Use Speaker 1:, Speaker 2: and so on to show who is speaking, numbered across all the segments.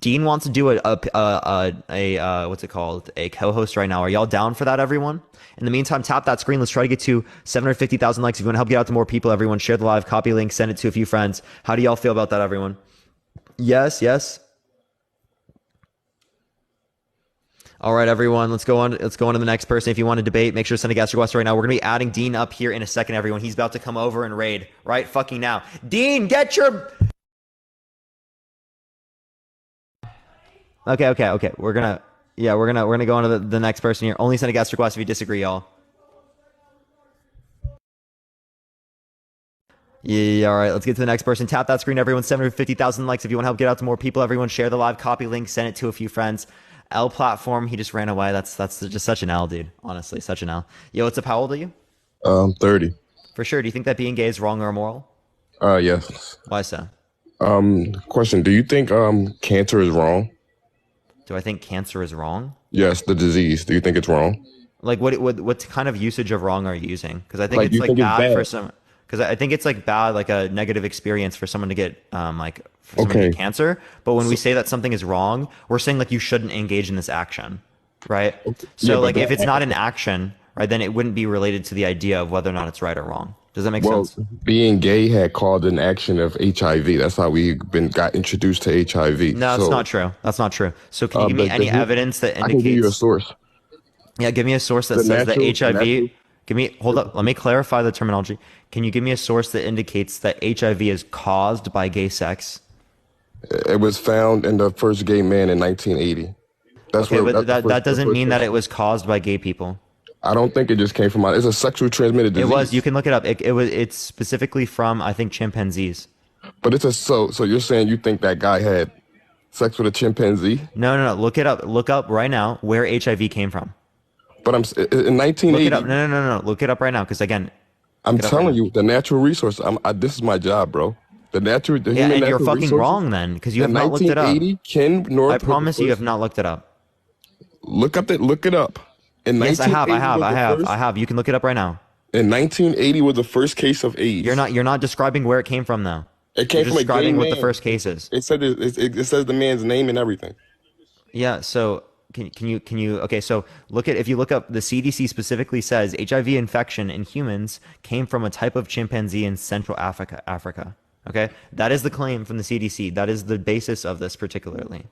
Speaker 1: Dean wants to do what's it called? A co-host right now. Are y'all down for that, everyone? In the meantime, tap that screen. Let's try to get to 750,000 likes. If you want to help get out to more people, everyone, share the live, copy link, send it to a few friends. How do y'all feel about that, everyone? Yes, yes. All right, everyone. Let's go on. Let's go on to the next person. If you want to debate, make sure to send a guest request right now. We're gonna be adding Dean up here in a second, everyone. He's about to come over and raid right fucking now. Dean, get your. Okay. We're gonna go on to the next person here. Only send a guest request if you disagree, y'all. Yeah, all right. Let's get to the next person. Tap that screen, everyone. 750,000 likes. If you want to help get out to more people, everyone, share the live, copy link, send it to a few friends. L platform. He just ran away. That's just such an L, dude. Honestly, such an L. Yo, what's up? How old are you?
Speaker 2: 30.
Speaker 1: For sure. Do you think that being gay is wrong or immoral?
Speaker 2: Yes.
Speaker 1: Why so?
Speaker 2: Question, do you think cancer is wrong?
Speaker 1: Do I think cancer is wrong?
Speaker 2: Yes, the disease. Do you think it's wrong?
Speaker 1: Like what kind of usage of wrong are you using? Because I think
Speaker 2: Like,
Speaker 1: it's
Speaker 2: you
Speaker 1: like
Speaker 2: think it's
Speaker 1: bad for
Speaker 2: bad?
Speaker 1: some. Because I think it's like bad, like a negative experience for someone to get like for someone to
Speaker 2: Okay.
Speaker 1: get cancer. But when we
Speaker 2: So,
Speaker 1: say that something is wrong, we're saying like you shouldn't engage in this action, right?
Speaker 2: yeah,
Speaker 1: So
Speaker 2: but
Speaker 1: like if it's not
Speaker 2: that,
Speaker 1: an action, right, then it wouldn't be related to the idea of whether or not it's right or wrong. Does that make
Speaker 2: well,
Speaker 1: sense?
Speaker 2: being gay had caused an action of HIV. That's how we got introduced to HIV.
Speaker 1: No, it's not
Speaker 2: So,
Speaker 1: true. That's not true. So can you give me
Speaker 2: the
Speaker 1: any evidence that
Speaker 2: I can give you a
Speaker 1: indicates?
Speaker 2: source.
Speaker 1: Yeah, give me a source that
Speaker 2: The
Speaker 1: says that
Speaker 2: natural, the
Speaker 1: HIV.
Speaker 2: natural.
Speaker 1: Give me, hold up. Let me clarify the terminology. Can you give me a source that indicates that HIV is caused by gay sex?
Speaker 2: It was found in the first gay man in 1980.
Speaker 1: Okay, but
Speaker 2: That's
Speaker 1: that
Speaker 2: the
Speaker 1: doesn't
Speaker 2: first
Speaker 1: mean that it
Speaker 2: person.
Speaker 1: was caused by gay people.
Speaker 2: I don't think it just came from out. It's a sexually transmitted
Speaker 1: It was. You
Speaker 2: disease.
Speaker 1: can look it up. It's specifically from I think chimpanzees.
Speaker 2: But it's a so you're saying you think that guy had sex with a chimpanzee?
Speaker 1: No. Look it up. Look up right now where HIV came from.
Speaker 2: But in
Speaker 1: Look it up.
Speaker 2: 1980.
Speaker 1: No. Look it up right now. Because again, look
Speaker 2: I'm
Speaker 1: it up right
Speaker 2: telling
Speaker 1: now.
Speaker 2: you, the natural resource. This is my job, bro. The
Speaker 1: Yeah,
Speaker 2: human
Speaker 1: and you're
Speaker 2: natural
Speaker 1: fucking
Speaker 2: resources.
Speaker 1: wrong then, because you have
Speaker 2: In
Speaker 1: not looked it up.
Speaker 2: 1980, Ken
Speaker 1: I
Speaker 2: North was the
Speaker 1: promise you have
Speaker 2: first.
Speaker 1: not looked it up.
Speaker 2: Look it up. In
Speaker 1: Yes, I have. I
Speaker 2: 1980
Speaker 1: have.
Speaker 2: was
Speaker 1: I
Speaker 2: the
Speaker 1: have. I
Speaker 2: first.
Speaker 1: have. You can look it up right now.
Speaker 2: In 1980 was the first case of AIDS.
Speaker 1: You're not describing where it came from though.
Speaker 2: It
Speaker 1: You're
Speaker 2: came
Speaker 1: just
Speaker 2: from a gay
Speaker 1: describing what the
Speaker 2: man.
Speaker 1: first case is.
Speaker 2: It said it says the man's name and everything.
Speaker 1: Yeah, so can you okay, so look at if you look up the CDC specifically says HIV infection in humans came from a type of chimpanzee in Central Africa. Okay? That is the claim from the CDC. That is the basis of this particularly.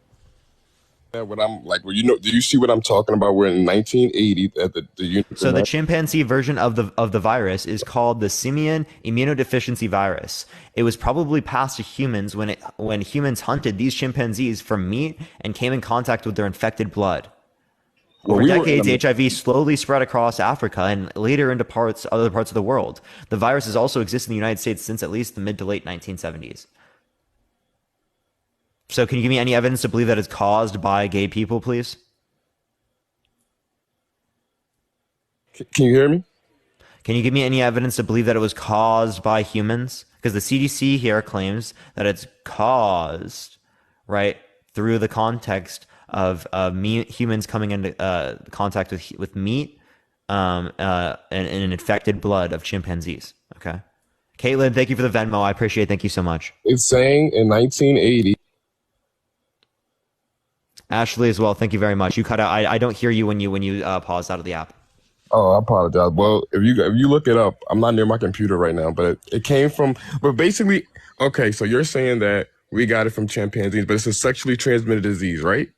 Speaker 2: Yeah, what I'm like, well, do you see what I'm talking about? We're in 1980 at the
Speaker 1: So the chimpanzee version of the virus is called the simian immunodeficiency virus. It was probably passed to humans when humans hunted these chimpanzees for meat and came in contact with their infected blood.
Speaker 2: well,
Speaker 1: Over
Speaker 2: we were in
Speaker 1: decades,
Speaker 2: a,
Speaker 1: HIV slowly spread across Africa and later into other parts of the world. The virus has also existed in the United States since at least the mid to late 1970s. So can you give me any evidence to believe that it's caused by gay people, please?
Speaker 2: can you hear me?
Speaker 1: Can you give me any evidence to believe that it was caused by humans? Because the CDC here claims that it's caused, right, through the context of humans coming into contact with meat and infected blood of chimpanzees. Okay. Caitlin, thank you for the Venmo. I appreciate it. Thank you so much.
Speaker 2: It's saying in 1980.
Speaker 1: Ashley as well. Thank you very much. You cut out. I don't hear you when you pause out of the app.
Speaker 2: Oh, I apologize. Well, if you look it up, I'm not near my computer right now, but it came from. But basically, okay. So you're saying that we got it from chimpanzees, but it's a sexually transmitted disease, right?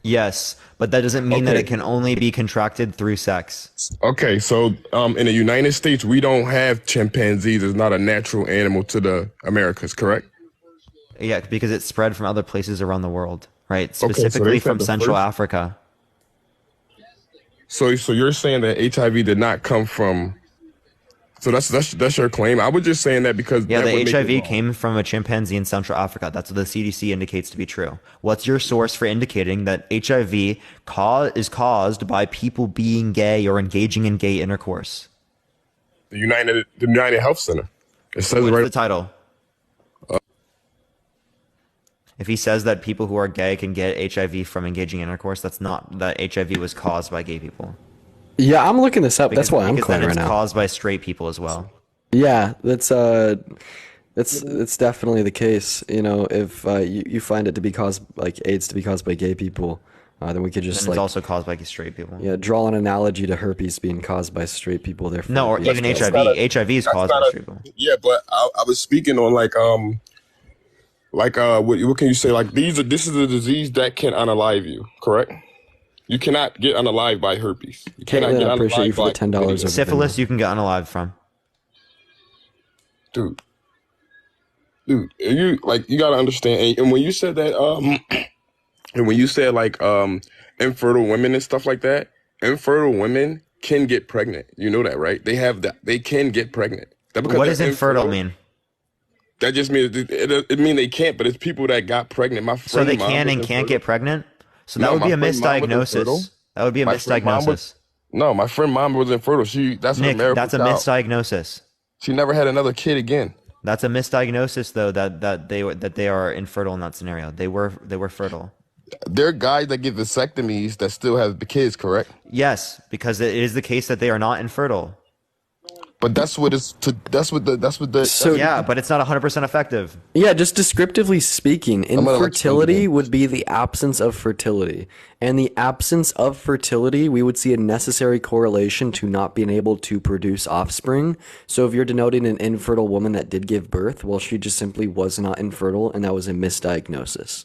Speaker 1: Yes, but that doesn't mean that it
Speaker 2: Okay.
Speaker 1: can only be contracted through sex.
Speaker 2: Okay. So in the United States, we don't have chimpanzees. It's not a natural animal to the Americas, correct?
Speaker 1: Yeah, because it's spread from other places around the world, right?
Speaker 2: Okay. So they
Speaker 1: Specifically
Speaker 2: said
Speaker 1: from
Speaker 2: the
Speaker 1: Central
Speaker 2: first.
Speaker 1: Africa.
Speaker 2: So you're saying that HIV did not come from. So that's your claim. I was just saying that because
Speaker 1: Yeah, the
Speaker 2: that would make it
Speaker 1: HIV
Speaker 2: wrong.
Speaker 1: came from a chimpanzee in Central Africa. That's what the CDC indicates to be true. What's your source for indicating that HIV is caused by people being gay or engaging in gay intercourse?
Speaker 2: The United Health Center. It says
Speaker 1: What's
Speaker 2: right.
Speaker 1: the title? If he says that people who are gay can get HIV from engaging in intercourse, that's not that HIV was caused by gay people.
Speaker 3: Yeah, I'm looking this up. That's
Speaker 1: Because
Speaker 3: why I'm
Speaker 1: because then
Speaker 3: calling right
Speaker 1: it's
Speaker 3: now.
Speaker 1: caused by straight people as well.
Speaker 3: Yeah, that's It's definitely the case. You know, if you find it to be caused like AIDS to be caused by gay people, then we could
Speaker 1: Then
Speaker 3: just
Speaker 1: it's
Speaker 3: like
Speaker 1: also caused by straight people.
Speaker 3: yeah draw an analogy to herpes being caused by straight people, therefore
Speaker 1: No,
Speaker 3: it
Speaker 1: or
Speaker 3: being
Speaker 1: even
Speaker 2: That's
Speaker 3: caused.
Speaker 2: not
Speaker 1: HIV.
Speaker 2: a.
Speaker 1: HIV is
Speaker 2: That's
Speaker 1: caused
Speaker 2: not
Speaker 1: by
Speaker 2: a.
Speaker 1: straight people.
Speaker 2: Yeah, but I was speaking on what can you say? Like this is a disease that can unalive you, correct? You cannot get unalive by herpes. You cannot
Speaker 3: Caitlin,
Speaker 2: get
Speaker 3: I appreciate you
Speaker 2: unalive
Speaker 3: for the
Speaker 2: by
Speaker 3: $10
Speaker 2: chlamydia.
Speaker 3: over
Speaker 1: Syphilis,
Speaker 3: Venmo.
Speaker 1: you can get unalive from.
Speaker 2: Dude, you gotta understand. And when you said that, and when you said like infertile women and stuff like that, infertile women can get pregnant. You know that, right? They have that. They can get pregnant. That because
Speaker 1: What
Speaker 2: they're
Speaker 1: does infertile
Speaker 2: infertile.
Speaker 1: mean?
Speaker 2: That just means it mean they can't. But it's people that got pregnant. My
Speaker 1: So they
Speaker 2: friend mom
Speaker 1: can
Speaker 2: was
Speaker 1: and can't
Speaker 2: infertile.
Speaker 1: get pregnant? So that
Speaker 2: No,
Speaker 1: would
Speaker 2: my
Speaker 1: be a
Speaker 2: friend mom was infertile.
Speaker 1: misdiagnosis. That would be a
Speaker 2: My friend mom was
Speaker 1: misdiagnosis.
Speaker 2: no. My friend mom was infertile. That's her
Speaker 1: Nick,
Speaker 2: miracle
Speaker 1: that's a
Speaker 2: child.
Speaker 1: misdiagnosis.
Speaker 2: She never had another kid again.
Speaker 1: That's a misdiagnosis, though, that they are infertile in that scenario. They were fertile.
Speaker 2: There are guys that get vasectomies that still have the kids, correct?
Speaker 1: Yes, because it is the case that they are not infertile.
Speaker 2: But that's what it's to.
Speaker 3: So
Speaker 1: Yeah, but it's not 100% effective.
Speaker 3: yeah, just descriptively speaking,
Speaker 2: I'm gonna let you
Speaker 3: infertility
Speaker 2: explain.
Speaker 3: would be the absence of fertility. And the absence of fertility, we would see a necessary correlation to not being able to produce offspring. So if you're denoting an infertile woman that did give birth, well, she just simply was not infertile, and that was a misdiagnosis.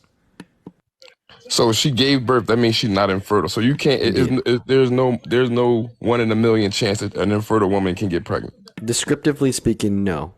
Speaker 2: So if she gave birth, that means she's not infertile. So you can't.
Speaker 3: Indeed.
Speaker 2: There's no 1 in a million chance that an infertile woman can get pregnant.
Speaker 3: Descriptively speaking, no.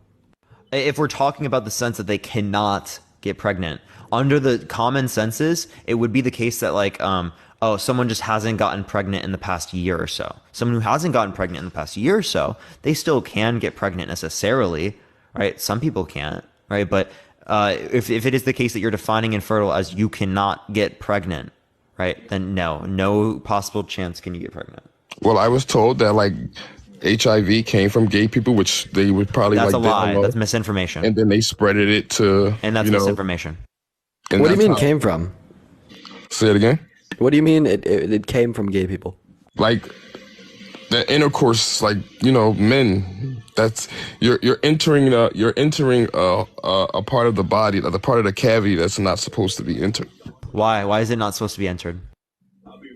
Speaker 1: If we're talking about the sense that they cannot get pregnant, under the common senses, it would be the case that like, oh, someone just hasn't gotten pregnant in the past year or so. Someone who hasn't gotten pregnant in the past year or so, they still can get pregnant necessarily, right? Some people can't, right? But if it is the case that you're defining infertile as you cannot get pregnant, right? Then no possible chance can you get pregnant.
Speaker 2: Well, I was told that like HIV came from gay people, which they would probably
Speaker 1: That's
Speaker 2: like
Speaker 1: a lie.
Speaker 2: didn't know,
Speaker 1: That's misinformation.
Speaker 2: and then they spreaded it to
Speaker 1: And that's misinformation.
Speaker 2: And
Speaker 3: What do you
Speaker 2: that's
Speaker 3: mean
Speaker 2: how-
Speaker 3: came from?
Speaker 2: Say it again.
Speaker 3: What do you mean it came from gay people?
Speaker 2: Like the intercourse, like men. That's you're entering a part of the body, the part of the cavity that's not supposed to be entered
Speaker 1: Why? Why is it not supposed to be entered?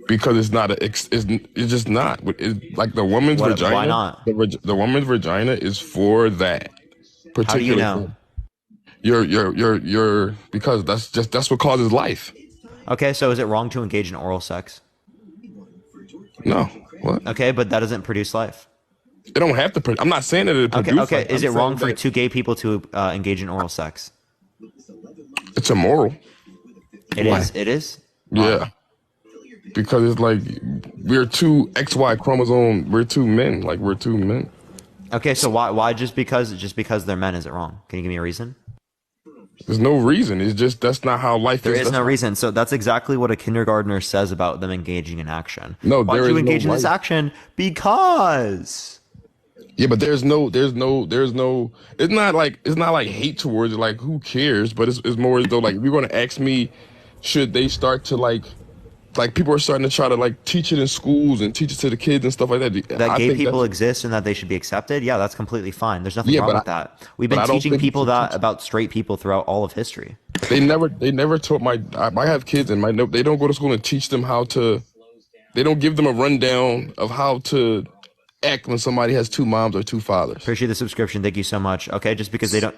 Speaker 2: because it's not it's just not. Like the woman's
Speaker 1: Why
Speaker 2: vagina.
Speaker 1: not?
Speaker 2: The woman's vagina is for that particular.
Speaker 1: How do you know?
Speaker 2: thing. You're because that's what causes life.
Speaker 1: Okay, so is it wrong to engage in oral sex?
Speaker 2: No, what?
Speaker 1: Okay, but that doesn't produce life.
Speaker 2: It don't have to. I'm not saying that it
Speaker 1: Okay,
Speaker 2: produces.
Speaker 1: okay.
Speaker 2: life.
Speaker 1: Is
Speaker 2: I'm
Speaker 1: it wrong
Speaker 2: saying
Speaker 1: for
Speaker 2: that
Speaker 1: two gay people to engage in oral sex?
Speaker 2: It's immoral.
Speaker 1: It
Speaker 3: Why?
Speaker 1: is. It is.
Speaker 2: Yeah, because it's like we're two XY chromosome. We're two men. Like we're two men.
Speaker 1: Okay, so why just because they're men is it wrong? Can you give me a reason?
Speaker 2: There's no reason. It's just that's not how life
Speaker 1: There
Speaker 2: is.
Speaker 1: is
Speaker 2: That's
Speaker 1: no
Speaker 2: not-
Speaker 1: reason. So that's exactly what a kindergartner says about them engaging in action.
Speaker 2: No,
Speaker 1: Why
Speaker 2: there
Speaker 1: do you
Speaker 2: is no
Speaker 1: engage in this
Speaker 2: life.
Speaker 1: action? Because.
Speaker 2: Yeah, but there's no. It's not like hate towards it. Like who cares? But it's more as though like if you're gonna ask me, should they start to like people are starting to try to like teach it in schools and teach it to the kids and stuff like that.
Speaker 1: That
Speaker 2: I
Speaker 1: gay
Speaker 2: think
Speaker 1: people
Speaker 2: that's-
Speaker 1: exist and that they should be accepted, yeah, that's completely fine. There's nothing
Speaker 2: Yeah,
Speaker 1: wrong
Speaker 2: but
Speaker 1: with that. We've been
Speaker 2: but I don't
Speaker 1: teaching
Speaker 2: think you
Speaker 1: people
Speaker 2: should
Speaker 1: that
Speaker 2: teach-
Speaker 1: about straight people throughout all of history.
Speaker 2: They never taught I have kids and they don't go to school and teach them how to. They don't give them a rundown of how to act when somebody has two moms or two fathers.
Speaker 1: Appreciate the subscription. Thank you so much. Okay, just because they don't.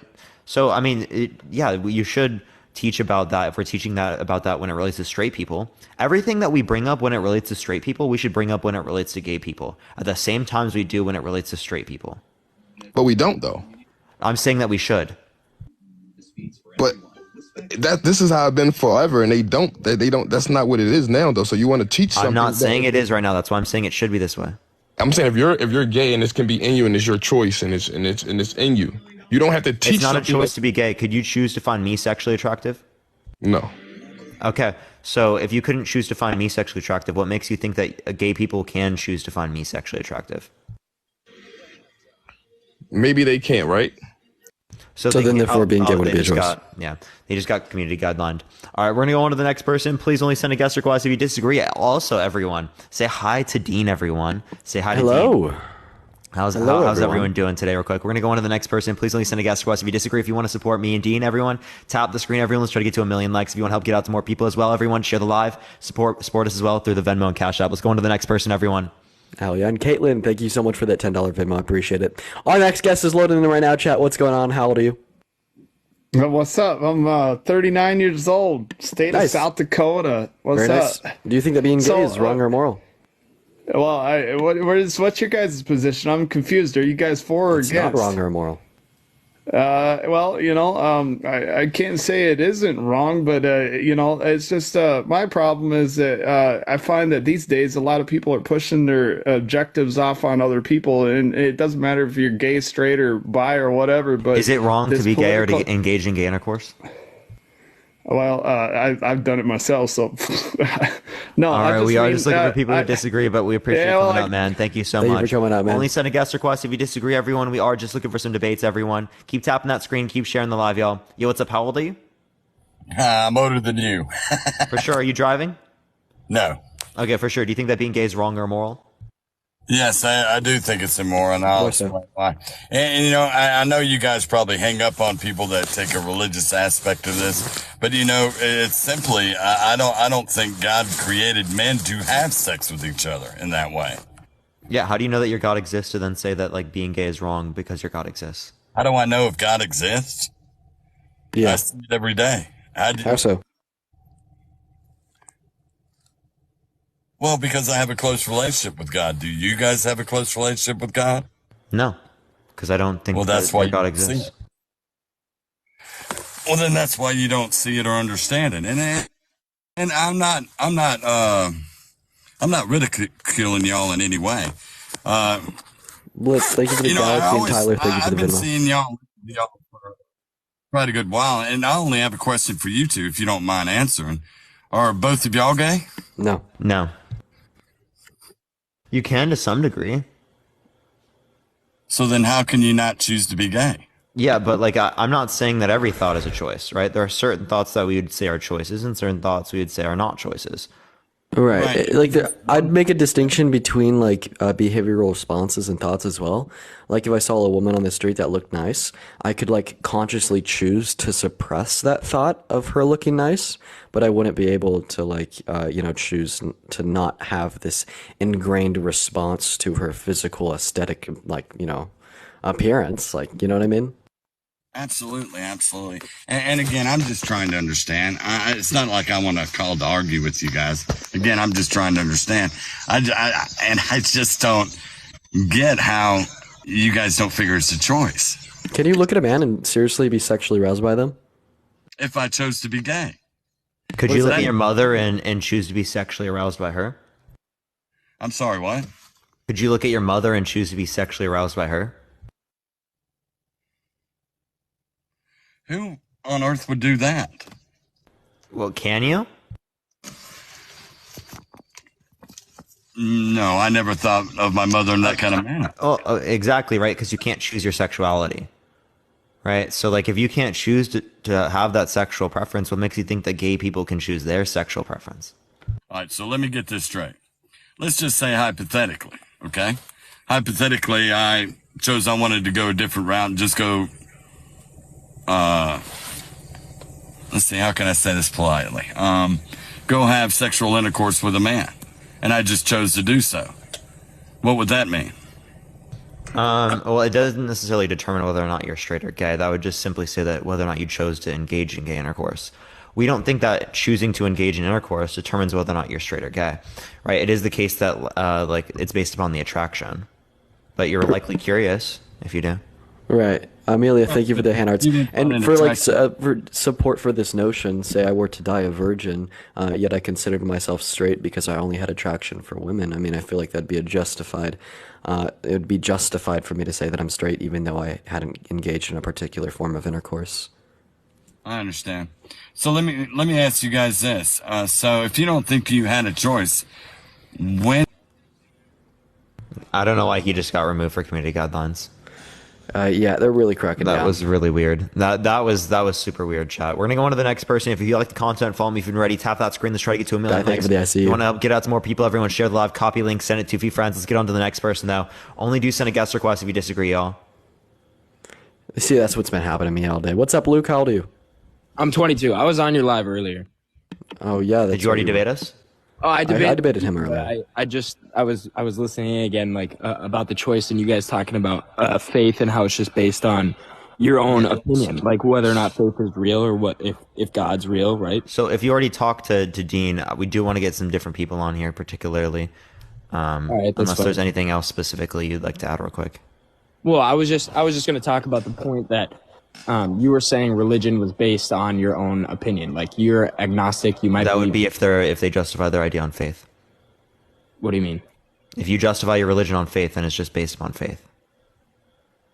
Speaker 1: So I mean, you should teach about that. If we're teaching that about that when it relates to straight people, everything that we bring up when it relates to straight people, we should bring up when it relates to gay people at the same times we do when it relates to straight people.
Speaker 2: But we don't though.
Speaker 1: I'm saying that we should.
Speaker 2: But this is how it's been forever, and they don't. That's not what it is now, though. So you want to teach something?
Speaker 1: I'm not
Speaker 2: that-
Speaker 1: saying it is right now. That's why I'm saying it should be this way.
Speaker 2: I'm saying if you're gay and this can be in you and it's your choice and it's in you, you don't have to teach.
Speaker 1: It's not a
Speaker 2: something
Speaker 1: choice
Speaker 2: that-
Speaker 1: to be gay. Could you choose to find me sexually attractive?
Speaker 2: No,
Speaker 1: Okay, so if you couldn't choose to find me sexually attractive, what makes you think that gay people can choose to find me sexually attractive?
Speaker 2: maybe they can't, right?
Speaker 3: So then therefore being gay would
Speaker 1: they
Speaker 3: be a
Speaker 1: just
Speaker 3: choice.
Speaker 1: they just got community guidelined. All right, we're gonna go on to the next person. Please only send a guest request if you disagree. Also, everyone, say hi to Dean. Everyone, say hi to Dean.
Speaker 3: Hello.
Speaker 1: How's everyone doing today, real quick? We're going to go on to the next person. Please only send a guest request if you disagree. If you want to support me and Dean, everyone, tap the screen. Everyone, let's try to get to 1 million likes. If you want to help get out to more people as well, everyone, share the live. Support us as well through the Venmo and Cash App. Let's go on to the next person, everyone.
Speaker 3: Hell yeah. And Caitlin, thank you so much for that $10 Venmo. I appreciate it. Our next guest is loading in right now, chat. What's going on? How old are you?
Speaker 4: What's up? I'm 39 years old, state of South Dakota. What's up?
Speaker 3: Do you think that being gay is wrong or moral?
Speaker 4: Well, what's your guys' position? I'm confused. Are you guys for or
Speaker 3: It's
Speaker 4: against?
Speaker 3: not wrong or moral.
Speaker 4: I can't say it isn't wrong, but it's just my problem is that I find that these days a lot of people are pushing their objectives off on other people, and it doesn't matter if you're gay, straight, or bi or whatever. But
Speaker 1: is it wrong to be gay or to engage in gay intercourse?
Speaker 4: Well, I've done it myself, so no.
Speaker 1: All right, we are just looking for people who disagree, but we appreciate you coming out, man. Thank you so much.
Speaker 3: Thank you for coming out, man.
Speaker 1: Only send a guest request if you disagree, everyone. We are just looking for some debates, everyone. Keep tapping that screen, keep sharing the live, y'all. Yo, what's up? How old are you?
Speaker 5: I'm older than you.
Speaker 1: For sure. Are you driving?
Speaker 5: No.
Speaker 1: Okay, for sure. Do you think that being gay is wrong or moral?
Speaker 5: Yes, I do think it's immoral, and I'll explain why. And I know you guys probably hang up on people that take a religious aspect of this, but it's simply I don't think God created men to have sex with each other in that way.
Speaker 1: Yeah. How do you know that your God exists to then say that like being gay is wrong because your God exists?
Speaker 5: How do I know if God exists?
Speaker 3: Yeah.
Speaker 5: I see it every day.
Speaker 3: How so?
Speaker 5: Well, because I have a close relationship with God. Do you guys have a close relationship with God?
Speaker 1: No, because I don't think
Speaker 5: that's why
Speaker 1: God
Speaker 5: you
Speaker 1: exists.
Speaker 5: Well, then that's why you don't see it or understand it. And I'm not ridiculing y'all in any way.
Speaker 3: Blitz, thank you for the galaxy, and Tyler, thank you for the
Speaker 5: I've been
Speaker 3: Venmo.
Speaker 5: seeing y'all for quite a good while, and I only have a question for you two, if you don't mind answering. Are both of y'all gay?
Speaker 3: No.
Speaker 1: No. You can to some degree.
Speaker 5: So then how can you not choose to be gay?
Speaker 1: Yeah, but like I'm not saying that every thought is a choice, right? There are certain thoughts that we would say are choices and certain thoughts we would say are not choices.
Speaker 3: Right. Like I'd make a distinction between like behavioral responses and thoughts as well. Like if I saw a woman on the street that looked nice, I could like consciously choose to suppress that thought of her looking nice, but I wouldn't be able to like choose to not have this ingrained response to her physical aesthetic appearance. Like, you know what I mean?
Speaker 5: Absolutely, absolutely. And again, I'm just trying to understand. It's not like I want to call to argue with you guys. Again, I'm just trying to understand. I just don't get how you guys don't figure it's a choice.
Speaker 3: Can you look at a man and seriously be sexually aroused by them?
Speaker 5: If I chose to be gay.
Speaker 1: Could you look at your mother and choose to be sexually aroused by her?
Speaker 5: I'm sorry, what?
Speaker 1: Could you look at your mother and choose to be sexually aroused by her?
Speaker 5: Who on earth would do that?
Speaker 1: Well, can you?
Speaker 5: No, I never thought of my mother in that kind of manner.
Speaker 1: Oh, exactly, right? Because you can't choose your sexuality, right? So, like, if you can't choose to have that sexual preference, what makes you think that gay people can choose their sexual preference?
Speaker 5: All right, so let me get this straight. Let's just say hypothetically, okay? Hypothetically, I chose I wanted to go a different route and just go... let's see, how can I say this politely? Go have sexual intercourse with a man, and I just chose to do so. What would that mean?
Speaker 1: Well, it doesn't necessarily determine whether or not you're straight or gay. That would just simply say that whether or not you chose to engage in gay intercourse. We don't think that choosing to engage in intercourse determines whether or not you're straight or gay, right? It is the case that, like, it's based upon the attraction, but you're likely curious if you do.
Speaker 3: Right. Amelia, thank you for the hand arts. And for like
Speaker 5: attraction.
Speaker 3: for support for this notion, say I were to die a virgin, yet I considered myself straight because I only had attraction for women. I mean, I feel like that'd be it would be justified for me to say that I'm straight even though I hadn't engaged in a particular form of intercourse.
Speaker 5: I understand. So let me ask you guys this. So if you don't think you had a choice, when...
Speaker 1: I don't know why he just got removed for community guidelines.
Speaker 3: Yeah, they're really cracking
Speaker 1: That
Speaker 3: down.
Speaker 1: was really weird. That was super weird, chat. We're gonna go on to the next person. If you like the content, follow me if you're ready. Tap that screen. Let's try to get to 1 million
Speaker 3: Thank you
Speaker 1: likes.
Speaker 3: for the
Speaker 1: If you
Speaker 3: ICU.
Speaker 1: want to help get out to more people, everyone share the live, copy link, send it to a few friends. Let's get on to the next person though. Only do send a guest request if you disagree, y'all.
Speaker 3: See, that's what's been happening to me all day. What's up, Luke? How old are you?
Speaker 6: I'm 22. I was on your live earlier.
Speaker 3: Oh yeah, that's
Speaker 1: Did you already
Speaker 3: right.
Speaker 1: debate us?
Speaker 6: Oh, I
Speaker 3: I debated him
Speaker 6: but
Speaker 3: earlier.
Speaker 6: I was listening again, like about the choice, and you guys talking about faith and how it's just based on your own opinion, like whether or not faith is real or what if God's real, right?
Speaker 1: So if you already talked to Dean, we do want to get some different people on here, particularly.
Speaker 6: All right, that's
Speaker 1: Unless
Speaker 6: fine.
Speaker 1: there's anything else specifically you'd like to add real quick.
Speaker 6: Well, I was just going to talk about the point that you were saying religion was based on your own opinion, like you're agnostic. You might
Speaker 1: That would
Speaker 6: believe-
Speaker 1: be if they justify their idea on faith.
Speaker 6: What do you mean?
Speaker 1: If you justify your religion on faith, then it's just based upon faith.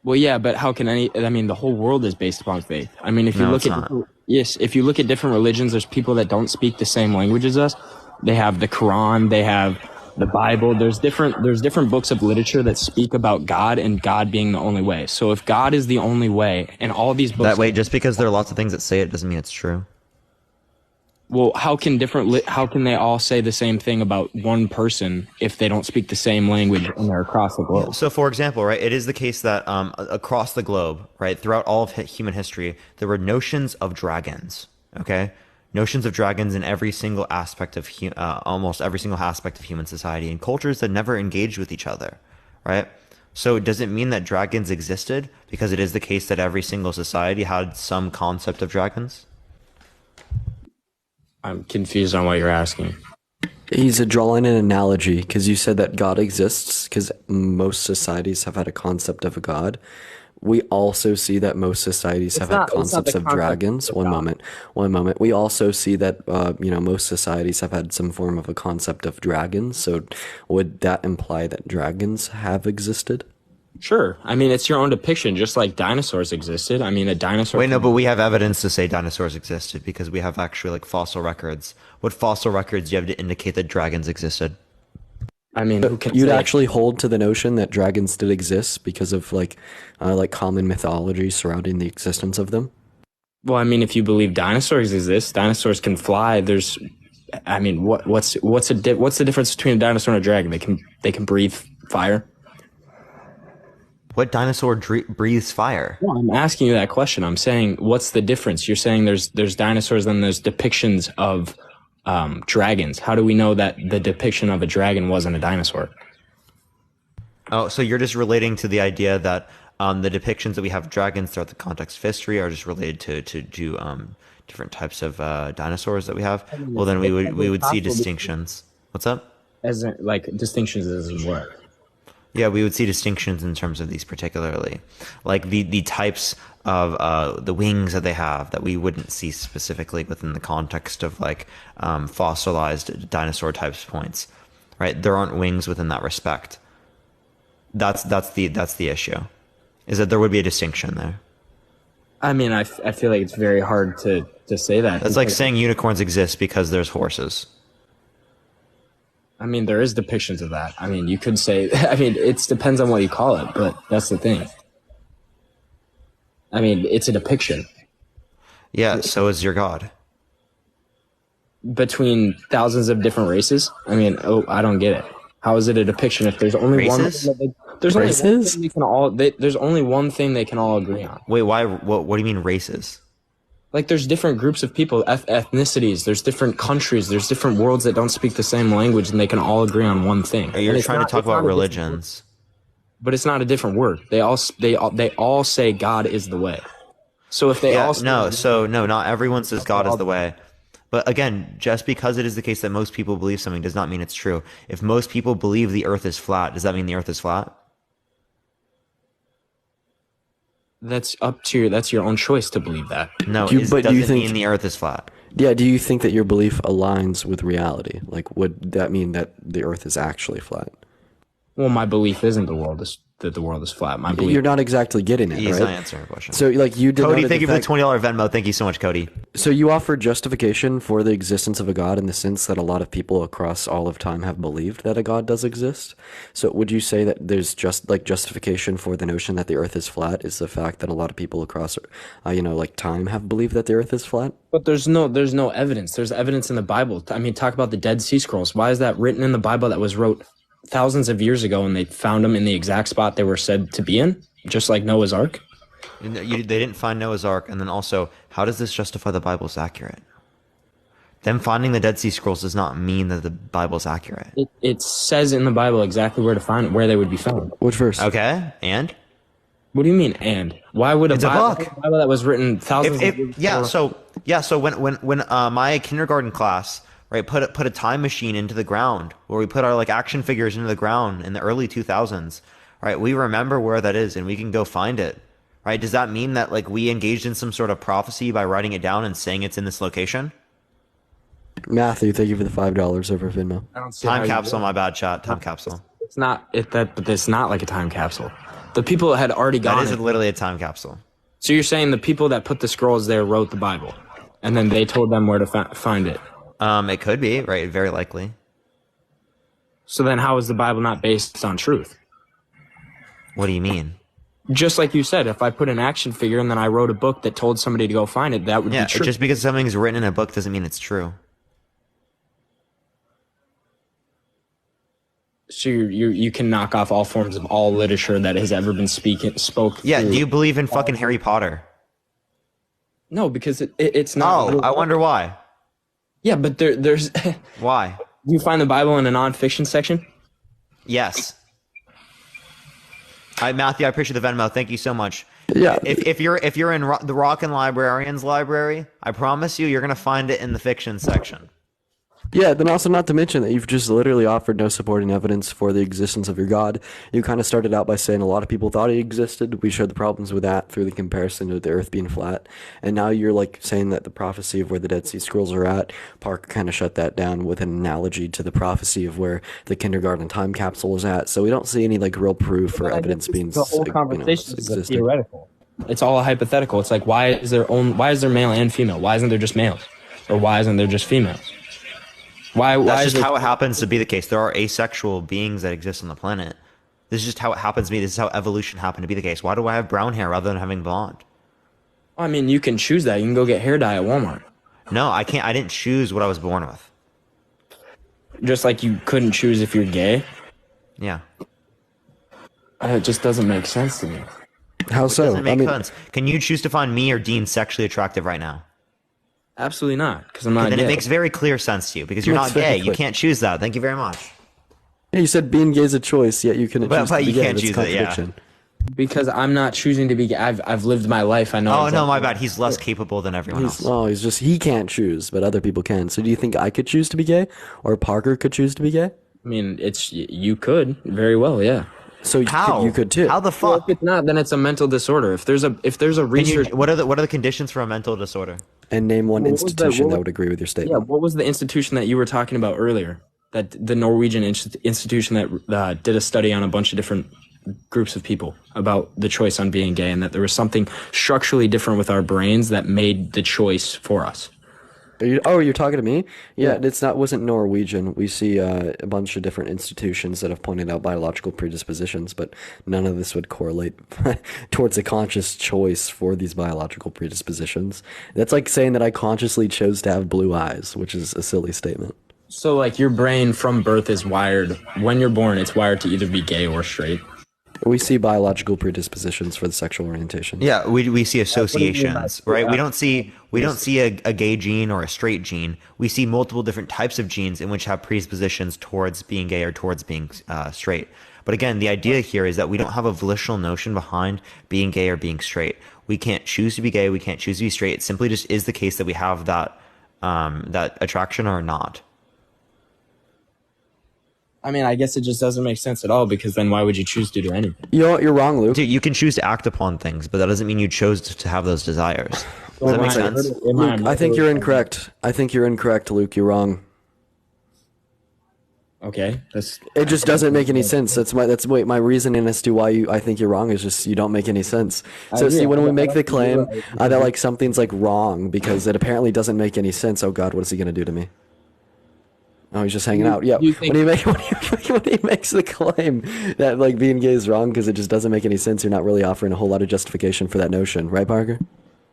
Speaker 6: Well, yeah, but how can the whole world is based upon faith. I mean, if you
Speaker 1: No,
Speaker 6: look
Speaker 1: it's
Speaker 6: at,
Speaker 1: not.
Speaker 6: yes, if you look at different religions, there's people that don't speak the same language as us. They have the Quran, they have the Bible. There's different books of literature that speak about God and God being the only way. So if God is the only way and all these books
Speaker 1: That way, just because there are lots of things that say it doesn't mean it's true.
Speaker 6: well, how can they all say the same thing about one person if they don't speak the same language and they're across the globe?
Speaker 1: So, for example, right, it is the case that across the globe, right, throughout all of human history, there were notions of dragons. Okay, notions of dragons in every single aspect of almost every single aspect of human society, and cultures that never engaged with each other, right? So, does it mean that dragons existed? Because it is the case that every single society had some concept of dragons.
Speaker 6: I'm confused on what you're asking.
Speaker 3: He's drawing an analogy because you said that God exists because most societies have had a concept of a God. We also see that most societies have had
Speaker 6: it's not
Speaker 3: concepts
Speaker 6: the
Speaker 3: of
Speaker 6: concept
Speaker 3: dragons.
Speaker 6: of
Speaker 3: One
Speaker 6: God.
Speaker 3: moment. We also see that most societies have had some form of a concept of dragons. So would that imply that dragons have existed?
Speaker 6: Sure. I mean, it's your own depiction, just like dinosaurs existed. I mean, a dinosaur.
Speaker 1: Wait, no, but we have evidence to say dinosaurs existed because we have actually like fossil records. What fossil records do you have to indicate that dragons existed?
Speaker 6: I mean, who can
Speaker 3: You'd
Speaker 6: say-
Speaker 3: actually hold to the notion that dragons did exist because of like common mythology surrounding the existence of them.
Speaker 6: Well, I mean, if you believe dinosaurs exist, dinosaurs can fly. I mean, what's the difference between a dinosaur and a dragon? They can breathe fire.
Speaker 1: What dinosaur breathes fire?
Speaker 6: Well, I'm asking you that question. I'm saying, what's the difference? You're saying there's dinosaurs and there's depictions of dragons. How do we know that the depiction of a dragon wasn't a dinosaur?
Speaker 1: Oh, so you're just relating to the idea that the depictions that we have of dragons throughout the context of history are just related to different types of dinosaurs that we have. Well, then we would see distinctions. What's up?
Speaker 6: As in, like distinctions as in what?
Speaker 1: Yeah, we would see distinctions in terms of these particularly, like the types of the wings that they have that we wouldn't see specifically within the context of like fossilized dinosaur types points, right? There aren't wings within that respect. That's the issue, is that there would be a distinction there.
Speaker 6: I mean, I feel like it's very hard to say that.
Speaker 1: That's like saying unicorns exist because there's horses.
Speaker 6: I mean, there is depictions of that. I mean, you could say, I mean, it depends on what you call it, but that's the thing. I mean, it's a depiction
Speaker 1: Yeah, so is your god.
Speaker 6: between thousands of different races. I mean, I don't get it. How is it a depiction if there's only
Speaker 1: Races?
Speaker 6: there's only one
Speaker 3: Races?
Speaker 6: thing there's only one thing they can all agree on.
Speaker 1: Wait, why? What do you mean races?
Speaker 6: Like, there's different groups of people, ethnicities, there's different countries, there's different worlds that don't speak the same language, and they can all agree on one thing.
Speaker 1: You're
Speaker 6: And it's
Speaker 1: trying
Speaker 6: not-
Speaker 1: to talk
Speaker 6: it's not
Speaker 1: about
Speaker 6: a
Speaker 1: religions.
Speaker 6: but it's not a different word. They all say God is the way. So if they
Speaker 1: Yeah,
Speaker 6: all say,
Speaker 1: no, not everyone says God is the way. But again, just because it is the case that most people believe something does not mean it's true. If most people believe the earth is flat, does that mean the earth is flat?
Speaker 6: that's your own choice to believe that.
Speaker 1: No,
Speaker 3: Do you- but do you
Speaker 1: doesn't
Speaker 3: think-
Speaker 1: mean the earth is flat.
Speaker 3: Yeah, do you think that your belief aligns with reality? Like, would that mean that the Earth is actually flat?
Speaker 6: Well, my belief isn't the world is that the world is flat. My belief.
Speaker 3: You're not exactly getting it,
Speaker 1: He's
Speaker 3: right?
Speaker 1: not answering a question.
Speaker 3: So, like, you denoted
Speaker 1: Cody, thank you for the
Speaker 3: fact-
Speaker 1: $20 Venmo. Thank you so much, Cody.
Speaker 3: So you offer justification for the existence of a God in the sense that a lot of people across all of time have believed that a God does exist. So would you say that there's just like justification for the notion that the Earth is flat is the fact that a lot of people across, like time have believed that the Earth is flat?
Speaker 6: But there's no evidence. There's evidence in the Bible. I mean, talk about the Dead Sea Scrolls. Why is that written in the Bible that was wrote thousands of years ago, and they found them in the exact spot they were said to be in, just like Noah's Ark?
Speaker 1: They didn't find Noah's Ark, and then also, how does this justify the Bible's accurate? Them finding the Dead Sea Scrolls does not mean that the Bible's accurate.
Speaker 6: It says in the Bible exactly where to find it, where they would be found.
Speaker 3: Which verse?
Speaker 1: Okay, and
Speaker 6: What do you mean? And why would
Speaker 1: It's a
Speaker 6: Bible,
Speaker 1: book.
Speaker 6: Bible that was written thousands of years before-
Speaker 1: So when my kindergarten class, right, put a time machine into the ground where we put our like action figures into the ground in the early 2000s, right? We remember where that is and we can go find it, right? Does that mean that like we engaged in some sort of prophecy by writing it down and saying it's in this location?
Speaker 3: Matthew, thank you for the $5 over Venmo.
Speaker 6: I don't see how
Speaker 1: Time
Speaker 6: you
Speaker 1: capsule,
Speaker 6: do it.
Speaker 1: my bad, chat. Time capsule.
Speaker 6: It's not but it's not like a time capsule. The people had already
Speaker 1: That
Speaker 6: gone.
Speaker 1: is literally a time capsule.
Speaker 6: So you're saying the people that put the scrolls there wrote the Bible, and then they told them where to find it.
Speaker 1: It could be, right? Very likely.
Speaker 6: So then, how is the Bible not based on truth?
Speaker 1: What do you mean?
Speaker 6: Just like you said, if I put an action figure and then I wrote a book that told somebody to go find it, that would
Speaker 1: Yeah,
Speaker 6: be true.
Speaker 1: just because something's written in a book doesn't mean it's true.
Speaker 6: So you can knock off all forms of all literature that has ever been spoke.
Speaker 1: Yeah,
Speaker 6: through.
Speaker 1: do you believe in fucking Harry Potter?
Speaker 6: No, because it's not.
Speaker 1: Oh, I wonder why.
Speaker 6: Yeah, but there's.
Speaker 1: Why?
Speaker 6: Do you find the Bible in a nonfiction section?
Speaker 1: Yes. Matthew, I appreciate the Venmo. Thank you so much.
Speaker 3: Yeah.
Speaker 1: If you're in the Rockin' Librarians library, I promise you're gonna find it in the fiction section.
Speaker 3: Yeah, then also not to mention that you've just literally offered no supporting evidence for the existence of your God. You kind of started out by saying a lot of people thought he existed. We showed the problems with that through the comparison to the Earth being flat. And now you're like saying that the prophecy of where the Dead Sea Scrolls are at, Parker kind of shut that down with an analogy to the prophecy of where the kindergarten time capsule is at. So we don't see any like real proof or evidence being
Speaker 6: The whole conversation is
Speaker 3: existing.
Speaker 6: theoretical. It's all a hypothetical. It's like why is there male and female? Why isn't there just males? Or why isn't there just females? Why
Speaker 1: That's
Speaker 6: is
Speaker 1: just
Speaker 6: it,
Speaker 1: how it happens to be the case. There are asexual beings that exist on the planet. This is just how it happens to be. This is how evolution happened to be the case. Why do I have brown hair rather than having blonde?
Speaker 6: I mean, you can choose that. You can go get hair dye at Walmart.
Speaker 1: No, I can't. I didn't choose what I was born with.
Speaker 6: Just like you couldn't choose if you're gay.
Speaker 1: Yeah.
Speaker 6: It just doesn't make sense to me.
Speaker 3: How so?
Speaker 1: Doesn't make sense. Can you choose to find me or Dean sexually attractive right now?
Speaker 6: Absolutely not, because I'm not
Speaker 1: Then
Speaker 6: gay.
Speaker 1: it makes very clear sense to you because you're
Speaker 3: Makes
Speaker 1: not
Speaker 3: very
Speaker 1: gay. You
Speaker 3: clear.
Speaker 1: can't choose that. Thank you very much.
Speaker 3: Yeah, you said being gay is a choice, yet you couldn't
Speaker 1: But-
Speaker 3: choose
Speaker 1: but
Speaker 3: to be
Speaker 1: you
Speaker 3: gay.
Speaker 1: can't
Speaker 3: That's
Speaker 1: choose it, yeah.
Speaker 3: contradiction.
Speaker 6: Because I'm not choosing to be gay. I've lived my life. I know.
Speaker 1: Oh no,
Speaker 6: exactly-
Speaker 1: my bad. He's less capable than everyone else.
Speaker 3: He can't choose, but other people can. So do you think I could choose to be gay, or Parker could choose to be gay?
Speaker 6: I mean, you could very well, yeah.
Speaker 3: So
Speaker 1: How?
Speaker 3: you could too.
Speaker 1: How the
Speaker 6: Well,
Speaker 1: fuck?
Speaker 6: if it's not, then it's a mental disorder. If there's a
Speaker 1: Can you-
Speaker 6: research.
Speaker 1: what are the conditions for a mental disorder?
Speaker 3: And name one
Speaker 6: What was that-
Speaker 3: institution
Speaker 6: what
Speaker 3: that
Speaker 6: was-
Speaker 3: would agree with your
Speaker 6: Yeah,
Speaker 3: statement.
Speaker 6: what was the institution that you were talking about earlier? That the Norwegian institution that did a study on a bunch of different groups of people about the choice on being gay, and that there was something structurally different with our brains that made the choice for us.
Speaker 3: You're talking to me? Yeah, wasn't Norwegian. We see a bunch of different institutions that have pointed out biological predispositions, but none of this would correlate towards a conscious choice for these biological predispositions. That's like saying that I consciously chose to have blue eyes, which is a silly statement.
Speaker 6: So, like, your brain from birth is wired. When you're born, it's wired to either be gay or straight.
Speaker 3: We see biological predispositions for the sexual orientation.
Speaker 1: Yeah, we see
Speaker 6: by
Speaker 1: associations, right?
Speaker 6: that?
Speaker 1: We don't see a gay gene or a straight gene. We see multiple different types of genes in which have predispositions towards being gay or towards being straight. But again, the idea here is that we don't have a volitional notion behind being gay or being straight. We can't choose to be gay. We can't choose to be straight. It simply just is the case that we have that attraction or not.
Speaker 6: I mean, I guess it just doesn't make sense at all, because then why would you choose to do anything?
Speaker 3: You know what? You're wrong, Luke.
Speaker 1: Dude, you can choose to act upon things, but that doesn't mean you chose to have those desires. Does that make sense?
Speaker 3: Luke, I think you're incorrect. I think you're incorrect, Luke. You're wrong.
Speaker 6: Okay,
Speaker 3: It just doesn't make any sense. That's my reasoning as to why I think you're wrong is just you don't make any sense. So
Speaker 6: agree.
Speaker 3: see, when we
Speaker 6: I
Speaker 3: make the
Speaker 6: don't
Speaker 3: claim
Speaker 6: agree.
Speaker 3: that like something's like wrong because it apparently doesn't make any sense. Oh God, what is he gonna do to me? Oh, he's just hanging out. Yeah,
Speaker 6: you think-
Speaker 3: when he makes the claim that like being gay is wrong because it just doesn't make any sense, you're not really offering a whole lot of justification for that notion, right, Parker?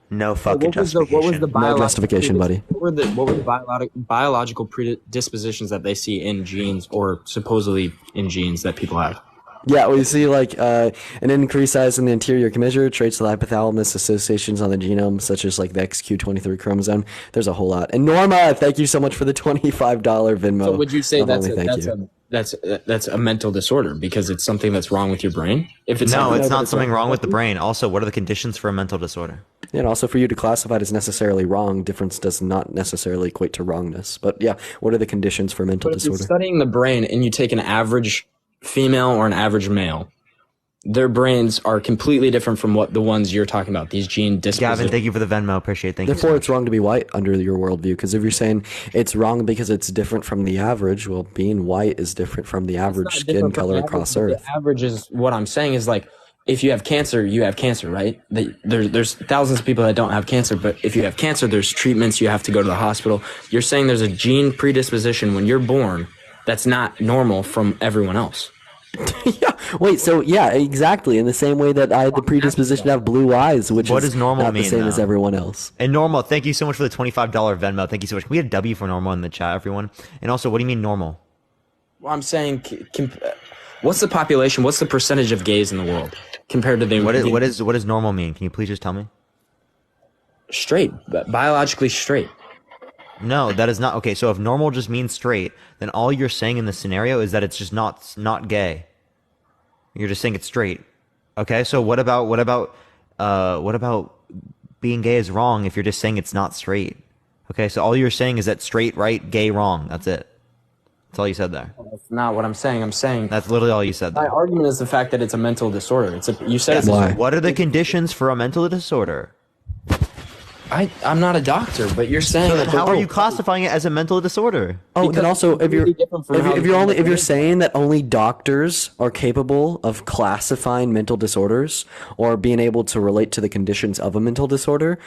Speaker 1: No fucking
Speaker 6: what was the
Speaker 1: justification.
Speaker 6: biological
Speaker 3: justification, buddy.
Speaker 6: What were the biological predispositions that they see in genes or supposedly in genes that people have?
Speaker 3: Yeah, we see like an increased size in the anterior commissure, traits of the hypothalamus, associations on the genome, such as like the XQ23 chromosome. There's a whole lot. And Norma, thank you so much for the $25 Venmo.
Speaker 6: So would you say
Speaker 3: Not only thank you.
Speaker 6: that's a mental disorder because it's something that's wrong with your brain? If it's
Speaker 1: No,
Speaker 6: something
Speaker 1: it's
Speaker 6: that-
Speaker 1: not something wrong with the brain. Also, what are the conditions for a mental disorder?
Speaker 3: And also for you to classify it as necessarily wrong, difference does not necessarily equate to wrongness. But yeah, what are the conditions for mental
Speaker 6: But if you're
Speaker 3: disorder?
Speaker 6: studying the brain and you take an average female or an average male, their brains are completely different from what the ones you're talking about. These gene dispositions.
Speaker 1: Gavin, thank you for the Venmo. Appreciate it. Thank you.
Speaker 3: Therefore,
Speaker 1: So
Speaker 3: it's wrong to be white under your worldview. Because if you're saying it's wrong because it's different from the average, well, being white is different from the average
Speaker 6: Not
Speaker 3: skin
Speaker 6: different from
Speaker 3: color
Speaker 6: the
Speaker 3: across
Speaker 6: average, but
Speaker 3: Earth.
Speaker 6: The average is what I'm saying is like, if you have cancer, you have cancer, right? There's thousands of people that don't have cancer, but if you have cancer, there's treatments, you have to go to the hospital. You're saying there's a gene predisposition when you're born that's not normal from everyone else.
Speaker 3: Yeah. Wait. So yeah, exactly. In the same way that I had the predisposition to have blue eyes, which
Speaker 1: What
Speaker 3: is
Speaker 1: does normal
Speaker 3: not the
Speaker 1: mean,
Speaker 3: same as
Speaker 1: though?
Speaker 3: everyone else.
Speaker 1: And Normal, thank you so much for the $25 Venmo. Thank you so much. Can we had a W for Normal in the chat, everyone? And also, what do you mean normal?
Speaker 6: Well, I'm saying, what's the population? What's the percentage of gays in the world compared to the
Speaker 1: What does normal mean? Can you please just tell me?
Speaker 6: straight, biologically straight?
Speaker 1: No, that is not okay. So if normal just means straight, then all you're saying in this scenario is that it's just not gay. You're just saying it's straight. Okay. So what about being gay is wrong if you're just saying it's not straight? Okay. So all you're saying is that straight right, gay wrong. That's it. That's all you said there.
Speaker 6: That's not what I'm saying. I'm saying
Speaker 1: That's literally all you said
Speaker 6: my
Speaker 1: there.
Speaker 6: argument is the fact that it's a mental disorder. You said it's
Speaker 3: Why?
Speaker 1: What are the conditions for a mental disorder?
Speaker 6: I'm not a doctor, but you're saying
Speaker 1: So then
Speaker 6: that
Speaker 1: how are you classifying it as a mental disorder?
Speaker 3: Oh,
Speaker 6: Because
Speaker 3: then also
Speaker 6: it's
Speaker 3: if you're
Speaker 6: completely different from how
Speaker 3: if you're
Speaker 6: the-
Speaker 3: saying that only doctors are capable of classifying mental disorders or being able to relate to the conditions of a mental disorder,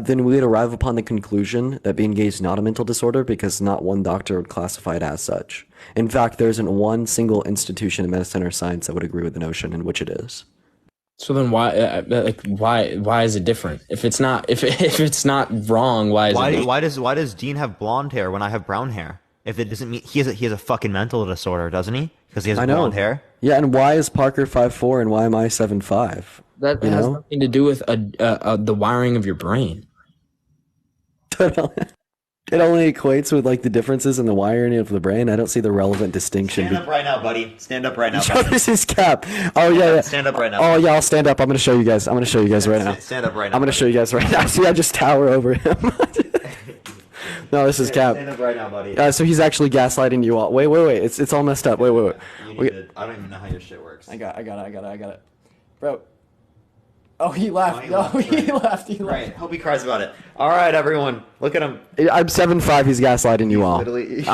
Speaker 3: then we would arrive upon the conclusion that being gay is not a mental disorder because not one doctor would classify it as such. In fact, there isn't one single institution in medicine or science that would agree with the notion in which it is.
Speaker 6: So then why is it different? If it's not it's not wrong, why is it?
Speaker 1: Why does Dean have blonde hair when I have brown hair? If it doesn't mean he has a fucking mental disorder, doesn't he? Because he has
Speaker 3: I know.
Speaker 1: blonde hair.
Speaker 3: Yeah, and why is Parker 5'4" and why am I 7'5"?
Speaker 6: That
Speaker 3: You
Speaker 6: has
Speaker 3: know?
Speaker 6: nothing to do with the wiring of your brain.
Speaker 3: It only equates with like the differences in the wiring of the brain. I don't see the relevant distinction.
Speaker 1: right now, buddy. Stand up right now.
Speaker 3: Yo, this is Cap. Oh yeah.
Speaker 1: Stand up right now.
Speaker 3: Oh yeah, I'll stand up. I'm gonna show you guys. I'm gonna show you guys right now.
Speaker 1: Stand up right now.
Speaker 3: I'm gonna show you guys right now. See, I just tower over him. No, this is Cap.
Speaker 1: Stand up right now, buddy.
Speaker 3: So he's actually gaslighting you all. Wait. It's all messed up. Wait.
Speaker 1: I don't even know how your shit works.
Speaker 3: I got it. Bro. Oh, he left.
Speaker 1: he
Speaker 3: No,
Speaker 1: left,
Speaker 3: he
Speaker 1: right.
Speaker 3: left.
Speaker 1: Right. Hope he cries about it. All right, everyone. Look at him.
Speaker 3: I'm 7'5". He's gaslighting you all.
Speaker 1: Literally.
Speaker 3: He's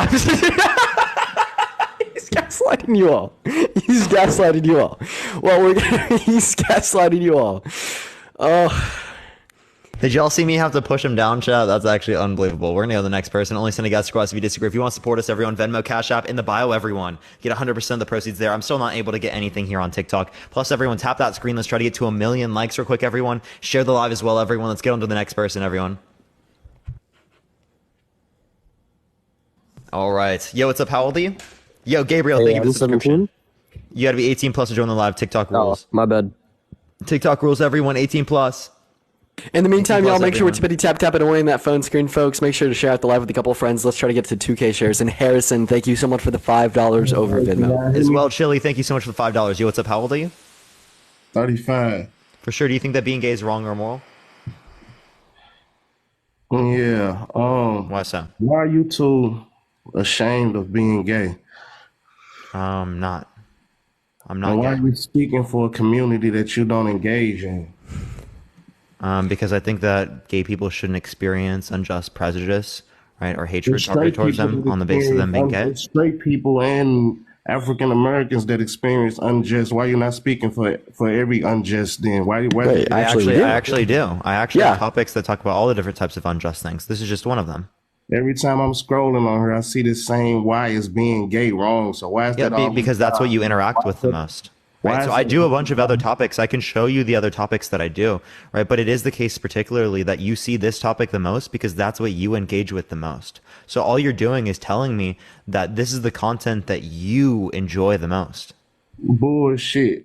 Speaker 3: gaslighting you all. He's gaslighting you all. Well, he's gaslighting you all. Oh,
Speaker 1: Did y'all see me have to push him down, chat? That's actually unbelievable. We're gonna go to the next person. Only send a guest request if you disagree. If you want to support us, everyone, Venmo, Cash App in the bio, everyone. Get 100% of the proceeds there. I'm still not able to get anything here on TikTok. Plus, everyone, tap that screen. Let's try to get to 1 million likes real quick, everyone. Share the live as well, everyone. Let's get on to the next person, everyone. All right. Yo, what's up? How old are you? Yo, Gabriel, thank you for the subscription. You gotta be 18 plus to join the live. TikTok rules.
Speaker 3: my bad.
Speaker 1: TikTok rules, everyone. 18 plus.
Speaker 3: In the meantime, y'all, make sure we're
Speaker 1: everyone.
Speaker 3: tippity tap away in that phone screen, folks. Make sure to share out the live with a couple of friends. Let's try to get to 2K shares. And Harrison, thank you so much for the $5 over Venmo.
Speaker 1: As well, Chili, thank you so much for the $5. Yo, what's up? How old are you?
Speaker 7: 35.
Speaker 1: For sure. Do you think that being gay is wrong or immoral?
Speaker 7: Yeah.
Speaker 1: Why so?
Speaker 7: Why are you two ashamed of being gay?
Speaker 1: Not. I'm
Speaker 7: And
Speaker 1: not
Speaker 7: why are
Speaker 1: gay.
Speaker 7: you speaking for a community that you don't engage in?
Speaker 1: Because I think that gay people shouldn't experience unjust prejudice, right? Or
Speaker 7: It's
Speaker 1: hatred
Speaker 7: straight
Speaker 1: targeted towards
Speaker 7: people
Speaker 1: them
Speaker 7: that
Speaker 1: on the basis of them being gay?
Speaker 7: it's straight people and African Americans that experience unjust. Why you not speaking for every unjust then? Why
Speaker 3: Wait,
Speaker 1: I
Speaker 3: actually,
Speaker 1: actually do. I actually
Speaker 3: Yeah.
Speaker 1: have topics that talk about all the different types of unjust things. This is just one of them.
Speaker 7: every time I'm scrolling on her, I see this same why is being gay wrong. So why is
Speaker 1: Yeah,
Speaker 7: that all
Speaker 1: because that's what you interact with the most.
Speaker 7: why
Speaker 1: Right.
Speaker 7: is
Speaker 1: So I
Speaker 7: it-
Speaker 1: do a bunch of other topics. I can show you the other topics that I do, right? But it is the case particularly that you see this topic the most because that's what you engage with the most. So all you're doing is telling me that this is the content that you enjoy the most.
Speaker 7: bullshit?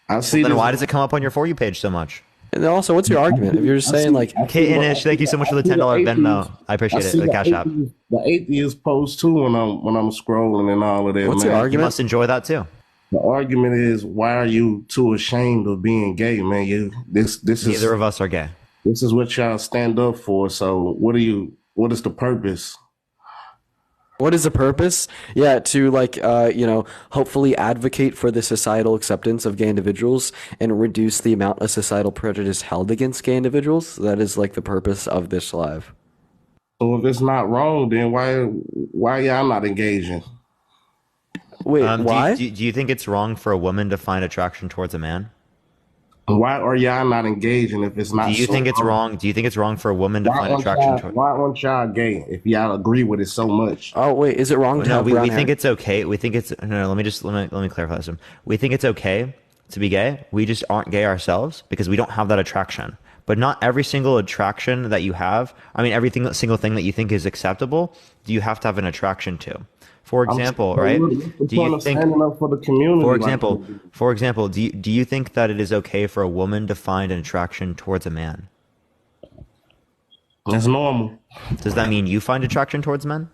Speaker 7: I see
Speaker 1: Then
Speaker 7: this.
Speaker 1: why does it come up on your For You page so much?
Speaker 3: And then also, what's your argument? If you're just saying like,
Speaker 1: Kate-ish, thank you so much for the $10 Venmo. I appreciate it. The Cash App.
Speaker 7: The atheist post too when I'm scrolling and all of that.
Speaker 3: what's
Speaker 7: man.
Speaker 3: your
Speaker 1: You
Speaker 3: argument?
Speaker 1: must enjoy that too.
Speaker 7: The argument is why are you too ashamed of being gay, man? This is
Speaker 1: Neither of us are gay.
Speaker 7: this is what y'all stand up for. So what is the purpose?
Speaker 3: What is the purpose? Yeah, to hopefully advocate for the societal acceptance of gay individuals and reduce the amount of societal prejudice held against gay individuals. That is like the purpose of this live.
Speaker 7: So if it's not wrong, then why y'all not engaging?
Speaker 3: Wait, why?
Speaker 1: Do you think it's wrong for a woman to find attraction towards a man?
Speaker 7: Why are y'all not engaging if it's not?
Speaker 1: Do you
Speaker 7: so
Speaker 1: think it's wrong? Do you think it's wrong for a woman to find attraction towards?
Speaker 7: Why aren't y'all gay if y'all agree with it so much?
Speaker 3: Oh wait, is it wrong to
Speaker 1: No,
Speaker 3: have
Speaker 1: we
Speaker 3: brown
Speaker 1: think
Speaker 3: hair?
Speaker 1: it's okay. We think it's no. Let me clarify this. We think it's okay to be gay. We just aren't gay ourselves because we don't have that attraction. But not every single attraction that you have. I mean, every single thing that you think is acceptable, do you have to have an attraction to? For example, right? Do you think?
Speaker 7: Standing up for the community?
Speaker 1: For example, do you think that it is okay for a woman to find an attraction towards a man?
Speaker 7: That's normal.
Speaker 1: Does that mean you find attraction towards men?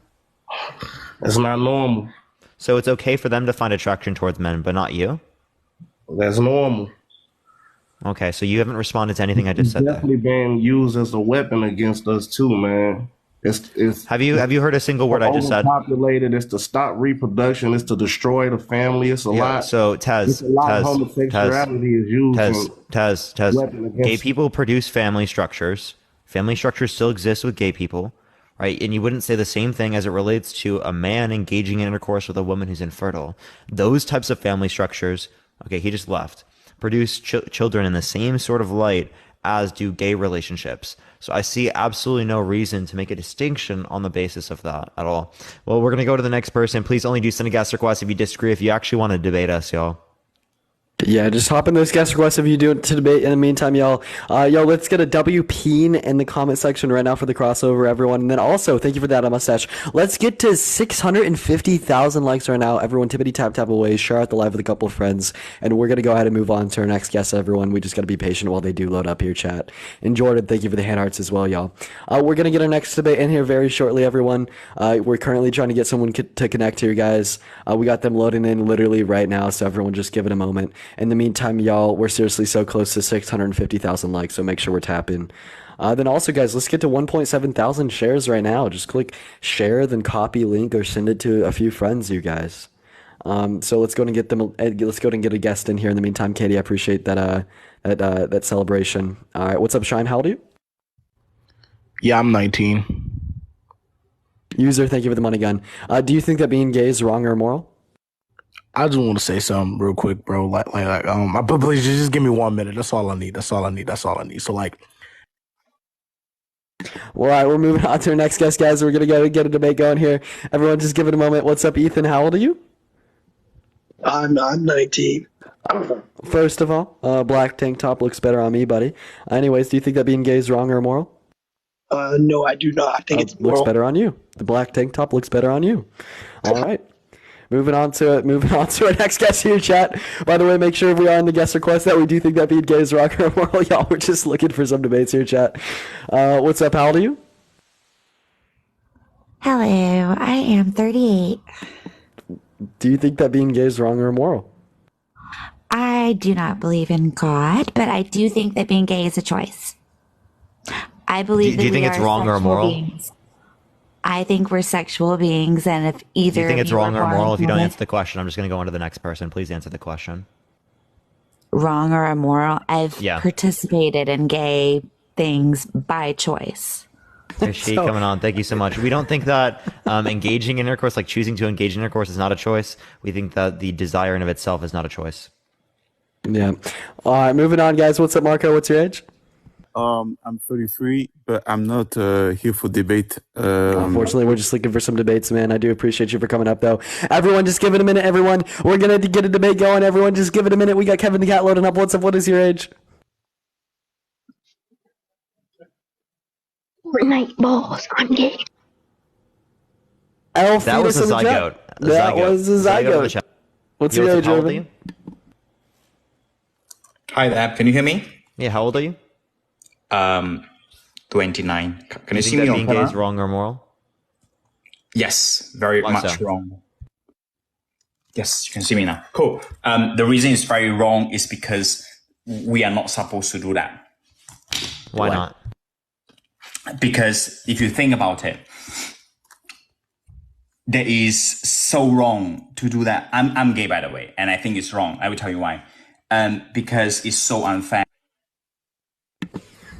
Speaker 7: That's not normal.
Speaker 1: So it's okay for them to find attraction towards men, but not you?
Speaker 7: That's normal.
Speaker 1: Okay, so you haven't responded to anything I just said there.
Speaker 7: Definitely being used as a weapon against us too, man. It's
Speaker 1: Have you heard a single word I just said?
Speaker 7: Overpopulated. It's to stop reproduction. It's to destroy the family. It's a lot.
Speaker 1: So
Speaker 7: It's a lot of homosexuality is used. weapon against-
Speaker 1: Gay people produce family structures. Family structures still exist with gay people, right? And you wouldn't say the same thing as it relates to a man engaging in intercourse with a woman who's infertile. Those types of family structures, okay, he just left, produce children in the same sort of light as do gay relationships. So I see absolutely no reason to make a distinction on the basis of that at all. Well, we're going to go to the next person. Please only do send a guest request if you disagree, if you actually want to debate us, y'all.
Speaker 3: Yeah, just hop in those guest requests if you do it to debate. In the meantime, y'all, let's get a W Peen in the comment section right now for the crossover, everyone. And then also, thank you for that, mustache. Let's get to 650,000 likes right now. Everyone, tippity tap away. Share out the live with a couple of friends, and we're gonna go ahead and move on to our next guest, everyone. We just gotta be patient while they do load up here, chat. And Jordan, thank you for the hand hearts as well, y'all. We're gonna get our next debate in here very shortly, everyone. We're currently trying to get someone to connect here, guys. We got them loading in literally right now, so everyone just give it a moment. In the meantime, y'all, we're seriously so close to 650,000 likes, so make sure we're tapping. Then also, guys, let's get to 1.7 thousand shares right now. Just click share, then copy link, or send it to a few friends, you guys. So let's go and get them. Let's go and get a guest in here. In the meantime, Katie, I appreciate that celebration. All right, what's up, Shine? How old are you?
Speaker 8: Yeah, I'm 19.
Speaker 3: User, thank you for the money gun. Do you think that being gay is wrong or immoral?
Speaker 8: I just want to say something real quick, bro. But please just give me 1 minute. That's all I need. So
Speaker 3: All right, we're moving on to our next guest, guys. We're gonna go get a debate going here. Everyone, just give it a moment. What's up, Ethan? How old are you?
Speaker 9: I'm 19.
Speaker 3: First of all, black tank top looks better on me, buddy. Anyways, do you think that being gay is wrong or immoral?
Speaker 9: No, I do not. I think it's moral.
Speaker 3: Looks better on you. The black tank top looks better on you. All right. Moving on to our next guest here, chat. By the way, make sure we are on the guest request that we do think that being gay is wrong or immoral. Y'all, we're just looking for some debates here, chat. What's up? How old are you?
Speaker 10: Hello, I am 38.
Speaker 3: Do you think that being gay is wrong or immoral?
Speaker 10: I do not believe in God, but I do think that being gay is a choice. I believe
Speaker 1: Do you think it's wrong or immoral?
Speaker 10: Beings. I think we're sexual beings, and if either
Speaker 1: Do you think it's wrong or immoral? If you don't
Speaker 10: woman-
Speaker 1: answer the question, I'm just going to go on to the next person. Please answer the question.
Speaker 10: wrong or immoral, I've
Speaker 1: Yeah.
Speaker 10: participated in gay things by choice.
Speaker 1: Appreciate you coming on. Thank you so much. We don't think that engaging in intercourse, like choosing to engage in intercourse, is not a choice. We think that the desire in of itself is not a choice.
Speaker 3: Yeah. All right, moving on, guys. What's up, Marco? What's your age?
Speaker 11: I'm 33, but I'm not here for debate.
Speaker 3: Unfortunately, we're just looking for some debates, man. I do appreciate you for coming up, though. Everyone, just give it a minute, everyone. We're going to get a debate going. Everyone, just give it a minute. We got Kevin the Cat loading up. What's up? What is your age?
Speaker 12: Fortnite balls. I'm gay.
Speaker 1: That was a zygote.
Speaker 3: That was a zygote. What's your age, Irvin?
Speaker 13: Hi there. Can you hear me?
Speaker 1: Yeah, how old are you?
Speaker 13: 29. Can you see
Speaker 1: think
Speaker 13: me
Speaker 1: that
Speaker 13: on
Speaker 1: being gay
Speaker 13: camera?
Speaker 1: is wrong or moral?
Speaker 13: Yes, very
Speaker 1: Why
Speaker 13: much
Speaker 1: so?
Speaker 13: wrong. Yes, you can see me now. Cool. The reason it's very wrong is because we are not supposed to do that.
Speaker 1: Why not?
Speaker 13: Because if you think about it, that is so wrong to do that. I'm gay, by the way, and I think it's wrong. I will tell you why. Because it's so unfair.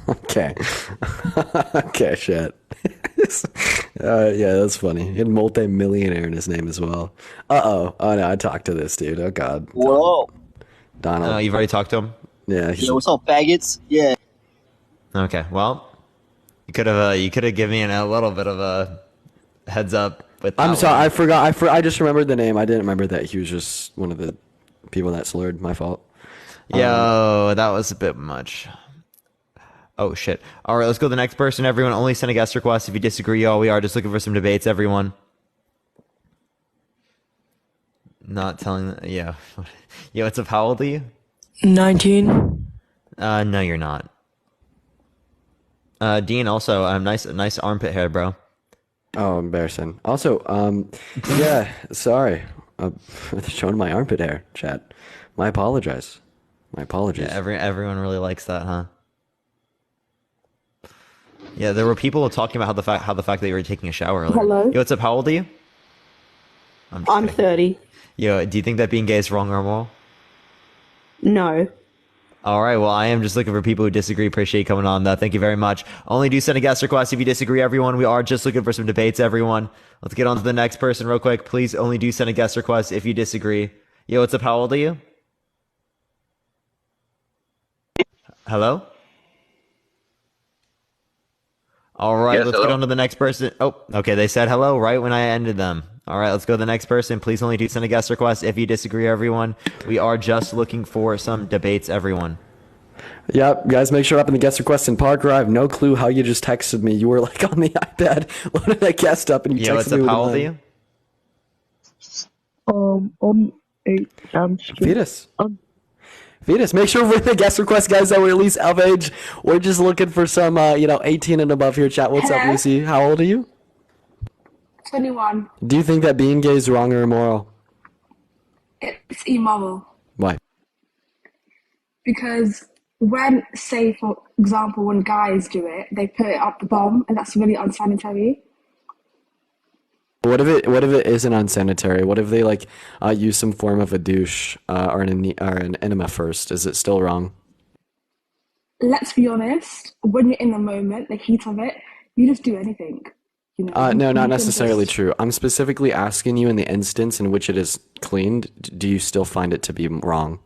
Speaker 3: Okay. Okay, shit. Yeah, that's funny. He had multi-millionaire in his name as well. Uh-oh. Oh, no, I talked to this dude. Oh, God.
Speaker 14: Whoa.
Speaker 3: Donald.
Speaker 1: Oh, you've already talked to him?
Speaker 3: Yeah.
Speaker 14: Yo, what's up, faggots? Yeah.
Speaker 1: Okay, well, you could have given me a little bit of a heads up with that
Speaker 3: I'm sorry.
Speaker 1: one.
Speaker 3: I forgot. I just remembered the name. I didn't remember that he was just one of the people that slurred. My fault.
Speaker 1: Yo, that was a bit much. Oh, shit. All right, let's go to the next person. Everyone, only send a guest request if you disagree. Y'all, we are just looking for some debates, everyone. Not telling... Yeah. Yo, what's up? How old are you?
Speaker 15: 19.
Speaker 1: No, you're not. Dean, also, nice armpit hair, bro.
Speaker 3: Oh, embarrassing. Also, yeah, sorry. Showing my armpit hair, chat. My apologies. My apologies.
Speaker 1: Yeah, everyone really likes that, huh? Yeah, there were people talking about how the fact that you were taking a shower earlier.
Speaker 15: Hello?
Speaker 1: Yo, what's up? How old are you?
Speaker 15: I'm 30.
Speaker 1: Yo, do you think that being gay is wrong or moral?
Speaker 15: No.
Speaker 1: All right, well, I am just looking for people who disagree. Appreciate you coming on, though. Thank you very much. Only do send a guest request if you disagree, everyone. We are just looking for some debates, everyone. Let's get on to the next person real quick. Please only do send a guest request if you disagree. Yo, what's up? How old are you? Hello? All right,
Speaker 16: Yes,
Speaker 1: let's
Speaker 16: hello.
Speaker 1: get on to the next person. Oh, okay, they said hello right when I ended them. All right, let's go to the next person. Please only do send a guest request if you disagree, everyone. We are just looking for some debates, everyone.
Speaker 3: Yep, guys, make sure up in the guest request. And Parker, I have no clue how you just texted me. You were like on the iPad, loaded that guest up, and you
Speaker 1: Yeah,
Speaker 3: texted
Speaker 1: what's
Speaker 3: me
Speaker 1: up?
Speaker 3: with
Speaker 1: How
Speaker 3: a
Speaker 1: old are
Speaker 3: line.
Speaker 1: you?
Speaker 9: I'm 8. I'm
Speaker 3: Fetus. Fetus, make sure with the guest request, guys, that we're at least of age. We're just looking for some, 18 and above here, chat. What's up,
Speaker 15: Hello?
Speaker 3: Lucy? How old are you?
Speaker 15: 21.
Speaker 3: Do you think that being gay is wrong or immoral?
Speaker 15: It's immoral.
Speaker 3: Why?
Speaker 15: Because when, say, for example, when guys do it, they put it up the bum, and that's really unsanitary.
Speaker 3: What if it isn't unsanitary? What if they use some form of a douche or an enema first? Is it still wrong?
Speaker 15: Let's be honest, when you're in the moment, the heat of it, you just do anything. You know?
Speaker 3: No,
Speaker 15: You
Speaker 3: not
Speaker 15: can
Speaker 3: necessarily
Speaker 15: just-
Speaker 3: true. I'm specifically asking you in the instance in which it is cleaned, do you still find it to be wrong?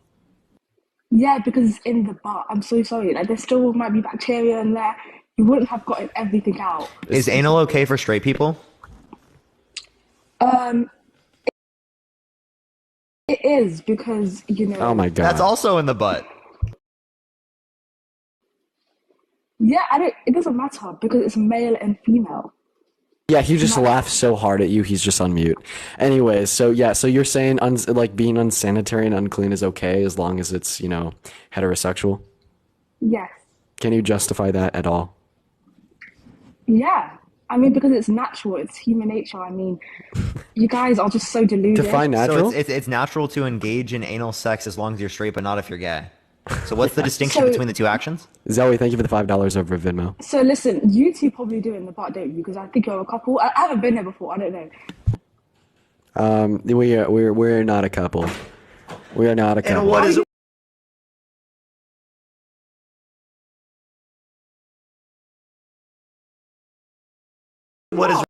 Speaker 15: Yeah, because it's in the butt. I'm so sorry. Like, there still might be bacteria in there. You wouldn't have gotten everything out.
Speaker 1: Is anal okay for straight people?
Speaker 15: It is because, you know.
Speaker 3: Oh my god.
Speaker 1: That's also in the butt.
Speaker 15: Yeah, it doesn't matter because it's male and female.
Speaker 3: Yeah, he just laughed so hard at you, he's just on mute. Anyways, so you're saying being unsanitary and unclean is okay as long as it's, heterosexual?
Speaker 15: Yes.
Speaker 3: Can you justify that at all?
Speaker 15: Yeah. I mean, because it's natural. It's human nature. I mean, you guys are just so deluded.
Speaker 1: So it's natural to engage in anal sex as long as you're straight, but not if you're gay. So what's the distinction
Speaker 15: So-
Speaker 1: between the two actions?
Speaker 3: Zoe, thank you for the $5 over Venmo.
Speaker 15: So listen, you two probably do it in the butt, don't you? Because I think you're a couple. I haven't been there before. I don't know.
Speaker 3: We're not a couple. We are not a couple.
Speaker 1: And what is What is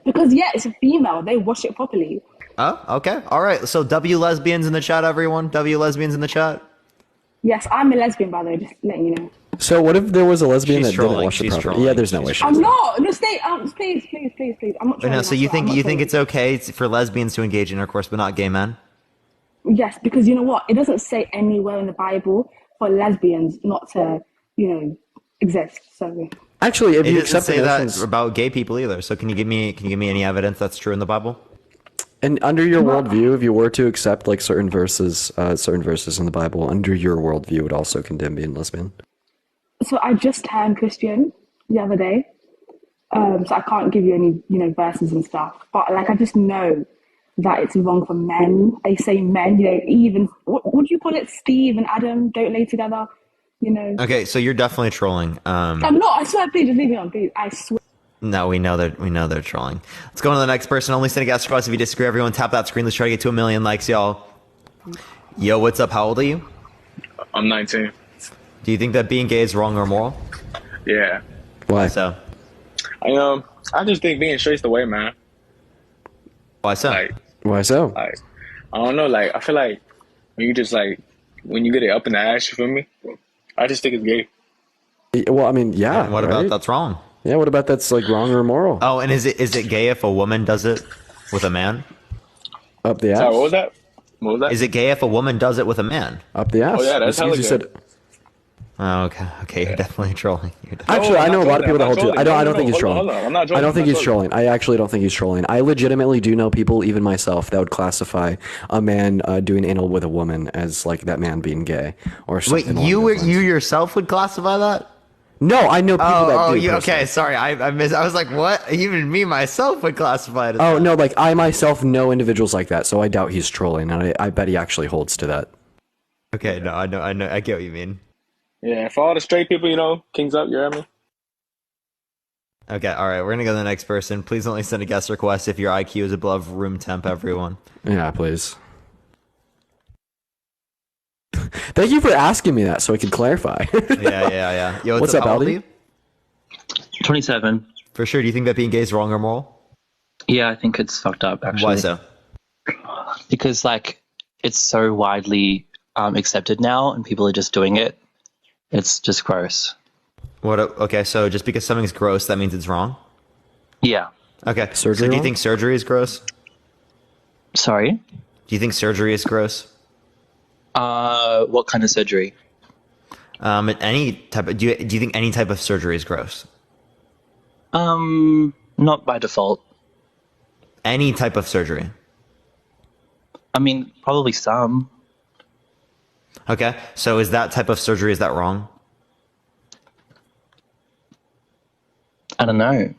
Speaker 15: Because yeah, it's a female. They wash it properly.
Speaker 1: Oh, okay. All right. So W lesbians in the chat, everyone. W lesbians in the chat.
Speaker 15: Yes, I'm a lesbian, by the way. Just letting you know.
Speaker 3: So what if there was a lesbian
Speaker 1: She's
Speaker 3: that didn't
Speaker 1: trolling.
Speaker 3: wash the
Speaker 1: She's
Speaker 3: property?
Speaker 1: trolling.
Speaker 3: Yeah, there's no way.
Speaker 15: I'm not. No, stay. Please. I'm not.
Speaker 1: Wait, no,
Speaker 15: trolling,
Speaker 1: so you
Speaker 15: I'm
Speaker 1: think
Speaker 15: not
Speaker 1: you think
Speaker 15: trolling.
Speaker 1: it's okay for lesbians to engage in intercourse, but not gay men?
Speaker 15: Yes, because you know what? It doesn't say anywhere in the Bible for lesbians not to, exist. So
Speaker 3: Actually, if
Speaker 1: It
Speaker 3: you
Speaker 1: doesn't
Speaker 3: accept the
Speaker 1: say that
Speaker 3: notions,
Speaker 1: about gay people either. So can you give me any evidence that's true in the Bible?
Speaker 3: and under your worldview, if you were to accept like certain verses in the Bible, under your worldview, would also condemn being lesbian.
Speaker 15: So I just turned Christian the other day. So I can't give you any, verses and stuff. But like, I just know that it's wrong for men. They say men, even, what do you call it? Steve and Adam don't lay together,
Speaker 1: Okay, so you're definitely trolling.
Speaker 15: I'm not, I swear, please, just leave me on, please. I swear.
Speaker 1: No, we know they're trolling. Let's go on to the next person. Only sending gas requests if you disagree. Everyone tap that screen. Let's try to get to 1 million likes, y'all. Yo, what's up? How old are you?
Speaker 14: I'm 19.
Speaker 1: Do you think that being gay is wrong or moral?
Speaker 14: Yeah.
Speaker 3: Why
Speaker 1: so?
Speaker 14: I just think being straight's the way, man.
Speaker 1: Why so?
Speaker 3: Why so?
Speaker 14: Like, I don't know. Like, I feel like when you just when you get it up in the ass, you feel me? I just think it's gay.
Speaker 3: Well, I mean, yeah.
Speaker 1: And what about that's wrong?
Speaker 3: Yeah, what about that's like wrong or immoral?
Speaker 1: Oh, and is it gay if a woman does it with a man?
Speaker 3: Up the ass.
Speaker 14: Sorry, what was that? What was that?
Speaker 1: Is it gay if a woman does it with a man?
Speaker 3: Up the ass.
Speaker 14: Oh, yeah, that's
Speaker 3: You
Speaker 14: hella
Speaker 3: said.
Speaker 14: gay.
Speaker 1: Oh, okay. You're definitely trolling.
Speaker 3: Actually, I know a lot of people that hold to it. I don't
Speaker 14: No,
Speaker 3: think he's
Speaker 14: hold
Speaker 3: trolling.
Speaker 14: on. I'm not trolling.
Speaker 3: I don't think
Speaker 14: I'm
Speaker 3: he's
Speaker 14: not
Speaker 3: trolling. I actually don't think he's trolling. I legitimately do know people, even myself, that would classify a man doing anal with a woman as like that man being gay or
Speaker 1: Wait,
Speaker 3: something.
Speaker 1: you yourself would classify that?
Speaker 3: No, I know people that do.
Speaker 1: Okay. Sorry, I was like, what? Even me myself would classify it as
Speaker 3: Oh
Speaker 1: that.
Speaker 3: no, like I myself know individuals like that, so I doubt he's trolling, and I bet he actually holds to that.
Speaker 1: Okay, no, I know, I get what you mean.
Speaker 14: Yeah, for all the straight people, kings up, you hear me?
Speaker 1: Okay, all right, we're gonna go to the next person. Please only send a guest request if your IQ is above room temp, everyone.
Speaker 3: Yeah, please. Thank you for asking me that, so I can clarify.
Speaker 1: Yeah. Yo,
Speaker 3: What's up,
Speaker 1: How old are
Speaker 3: Aldi?
Speaker 1: you?
Speaker 16: 27.
Speaker 1: For sure. Do you think that being gay is wrong or moral?
Speaker 16: Yeah, I think it's fucked up, actually.
Speaker 1: Why so?
Speaker 16: Because, like, it's so widely accepted now, and people are just doing it. It's just gross.
Speaker 1: Okay, so just because something's gross, that means it's wrong?
Speaker 16: Yeah.
Speaker 1: Okay.
Speaker 3: Surgery
Speaker 1: So do you
Speaker 3: wrong?
Speaker 1: think surgery is gross?
Speaker 16: Sorry?
Speaker 1: Do you think surgery is gross?
Speaker 16: What kind of surgery?
Speaker 1: Any type of, do you think any type of surgery is gross?
Speaker 16: Not by default.
Speaker 1: Any type of surgery?
Speaker 16: I mean, probably some.
Speaker 1: Okay. So is that type of surgery, is that wrong?
Speaker 16: I don't know.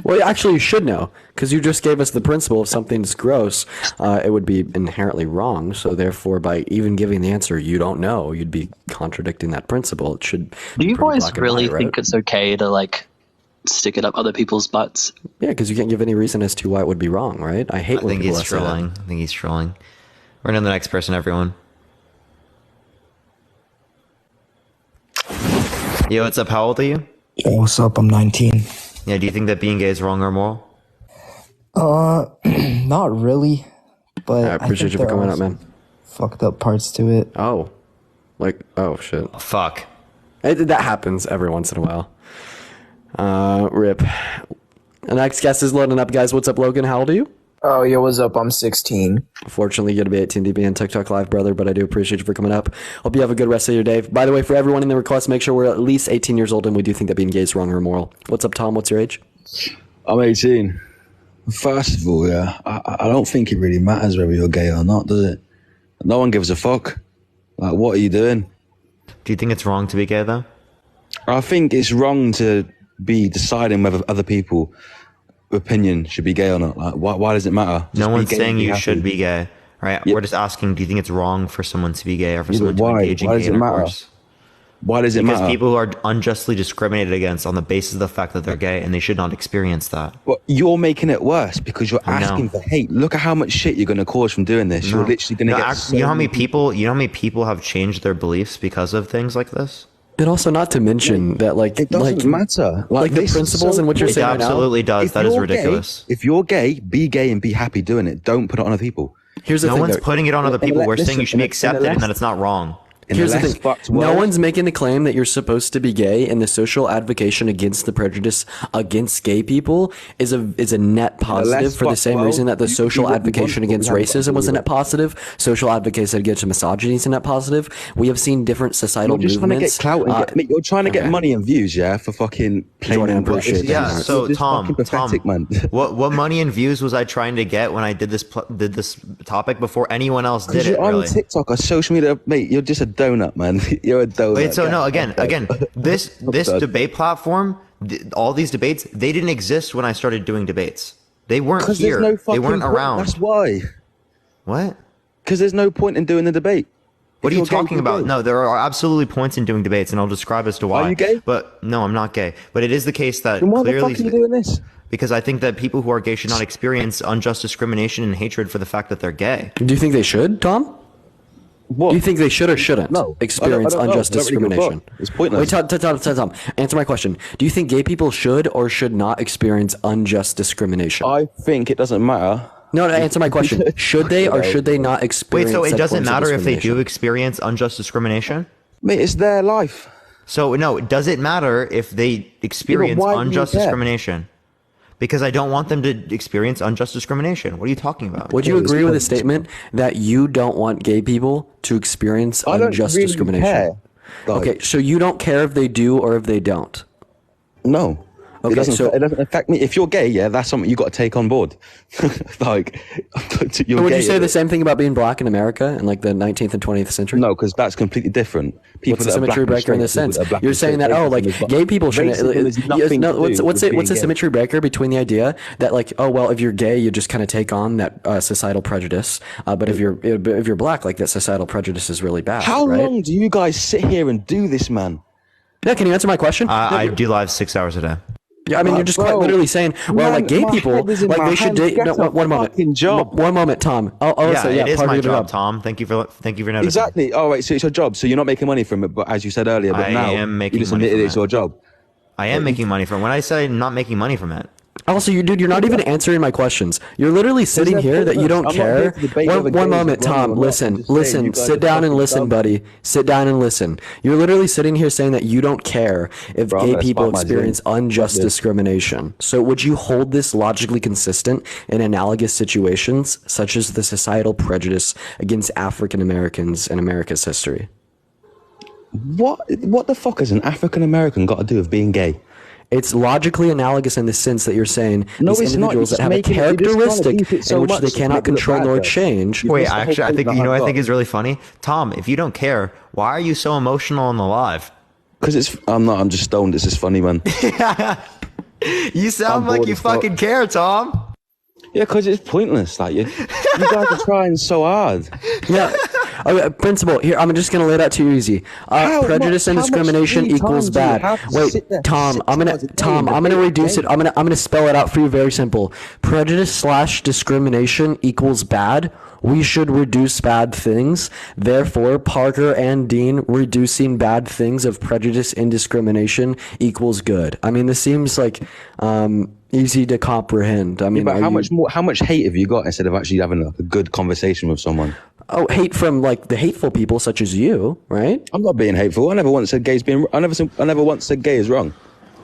Speaker 3: Well, actually, you should know, because you just gave us the principle if something's gross, it would be inherently wrong. So therefore, by even giving the answer you don't know, you'd be contradicting that principle. It should.
Speaker 16: Do you
Speaker 3: be pretty
Speaker 16: boys
Speaker 3: black and
Speaker 16: really
Speaker 3: white, right?
Speaker 16: think it's okay to, like, stick it up other people's butts?
Speaker 3: Yeah, because you can't give any reason as to why it would be wrong, right? I hate
Speaker 1: I
Speaker 3: when
Speaker 1: think
Speaker 3: people
Speaker 1: he's
Speaker 3: say that.
Speaker 1: trolling. I think he's trolling. We're going to the next person, everyone. Yo, what's up? How old are you?
Speaker 17: Yo, what's up? I'm 19.
Speaker 1: Yeah, do you think that being gay is wrong or moral?
Speaker 17: Not really, but
Speaker 3: I appreciate you for coming up, man.
Speaker 17: Fucked up parts to it.
Speaker 3: Oh, oh shit.
Speaker 1: Fuck.
Speaker 3: That happens every once in a while. Rip. The next guest is loading up, guys. What's up, Logan? How old are you?
Speaker 18: Oh, yo, what's up? I'm 16.
Speaker 3: Fortunately, you're going to be 18 to be on TikTok Live, brother, but I do appreciate you for coming up. Hope you have a good rest of your day. By the way, for everyone in the request, make sure we're at least 18 years old, and we do think that being gay is wrong or immoral. What's up, Tom? What's your age?
Speaker 19: I'm 18. First of all, yeah, I don't think it really matters whether you're gay or not, does it? No one gives a fuck. Like, what are you doing?
Speaker 1: Do you think it's wrong to be gay, though?
Speaker 19: I think it's wrong to be deciding whether other people opinion should be gay or not. Like, why does it matter?
Speaker 1: No one's saying you should be gay, right? We're just asking, do you think it's wrong for someone to be gay or for someone to engage in gay intercourse?
Speaker 19: Why does it matter?
Speaker 1: Because people are unjustly discriminated against on the basis of the fact that they're gay, and they should not experience that.
Speaker 19: Well, you're making it worse because you're asking for hate. Look at how much shit you're going to cause from doing this. You're literally going to get.
Speaker 1: You know how many people have changed their beliefs because of things like this?
Speaker 3: And also, not to mention that,
Speaker 19: it doesn't matter.
Speaker 3: Like the principles in what you're saying.
Speaker 1: It absolutely does. That is ridiculous.
Speaker 19: If you're gay and be happy doing it. Don't put it on other people.
Speaker 3: Here's the thing.
Speaker 1: No one's putting it on other people. We're saying you should be accepted and that it's not wrong.
Speaker 3: Here's the thing. No one's making the claim that you're supposed to be gay, and the social advocacy against the prejudice against gay people is a net positive for the same reason that the social advocacy against racism was a net positive. Social advocacy against misogyny is a net positive. We have seen different societal movements.
Speaker 19: You're trying to get money and views, yeah, for fucking playing.
Speaker 1: So Tom, what money and views was I trying to get when I did this topic before anyone else did it?
Speaker 19: You're on TikTok or social media, mate. You're just a donut, man. You're a donut.
Speaker 1: Wait, so no, again, this debate platform, all these debates, they didn't exist when I started doing debates. They weren't here. They weren't around.
Speaker 19: That's why.
Speaker 1: What?
Speaker 19: Because there's no point in doing the debate.
Speaker 1: What are you talking about? No, there are absolutely points in doing debates, and I'll describe as to why.
Speaker 19: Are you gay?
Speaker 1: But no, I'm not gay. But it is the case that
Speaker 19: then why
Speaker 1: clearly.
Speaker 19: The fuck are you doing this?
Speaker 1: Because I think that people who are gay should not experience unjust discrimination and hatred for the fact that they're gay.
Speaker 3: Do you think they should, Tom?
Speaker 19: What?
Speaker 3: Do you think they should or shouldn't experience unjust discrimination?
Speaker 19: It's pointless.
Speaker 3: Wait, Tom, answer my question. Do you think gay people should or should not experience unjust discrimination?
Speaker 19: I think it doesn't matter.
Speaker 3: No, answer my question. Should they or should they not experience?
Speaker 1: Wait, so it doesn't matter if they do experience unjust discrimination?
Speaker 19: Mate, it's their life.
Speaker 1: So no, does it matter if they experience unjust discrimination? Because I don't want them to experience unjust discrimination. What are you talking about?
Speaker 3: Would you agree with the statement that you don't want gay people to experience unjust discrimination?
Speaker 19: Care.
Speaker 3: Okay, so you don't care if they do or if they don't?
Speaker 19: No.
Speaker 3: Okay,
Speaker 19: it doesn't affect me. If you're gay, yeah, that's something you got to take on board. Would
Speaker 3: you say the same thing about being black in America in like the 19th and 20th century?
Speaker 19: No, because that's completely different.
Speaker 3: What's the symmetry breaker in this sense? You're saying that gay people shouldn't. What's the symmetry breaker between the idea that if you're gay, you just kind of take on that societal prejudice, but if you're black, like that societal prejudice is really bad.
Speaker 19: How long do you guys sit here and do this, man?
Speaker 3: Yeah, can you answer my question?
Speaker 1: I do live 6 hours a day.
Speaker 3: Yeah, I mean, you're just quite literally saying, gay people, they should date. No, one moment.
Speaker 19: Job.
Speaker 3: One moment, Tom.
Speaker 1: It is my job, Tom. Thank you for noticing.
Speaker 19: Exactly. Oh, right. So it's your job. So you're not making money from it, but as you said earlier, but now you just admitted it's your job.
Speaker 1: I am making money from it. When I say I'm not making money from it.
Speaker 3: Also, you're not even answering my questions. You're literally sitting here that you don't care. One moment, Tom. Listen. Sit down and listen, buddy. Sit down and listen. You're literally sitting here saying that you don't care if gay people experience unjust discrimination. So would you hold this logically consistent in analogous situations, such as the societal prejudice against African Americans in America's history?
Speaker 19: What the fuck has an African American got to do with being gay?
Speaker 3: It's logically analogous in the sense that you're saying these individuals that have a characteristic in which they cannot control nor change.
Speaker 1: Wait, actually, I think I think is really funny. Tom, if you don't care, why are you so emotional on the live?
Speaker 19: Because I'm just stoned. It's just funny, man.
Speaker 1: You sound like you fucking care, Tom.
Speaker 19: Yeah, because it's pointless. Like you guys are trying so hard.
Speaker 3: Yeah. Okay, principle. Here, I'm just gonna lay it out to you easy. Prejudice and discrimination equals bad. Wait, Tom. I'm gonna reduce it. I'm gonna spell it out for you. Very simple. Prejudice / discrimination equals bad. We should reduce bad things. Therefore, Parker and Dean, reducing bad things of prejudice and discrimination equals good. I mean, this seems like easy to comprehend. I mean,
Speaker 19: but how much hate have you got instead of actually having a good conversation with someone?
Speaker 3: Oh, hate from like the hateful people such as you, right?
Speaker 19: I'm not being hateful. I never once said I never once said gay is wrong.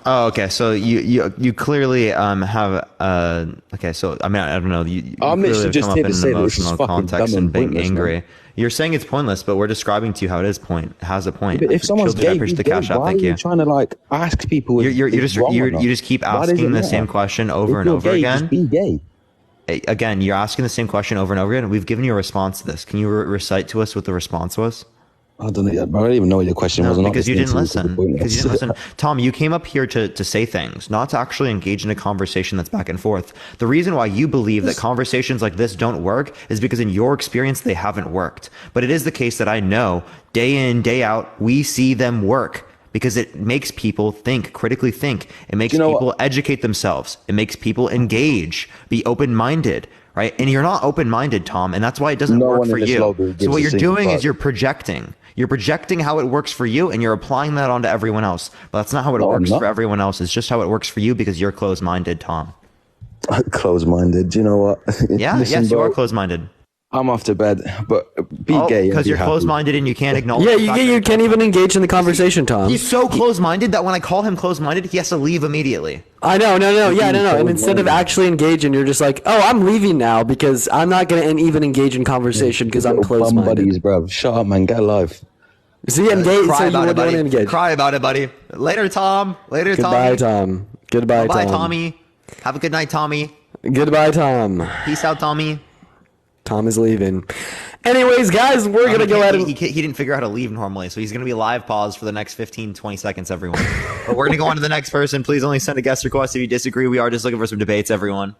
Speaker 1: Oh, okay. So you clearly have okay. So I mean, I don't know.
Speaker 19: I'm literally just here to say that this is fucking
Speaker 1: context
Speaker 19: dumb
Speaker 1: and
Speaker 19: and
Speaker 1: being
Speaker 19: pointless,
Speaker 1: angry.
Speaker 19: man.
Speaker 1: You're saying it's pointless, but we're describing to you how it has a point.
Speaker 19: But if someone's
Speaker 1: Children, I
Speaker 19: gay,
Speaker 1: appreciate
Speaker 19: be
Speaker 1: the cash
Speaker 19: gay.
Speaker 1: out.
Speaker 19: Why
Speaker 1: Thank
Speaker 19: are you
Speaker 1: you.
Speaker 19: trying to like ask people? If
Speaker 1: You
Speaker 19: it's wrong or not?
Speaker 1: just keep
Speaker 19: Why does
Speaker 1: asking
Speaker 19: it
Speaker 1: the
Speaker 19: matter?
Speaker 1: same question over
Speaker 19: If
Speaker 1: and
Speaker 19: you're
Speaker 1: over
Speaker 19: gay,
Speaker 1: again.
Speaker 19: just be gay.
Speaker 1: Again, you're asking the same question over and over again. We've given you a response to this. Can you recite to us what the response was?
Speaker 19: I don't even know what your question was. I'm not
Speaker 1: Because you didn't
Speaker 19: listening
Speaker 1: listen.
Speaker 19: to you.
Speaker 1: Because you didn't listen. Tom, you came up here to say things, not to actually engage in a conversation that's back and forth. The reason why you believe that conversations like this don't work is because in your experience, they haven't worked. But it is the case that I know day in, day out, we see them work because it makes people think, critically think. It makes people educate themselves. It makes people engage, be open-minded, right? And you're not open-minded, Tom, and that's why it doesn't work for you. So what you're doing is you're projecting. You're projecting how it works for you, and you're applying that onto everyone else. But that's not how it works for everyone else. It's just how it works for you because you're closed-minded, Tom.
Speaker 19: Closed-minded. Do you know what?
Speaker 1: Yeah,
Speaker 19: Listen,
Speaker 1: yes, you
Speaker 19: bro,
Speaker 1: are closed-minded.
Speaker 19: I'm off to bed, but be gay.
Speaker 1: Because you're closed-minded and you can't acknowledge.
Speaker 3: Yeah, you can't even engage in the conversation, Tom.
Speaker 1: He's so closed-minded that when I call him closed-minded, he has to leave immediately.
Speaker 3: I know, no. And instead of actually engaging, you're just like, oh, I'm leaving now because I'm not going to even engage in conversation because I'm closed-minded.
Speaker 19: Buddies, bro. Shut up, man. Get a life.
Speaker 3: See, engage.
Speaker 1: Cry
Speaker 3: So
Speaker 1: about
Speaker 3: you
Speaker 1: it, buddy.
Speaker 3: want to engage.
Speaker 1: Cry about it, buddy. Later, Tom. Later,
Speaker 3: Goodbye,
Speaker 1: Tommy.
Speaker 3: Tom. Goodbye,
Speaker 1: Bye,
Speaker 3: Tom.
Speaker 1: Tommy. Have a good night, Tommy.
Speaker 3: Goodbye, Tom.
Speaker 1: Peace out, Tommy.
Speaker 3: Tom is leaving. Anyways, guys, we're going to go ahead and...
Speaker 1: He didn't figure out how to leave normally, so he's going to be live pause for the next 15, 20 seconds, everyone. But we're going to go on to the next person. Please only send a guest request if you disagree. We are just looking for some debates, everyone.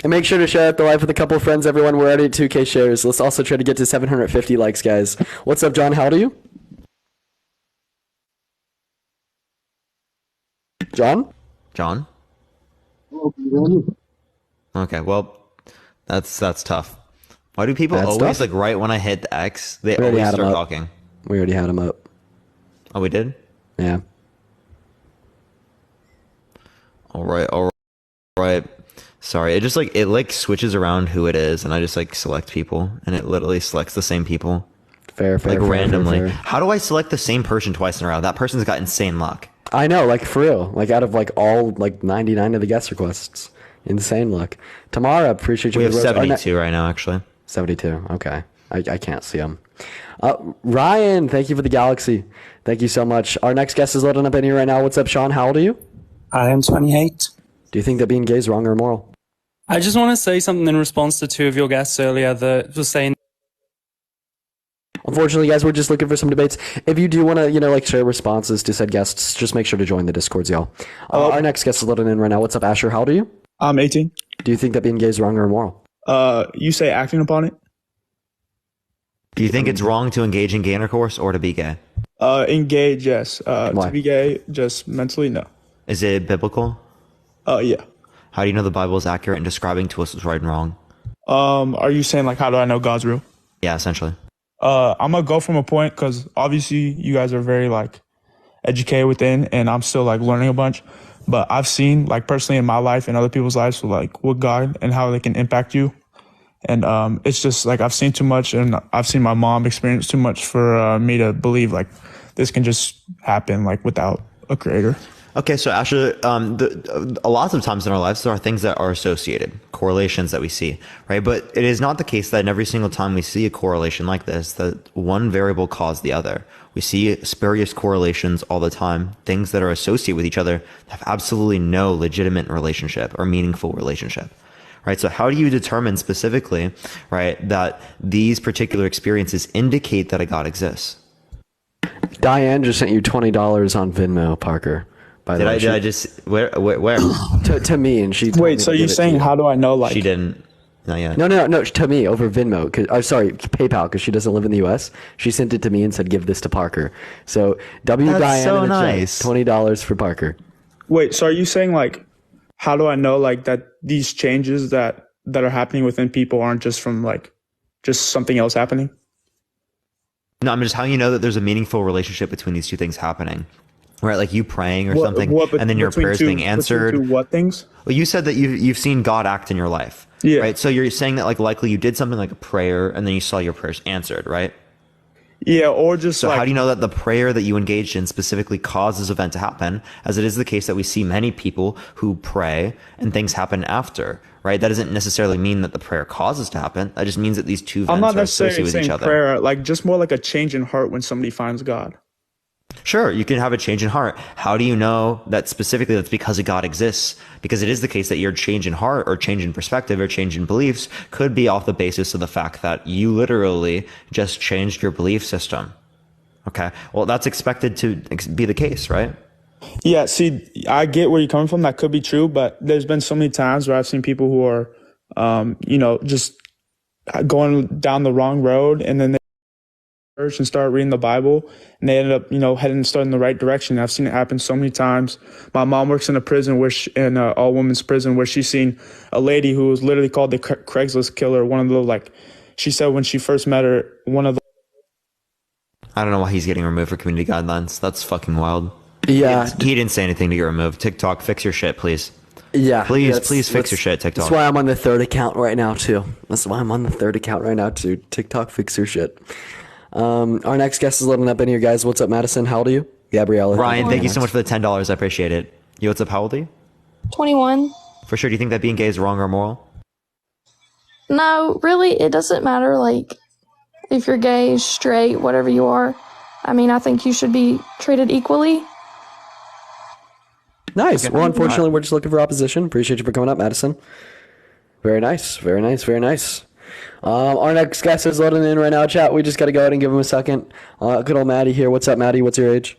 Speaker 3: And make sure to share out the live with a couple of friends, everyone. We're already at 2K shares. Let's also try to get to 750 likes, guys. What's up, John? How old are you? John?
Speaker 1: John? Okay, well, that's tough. Why do people always, like, right when I hit the X, they always start talking?
Speaker 3: We already had him up.
Speaker 1: Oh, we did?
Speaker 3: Yeah.
Speaker 1: All right. Sorry, it switches around who it is, and I just, like, select people, and it literally selects the same people.
Speaker 3: Fair,
Speaker 1: randomly.
Speaker 3: fair.
Speaker 1: How do I select the same person twice in a row? That person's got insane luck.
Speaker 3: I know, like, for real. Like, out of, like, all, like, 99 of the guest requests. Insane luck. Tamara, appreciate you.
Speaker 1: We have 72 right now, actually.
Speaker 3: 72. Okay. I can't see them. Ryan, thank you for the galaxy. Thank you so much. Our next guest is loading up in here right now. What's up, Sean? How old are you?
Speaker 20: I am 28.
Speaker 3: Do you think that being gay is wrong or immoral?
Speaker 20: I just want to say something in response to two of your guests earlier that was saying.
Speaker 3: Unfortunately, guys, we're just looking for some debates. If you do want to, like, share responses to said guests, just make sure to join the Discords, y'all. Our next guest is loading in right now. What's up, Asher? How old are you?
Speaker 21: I'm 18.
Speaker 3: Do you think that being gay is wrong or immoral?
Speaker 21: You say acting upon it?
Speaker 1: Do you think it's wrong to engage in gay intercourse or to be gay?
Speaker 21: Engage, yes.
Speaker 1: Why?
Speaker 21: To be gay, just mentally, no.
Speaker 1: Is it biblical?
Speaker 21: Yeah.
Speaker 1: How do you know the Bible is accurate in describing to us what's right and wrong?
Speaker 21: Are you saying, like, how do I know God's real?
Speaker 1: Yeah, essentially.
Speaker 21: I'm gonna go from a point because obviously you guys are very, like, educated within, and I'm still, like, learning a bunch. But I've seen, like, personally in my life and other people's lives, so, like, with God and how they can impact you. And it's just, like, I've seen too much, and I've seen my mom experience too much for me to believe, like, this can just happen, like, without a creator.
Speaker 1: Okay, so Asher, a lot of times in our lives, there are things that are associated, correlations that we see, right? But it is not the case that in every single time we see a correlation like this, that one variable caused the other. We see spurious correlations all the time, things that are associated with each other have absolutely no legitimate relationship or meaningful relationship, right? So how do you determine specifically, right, that these particular experiences indicate that a God exists?
Speaker 3: Diane just sent you $20 on Venmo, Parker. By the way,
Speaker 1: did I just where?
Speaker 3: to me, and she.
Speaker 21: Wait, so you're saying how do I know? Like
Speaker 1: she didn't. Not yet.
Speaker 3: No, to me over Venmo. Sorry, PayPal, because she doesn't live in the U.S. She sent it to me and said, "Give this to Parker." So
Speaker 1: That's
Speaker 3: Diane
Speaker 1: so
Speaker 3: in the chat,
Speaker 1: nice.
Speaker 3: $20 for Parker.
Speaker 21: Wait, so are you saying like, how do I know like that these changes that are happening within people aren't just from like, just something else happening?
Speaker 1: No, I'm just how you know that there's a meaningful relationship between these two things happening. Right, like you praying or something, and then your prayers being answered.
Speaker 21: What things?
Speaker 1: Well, you said that you've seen God act in your life.
Speaker 21: Yeah.
Speaker 1: Right. So you're saying that like likely you did something like a prayer, and then you saw your prayers answered, right?
Speaker 21: Yeah, or just
Speaker 1: so
Speaker 21: like,
Speaker 1: how do you know that the prayer that you engaged in specifically caused this event to happen? As it is the case that we see many people who pray and things happen after, right? That doesn't necessarily mean that the prayer causes to happen. That just means that these two
Speaker 21: I'm
Speaker 1: events
Speaker 21: not
Speaker 1: are associated
Speaker 21: necessarily
Speaker 1: with
Speaker 21: saying
Speaker 1: each other.
Speaker 21: prayer, like just more like a change in heart when somebody finds God.
Speaker 1: Sure, you can have a change in heart. How do you know that specifically that's because of God exists? Because it is the case that your change in heart or change in perspective or change in beliefs could be off the basis of the fact that you literally just changed your belief system. Okay, well, that's expected to be the case, right?
Speaker 21: Yeah, see, I get where you're coming from. That could be true, but there's been so many times where I've seen people who are, just going down the wrong road, and then they church and start reading the Bible, and they ended up, heading starting in the right direction. I've seen it happen so many times. My mom works in a prison in an all women's prison where she's seen a lady who was literally called the Craigslist killer. One of the she said when she first met her, one of the.
Speaker 1: I don't know why he's getting removed for community guidelines. That's fucking wild.
Speaker 3: Yeah,
Speaker 1: he didn't say anything to get removed. TikTok, fix your shit, please.
Speaker 3: Yeah,
Speaker 1: please fix your shit, TikTok.
Speaker 3: That's why I'm on the third account right now too. TikTok, fix your shit. Our next guest is loading up in here, guys. What's up, Madison? How old are you? Gabriella.
Speaker 1: Ryan, thank you so much for the $10. I appreciate it. You, what's up? How old are you?
Speaker 2: 21.
Speaker 1: For sure. Do you think that being gay is wrong or immoral?
Speaker 2: No, really, it doesn't matter, if you're gay, straight, whatever you are. I mean, I think you should be treated equally.
Speaker 3: Nice. Well, unfortunately, we're just looking for opposition. Appreciate you for coming up, Madison. Very nice. Very nice. Very nice. Our next guest is loading in right now, chat. We just got to go ahead and give him a second. Good old Maddie here. What's up, Maddie? What's your age?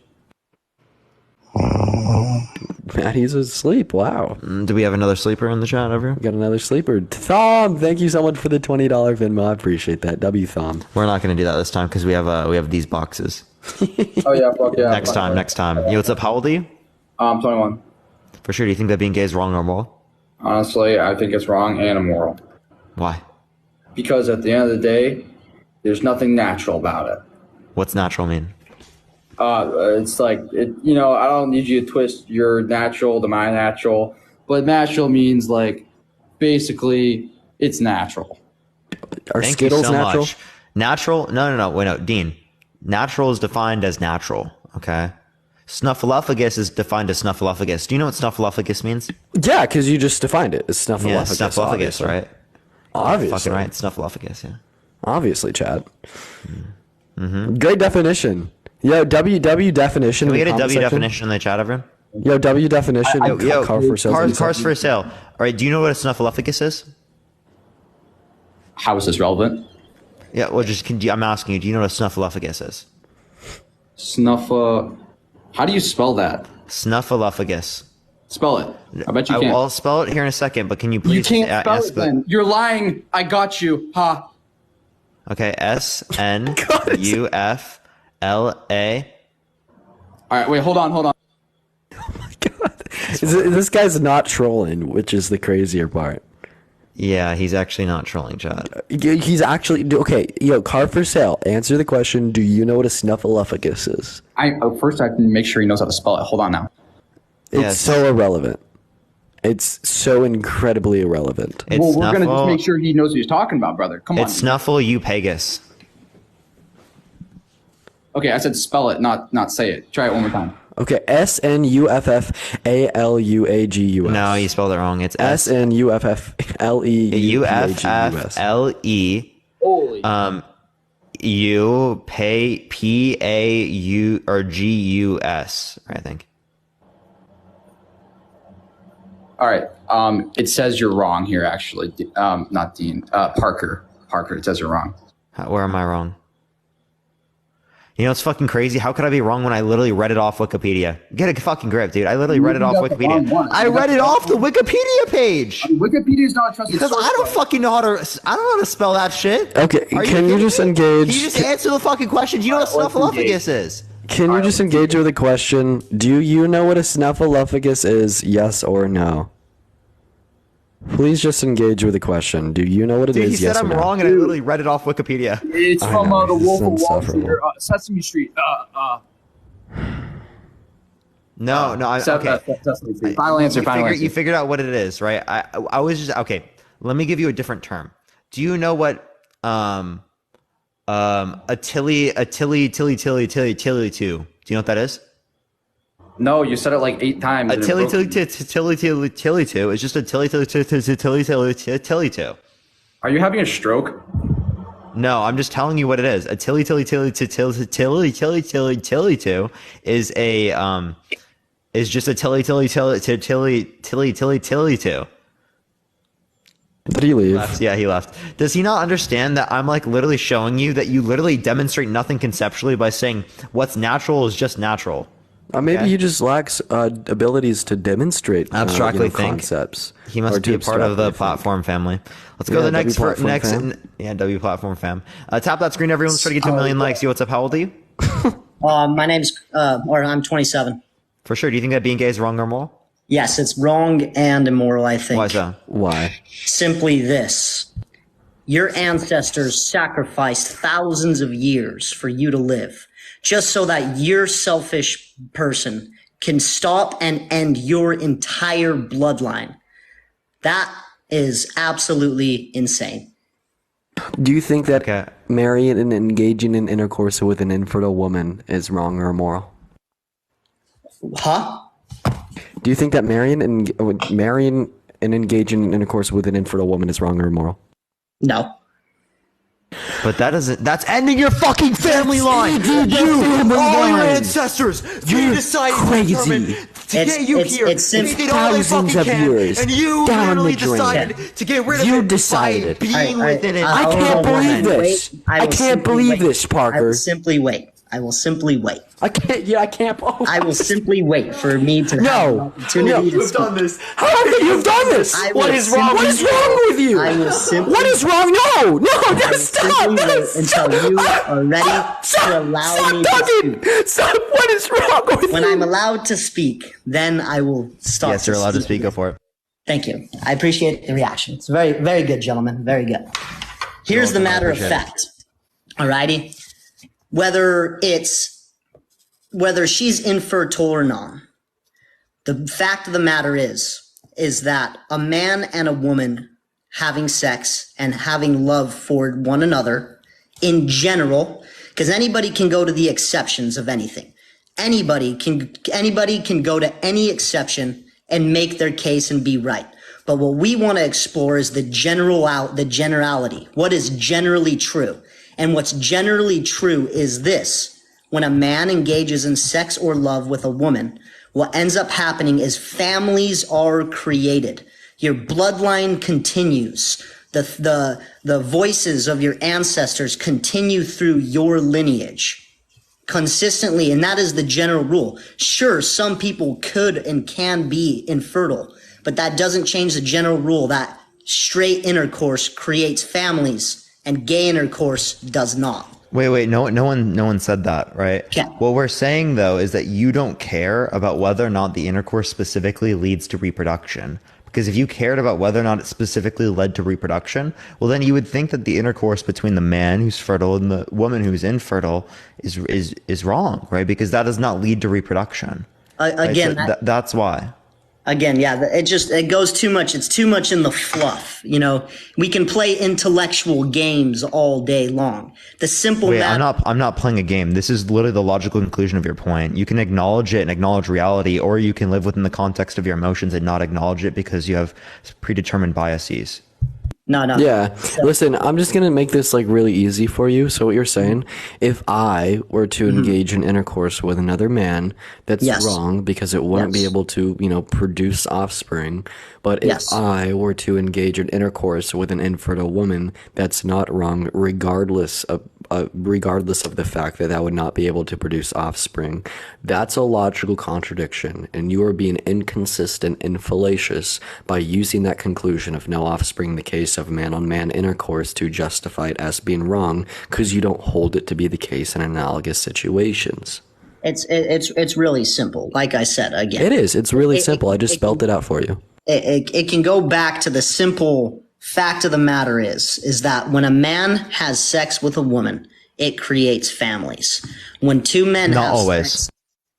Speaker 3: Maddie's asleep. Wow.
Speaker 1: Do we have another sleeper in the chat over here?
Speaker 3: Got another sleeper. Thom, thank you so much for the $20 Venmo. I appreciate that. W Thom.
Speaker 1: We're not going to do that this time because we have these boxes.
Speaker 22: Oh yeah, fuck yeah.
Speaker 1: Next time. Yo, what's up? How old are you?
Speaker 22: I'm 21.
Speaker 1: For sure. Do you think that being gay is wrong or immoral?
Speaker 22: Honestly, I think it's wrong and immoral.
Speaker 1: Why?
Speaker 22: Because at the end of the day, there's nothing natural about it.
Speaker 1: What's natural mean?
Speaker 22: It's I don't need you to twist your natural to my natural, but natural means basically it's natural.
Speaker 3: Are
Speaker 1: Thank
Speaker 3: Skittles
Speaker 1: you so
Speaker 3: natural?
Speaker 1: Much. Natural? No. Wait, no, Dean. Natural is defined as natural. Okay. Snuffleupagus is defined as snuffleupagus. Do you know what snuffleupagus means?
Speaker 3: Yeah, because you just defined it. It's snuffleupagus.
Speaker 1: Yeah, snuffleupagus,
Speaker 3: obviously.
Speaker 1: right?
Speaker 3: Obviously.
Speaker 1: Fucking right. Snuffleupagus, yeah.
Speaker 3: Obviously, Chad.
Speaker 1: Mm-hmm.
Speaker 3: Great definition. Yo, WW definition.
Speaker 1: Can we
Speaker 3: in
Speaker 1: get a
Speaker 3: the comment
Speaker 1: W
Speaker 3: section.
Speaker 1: definition in the chat, everyone?
Speaker 3: Yo, W definition. Car for sale.
Speaker 1: Cars for sale. All right, do you know what a snuffleupagus is?
Speaker 22: How is this relevant?
Speaker 1: Yeah, well, I'm asking you, do you know what a snuffleupagus is?
Speaker 22: How do you spell that?
Speaker 1: Snuffleupagus.
Speaker 22: Spell it. I bet you can't.
Speaker 1: I'll spell it here in a second, but can you please
Speaker 22: You can't spell
Speaker 1: ask
Speaker 22: it then. You're lying. I got you. Ha.
Speaker 1: Okay, SNUFLA.
Speaker 22: All right, wait, hold on.
Speaker 3: This guy's not trolling, which is the crazier part.
Speaker 1: Yeah, he's actually not trolling, Chad.
Speaker 3: He's actually okay. Yo, car for sale. Answer the question. Do you know what a snuffleupagus is?
Speaker 22: First, I have to make sure he knows how to spell it. Hold on now.
Speaker 3: It's so irrelevant. It's so incredibly irrelevant.
Speaker 22: We're gonna just make sure he knows what he's talking about, brother. Come on.
Speaker 1: It's snuffleupagus.
Speaker 22: Okay, I said spell it, not say it. Try it one more time.
Speaker 3: Okay, SNUFFALUAGUS.
Speaker 1: No, you spelled it wrong. It's
Speaker 3: SNUFFLE.
Speaker 1: U PAU or GUS, I think.
Speaker 22: All right. It says you're wrong here, actually. Not Dean. Parker. It says you're wrong.
Speaker 1: Where am I wrong? You know, it's fucking crazy. How could I be wrong when I literally read it off Wikipedia? Get a fucking grip, dude. I literally read it off Wikipedia. I read it off the Wikipedia page.
Speaker 4: Wikipedia is not a trusted
Speaker 1: Because
Speaker 4: source.
Speaker 1: I don't fucking know how to. I don't know how to spell that shit.
Speaker 3: Okay, can you just engage?
Speaker 1: Can you just answer the fucking question? Do you know what snuffleupagus is?
Speaker 3: Can you just engage with the question? Do you know what a snuffleupagus is? Yes or no? Please just engage with the question. Do you know what it
Speaker 1: Dude,
Speaker 3: is?
Speaker 1: he said
Speaker 3: Yes
Speaker 1: I'm
Speaker 3: or no?
Speaker 1: wrong, and I literally read it off Wikipedia.
Speaker 4: It's
Speaker 3: I
Speaker 4: from
Speaker 3: know,
Speaker 4: the
Speaker 3: this
Speaker 4: Wolf
Speaker 3: is
Speaker 4: of Wall Street
Speaker 3: insufferable.
Speaker 4: or Sesame Street.
Speaker 1: No, okay.
Speaker 4: Sesame Street. Final answer.
Speaker 1: You figured out what it is, right? I was just okay. Let me give you a different term. Do you know what a tilly two? Do you know what that is?
Speaker 22: No, you said it like 8 times.
Speaker 1: A tilly two is just a tilly two.
Speaker 22: Are you having a stroke?
Speaker 1: No, I'm just telling you what it is. A tilly two is a is just a tilly two.
Speaker 3: Did he leave?
Speaker 1: Yeah, he left. Does he not understand that I'm like literally showing you that you literally demonstrate nothing conceptually by saying what's natural is just natural?
Speaker 3: Maybe he just lacks abilities to demonstrate
Speaker 1: abstractly think
Speaker 3: concepts.
Speaker 1: He must be a part of the platform family. Let's go to the next. W platform fam. Tap that screen, everyone. Let's try to get to 1 million likes. Yo, what's up? How old are you?
Speaker 5: My name's I'm 27.
Speaker 1: For sure. Do you think that being gay is wrong or immoral?
Speaker 5: Yes, it's wrong and immoral, I think.
Speaker 1: Why so?
Speaker 3: Why?
Speaker 5: Simply this. Your ancestors sacrificed thousands of years for you to live, just so that your selfish person can stop and end your entire bloodline. That is absolutely insane.
Speaker 3: Do you think that marrying and engaging in intercourse with an infertile woman is wrong or immoral?
Speaker 5: Huh?
Speaker 3: Do you think that marrying and engaging in intercourse with an infertile woman is wrong or immoral?
Speaker 5: No.
Speaker 1: But that's ending your fucking family line. All your ancestors. You decided to get you here.
Speaker 5: It's
Speaker 1: and you did all they fucking can. And you literally decided to get rid of it by being within it.
Speaker 3: I can't believe this. I can't believe this, Parker.
Speaker 5: I will simply wait. I will simply wait.
Speaker 3: I can't. Yeah, I can't.
Speaker 5: I will simply wait for me to have an opportunity to
Speaker 1: you've done this.
Speaker 3: How have you done this?
Speaker 5: What is wrong?
Speaker 3: What is wrong with you?
Speaker 5: I will simply.
Speaker 3: What is wrong? No, just stop this.
Speaker 5: Until you are ready to allow me to speak.
Speaker 3: Stop. What is wrong with
Speaker 5: when
Speaker 3: you?
Speaker 5: I'm allowed to speak, then I will start.
Speaker 1: Yes, you're allowed to speak. Go for it.
Speaker 5: Thank you. I appreciate the reaction. It's very, very good, gentlemen. Very good. Here's the matter of fact. Alrighty. Whether she's infertile or not, the fact of the matter is that a man and a woman having sex and having love for one another in general, because anybody can go to the exceptions of anything. Anybody can go to any exception and make their case and be right. But what we want to explore is the generality. What is generally true? And what's generally true is this. When a man engages in sex or love with a woman, what ends up happening is families are created. Your bloodline continues. The voices of your ancestors continue through your lineage consistently, and that is the general rule. Sure, some people could and can be infertile, but that doesn't change the general rule that straight intercourse creates families and gay intercourse does not.
Speaker 1: Wait, no one said that, right?
Speaker 5: Yeah.
Speaker 1: What we're saying though is that you don't care about whether or not the intercourse specifically leads to reproduction. Because if you cared about whether or not it specifically led to reproduction, well then you would think that the intercourse between the man who's fertile and the woman who's infertile is wrong, right? Because that does not lead to reproduction.
Speaker 5: Again,
Speaker 1: right? So that's why.
Speaker 5: Again, yeah, it goes too much. It's too much in the fluff. You know, we can play intellectual games all day long. The simple matter.
Speaker 1: I'm not playing a game. This is literally the logical conclusion of your point. You can acknowledge it and acknowledge reality, or you can live within the context of your emotions and not acknowledge it because you have predetermined biases.
Speaker 5: No.
Speaker 3: Yeah. Listen, I'm just going to make this like really easy for you. So what you're saying, if I were to engage in intercourse with another man, that's wrong because it wouldn't be able to, produce offspring. But if I were to engage in intercourse with an infertile woman, that's not wrong regardless of regardless of the fact that that would not be able to produce offspring. That's a logical contradiction, and you are being inconsistent and fallacious by using that conclusion of no offspring in the case of man-on-man intercourse to justify it as being wrong, because you don't hold it to be the case in analogous situations.
Speaker 5: It's really simple. Like I said, again.
Speaker 3: It is. It's really simple. I just spelled it out for you.
Speaker 5: It can go back to the simple fact of the matter is that when a man has sex with a woman, it creates families. When two men
Speaker 1: Not
Speaker 5: have
Speaker 1: always.
Speaker 5: sex,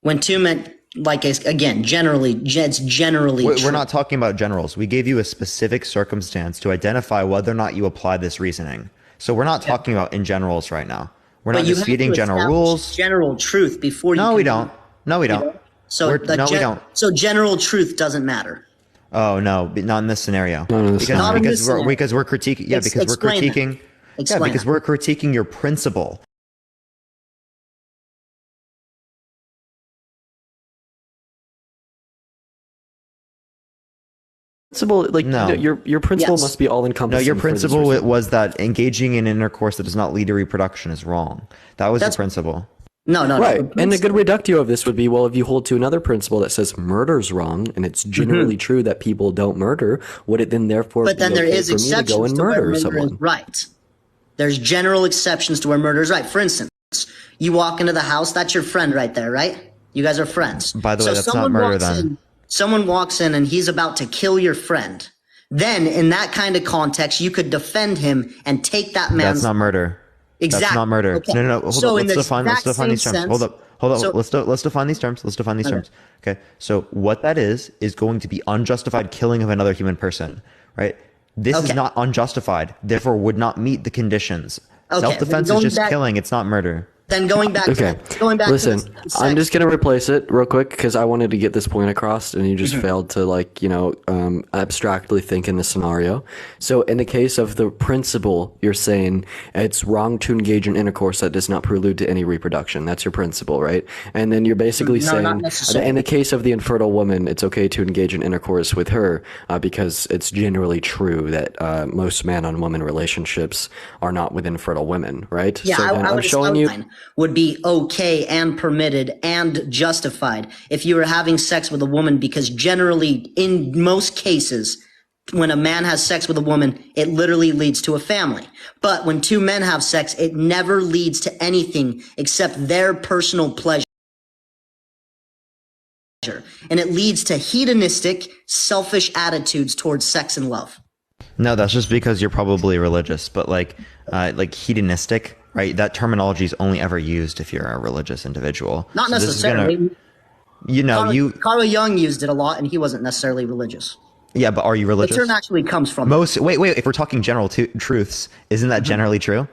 Speaker 5: when two men, like, again, generally, it's generally
Speaker 1: We're
Speaker 5: true.
Speaker 1: not talking about generals. We gave you a specific circumstance to identify whether or not you apply this reasoning. So we're not talking about in generals right now. We're not
Speaker 5: But you have
Speaker 1: disputing
Speaker 5: to
Speaker 1: general
Speaker 5: establish
Speaker 1: rules.
Speaker 5: general truth before you
Speaker 1: No,
Speaker 5: can
Speaker 1: we don't. No, we don't.
Speaker 5: So
Speaker 1: We're- no, we don't.
Speaker 5: So general truth doesn't matter.
Speaker 1: Oh no, but not in this scenario.
Speaker 3: Not in this
Speaker 1: because
Speaker 3: scenario.
Speaker 5: Not in
Speaker 1: because
Speaker 5: this
Speaker 1: we're
Speaker 5: scenario.
Speaker 1: because we're critiquing. Yeah, because we're
Speaker 5: Explain that.
Speaker 1: critiquing. Yeah,
Speaker 5: Explain
Speaker 1: because
Speaker 5: that.
Speaker 1: we're critiquing your principle.
Speaker 3: Principle, like
Speaker 1: No.
Speaker 3: your principle
Speaker 5: Yes.
Speaker 3: must be all
Speaker 1: No,
Speaker 3: encompassing.
Speaker 1: your principle was that engaging in intercourse that does not lead to reproduction is wrong. That was your principle.
Speaker 5: No.
Speaker 3: Right. And a good reductio of this would be, well, if you hold to another principle that says murder's wrong, and it's generally true that people don't murder, would it then therefore
Speaker 5: But then
Speaker 3: be
Speaker 5: there
Speaker 3: okay
Speaker 5: is
Speaker 3: for me to go
Speaker 5: exceptions
Speaker 3: and
Speaker 5: to where
Speaker 3: murder
Speaker 5: murder is
Speaker 3: someone?
Speaker 5: right. There's general exceptions to where murder is right. For instance, you walk into the house, that's your friend right there, right? You guys are friends.
Speaker 1: By the way, that's not
Speaker 5: someone
Speaker 1: murder
Speaker 5: walks
Speaker 1: then.
Speaker 5: someone walks in and he's about to kill your friend. Then, in that kind of context, you could defend him and take that man's.
Speaker 1: That's not murder.
Speaker 5: Exactly.
Speaker 1: That's not murder.
Speaker 5: Okay.
Speaker 1: No. Hold
Speaker 5: So
Speaker 1: up.
Speaker 5: in
Speaker 1: Let's
Speaker 5: the
Speaker 1: define
Speaker 5: exact
Speaker 1: these
Speaker 5: same
Speaker 1: terms.
Speaker 5: sense-
Speaker 1: Hold up.
Speaker 5: So-
Speaker 1: Let's define these terms. Let's define these
Speaker 5: Okay.
Speaker 1: terms. Okay. So what that is going to be unjustified killing of another human person, right? This is
Speaker 5: Okay.
Speaker 1: not unjustified. Therefore, would not meet the conditions.
Speaker 5: Okay,
Speaker 1: Self-defense
Speaker 5: then
Speaker 1: is
Speaker 5: going
Speaker 1: just
Speaker 5: back-
Speaker 1: killing. It's not murder.
Speaker 5: Then going back
Speaker 3: Okay. Listen, I'm just gonna replace it real quick because I wanted to get this point across, and you just failed to abstractly think in the scenario. So, in the case of the principle, you're saying it's wrong to engage in intercourse that does not prelude to any reproduction. That's your principle, right? And then you're basically
Speaker 5: No, not
Speaker 3: saying,
Speaker 5: necessarily.
Speaker 3: in the case of the infertile woman, it's okay to engage in intercourse with her because it's generally true that most man-on-woman relationships are not with infertile women, right?
Speaker 5: Yeah,
Speaker 3: so
Speaker 5: I
Speaker 3: then I'm
Speaker 5: would
Speaker 3: showing you.
Speaker 5: would be okay and permitted and justified if you were having sex with a woman, because generally, in most cases, when a man has sex with a woman, it literally leads to a family. But when two men have sex, it never leads to anything except their personal pleasure. And it leads to hedonistic, selfish attitudes towards sex and love.
Speaker 1: No, that's just because you're probably religious. But like hedonistic, right? That terminology is only ever used if you're a religious individual.
Speaker 5: Not
Speaker 1: So this is
Speaker 5: necessarily.
Speaker 1: Carl
Speaker 5: Jung used it a lot, and he wasn't necessarily religious.
Speaker 1: Yeah, but are you religious?
Speaker 5: The term actually comes from
Speaker 1: Wait. If we're talking general truths, isn't that generally true?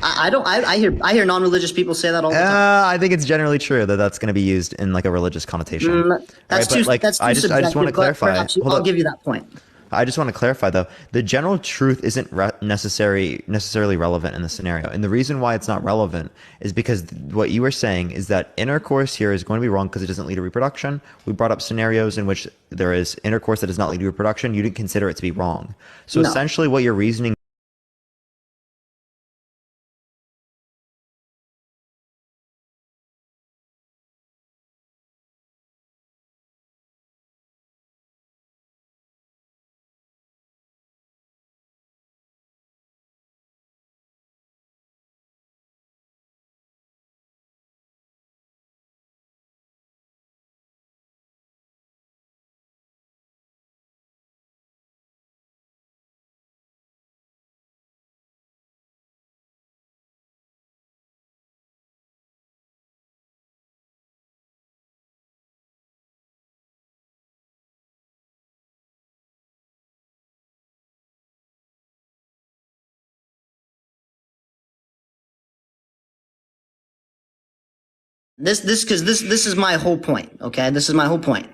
Speaker 5: I hear non-religious people say that all the time.
Speaker 1: I think it's generally true that that's going to be used in like a religious connotation.
Speaker 5: That's
Speaker 1: right?
Speaker 5: too.
Speaker 1: But, like,
Speaker 5: That's too
Speaker 1: I just want to
Speaker 5: subjective, but
Speaker 1: clarify.
Speaker 5: perhaps
Speaker 1: Hold
Speaker 5: I'll
Speaker 1: up.
Speaker 5: give you that point.
Speaker 1: I just want to clarify though, the general truth isn't necessarily relevant in the scenario. And the reason why it's not relevant is because what you were saying is that intercourse here is going to be wrong because it doesn't lead to reproduction. We brought up scenarios in which there is intercourse that does not lead to reproduction. You didn't consider it to be wrong. So
Speaker 5: No.
Speaker 1: essentially what your reasoning
Speaker 5: This is my whole point. Okay, this is my whole point.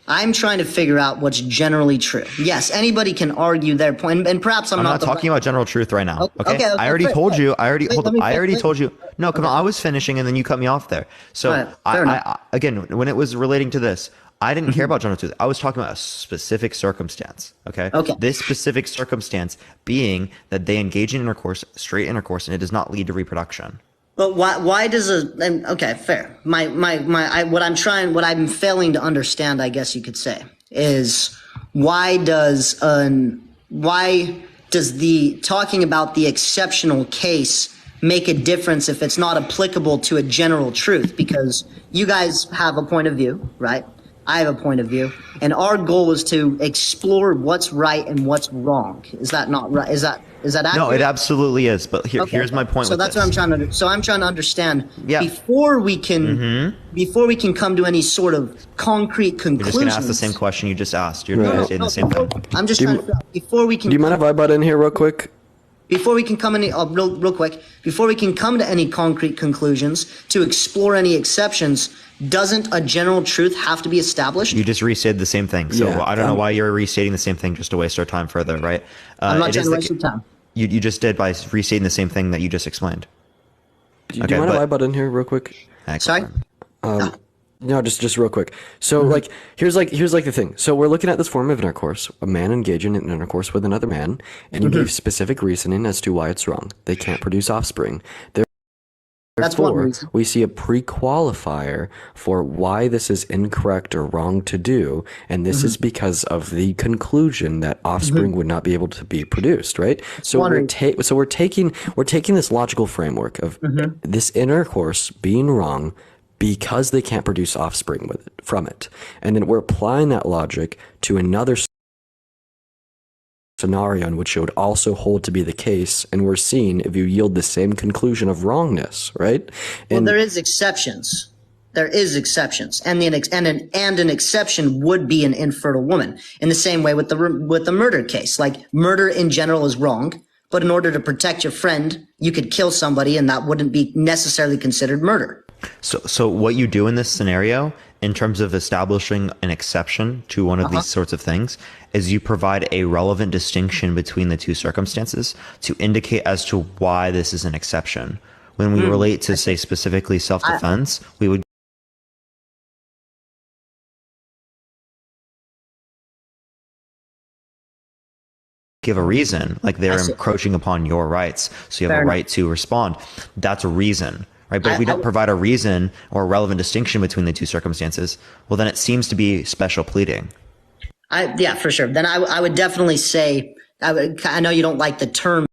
Speaker 5: I'm trying to figure out what's generally true. Yes, anybody can argue their point, and perhaps I'm
Speaker 1: not
Speaker 5: the
Speaker 1: talking about general truth right now. Okay.
Speaker 5: Okay,
Speaker 1: I already
Speaker 5: fair,
Speaker 1: told
Speaker 5: fair.
Speaker 1: you. I already
Speaker 5: Wait,
Speaker 1: hold
Speaker 5: let
Speaker 1: up.
Speaker 5: me
Speaker 1: I already
Speaker 5: finish.
Speaker 1: told you. No, come on. I was finishing and then you cut me off there. So
Speaker 5: Right, fair enough.
Speaker 1: again, when it was relating to this, I didn't care about general truth. I was talking about a specific circumstance. Okay.
Speaker 5: Okay.
Speaker 1: This specific circumstance being that they engage in intercourse, straight intercourse, and it does not lead to reproduction.
Speaker 5: But why does okay, fair. What I'm failing to understand, I guess you could say, is why does the talking about the exceptional case make a difference if it's not applicable to a general truth? Because you guys have a point of view, right? I have a point of view, and our goal is to explore what's right and what's wrong. Is that not right? Is that accurate?
Speaker 1: No, it absolutely is. But here's my point.
Speaker 5: So that's what I'm trying to do. So I'm trying to understand before we can come to any sort of concrete conclusions.
Speaker 1: You're just going to ask the same question you just asked. You're saying the same thing.
Speaker 5: I'm just trying to before we can.
Speaker 3: Do you mind if I butt in here real quick?
Speaker 5: Before we can come real quick, before we can come to any concrete conclusions, to explore any exceptions, doesn't a general truth have to be established?
Speaker 1: You just restated the same thing. So I don't know why you're restating the same thing just to waste our time further, right?
Speaker 5: I'm not trying to waste your time.
Speaker 1: You just did by restating the same thing that you just explained.
Speaker 3: Do you mind if I butt in here real quick?
Speaker 5: Sorry?
Speaker 3: No, just real quick. So here's the thing. So we're looking at this form of intercourse, a man engaging in intercourse with another man, and you gave specific reasoning as to why it's wrong. They can't produce offspring. Therefore, we see a pre-qualifier for why this is incorrect or wrong to do, and this is because of the conclusion that offspring would not be able to be produced, right? So we're taking this logical framework of this intercourse being wrong because they can't produce offspring from it. And then we're applying that logic to another scenario in which it would also hold to be the case, and we're seeing if you yield the same conclusion of wrongness, right?
Speaker 5: Well, there is exceptions. There is exceptions, and an exception would be an infertile woman. In the same way with the murder case, like murder in general is wrong, but in order to protect your friend, you could kill somebody, and that wouldn't be necessarily considered murder.
Speaker 1: So what you do in this scenario, in terms of establishing an exception to one of these sorts of things, is you provide a relevant distinction between the two circumstances to indicate as to why this is an exception. When we relate to, say, specifically self-defense, we would give a reason, like they're encroaching upon your rights, so you have a right to respond. That's a reason. Right, but if we don't provide a reason or a relevant distinction between the two circumstances, well, then it seems to be special pleading.
Speaker 5: Yeah, for sure. Then I would definitely say, I know you don't like the term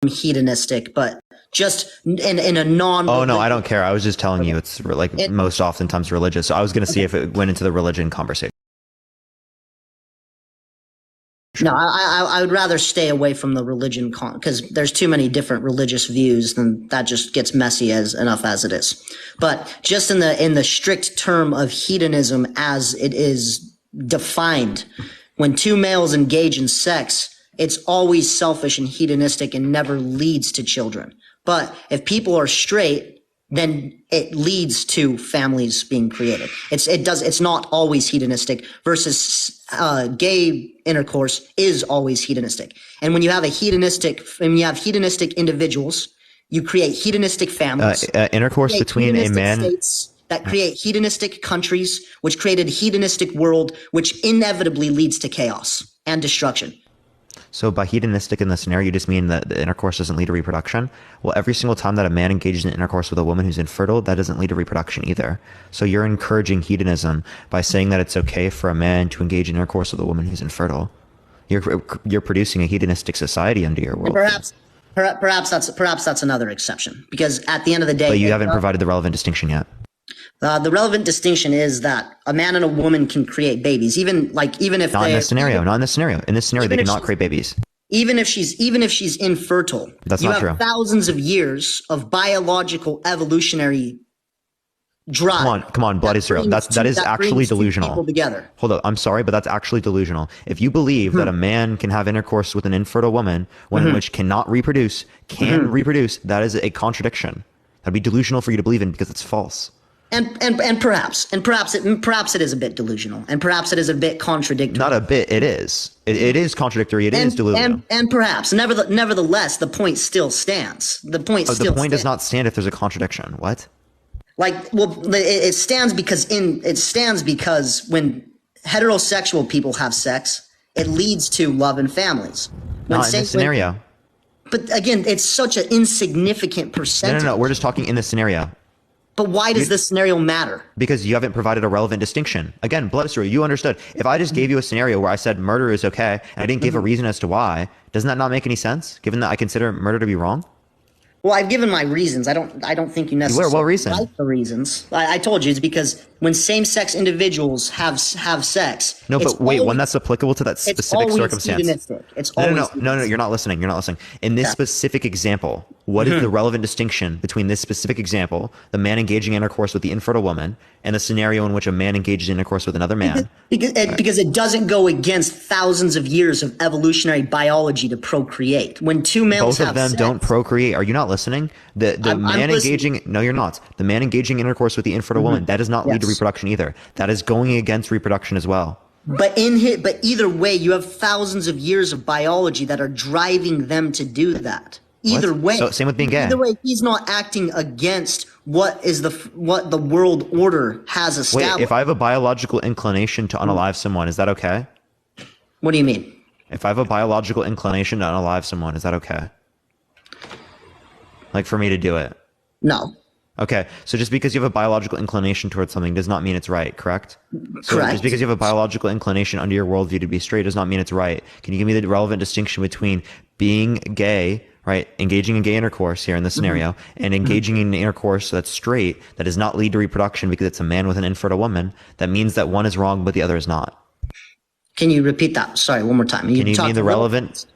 Speaker 5: hedonistic, but just in a non.
Speaker 1: Oh no, I don't care. I was just telling you it's like most oftentimes religious. So I was going to see if it went into the religion conversation.
Speaker 5: No, I would rather stay away from the religion because there's too many different religious views, and that just gets messy enough as it is. But just in the strict term of hedonism as it is defined, when two males engage in sex, it's always selfish and hedonistic and never leads to children. But if people are straight, then it leads to families being created. It's not always hedonistic versus gay intercourse is always hedonistic. And when you have hedonistic individuals, you create hedonistic families.
Speaker 1: Intercourse between a man.
Speaker 5: States that create hedonistic countries, which created a hedonistic world, which inevitably leads to chaos and destruction.
Speaker 1: So by hedonistic in the scenario, you just mean that the intercourse doesn't lead to reproduction? Well, every single time that a man engages in intercourse with a woman who's infertile, that doesn't lead to reproduction either. So you're encouraging hedonism by saying that it's okay for a man to engage in intercourse with a woman who's infertile. You're producing a hedonistic society under your world.
Speaker 5: And perhaps that's another exception, because at the end of the day,
Speaker 1: but you haven't provided the relevant distinction yet.
Speaker 5: The relevant distinction is that a man and a woman can create babies, even if
Speaker 1: not in this scenario. Not in this scenario. In this scenario, they cannot create babies.
Speaker 5: Even if she's infertile,
Speaker 1: that's not true.
Speaker 5: You have thousands of years of biological evolutionary drive.
Speaker 1: Come on, bloody zero. That is actually delusional. Hold up, I'm sorry, but that's actually delusional. If you believe that a man can have intercourse with an infertile woman, one which cannot reproduce, reproduce, that is a contradiction. That'd be delusional for you to believe in because it's false.
Speaker 5: And perhaps it is a bit delusional, and perhaps it is a bit contradictory.
Speaker 1: Not a bit, it is. It is contradictory. It is delusional.
Speaker 5: And perhaps, nevertheless, the point still stands. The point
Speaker 1: does not stand if there's a contradiction. What?
Speaker 5: Like, well, it stands because when heterosexual people have sex, it leads to love and families.
Speaker 1: Not in this scenario.
Speaker 5: But again, it's such an insignificant percentage.
Speaker 1: No. We're just talking in this scenario.
Speaker 5: But why does this scenario matter?
Speaker 1: Because you haven't provided a relevant distinction. Again, blood story, you understood. If I just gave you a scenario where I said murder is okay, and I didn't give a reason as to why, doesn't that not make any sense, given that I consider murder to be wrong?
Speaker 5: Well, I've given my reasons. I don't think you necessarily
Speaker 1: What reason?
Speaker 5: like the reasons. I told you it's because when same-sex individuals have sex.
Speaker 1: No,
Speaker 5: it's
Speaker 1: but wait,
Speaker 5: always-
Speaker 1: one that's applicable to that
Speaker 5: it's
Speaker 1: specific
Speaker 5: always
Speaker 1: circumstance.
Speaker 5: hedonistic. It's always
Speaker 1: No, you're not listening. You're not listening. In this specific example, what is the relevant distinction between this specific example, the man engaging in intercourse with the infertile woman, and the scenario in which a man engages in intercourse with another man?
Speaker 5: Because it doesn't go against thousands of years of evolutionary biology to procreate. When two males
Speaker 1: Both
Speaker 5: have
Speaker 1: of them
Speaker 5: sex,
Speaker 1: don't procreate. Are you not listening? The
Speaker 5: I'm
Speaker 1: man
Speaker 5: listening.
Speaker 1: engaging, no, you're not. The man engaging in intercourse with the infertile woman, that does not lead to
Speaker 5: Yes.
Speaker 1: reproduction either. That is going against reproduction as well.
Speaker 5: But either way, you have thousands of years of biology that are driving them to do that. Either way.
Speaker 1: So same with being gay.
Speaker 5: Either way, he's not acting against what the world order has established.
Speaker 1: Wait, if I have a biological inclination to unalive someone, is that okay?
Speaker 5: What do you mean?
Speaker 1: If I have a biological inclination to unalive someone, is that okay? Like for me to do it?
Speaker 5: No.
Speaker 1: Okay, so just because you have a biological inclination towards something does not mean it's right, correct? So
Speaker 5: Correct.
Speaker 1: just because you have a biological inclination under your worldview to be straight does not mean it's right. Can you give me the relevant distinction between being gay, right, engaging in gay intercourse here in this scenario, and engaging in intercourse that's straight, that does not lead to reproduction because it's a man with an infertile woman, that means that one is wrong but the other is not?
Speaker 5: Can you repeat that? Sorry, one more time.
Speaker 1: Can you give me the relevant?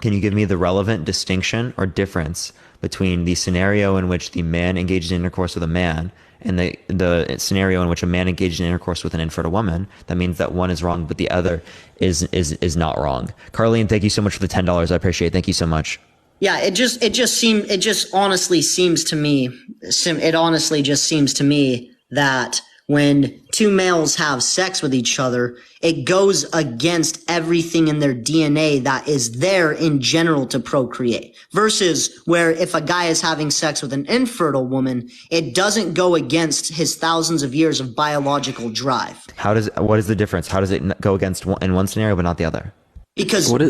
Speaker 1: Can you give me the relevant distinction or difference between the scenario in which the man engages in intercourse with a man and the scenario in which a man engages in intercourse with an infertile woman? That means that one is wrong, but the other is not wrong. Carlene, thank you so much for the $10. I appreciate it. Thank you so much.
Speaker 5: Yeah, it just honestly seems to me that when two males have sex with each other, it goes against everything in their DNA that is there in general to procreate. Versus where if a guy is having sex with an infertile woman, it doesn't go against his thousands of years of biological drive.
Speaker 1: What is the difference? How does it go against in one scenario but not the other?
Speaker 5: Because
Speaker 3: what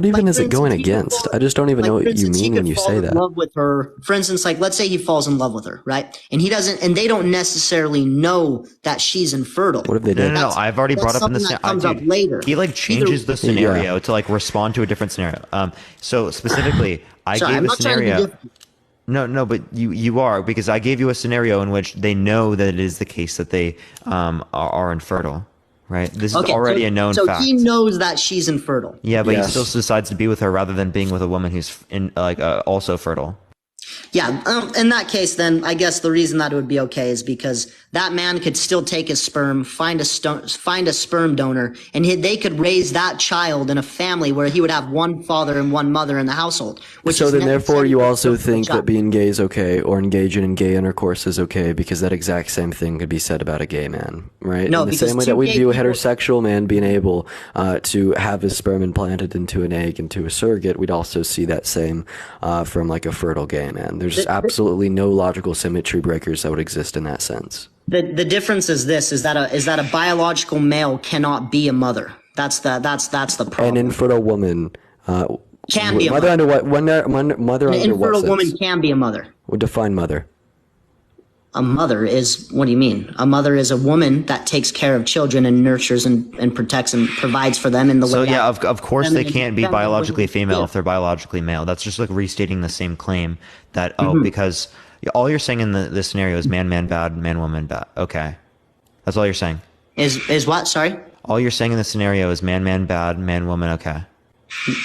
Speaker 3: even is it going against? I just don't even know what you mean when you say that.
Speaker 5: Love with her, for instance, like let's say he falls in love with her, right? And they don't necessarily know that she's infertile.
Speaker 3: What if they do?
Speaker 1: No. I've already brought up in the
Speaker 5: that comes up later.
Speaker 1: He changes the scenario to respond to a different scenario. So specifically, I gave a scenario. No, but you are, because I gave you a scenario in which they know that it is the case that they are infertile. Right. This is already a known fact.
Speaker 5: So he knows that she's infertile.
Speaker 1: Yeah, but he still decides to be with her rather than being with a woman who's also fertile.
Speaker 5: Yeah. In that case, then I guess the reason that it would be okay is because that man could still take his sperm, find a sperm donor, and they could raise that child in a family where he would have one father and one mother in the household.
Speaker 3: So then, therefore, you also think that being gay is okay, or engaging in gay intercourse is okay, because that exact same thing could be said about a gay man, right?
Speaker 5: No,
Speaker 3: in the same way that we view a heterosexual man being able to have his sperm implanted into an egg, into a surrogate, we'd also see that same from like a fertile gay man. There's absolutely no logical symmetry breakers that would exist in that sense.
Speaker 5: The difference is this: is that a biological male cannot be a mother. That's the problem.
Speaker 3: An infertile woman
Speaker 5: can be a
Speaker 3: mother.
Speaker 5: mother.
Speaker 3: Under what? Mother
Speaker 5: An
Speaker 3: under what
Speaker 5: infertile
Speaker 3: sense?
Speaker 5: woman can be a mother.
Speaker 3: Would define mother.
Speaker 5: A mother is, what do you mean? A mother is a woman that takes care of children and nurtures and protects and provides for them in the way.
Speaker 1: So yeah, of course they can't be biologically female if they're biologically male. That's just like restating the same claim that because all you're saying in this scenario is man bad, man woman bad. Okay, that's all you're saying.
Speaker 5: Is what? Sorry.
Speaker 1: All you're saying in the scenario is man bad, man woman okay.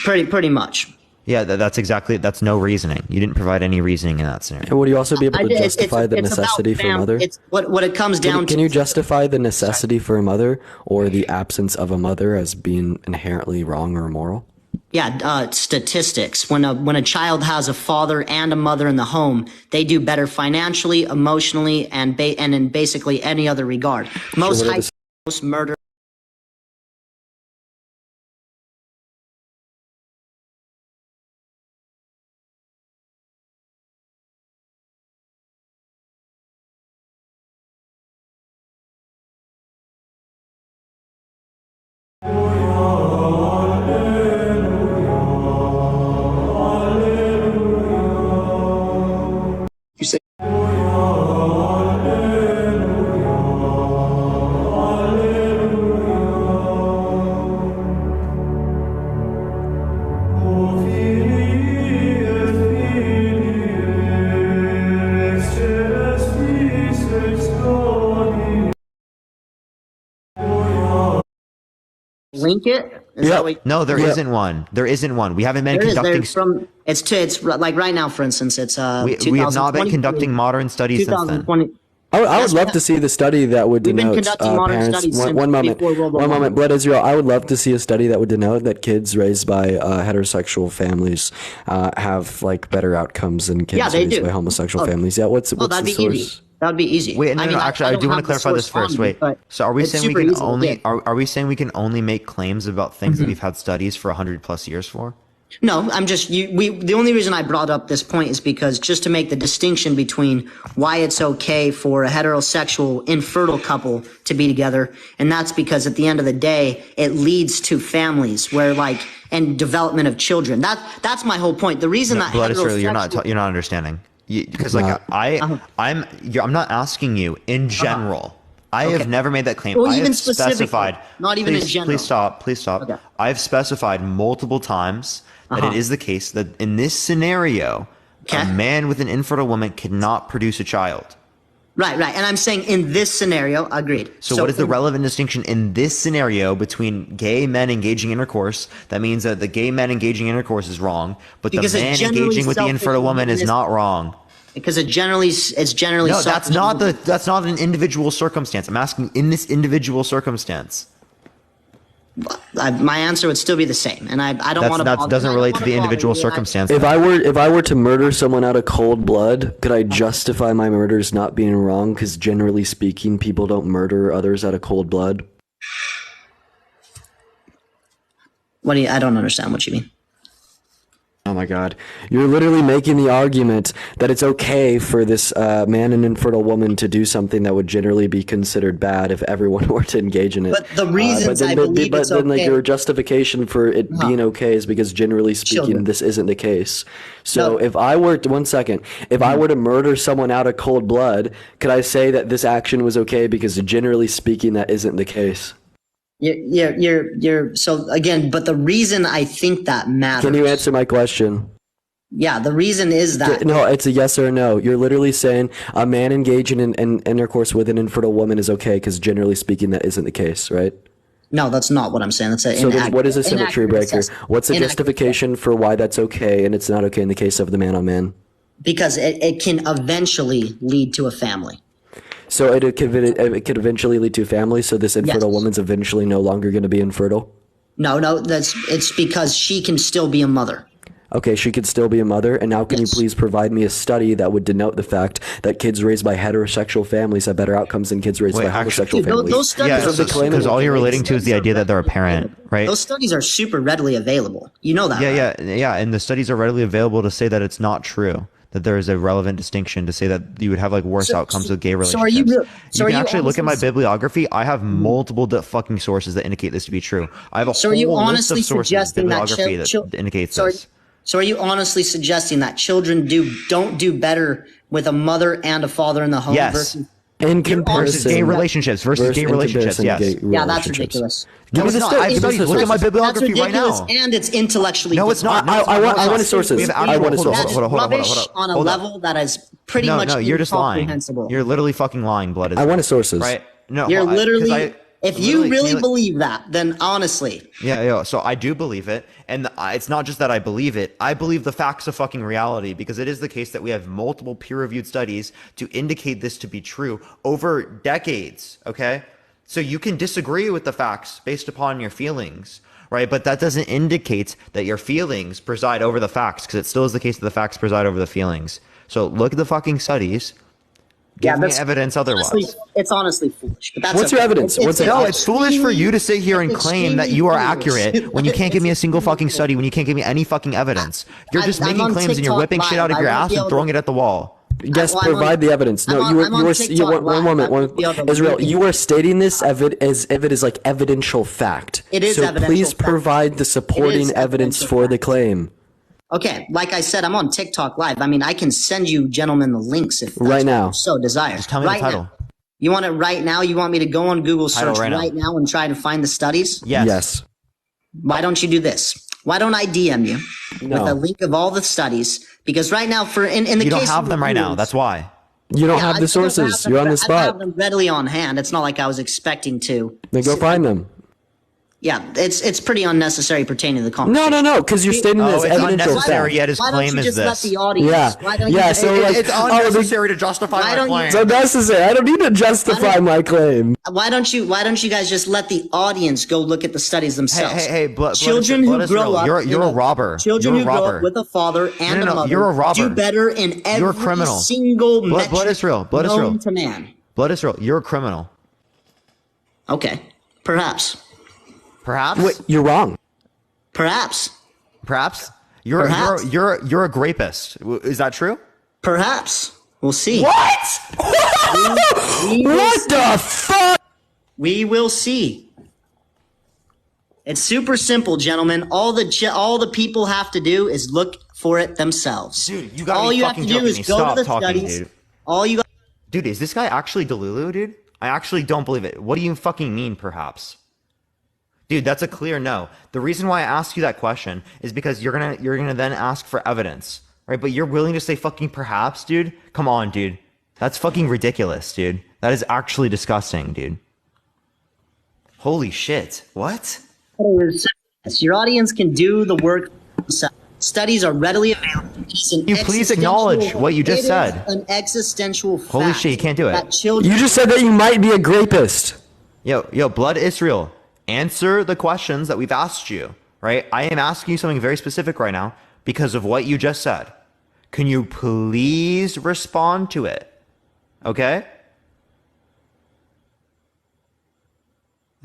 Speaker 5: Pretty much.
Speaker 1: Yeah, that's no reasoning. You didn't provide any reasoning in that scenario.
Speaker 3: And would you also be able to justify the necessity for a mother?
Speaker 5: It's what it comes down to.
Speaker 3: Can you justify the necessity for a mother or the absence of a mother as being inherently wrong or immoral?
Speaker 5: Yeah, statistics. When a child has a father and a mother in the home, they do better financially, emotionally, and in basically any other regard. Most murder. link it? Is that what
Speaker 1: No, there isn't one. There isn't one. We haven't been
Speaker 5: there is.
Speaker 1: conducting.
Speaker 5: It's like right now, for instance, it's
Speaker 1: we have not been conducting modern studies since then.
Speaker 5: 2020.
Speaker 3: I would love to see the study that would
Speaker 5: We've been
Speaker 3: denote
Speaker 5: conducting modern
Speaker 3: parents.
Speaker 5: studies since
Speaker 3: One moment,
Speaker 5: before World War
Speaker 3: one
Speaker 5: I.
Speaker 3: moment. Blood Israel. I would love to see a study that would denote that kids raised by heterosexual families have like better outcomes than kids
Speaker 5: they
Speaker 3: raised
Speaker 5: do.
Speaker 3: by homosexual
Speaker 5: Oh.
Speaker 3: families. Yeah, what's
Speaker 5: that'd
Speaker 3: the
Speaker 5: be
Speaker 3: source?
Speaker 5: easy. That would be easy.
Speaker 1: Wait, no, actually, I do
Speaker 5: don't
Speaker 1: want to
Speaker 5: have the
Speaker 1: clarify this
Speaker 5: source
Speaker 1: first.
Speaker 5: on me,
Speaker 1: Wait,
Speaker 5: but
Speaker 1: so are we
Speaker 5: it's
Speaker 1: saying we
Speaker 5: super
Speaker 1: can
Speaker 5: easy to
Speaker 1: only
Speaker 5: get.
Speaker 1: are we saying we can only make claims about things that we've had studies for 100+ years for?
Speaker 5: No, I'm just the only reason I brought up this point is because just to make the distinction between why it's okay for a heterosexual infertile couple to be together, and that's because at the end of the day it leads to families where and development of children. That's my whole point. The reason that
Speaker 1: Blood Israel,
Speaker 5: heterosexual
Speaker 1: you're not understanding. Because I'm not asking you in general. I have never made that claim.
Speaker 5: Well,
Speaker 1: I
Speaker 5: even
Speaker 1: have specified.
Speaker 5: not even in general.
Speaker 1: Please stop.
Speaker 5: Okay.
Speaker 1: I've specified multiple times that it is the case that in this scenario, a man with an infertile woman cannot produce a child.
Speaker 5: Right. And I'm saying in this scenario, agreed.
Speaker 1: So what is the relevant distinction in this scenario between gay men engaging intercourse? That means that the gay men engaging intercourse is wrong, but
Speaker 5: Because
Speaker 1: the
Speaker 5: it's
Speaker 1: man
Speaker 5: generally
Speaker 1: engaging with the
Speaker 5: selfish
Speaker 1: infertile woman is
Speaker 5: and
Speaker 1: not wrong.
Speaker 5: Because it's generally
Speaker 1: No, that's not an individual circumstance. I'm asking in this individual circumstance.
Speaker 5: My answer would still be the same, and I don't want to.
Speaker 1: That doesn't relate to the individual circumstance.
Speaker 3: If I were to murder someone out of cold blood, could I justify my murders not being wrong? Because generally speaking, people don't murder others out of cold blood.
Speaker 5: I don't understand what you mean.
Speaker 3: Oh my God. You're literally making the argument that it's okay for this man and infertile woman to do something that would generally be considered bad if everyone were to engage in it.
Speaker 5: But the reasons I believe it's okay.
Speaker 3: Your justification for it being okay is because generally speaking, this isn't the case. So if I were to, if I were to murder someone out of cold blood, could I say that this action was okay because generally speaking, that isn't the case?
Speaker 5: You're so again, but the reason I think that matters.
Speaker 3: Can you answer my question?
Speaker 5: Yeah, the reason is that
Speaker 3: no, it's a yes or a no. You're literally saying a man engaging in intercourse with an infertile woman is okay because generally speaking, that isn't the case, right?
Speaker 5: No, that's not what I'm saying. That's
Speaker 3: so then what is a symmetry breaker? What's the justification for why that's okay and it's not okay in the case of the man on man?
Speaker 5: Because it can eventually lead to a family.
Speaker 3: So it could eventually lead to a family. So this infertile woman's eventually no longer going to be infertile.
Speaker 5: No, it's because she can still be a mother.
Speaker 3: Okay, she could still be a mother. And now can you please provide me a study that would denote the fact that kids raised by heterosexual families have better outcomes than kids raised by homosexual families?
Speaker 5: Those studies
Speaker 1: because all you're relating to is the idea that they're a parent, right?
Speaker 5: Those studies are super readily available. You know that.
Speaker 1: Yeah, and the studies are readily available to say that it's not true. That there is a relevant distinction to say that you would have worse outcomes with gay relationships. You can actually look at my bibliography. I have multiple fucking sources that indicate this to be true. I have a whole list of sources in bibliography that indicates this.
Speaker 5: So are you honestly suggesting that children don't do better with a mother and a father in the home versus
Speaker 3: in comparison
Speaker 1: gay relationships versus gay relationships? Yes.
Speaker 5: Yeah, that's ridiculous.
Speaker 1: No, it's not. Look at my bibliography right now.
Speaker 5: And it's intellectually.
Speaker 1: No, it's not.
Speaker 3: I want sources. I want sources.
Speaker 1: Hold on.
Speaker 5: On a level that is pretty much
Speaker 1: no. You're just lying.
Speaker 5: incomprehensible.
Speaker 1: You're literally fucking lying, Blood.
Speaker 3: I want sources.
Speaker 1: Right? No,
Speaker 5: you're literally. If you really believe that, then honestly.
Speaker 1: Yeah. So I do believe it. And it's not just that I believe it. I believe the facts of fucking reality because it is the case that we have multiple peer-reviewed studies to indicate this to be true over decades. Okay? So you can disagree with the facts based upon your feelings, right? But that doesn't indicate that your feelings preside over the facts because it still is the case that the facts preside over the feelings. So look at the fucking studies. Give me evidence otherwise.
Speaker 5: It's honestly foolish. But that's
Speaker 3: what's your evidence?
Speaker 1: It's foolish for you to sit here and claim that you are accurate when you can't give me a single fucking study, when you can't give me any fucking evidence. You're just making claims and you're whipping shit out of your ass and throwing it at the wall.
Speaker 3: Yes, provide the evidence. No, one moment. Israel, you are stating this as if it is like evidential fact.
Speaker 5: It is
Speaker 3: evidential. So please provide the supporting evidence for the claim.
Speaker 5: Okay, like I said, I'm on TikTok Live. I mean, I can send you gentlemen the links if that's what you so desire.
Speaker 1: Just tell me the title.
Speaker 5: Now. You want it right now? You want me to go on Google search right now and try to find the studies?
Speaker 3: Yes.
Speaker 5: Why don't you do this? Why don't I DM you with a link of all the studies? Because right now, in the case
Speaker 1: you don't have them right now. That's why.
Speaker 3: You don't have the sources. You're on the spot.
Speaker 5: I have them readily on hand. It's not like I was expecting to.
Speaker 3: Then go find them.
Speaker 5: Yeah, it's pretty unnecessary pertaining to the conversation.
Speaker 3: No, because you're stating
Speaker 1: Oh,
Speaker 3: this
Speaker 1: it's
Speaker 3: evidential
Speaker 1: unnecessary,
Speaker 3: fact.
Speaker 1: yet his
Speaker 5: Why don't
Speaker 1: claim
Speaker 5: you
Speaker 1: is
Speaker 5: just let
Speaker 1: this.
Speaker 5: the audience?
Speaker 3: Yeah.
Speaker 5: Why don't
Speaker 3: Yeah,
Speaker 5: you
Speaker 3: so like,
Speaker 1: It's unnecessary to justify my claim.
Speaker 3: It's unnecessary. I don't need to justify my claim.
Speaker 5: Why don't you guys just let the audience go look at the studies themselves? Children who grow up.
Speaker 1: You're a robber.
Speaker 5: Children
Speaker 1: You're
Speaker 5: who
Speaker 1: a
Speaker 5: grow
Speaker 1: robber.
Speaker 5: up with a father and a mother.
Speaker 1: You're a robber.
Speaker 5: Do better in every
Speaker 1: You're a criminal.
Speaker 5: single
Speaker 1: Blood
Speaker 5: metric
Speaker 1: Israel. Blood
Speaker 5: known
Speaker 1: Israel.
Speaker 5: to man.
Speaker 1: Blood Israel. You're a criminal.
Speaker 5: Okay, perhaps.
Speaker 1: Perhaps.
Speaker 3: Wait, you're wrong.
Speaker 5: Perhaps.
Speaker 1: Perhaps.
Speaker 5: Perhaps.
Speaker 1: You're a rapist. Is that true?
Speaker 5: Perhaps. We'll see.
Speaker 1: What?
Speaker 3: What the fuck?
Speaker 5: We will see. It's super simple, gentlemen. All the people have to do is look for it themselves.
Speaker 1: Dude, you gotta
Speaker 5: all
Speaker 1: be
Speaker 5: you have to
Speaker 1: fucking
Speaker 5: do
Speaker 1: joking
Speaker 5: is
Speaker 1: me.
Speaker 5: go
Speaker 1: Stop
Speaker 5: to the
Speaker 1: talking,
Speaker 5: studies.
Speaker 1: dude.
Speaker 5: All you got.
Speaker 1: Dude, is this guy actually Delulu, dude? I actually don't believe it. What do you fucking mean, perhaps? Dude, that's a clear no. The reason why I asked you that question is because you're gonna then ask for evidence, right? But you're willing to say fucking perhaps, dude? Come on, dude. That's fucking ridiculous, dude. That is actually disgusting, dude. Holy shit. What?
Speaker 5: Your audience can do the work themselves. Studies are readily available.
Speaker 1: You please acknowledge what you just said.
Speaker 5: An existential fact.
Speaker 1: Holy shit, you can't do it.
Speaker 5: That children.
Speaker 3: You just said that you might be a grapist.
Speaker 1: Yo, Blood Israel. Answer the questions that we've asked you, right? I am asking you something very specific right now because of what you just said. Can you please respond to it? Okay?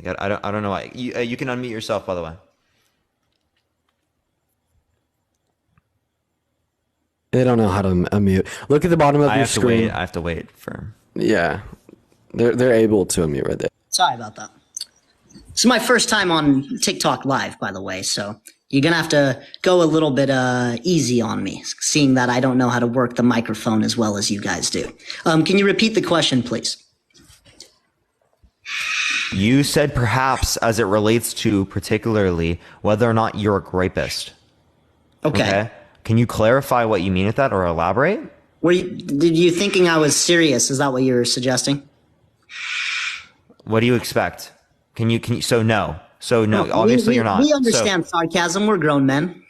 Speaker 1: I don't know why. You can unmute yourself, by the way.
Speaker 3: They don't know how to unmute. Look at the bottom of your screen.
Speaker 1: I have to wait for.
Speaker 3: Yeah, they're able to unmute right there.
Speaker 5: Sorry about that. This is my first time on TikTok Live, by the way, so you're gonna have to go a little bit easy on me, seeing that I don't know how to work the microphone as well as you guys do. Can you repeat the question, please?
Speaker 1: You said perhaps as it relates to particularly whether or not you're a rapist.
Speaker 5: Okay.
Speaker 1: Can you clarify what you mean with that or elaborate?
Speaker 5: Did you thinking I was serious? Is that what you're suggesting?
Speaker 1: What do you expect? Can you so no. Obviously you're not.
Speaker 5: We understand sarcasm. We're grown men.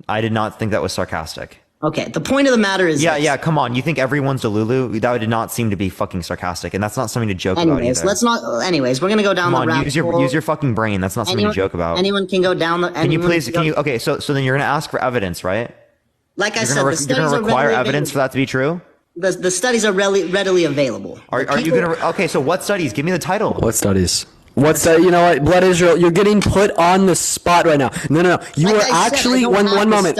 Speaker 1: I did not think that was sarcastic.
Speaker 5: Okay, the point of the matter is
Speaker 1: Yeah, come on. You think everyone's a Lulu? That did not seem to be fucking sarcastic, and that's not something to joke about either.
Speaker 5: Anyways, we're gonna go down the rabbit hole.
Speaker 1: Use your fucking brain. That's not something to joke about.
Speaker 5: Anyone can go down the.
Speaker 1: Okay, so then you're gonna ask for evidence, right?
Speaker 5: Like I said,
Speaker 1: you're gonna require evidence for that to be true.
Speaker 5: The studies are readily available.
Speaker 1: Are you gonna? Okay, so what studies? Give me the title.
Speaker 3: What studies? What's that? You know what? Blood Israel, you're getting put on the spot right now. No. You are actually one moment.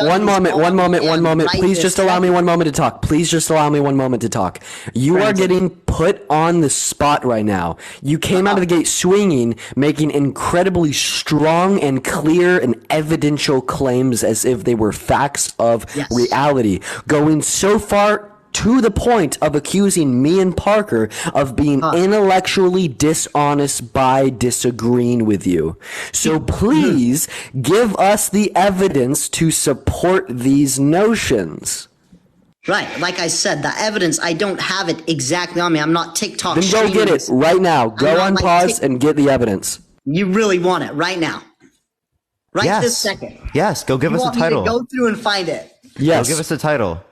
Speaker 3: Please just allow me 1 moment to talk. Please just allow me 1 moment to talk. You are getting put on the spot right now. You came out of the gate swinging, making incredibly strong and clear and evidential claims as if they were facts of reality, going so far to the point of accusing me and Parker of being intellectually dishonest by disagreeing with you. So please give us the evidence to support these notions.
Speaker 5: Right. Like I said, the evidence, I don't have it exactly on me. I'm not TikTok.
Speaker 3: Then go get it right now. Go on pause and get the evidence.
Speaker 5: You really want it right now? Right this second?
Speaker 1: Yes. Go give us the title.
Speaker 5: Go through and find it.
Speaker 1: Yes. Go give us the title.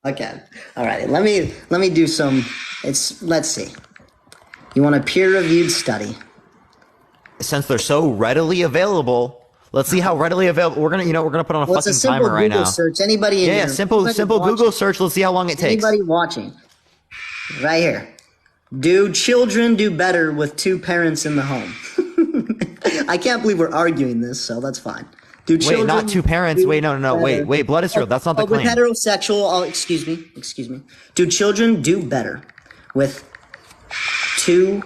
Speaker 5: Okay. All right. Let me do some. Let's see. You want a peer-reviewed study?
Speaker 1: Since they're so readily available, let's see how readily available. We're gonna put on a fucking timer right now.
Speaker 5: Search. Anybody?
Speaker 1: Simple Google search. Let's see how long it takes.
Speaker 5: Anybody watching? Right here. Do children do better with two parents in the home? I can't believe we're arguing this, so that's fine.
Speaker 1: Wait, not two parents. Wait, no. Wait, Blood Israel. That's not the claim.
Speaker 5: With heterosexual, excuse me. Do children do better with two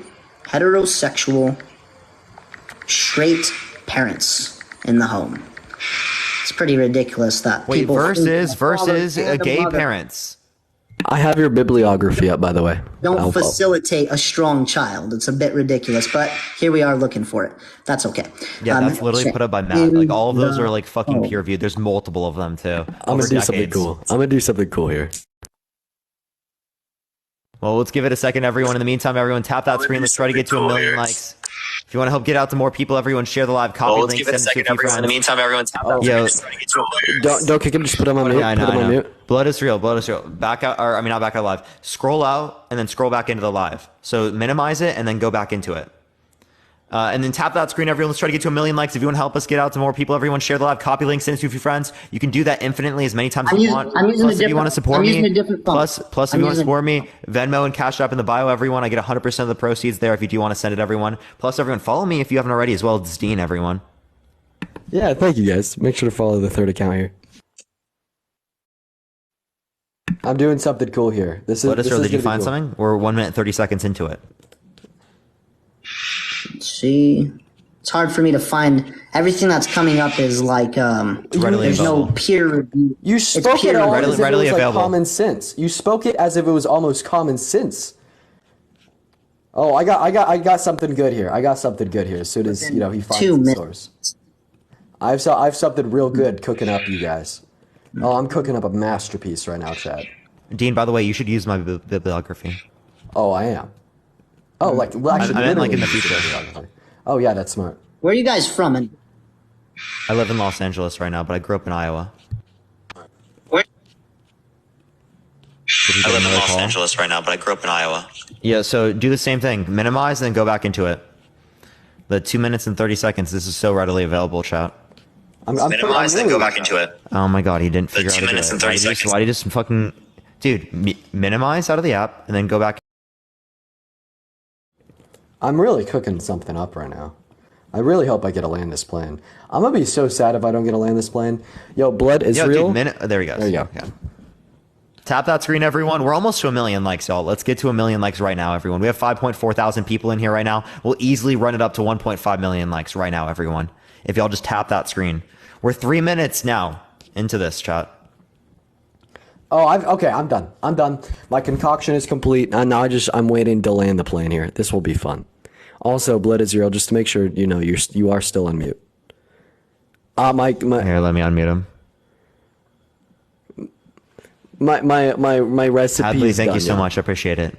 Speaker 5: heterosexual, straight parents in the home? It's pretty ridiculous that people
Speaker 1: versus gay parents.
Speaker 3: I have your bibliography up, by the way.
Speaker 5: Don't facilitate a strong child. It's a bit ridiculous, but here we are looking for it. That's okay.
Speaker 1: Yeah, that's literally put up by Matt. Like all of those are like fucking peer reviewed. There's multiple of them too.
Speaker 3: I'm gonna do something cool. Here.
Speaker 1: Well, let's give it a second, everyone. In the meantime, everyone tap that screen. Let's try to get to 1 million likes. If you want to help get out to more people, everyone share the live copy link.
Speaker 6: Give it a
Speaker 1: send it to
Speaker 6: second,
Speaker 1: few
Speaker 6: everyone. In the
Speaker 1: friends.
Speaker 6: meantime, everyone tap that
Speaker 1: Yo,
Speaker 3: Don't kick him. Just put him on mute.
Speaker 1: Yeah, I know,
Speaker 3: put him
Speaker 1: I
Speaker 3: on
Speaker 1: know.
Speaker 3: mute.
Speaker 1: Blood is real. Blood is real. Back out, or I mean, not back out live. Scroll out and then scroll back into the live. So minimize it and then go back into it. And then tap that screen, everyone. Let's try to get to 1 million likes. If you want to help us get out to more people, everyone share the live copy link, send it to a few friends. You can do that infinitely as many times as you want. Plus, if you want to support me, plus if you want to support me, Venmo and Cash App in the bio, everyone. I get 100% of the proceeds there if you do want to send it, everyone. Plus, everyone, follow me if you haven't already as well as Dean, everyone.
Speaker 3: Yeah, thank you guys. Make sure to follow the third account here. I'm doing something cool here. This is.
Speaker 1: Let us
Speaker 3: this
Speaker 1: know.
Speaker 3: is
Speaker 1: Did you
Speaker 3: gonna be
Speaker 1: find
Speaker 3: cool.
Speaker 1: something? We're 1 minute 30 seconds into it.
Speaker 5: Let's see. It's hard for me to find. Everything that's coming up is like
Speaker 1: readily
Speaker 5: there's no
Speaker 1: available.
Speaker 5: peer review.
Speaker 3: You spoke it all as if it
Speaker 1: readily
Speaker 3: was like
Speaker 1: available.
Speaker 3: common sense. You spoke it as if it was almost common sense. Oh, I got something good here. I got something good here. As soon as he finds
Speaker 5: 2
Speaker 3: the
Speaker 5: minutes.
Speaker 3: source, I've something real good cooking up, you guys. Oh, I'm cooking up a masterpiece right now, Chad.
Speaker 1: Dean, by the way, you should use my bibliography.
Speaker 3: Oh, I am. Oh, well, actually,
Speaker 1: I meant like in the
Speaker 3: literally
Speaker 1: future.
Speaker 3: bibliography. Oh yeah, that's smart.
Speaker 5: Where are you guys from? And
Speaker 1: I live in Los Angeles right now, but I grew up in Iowa.
Speaker 6: I live in Los Angeles right now, but I grew up in Iowa.
Speaker 1: Yeah, so do the same thing. Minimize and then go back into it. The 2 minutes and 30 seconds. This is so readily available, chat.
Speaker 6: Minimize, then go back into it.
Speaker 1: Oh my god, he didn't figure out
Speaker 6: 2
Speaker 1: how to do
Speaker 6: minutes
Speaker 1: it.
Speaker 6: and 30 seconds.
Speaker 1: Why did he just fucking... Dude, minimize out of the app and then go back.
Speaker 3: I'm really cooking something up right now. I really hope I get to land this plane. I'm gonna be so sad if I don't get to land this plane. Yo, Blood is
Speaker 1: Yo,
Speaker 3: real.
Speaker 1: dude, there he goes.
Speaker 3: There you go.
Speaker 1: Okay. Tap that screen, everyone. We're almost to 1 million likes, y'all. Let's get to 1 million likes right now, everyone. We have 5.4 thousand people in here right now. We'll easily run it up to 1.5 million likes right now, everyone. If y'all just tap that screen. We're 3 minutes now into this, chat.
Speaker 3: Oh, okay. I'm done. I'm done. My concoction is complete. Now I'm waiting to land the plane here. This will be fun. Also, Blood is real. Just to make sure you are still on mute.
Speaker 1: Here, let me unmute him.
Speaker 3: My recipe.
Speaker 1: Hadley,
Speaker 3: is
Speaker 1: thank
Speaker 3: done,
Speaker 1: you so
Speaker 3: yeah.
Speaker 1: much. I appreciate it.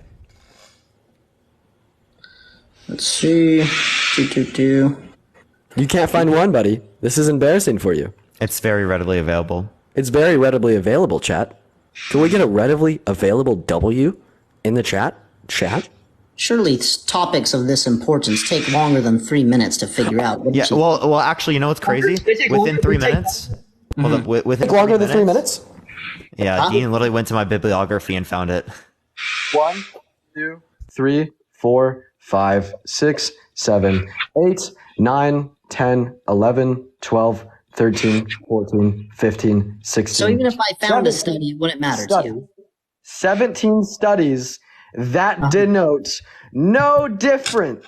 Speaker 5: let's see.
Speaker 3: You can't find one, buddy. This is embarrassing for you.
Speaker 1: It's very readily available.
Speaker 3: It's very readily available, chat. Can we get a readily available W in the chat? Chat?
Speaker 5: Surely topics of this importance take longer than 3 minutes to figure out.
Speaker 1: Yeah, well, actually, you know what's crazy? Within 3 minutes... Hold up, within
Speaker 3: Take longer than 3 minutes?
Speaker 1: Yeah, Dean literally went to my bibliography and found it.
Speaker 3: 1, 2, 3, 4, 5, 6, 7, 8, 9, 10, 11, 12, 13, 14, 15, 16.
Speaker 5: So even if I found a study, it wouldn't matter to you.
Speaker 3: 17 studies that denotes no different.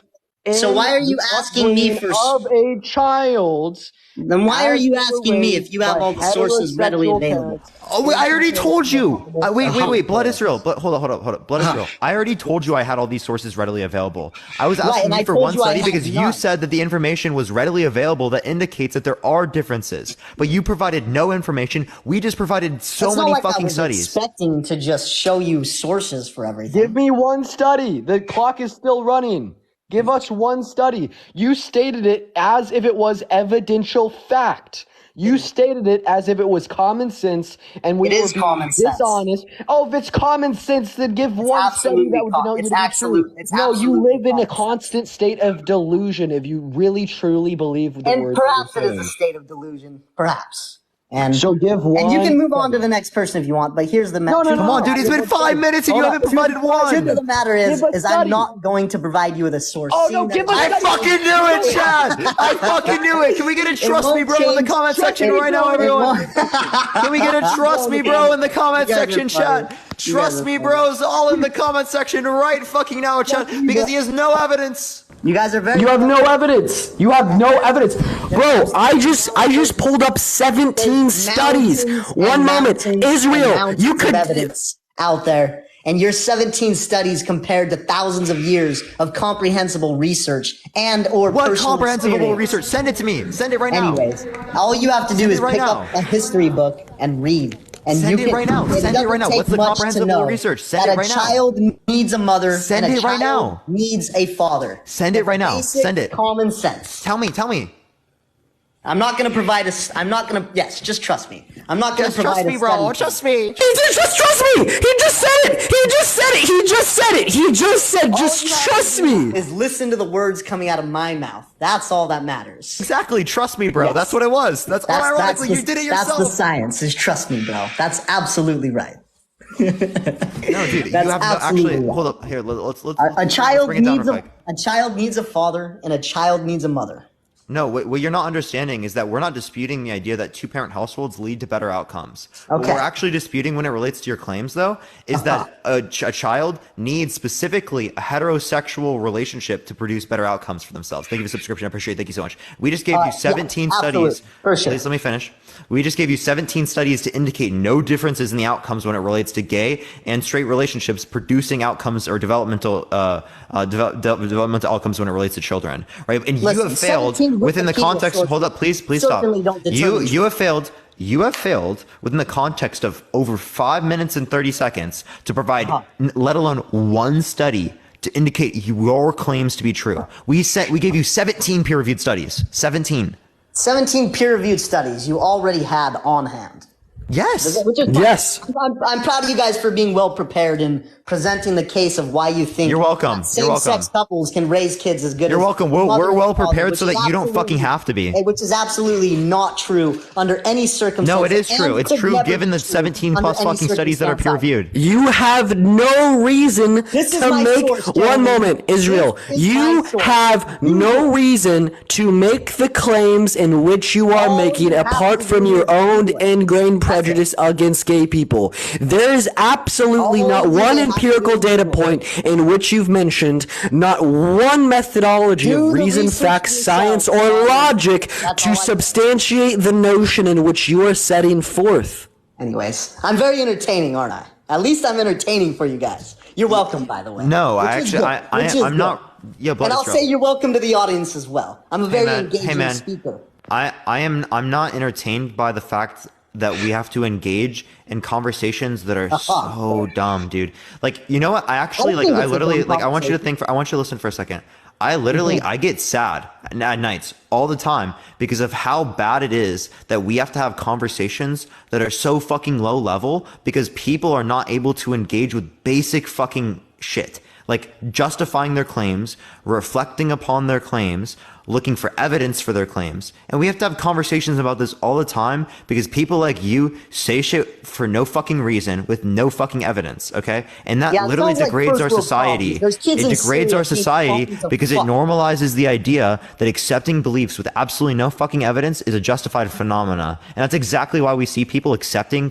Speaker 5: So why are you asking me for
Speaker 3: of a child?
Speaker 5: Then why are you asking me if you have all the sources readily available?
Speaker 1: Oh, wait, I already told you. Wait. Blood is real. But hold up. Blood is real. I already told you I had all these sources readily available. I was asking you for one study because you said that the information was readily available that indicates that there are differences. But you provided no information. We just provided so many fucking studies.
Speaker 5: Expecting to just show you sources for everything.
Speaker 3: Give me one study. The clock is still running. Give us one study. You stated it as if it was evidential fact. You stated it as if it was common sense, and we were being dishonest. Oh, if it's common sense, then give one study that would denote you to be true. No, you live in a constant state of delusion if you really truly believe the
Speaker 5: And
Speaker 3: words.
Speaker 5: perhaps it is a state of delusion. Perhaps. And
Speaker 3: so give one.
Speaker 5: And you can move on to the next person if you want, but here's the matter.
Speaker 1: Come on, dude. It's been 5 minutes and you haven't provided one.
Speaker 5: The truth of the matter is I'm not going to provide you with a source.
Speaker 3: Oh, no, give us
Speaker 1: I fucking knew it, Chad. I fucking knew it. Can we get a trust me, bro, in the comment section right now, everyone? Can we get a trust me, bro, in the comment section, chat? Trust me, bros, all in the comment section right fucking now, chat, because he has no evidence.
Speaker 5: You guys are very.
Speaker 3: You have no evidence. You have no evidence, bro. I just pulled up 17 studies. One moment, Israel. You could
Speaker 5: evidence out there, and your 17 studies compared to thousands of years of comprehensible research and/or
Speaker 1: what comprehensible research? Send it to me. Send it right now.
Speaker 5: Anyways, all you have to do is pick up a history book and read. And
Speaker 1: Send
Speaker 5: you
Speaker 1: it
Speaker 5: can,
Speaker 1: right now. Send it right now. What's the comprehensive research? Send it right now.
Speaker 5: That a child needs a mother.
Speaker 1: Send
Speaker 5: and
Speaker 1: it right now.
Speaker 5: Needs a father.
Speaker 1: Send it right now.
Speaker 5: Basic
Speaker 1: Send it.
Speaker 5: Common sense.
Speaker 1: Tell me.
Speaker 5: I'm not going to provide a. I'm not going to. Yes, just trust me. I'm not going to
Speaker 1: Just
Speaker 5: provide
Speaker 1: trust me,
Speaker 5: a
Speaker 1: bro.
Speaker 5: study.
Speaker 1: Trust me.
Speaker 3: He did just trust me. He just said it. He just said it. He just said it. He just said, just trust me.
Speaker 5: Is listen to the words coming out of my mouth. That's all that matters.
Speaker 1: Exactly. Trust me, bro.
Speaker 5: Yes.
Speaker 1: That's what it was. That's unironically, you did it yourself.
Speaker 5: That's the science. Is trust me, bro. That's absolutely right.
Speaker 1: No, dude.
Speaker 5: That's
Speaker 1: you have no,
Speaker 5: absolutely
Speaker 1: actually.
Speaker 5: right.
Speaker 1: Hold up. Here. Let's.
Speaker 5: A child
Speaker 1: bring it down
Speaker 5: needs
Speaker 1: real quick.
Speaker 5: a child needs a father, and a child needs a mother.
Speaker 1: No, what you're not understanding is that we're not disputing the idea that two-parent households lead to better outcomes. What
Speaker 5: Okay.
Speaker 1: we're actually disputing when it relates to your claims, though, is that a child needs specifically a heterosexual relationship to produce better outcomes for themselves. Thank you for the subscription. I appreciate it. Thank you so much. We just gave you 17
Speaker 5: absolutely.
Speaker 1: studies.
Speaker 5: For sure.
Speaker 1: Please let me finish. We just gave you 17 studies to indicate no differences in the outcomes when it relates to gay and straight relationships producing outcomes or developmental developmental outcomes when it relates to children, right? And
Speaker 5: Listen,
Speaker 1: you have failed
Speaker 5: 17
Speaker 1: within the
Speaker 5: Wikipedia
Speaker 1: context.
Speaker 5: sources
Speaker 1: Hold up, please stop.
Speaker 5: certainly don't determine
Speaker 1: You have failed. You have failed within the context of over 5 minutes and 30 seconds to provide, let alone one study to indicate your claims to be true. We gave you 17 peer-reviewed studies. 17
Speaker 5: peer-reviewed studies you already had on hand.
Speaker 1: Yes.
Speaker 3: Yes.
Speaker 5: I'm proud of you guys for being well prepared in presenting the case of why you think
Speaker 1: You're welcome.
Speaker 5: same-sex couples can raise kids as good
Speaker 1: You're
Speaker 5: as
Speaker 1: welcome.
Speaker 5: mother
Speaker 1: We're
Speaker 5: and
Speaker 1: well
Speaker 5: father,
Speaker 1: prepared
Speaker 5: which
Speaker 1: so
Speaker 5: is
Speaker 1: that you don't fucking
Speaker 5: absolutely-
Speaker 1: have to be.
Speaker 5: Which is absolutely not true under any circumstance.
Speaker 1: No, it is true.
Speaker 5: and
Speaker 1: It's
Speaker 5: could
Speaker 1: true
Speaker 5: never
Speaker 1: given
Speaker 5: be
Speaker 1: the
Speaker 5: true
Speaker 1: 17
Speaker 5: under
Speaker 1: plus
Speaker 5: any
Speaker 1: fucking studies that are
Speaker 5: circumstance
Speaker 1: peer reviewed.
Speaker 3: You have no reason
Speaker 5: This is
Speaker 3: to
Speaker 5: my
Speaker 3: make
Speaker 5: source,
Speaker 3: one
Speaker 5: gentlemen.
Speaker 3: moment, Israel.
Speaker 5: This is
Speaker 3: You
Speaker 5: my source.
Speaker 3: have no reason to make the claims in which you are making
Speaker 5: you have
Speaker 3: apart
Speaker 5: to
Speaker 3: from
Speaker 5: do
Speaker 3: your
Speaker 5: is
Speaker 3: own
Speaker 5: do it.
Speaker 3: ingrained prejudice against gay people. There is absolutely not one empirical data point in which you've mentioned, not one methodology
Speaker 5: Do
Speaker 3: of
Speaker 5: the
Speaker 3: reason,
Speaker 5: research
Speaker 3: facts,
Speaker 5: yourself,
Speaker 3: science, or
Speaker 5: Simon.
Speaker 3: logic
Speaker 5: That's all
Speaker 3: to
Speaker 5: I-
Speaker 3: substantiate the notion in which you are setting forth.
Speaker 5: Anyways, I'm very entertaining, aren't I? At least I'm entertaining for you guys. You're welcome, by the way.
Speaker 1: No,
Speaker 5: Which
Speaker 1: I
Speaker 5: is
Speaker 1: actually,
Speaker 5: good, which is
Speaker 1: I'm
Speaker 5: good.
Speaker 1: not. Yeah,
Speaker 5: And I'll say you're welcome to the audience as well. I'm a very engaging speaker.
Speaker 1: I'm not entertained by the fact that we have to engage in conversations that are so dumb, dude. Like, you know what? I actually, like,
Speaker 5: think
Speaker 1: I
Speaker 5: it's a
Speaker 1: literally,
Speaker 5: dumb
Speaker 1: like, I want you to
Speaker 5: conversation.
Speaker 1: I want you to listen for a second. I literally, I get sad at nights all the time because of how bad it is that we have to have conversations that are so fucking low level because people are not able to engage with basic fucking shit. Like justifying their claims, reflecting upon their claims, looking for evidence for their claims. And we have to have conversations about this all the time because people like you say shit for no fucking reason with no fucking evidence, okay? And that
Speaker 5: Yeah, it
Speaker 1: literally
Speaker 5: sounds like
Speaker 1: degrades
Speaker 5: first
Speaker 1: our
Speaker 5: world
Speaker 1: society.
Speaker 5: problems. There's kids
Speaker 1: It
Speaker 5: in
Speaker 1: degrades
Speaker 5: Syria
Speaker 1: our
Speaker 5: being
Speaker 1: society
Speaker 5: copies of
Speaker 1: because it
Speaker 5: fuck.
Speaker 1: normalizes the idea that accepting beliefs with absolutely no fucking evidence is a justified phenomena. And that's exactly why we see people accepting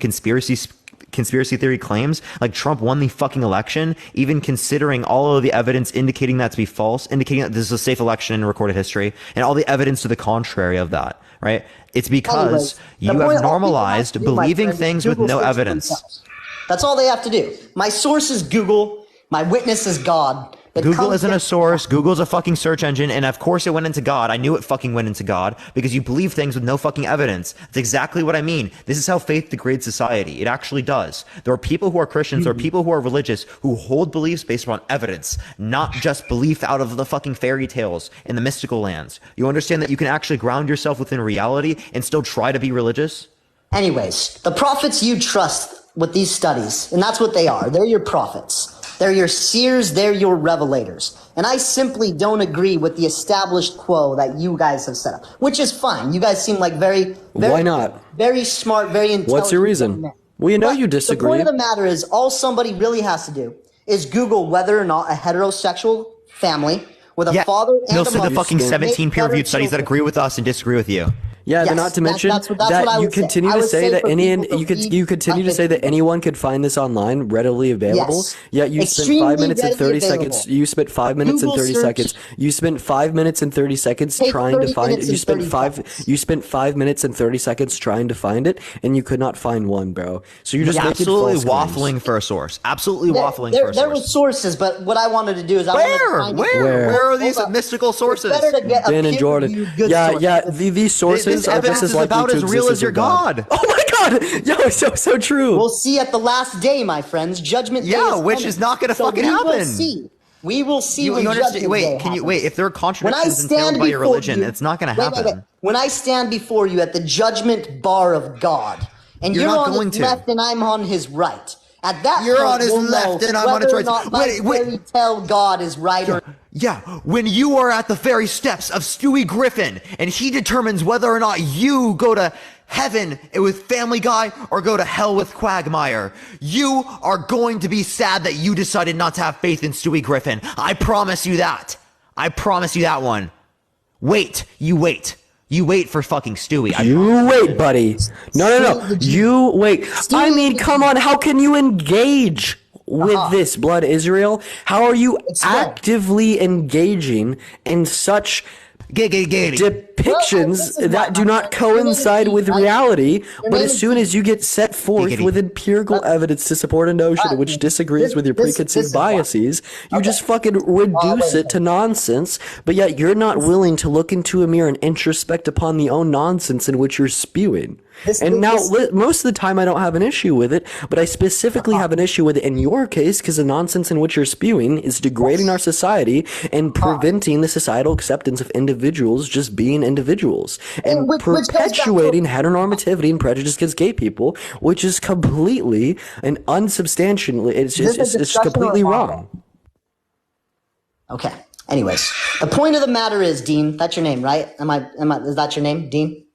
Speaker 1: conspiracy theory claims like Trump won the fucking election, even considering all of the evidence indicating that to be false, indicating that this is a safe election in recorded history, and all the evidence to the contrary of that, right? It's because
Speaker 5: Anyways, the
Speaker 1: you
Speaker 5: point
Speaker 1: have
Speaker 5: all people
Speaker 1: normalized
Speaker 5: have to do, my
Speaker 1: believing
Speaker 5: friend, is
Speaker 1: things with
Speaker 5: Google
Speaker 1: no
Speaker 5: search
Speaker 1: evidence.
Speaker 5: themselves. That's all they have to do. My source is Google. My witness is God. It
Speaker 1: Google
Speaker 5: comes
Speaker 1: isn't a
Speaker 5: down-
Speaker 1: source. Google's a fucking search engine, and of course it went into God. I knew it fucking went into God because you believe things with no fucking evidence. That's exactly what I mean. This is how faith degrades society. It actually does. There are people who are Christians, there are people who are religious who hold beliefs based on evidence, not just belief out of the fucking fairy tales and the mystical lands. You understand that you can actually ground yourself within reality and still try to be religious?
Speaker 5: Anyways, the prophets you trust with these studies, and that's what they are. They're your prophets. They're your seers. They're your revelators. And I simply don't agree with the established quo that you guys have set up, which is fine. You guys seem like very
Speaker 3: Why not?
Speaker 5: very smart, very intelligent.
Speaker 3: What's your
Speaker 5: young
Speaker 3: reason?
Speaker 5: men.
Speaker 3: Well, you know
Speaker 5: But
Speaker 3: you disagree.
Speaker 5: The point of the matter is, all somebody really has to do is Google whether or not a heterosexual family with a father and
Speaker 1: You'll
Speaker 5: a
Speaker 1: see
Speaker 5: mother
Speaker 1: the fucking
Speaker 5: make
Speaker 1: 17
Speaker 5: better
Speaker 1: peer-reviewed studies that
Speaker 5: children.
Speaker 1: agree with us and disagree with you.
Speaker 3: Yeah,
Speaker 5: Yes,
Speaker 3: but not to mention
Speaker 5: that's what I
Speaker 3: that you
Speaker 5: would say.
Speaker 3: continue
Speaker 5: I
Speaker 3: to
Speaker 5: would
Speaker 3: say
Speaker 5: say
Speaker 3: that
Speaker 5: for
Speaker 3: any
Speaker 5: people to
Speaker 3: you continue to say that anyone could find this online readily available.
Speaker 5: Yes.
Speaker 3: Yet you spent
Speaker 5: Extremely
Speaker 3: 5 minutes and
Speaker 5: readily
Speaker 3: 30 seconds.
Speaker 5: available.
Speaker 3: You spent 5 minutes and
Speaker 5: Google
Speaker 3: 30
Speaker 5: search-
Speaker 3: seconds. You spent 5 minutes and 30 seconds
Speaker 5: Take
Speaker 3: trying to
Speaker 5: 30
Speaker 3: find it.
Speaker 5: minutes
Speaker 3: You
Speaker 5: and
Speaker 3: spent
Speaker 5: 30
Speaker 3: five.
Speaker 5: seconds.
Speaker 3: You spent 5 minutes and 30 seconds trying to find it, and you could not find one, bro. So you're just making
Speaker 1: absolutely
Speaker 3: false claims.
Speaker 1: waffling for a source. Absolutely waffling
Speaker 5: There,
Speaker 1: for a
Speaker 5: there
Speaker 1: source.
Speaker 5: were sources, but what I wanted to do is I wanted to find
Speaker 1: Where are these
Speaker 5: Hold up.
Speaker 1: mystical sources?
Speaker 5: It's better to get a
Speaker 3: Ben and Jordan.
Speaker 5: peer-reviewed good
Speaker 3: Yeah,
Speaker 5: source.
Speaker 3: yeah. These sources
Speaker 1: This
Speaker 3: are
Speaker 1: evidence
Speaker 3: just as
Speaker 1: is
Speaker 3: likely
Speaker 1: about
Speaker 3: to
Speaker 1: as real
Speaker 3: exist
Speaker 1: as your
Speaker 3: your God.
Speaker 1: God.
Speaker 3: Oh my God! god! Yo, so true.
Speaker 5: We'll see at the last day, my friends. Judgment day.
Speaker 1: Yeah,
Speaker 5: is
Speaker 1: which
Speaker 5: coming.
Speaker 1: is not gonna
Speaker 5: So
Speaker 1: fucking
Speaker 5: we will
Speaker 1: happen.
Speaker 5: see. We will see
Speaker 1: You
Speaker 5: when
Speaker 1: understand?
Speaker 5: judgment
Speaker 1: Wait,
Speaker 5: day
Speaker 1: can you
Speaker 5: happens.
Speaker 1: wait? If there are
Speaker 5: When I
Speaker 1: contradictions entailed
Speaker 5: stand
Speaker 1: by your
Speaker 5: before
Speaker 1: religion,
Speaker 5: you-
Speaker 1: it's not gonna
Speaker 5: wait,
Speaker 1: happen.
Speaker 5: wait. When I stand before you at the judgment bar of God, and
Speaker 1: You're
Speaker 5: you're,
Speaker 1: not
Speaker 5: on
Speaker 1: going
Speaker 5: his
Speaker 1: to.
Speaker 5: left and I'm on his right, at that
Speaker 1: You're
Speaker 5: point
Speaker 1: on his
Speaker 5: we'll
Speaker 1: left
Speaker 5: know
Speaker 1: and I'm on his
Speaker 5: whether or
Speaker 1: right.
Speaker 5: not my fairy tale God is right or
Speaker 1: Yeah, when you are at the very steps of Stewie Griffin and he determines whether or not you go to heaven with Family Guy or go to hell with Quagmire, you are going to be sad that you decided not to have faith in Stewie Griffin. I promise you that. I promise you that one. Wait, you wait. You wait for fucking Stewie.
Speaker 3: You wait, buddy. No. You wait. I mean, come on. How can you engage with this, Blood Israel? How are you actively engaging in such depictions that do not coincide with reality, but as soon as you get set forth with empirical evidence to support a notion which disagrees with your preconceived biases, you just fucking reduce it to nonsense, but yet you're not willing to look into a mirror and introspect upon the own nonsense in which you're spewing. Most of the time I don't have an issue with it, but I specifically have an issue with it in your case because the nonsense in which you're spewing is degrading our society and preventing the societal acceptance of individuals just being individuals and perpetuating heteronormativity and prejudice against gay people, which is completely and unsubstantially, it's completely wrong.
Speaker 5: Okay. Anyways, the point of the matter is, Dean, that's your name, right? Is that your name, Dean?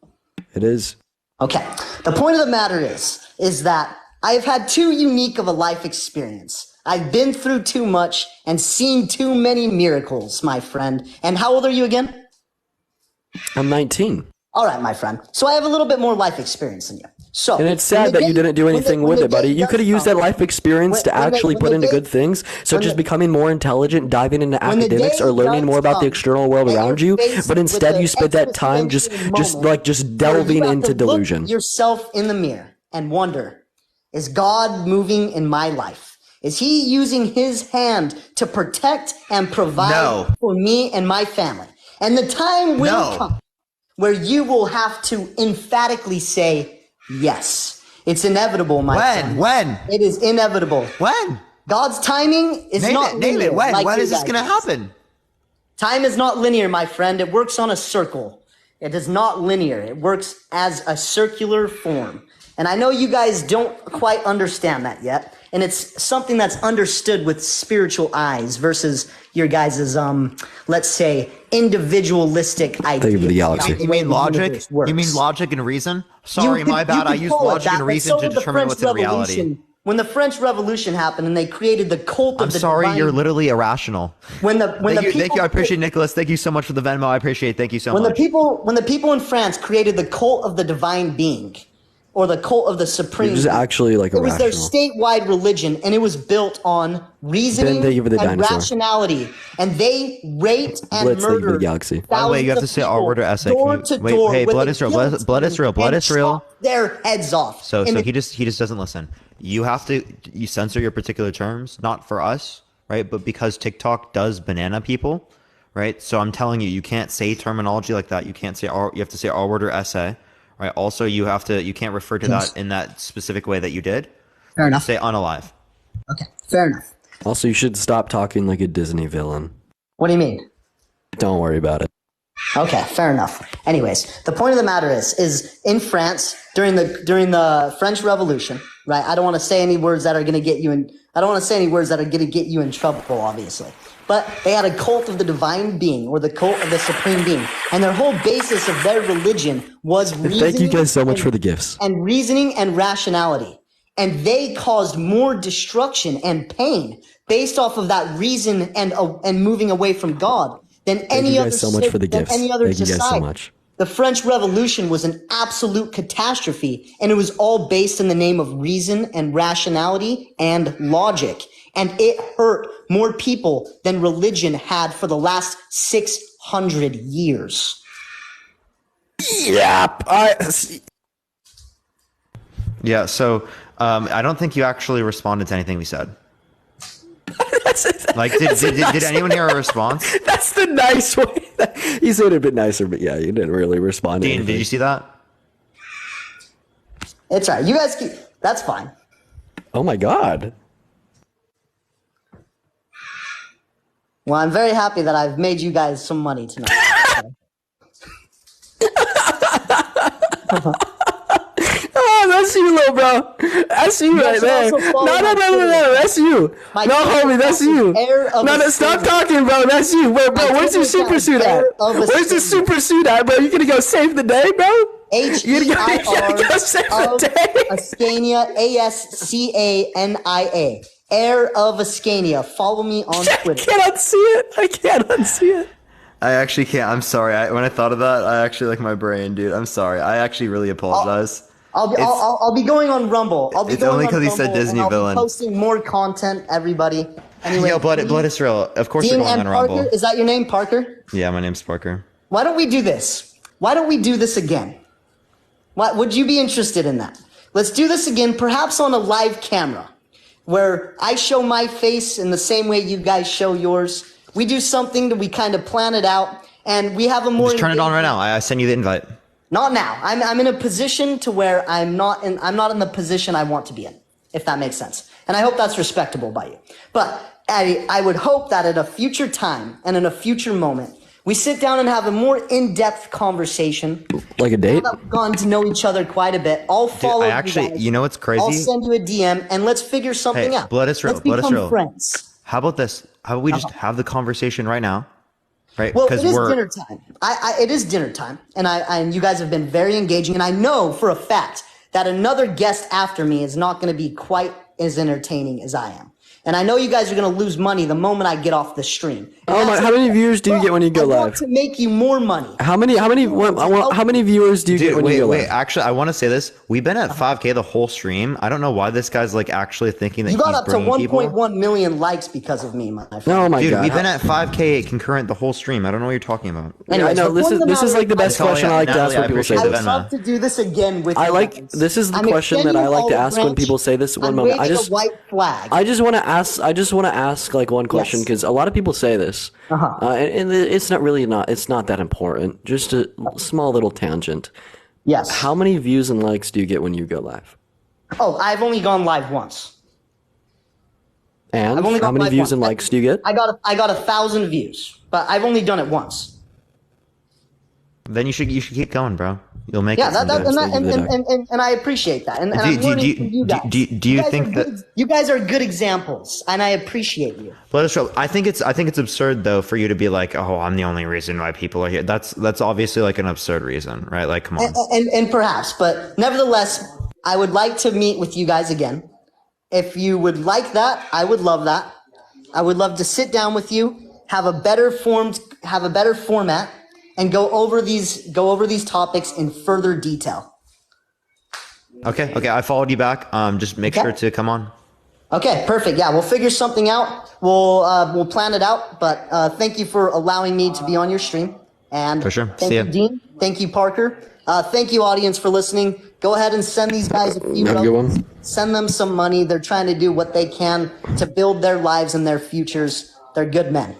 Speaker 3: It is.
Speaker 5: Okay. The point of the matter is that I've had too unique of a life experience. I've been through too much and seen too many miracles, my friend. And how old are you again?
Speaker 3: I'm 19.
Speaker 5: All right, my friend. So I have a little bit more life experience than you. So,
Speaker 3: and it's sad that you didn't do anything with it, buddy. You could have used that life experience to actually put into good things, such as becoming more intelligent, diving into academics, or learning more about the external world around you. But instead, you spent that time just delving into delusion.
Speaker 5: Look yourself in the mirror and wonder: is God moving in my life? Is He using His hand to protect and provide for me and my family? And the time will come where you will have to emphatically say, yes. It's inevitable, my friend.
Speaker 1: When?
Speaker 5: It is inevitable.
Speaker 1: When?
Speaker 5: God's timing is not linear.
Speaker 1: Name it. When?
Speaker 5: Like
Speaker 1: When is this
Speaker 5: guys
Speaker 1: going to
Speaker 5: says.
Speaker 1: happen?
Speaker 5: Time is not linear, my friend. It works on a circle. It is not linear. It works as a circular form. And I know you guys don't quite understand that yet. And it's something that's understood with spiritual eyes versus your guys' let's say, individualistic ideas.
Speaker 1: You mean logic? You mean logic and reason? Sorry, my bad. I use logic and reason to determine what's in reality.
Speaker 5: When the French Revolution happened and they created the cult of the
Speaker 1: sorry,
Speaker 5: divine...
Speaker 1: you're literally irrational.
Speaker 5: Thank
Speaker 1: you. I appreciate Nicholas. Thank you so much for the Venmo. I appreciate it. Thank you so much.
Speaker 5: When the people in France created the cult of the divine being, or the cult of the supreme
Speaker 3: Which is actually like
Speaker 5: it was their
Speaker 3: irrational.
Speaker 5: statewide religion, and it was built on reasoning and
Speaker 3: dinosaur.
Speaker 5: rationality. And they raped and
Speaker 3: Blitz, thank you for the
Speaker 5: murdered
Speaker 3: galaxy.
Speaker 1: By the way, you have to say R word or essay. Wait, hey, Blood Israel.
Speaker 5: Their heads off.
Speaker 1: So he just doesn't listen. You have to censor your particular terms, not for us, right? But because TikTok does banana people, right? So I'm telling you, you can't say terminology like that. You can't say you have to say R word or essay. Right. Also, you can't refer to that in that specific way that you did.
Speaker 5: Fair enough.
Speaker 1: Say unalive.
Speaker 5: Okay. Fair enough.
Speaker 3: Also, you should stop talking like a Disney villain.
Speaker 5: What do you mean?
Speaker 3: Don't worry about it.
Speaker 5: Okay, fair enough. Anyways, the point of the matter is in France during the French Revolution, right? I don't want to say any words that are going to get you in. I don't want to say any words that are going to get you in trouble, obviously. But they had a cult of the divine being, or the cult of the supreme being, and their whole basis of their religion was reasoning.
Speaker 3: Thank you guys so much for the gifts.
Speaker 5: And reasoning and rationality, and they caused more destruction and pain based off of that reason and moving away from God than any other.
Speaker 3: Thank you guys so much for the gifts.
Speaker 5: Any other
Speaker 3: Thank you guys so
Speaker 5: society.
Speaker 3: much.
Speaker 5: The French Revolution was an absolute catastrophe, and it was all based in the name of reason and rationality and logic. And it hurt more people than religion had for the last 600 years.
Speaker 3: Yep.
Speaker 1: Yeah. So I don't think you actually responded to anything we said. Did anyone hear a response?
Speaker 3: That's the nice way. You said it a bit nicer, but yeah, you didn't really respond to
Speaker 1: Dean,
Speaker 3: anything.
Speaker 1: did you see that?
Speaker 5: It's all right. You guys keep. That's fine.
Speaker 3: Oh my god.
Speaker 5: Well, I'm very happy that I've made you guys some money tonight.
Speaker 3: Oh, that's you, little bro. That's you right there. No. That's you. No, homie, that's you. No, stop talking, bro. That's you. Wait, bro, where's your super suit at? Where's the super suit at, bro? You gonna go save the day, bro?
Speaker 5: Ascania, Ascania. Heir of Ascania. Follow me on Twitter.
Speaker 3: I can't unsee it.
Speaker 1: I actually can't. I'm sorry. When I thought of that, I actually like my brain, dude. I'm sorry. I actually really apologize.
Speaker 5: I'll be going on Rumble.
Speaker 1: It's only because he said Disney villain.
Speaker 5: Posting more content, everybody. Anyway,
Speaker 1: Yo, Blood Israel. Of course
Speaker 5: Dean
Speaker 1: you're going
Speaker 5: and
Speaker 1: on
Speaker 5: Parker,
Speaker 1: Rumble.
Speaker 5: is that your name, Parker?
Speaker 1: Yeah, my name's Parker.
Speaker 5: Why don't we do this? Why don't we do this again? What would you be interested in that? Let's do this again, perhaps on a live camera, where I show my face in the same way you guys show yours. We do something that we kind of plan it out, and we have a more.
Speaker 1: Just turn it on right now. I send you the invite.
Speaker 5: Not now. I'm in a position to where I'm not in the position I want to be in, if that makes sense. And I hope that's respectable by you. But I would hope that at a future time and in a future moment, we sit down and have a more in-depth conversation.
Speaker 3: Like a date?
Speaker 5: Now that we've gotten to know each other quite a bit. I'll follow
Speaker 1: I actually,
Speaker 5: you guys.
Speaker 1: you know what's crazy?
Speaker 5: I'll send you a DM and let's figure something out.
Speaker 1: Blood Israel,
Speaker 5: Let's become
Speaker 1: Blood Israel.
Speaker 5: friends.
Speaker 1: How about this? How about we just have the conversation right now? Right?
Speaker 5: Well, it is dinner time. It is dinner time, and you guys have been very engaging, and I know for a fact that another guest after me is not going to be quite as entertaining as I am. And I know you guys are going to lose money the moment I get off the stream.
Speaker 3: Oh my! How many viewers do you get when you go
Speaker 5: I want
Speaker 3: live?
Speaker 5: to make you more money.
Speaker 3: How many viewers do you get when you go live?
Speaker 1: Wait, actually, I want to say this. We've been at 5K the whole stream. I don't know why this guy's like actually thinking that
Speaker 5: You got
Speaker 1: he's
Speaker 5: up to
Speaker 1: bringing people.
Speaker 5: 1.1 million likes because of me, my friend.
Speaker 3: Oh my
Speaker 1: Dude,
Speaker 3: god!
Speaker 1: we've been at 5K concurrent the whole stream. I don't know what you're talking about.
Speaker 3: I know this is like the best question I like to ask when people say
Speaker 5: I'd
Speaker 3: this.
Speaker 5: love to do this again with you guys.
Speaker 3: This is the
Speaker 5: I'm
Speaker 3: question that I like to ask when people say this. One
Speaker 5: I'm
Speaker 3: moment,
Speaker 5: waving a white flag.
Speaker 3: I just want to ask like one question because a lot of people say this, and it's not that important. Just a small little tangent.
Speaker 5: Yes.
Speaker 3: How many views and likes do you get when you go live?
Speaker 5: Oh, I've only gone live once.
Speaker 3: And
Speaker 5: I've only
Speaker 3: how
Speaker 5: gone
Speaker 3: many
Speaker 5: live
Speaker 3: views
Speaker 5: once.
Speaker 3: and likes do you get?
Speaker 5: I got 1,000 views, but I've only done it once.
Speaker 1: Then you should keep going, bro. You'll make
Speaker 5: Yeah,
Speaker 1: it.
Speaker 5: and I appreciate that. And I'm learning from you guys.
Speaker 1: Do you think that
Speaker 5: you guys are good examples, and I appreciate you.
Speaker 1: Let us show. I think it's absurd though for you to be like, oh, I'm the only reason why people are here. That's obviously like an absurd reason, right? Like, come on.
Speaker 5: And perhaps, but nevertheless, I would like to meet with you guys again. If you would like that, I would love that. I would love to sit down with you, have a better format, and go over these topics in further detail.
Speaker 1: Okay. I followed you back. Just make sure to come on.
Speaker 5: Okay, perfect. Yeah, we'll figure something out. We'll plan it out. But thank you for allowing me to be on your stream. And
Speaker 1: for sure.
Speaker 5: Thank you, Dean. Thank you, Parker. Thank you, audience, for listening. Go ahead and send these guys a few dollars. Send them some money. They're trying to do what they can to build their lives and their futures. They're good men.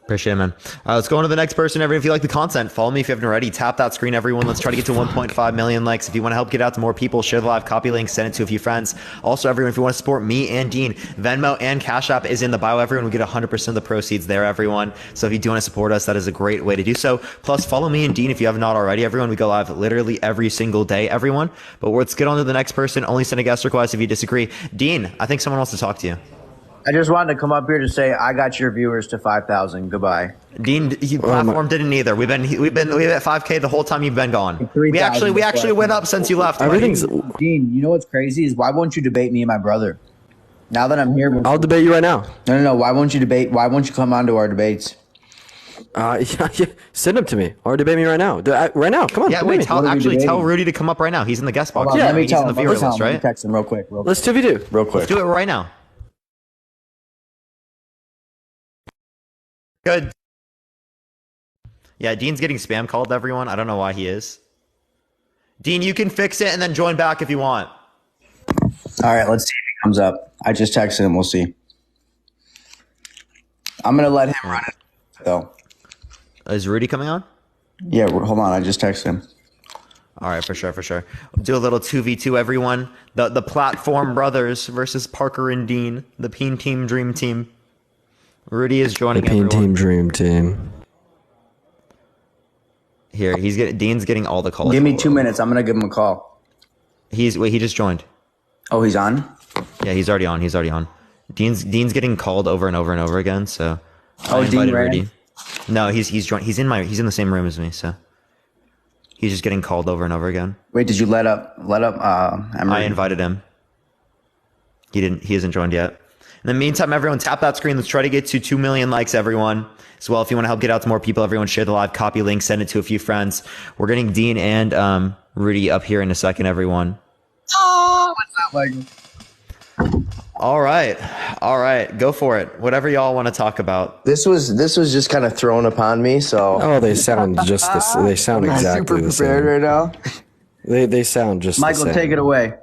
Speaker 1: Appreciate it, man. Let's go on to the next person. Everyone, if you like the content, follow me if you haven't already. Tap that screen, everyone. Let's try to get to 1.5 million likes. If you want to help get out to more people, share the live copy link, send it to a few friends. Also, everyone, if you want to support me and Dean, Venmo and Cash App is in the bio. Everyone, we get 100% of the proceeds there, everyone. So if you do want to support us, that is a great way to do so. Plus, follow me and Dean if you have not already, everyone. We go live literally every single day, everyone. But let's get on to the next person. Only send a guest request if you disagree. Dean, I think someone wants to talk to you.
Speaker 7: I just wanted to come up here to say I got your viewers to 5,000. Goodbye.
Speaker 1: Dean, platform didn't either. We've been at 5K the whole time you've been gone. We actually went up since you left.
Speaker 7: Dean, you know what's crazy is why won't you debate me and my brother? Now that I'm here,
Speaker 3: I'll debate you right now.
Speaker 7: No. Why won't you debate? Why won't you come on to our debates?
Speaker 3: Send them to me or debate me right now. Right now, come on.
Speaker 1: Yeah, wait. Tell Rudy to come up right now. He's in the guest box.
Speaker 7: Let me
Speaker 1: he's
Speaker 7: tell
Speaker 1: in the
Speaker 7: him.
Speaker 1: viewer list, right?
Speaker 7: Text him real quick.
Speaker 3: Let's 2v2
Speaker 7: real quick.
Speaker 1: Let's do it right now. Good. Yeah, Dean's getting spam called, everyone. I don't know why he is. Dean, you can fix it and then join back if you want.
Speaker 7: All right, let's see if he comes up. I just texted him. We'll see. I'm going to let him run it, though.
Speaker 1: Is Rudy coming on?
Speaker 7: Yeah, hold on. I just texted him.
Speaker 1: All right, for sure, for sure. We'll do a little 2v2, everyone. The platform brothers versus Parker and Dean, the Peen Team Dream Team. Rudy is joining
Speaker 3: The Peen
Speaker 1: everyone.
Speaker 3: Team Dream Team.
Speaker 1: Here, Dean's getting all the calls.
Speaker 7: Give me 2 minutes. I'm gonna give him a call.
Speaker 1: He just joined.
Speaker 7: Oh, he's on?
Speaker 1: Yeah, he's already on. Dean's getting called over and over and over again. So
Speaker 7: Oh,
Speaker 1: I
Speaker 7: Dean
Speaker 1: invited
Speaker 7: ran?
Speaker 1: Rudy. No, he's joined. He's in the same room as me. So he's just getting called over and over again.
Speaker 7: Wait, did you let up Emery?
Speaker 1: I invited him. He hasn't joined yet. In the meantime, everyone tap that screen. Let's try to get to 2 million likes, everyone. As well, if you want to help get out to more people, everyone share the live copy link, send it to a few friends. We're getting Dean and Rudy up here in a second, everyone.
Speaker 7: Oh, what's up, Michael?
Speaker 1: All right, go for it. Whatever y'all want to talk about.
Speaker 8: This was just kind of thrown upon me, so.
Speaker 3: Oh, they sound just this. They sound
Speaker 8: I'm
Speaker 3: exactly the
Speaker 8: super prepared
Speaker 3: same.
Speaker 8: right now.
Speaker 3: They sound just
Speaker 7: Michael,
Speaker 3: the same.
Speaker 7: take it away.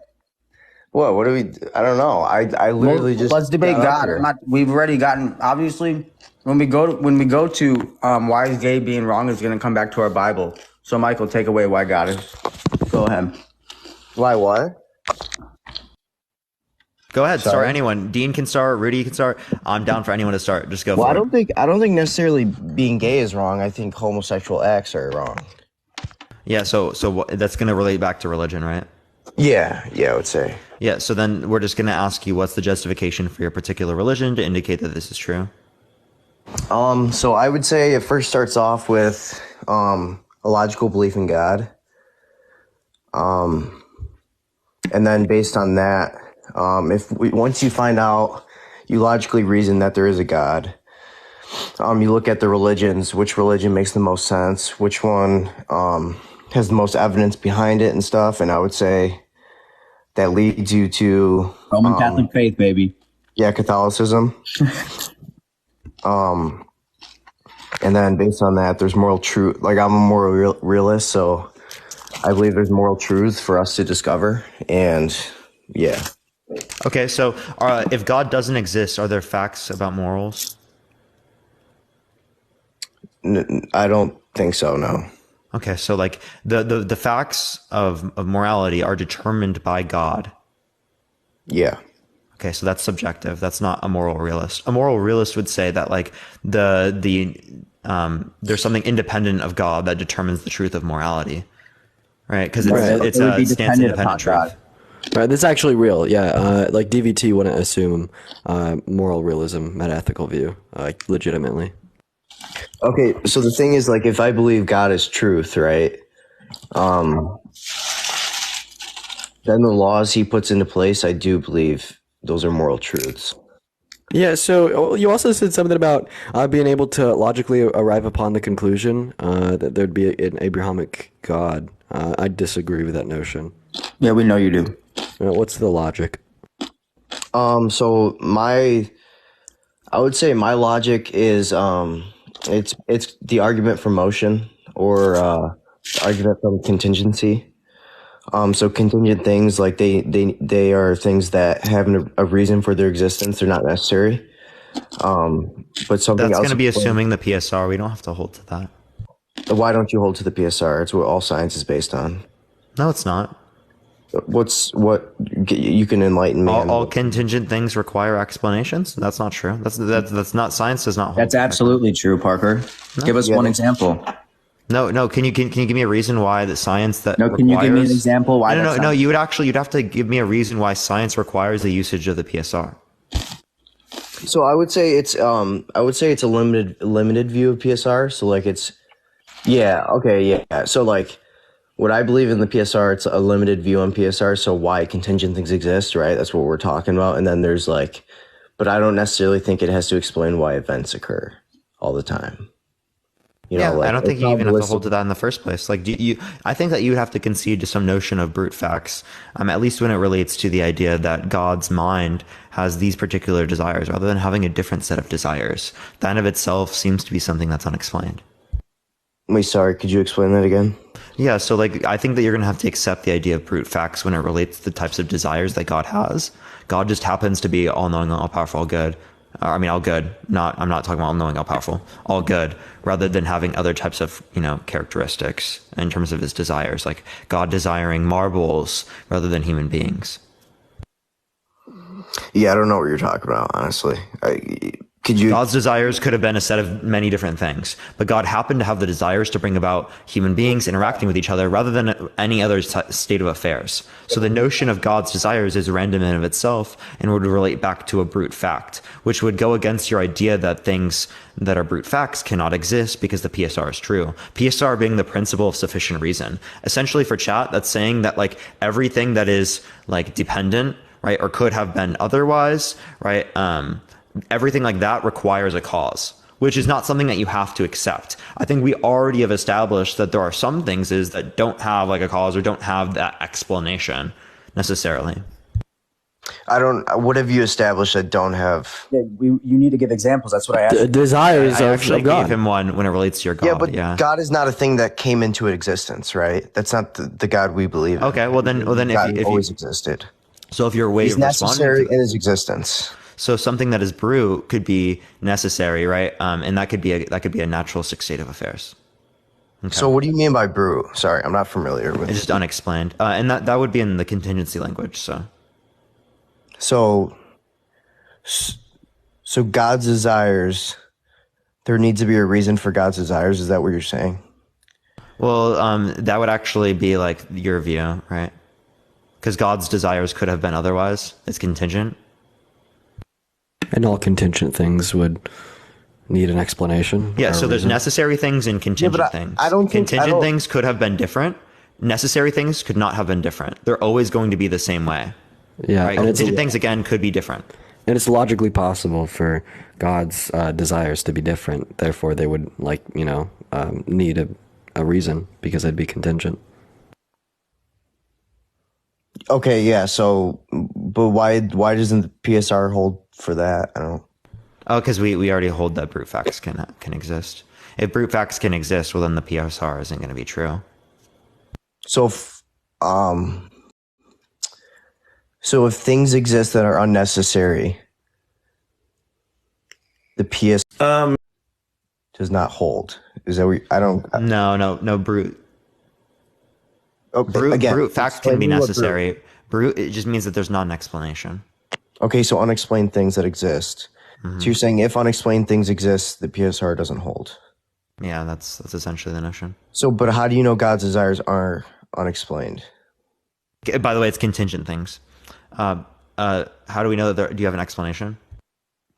Speaker 8: What do we? I don't know. I literally just.
Speaker 7: Let's debate
Speaker 8: got up
Speaker 7: God.
Speaker 8: here.
Speaker 7: We've already gotten, obviously, when we go to why is gay being wrong is going to come back to our Bible. So Michael, take away why God is. Go ahead.
Speaker 8: Why what?
Speaker 1: Go ahead, start
Speaker 8: Sorry?
Speaker 1: anyone. Dean can start, Rudy can start. I'm down for anyone to start. Just go
Speaker 8: Well,
Speaker 1: for
Speaker 8: I don't think necessarily being gay is wrong. I think homosexual acts are wrong.
Speaker 1: Yeah, so that's going to relate back to religion, right?
Speaker 8: Yeah, I would say.
Speaker 1: Yeah, so then we're just going to ask you what's the justification for your particular religion to indicate that this is true?
Speaker 8: So I would say it first starts off with a logical belief in God. And then based on that, once you find out, you logically reason that there is a God. You look at the religions, which religion makes the most sense, which one has the most evidence behind it and stuff. And I would say that leads you to
Speaker 7: Roman Catholic faith, baby.
Speaker 8: Yeah, Catholicism. And then based on that, there's moral truth. Like, I'm a moral realist, so I believe there's moral truth for us to discover. And yeah.
Speaker 1: Okay, so if God doesn't exist, are there facts about morals?
Speaker 8: I don't think so, no.
Speaker 1: Okay, so like the facts of morality are determined by God.
Speaker 8: Yeah.
Speaker 1: Okay, so that's subjective. That's not a moral realist. A moral realist would say that like there's something independent of God that determines the truth of morality, right? Because it's a stance independent truth.
Speaker 3: Right, that's actually real. Yeah, like DVT wouldn't assume moral realism, metaethical view, legitimately.
Speaker 8: Okay, so the thing is, like, if I believe God is truth, right? Then the laws he puts into place, I do believe those are moral truths.
Speaker 3: Yeah, so you also said something about being able to logically arrive upon the conclusion that there'd be an Abrahamic God. I disagree with that notion.
Speaker 7: Yeah, we know you do.
Speaker 3: What's the logic?
Speaker 8: So I would say my logic is it's the argument from motion or the argument from contingency. So contingent things, like they are things that have a reason for their existence. They're not necessary. But something
Speaker 1: That's
Speaker 8: else.
Speaker 1: going to be assuming the PSR. We don't have to hold to that.
Speaker 8: Why don't you hold to the PSR? It's what all science is based on.
Speaker 1: No, it's not.
Speaker 8: What you can enlighten me.
Speaker 1: All contingent things require explanations. That's not true. That's not science. Does not hold.
Speaker 7: That's absolutely true, Parker.
Speaker 1: No.
Speaker 7: Give us one example.
Speaker 1: No. Can you give me a reason why the science that
Speaker 7: No, can you give me an example why?
Speaker 1: No. You'd have to give me a reason why science requires the usage of the PSR.
Speaker 8: So I would say it's a limited view of PSR. So like it's So like what I believe in the PSR, it's a limited view on PSR. So why contingent things exist, right? That's what we're talking about. And then there's but I don't necessarily think it has to explain why events occur all the time.
Speaker 1: I don't think you even have to hold to that in the first place. Like, I think that you would have to concede to some notion of brute facts, at least when it relates to the idea that God's mind has these particular desires, rather than having a different set of desires. That in of itself seems to be something that's unexplained.
Speaker 8: Wait, sorry, could you explain that again?
Speaker 1: Yeah, so I think that you're going to have to accept the idea of brute facts when it relates to the types of desires that God has. God just happens to be all-knowing, all-powerful, all good. I mean, all good. I'm not talking about all knowing, all powerful. All good, rather than having other types of, characteristics in terms of his desires, like God desiring marbles rather than human beings.
Speaker 8: Yeah, I don't know what you're talking about, honestly.
Speaker 1: God's desires could have been a set of many different things, but God happened to have the desires to bring about human beings interacting with each other rather than any other state of affairs. So the notion of God's desires is random in of itself and would relate back to a brute fact, which would go against your idea that things that are brute facts cannot exist because the PSR is true. PSR being the principle of sufficient reason. Essentially for chat, that's saying that like everything that is like dependent, right, or could have been otherwise, right, everything like that requires a cause, which is not something that you have to accept. I think we already have established that there are some things that don't have like a cause or don't have that explanation necessarily.
Speaker 8: What have you established that don't have?
Speaker 10: Yeah, you need to give examples. That's what I asked.
Speaker 3: Desires
Speaker 1: I
Speaker 3: of
Speaker 1: actually
Speaker 3: God.
Speaker 1: gave him one when it relates to your God.
Speaker 8: Yeah, but God is not a thing that came into existence, right? That's not the God we believe in.
Speaker 1: Okay, well then
Speaker 8: God
Speaker 1: if
Speaker 8: always existed.
Speaker 1: So if your way
Speaker 8: He's
Speaker 1: of responding
Speaker 8: necessary
Speaker 1: to
Speaker 8: in his existence.
Speaker 1: So something that is brute could be necessary, right? And that could be a natural state of affairs. Okay.
Speaker 8: So what do you mean by brute? Sorry, I'm not familiar with.
Speaker 1: It's just unexplained, and that would be in the contingency language.
Speaker 8: So God's desires. There needs to be a reason for God's desires. Is that what you're saying?
Speaker 1: Well, that would actually be like your view, right? Because God's desires could have been otherwise. It's contingent.
Speaker 3: And all contingent things would need an explanation.
Speaker 1: Yeah, so there's necessary things and contingent things. Contingent things could have been different. Necessary things could not have been different. They're always going to be the same way.
Speaker 3: Yeah,
Speaker 1: right?
Speaker 3: and
Speaker 1: Contingent things, again, could be different.
Speaker 3: And it's logically possible for God's desires to be different. Therefore, they would, need a reason because they'd be contingent.
Speaker 8: Okay, yeah. So, but why doesn't the PSR hold for that? I don't.
Speaker 1: Oh, because we already hold that brute facts can exist. If brute facts can exist, well, then the PSR isn't going to be true.
Speaker 8: So, if things exist that are unnecessary, the PS does not hold. Is that what I don't?
Speaker 1: No, brute.
Speaker 8: Okay,
Speaker 1: brute facts can be necessary. Brute, it just means that there's not an explanation.
Speaker 8: Okay, so unexplained things that exist. Mm-hmm. So you're saying if unexplained things exist, the PSR doesn't hold.
Speaker 1: Yeah, that's essentially the notion.
Speaker 8: So, but how do you know God's desires are unexplained?
Speaker 1: By the way, it's contingent things. How do we know that? Do you have an explanation?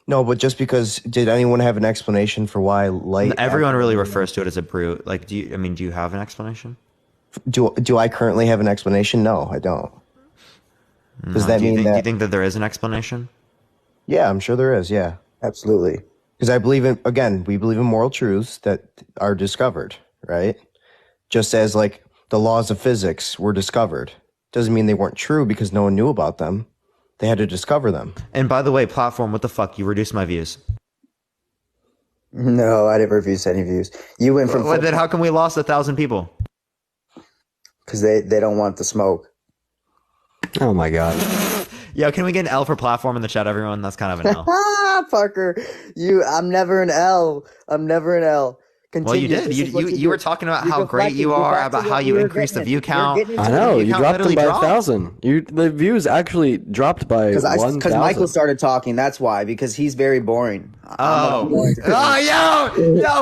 Speaker 8: No, but just because, did anyone have an explanation for why light?
Speaker 1: Everyone really refers to it as a brute. Like, do you have an explanation?
Speaker 8: Do I currently have an explanation? No, I don't. Does that mean that?
Speaker 1: Do you think that there is an explanation?
Speaker 8: Yeah, I'm sure there is. Yeah, absolutely. Because I believe we believe in moral truths that are discovered, right? Just as like the laws of physics were discovered. Doesn't mean they weren't true because no one knew about them. They had to discover them.
Speaker 1: And by the way, platform, what the fuck? You reduced my views.
Speaker 10: No, I never reduced any views. You went from.
Speaker 1: Well, then how come we lost 1,000 people?
Speaker 10: Because they don't want the smoke.
Speaker 3: Oh my god.
Speaker 1: Yeah, can we get an L for platform in the chat, everyone? That's kind of an L.
Speaker 10: Parker, I'm never an L. I'm never an L. Continue.
Speaker 1: Well, you did. You were talking about how great you are, about how you increased the view count.
Speaker 3: I know, you dropped them by 1,000. The views actually dropped by 1,000.
Speaker 7: Because Michael started talking, that's why, because he's very boring.
Speaker 1: Yo,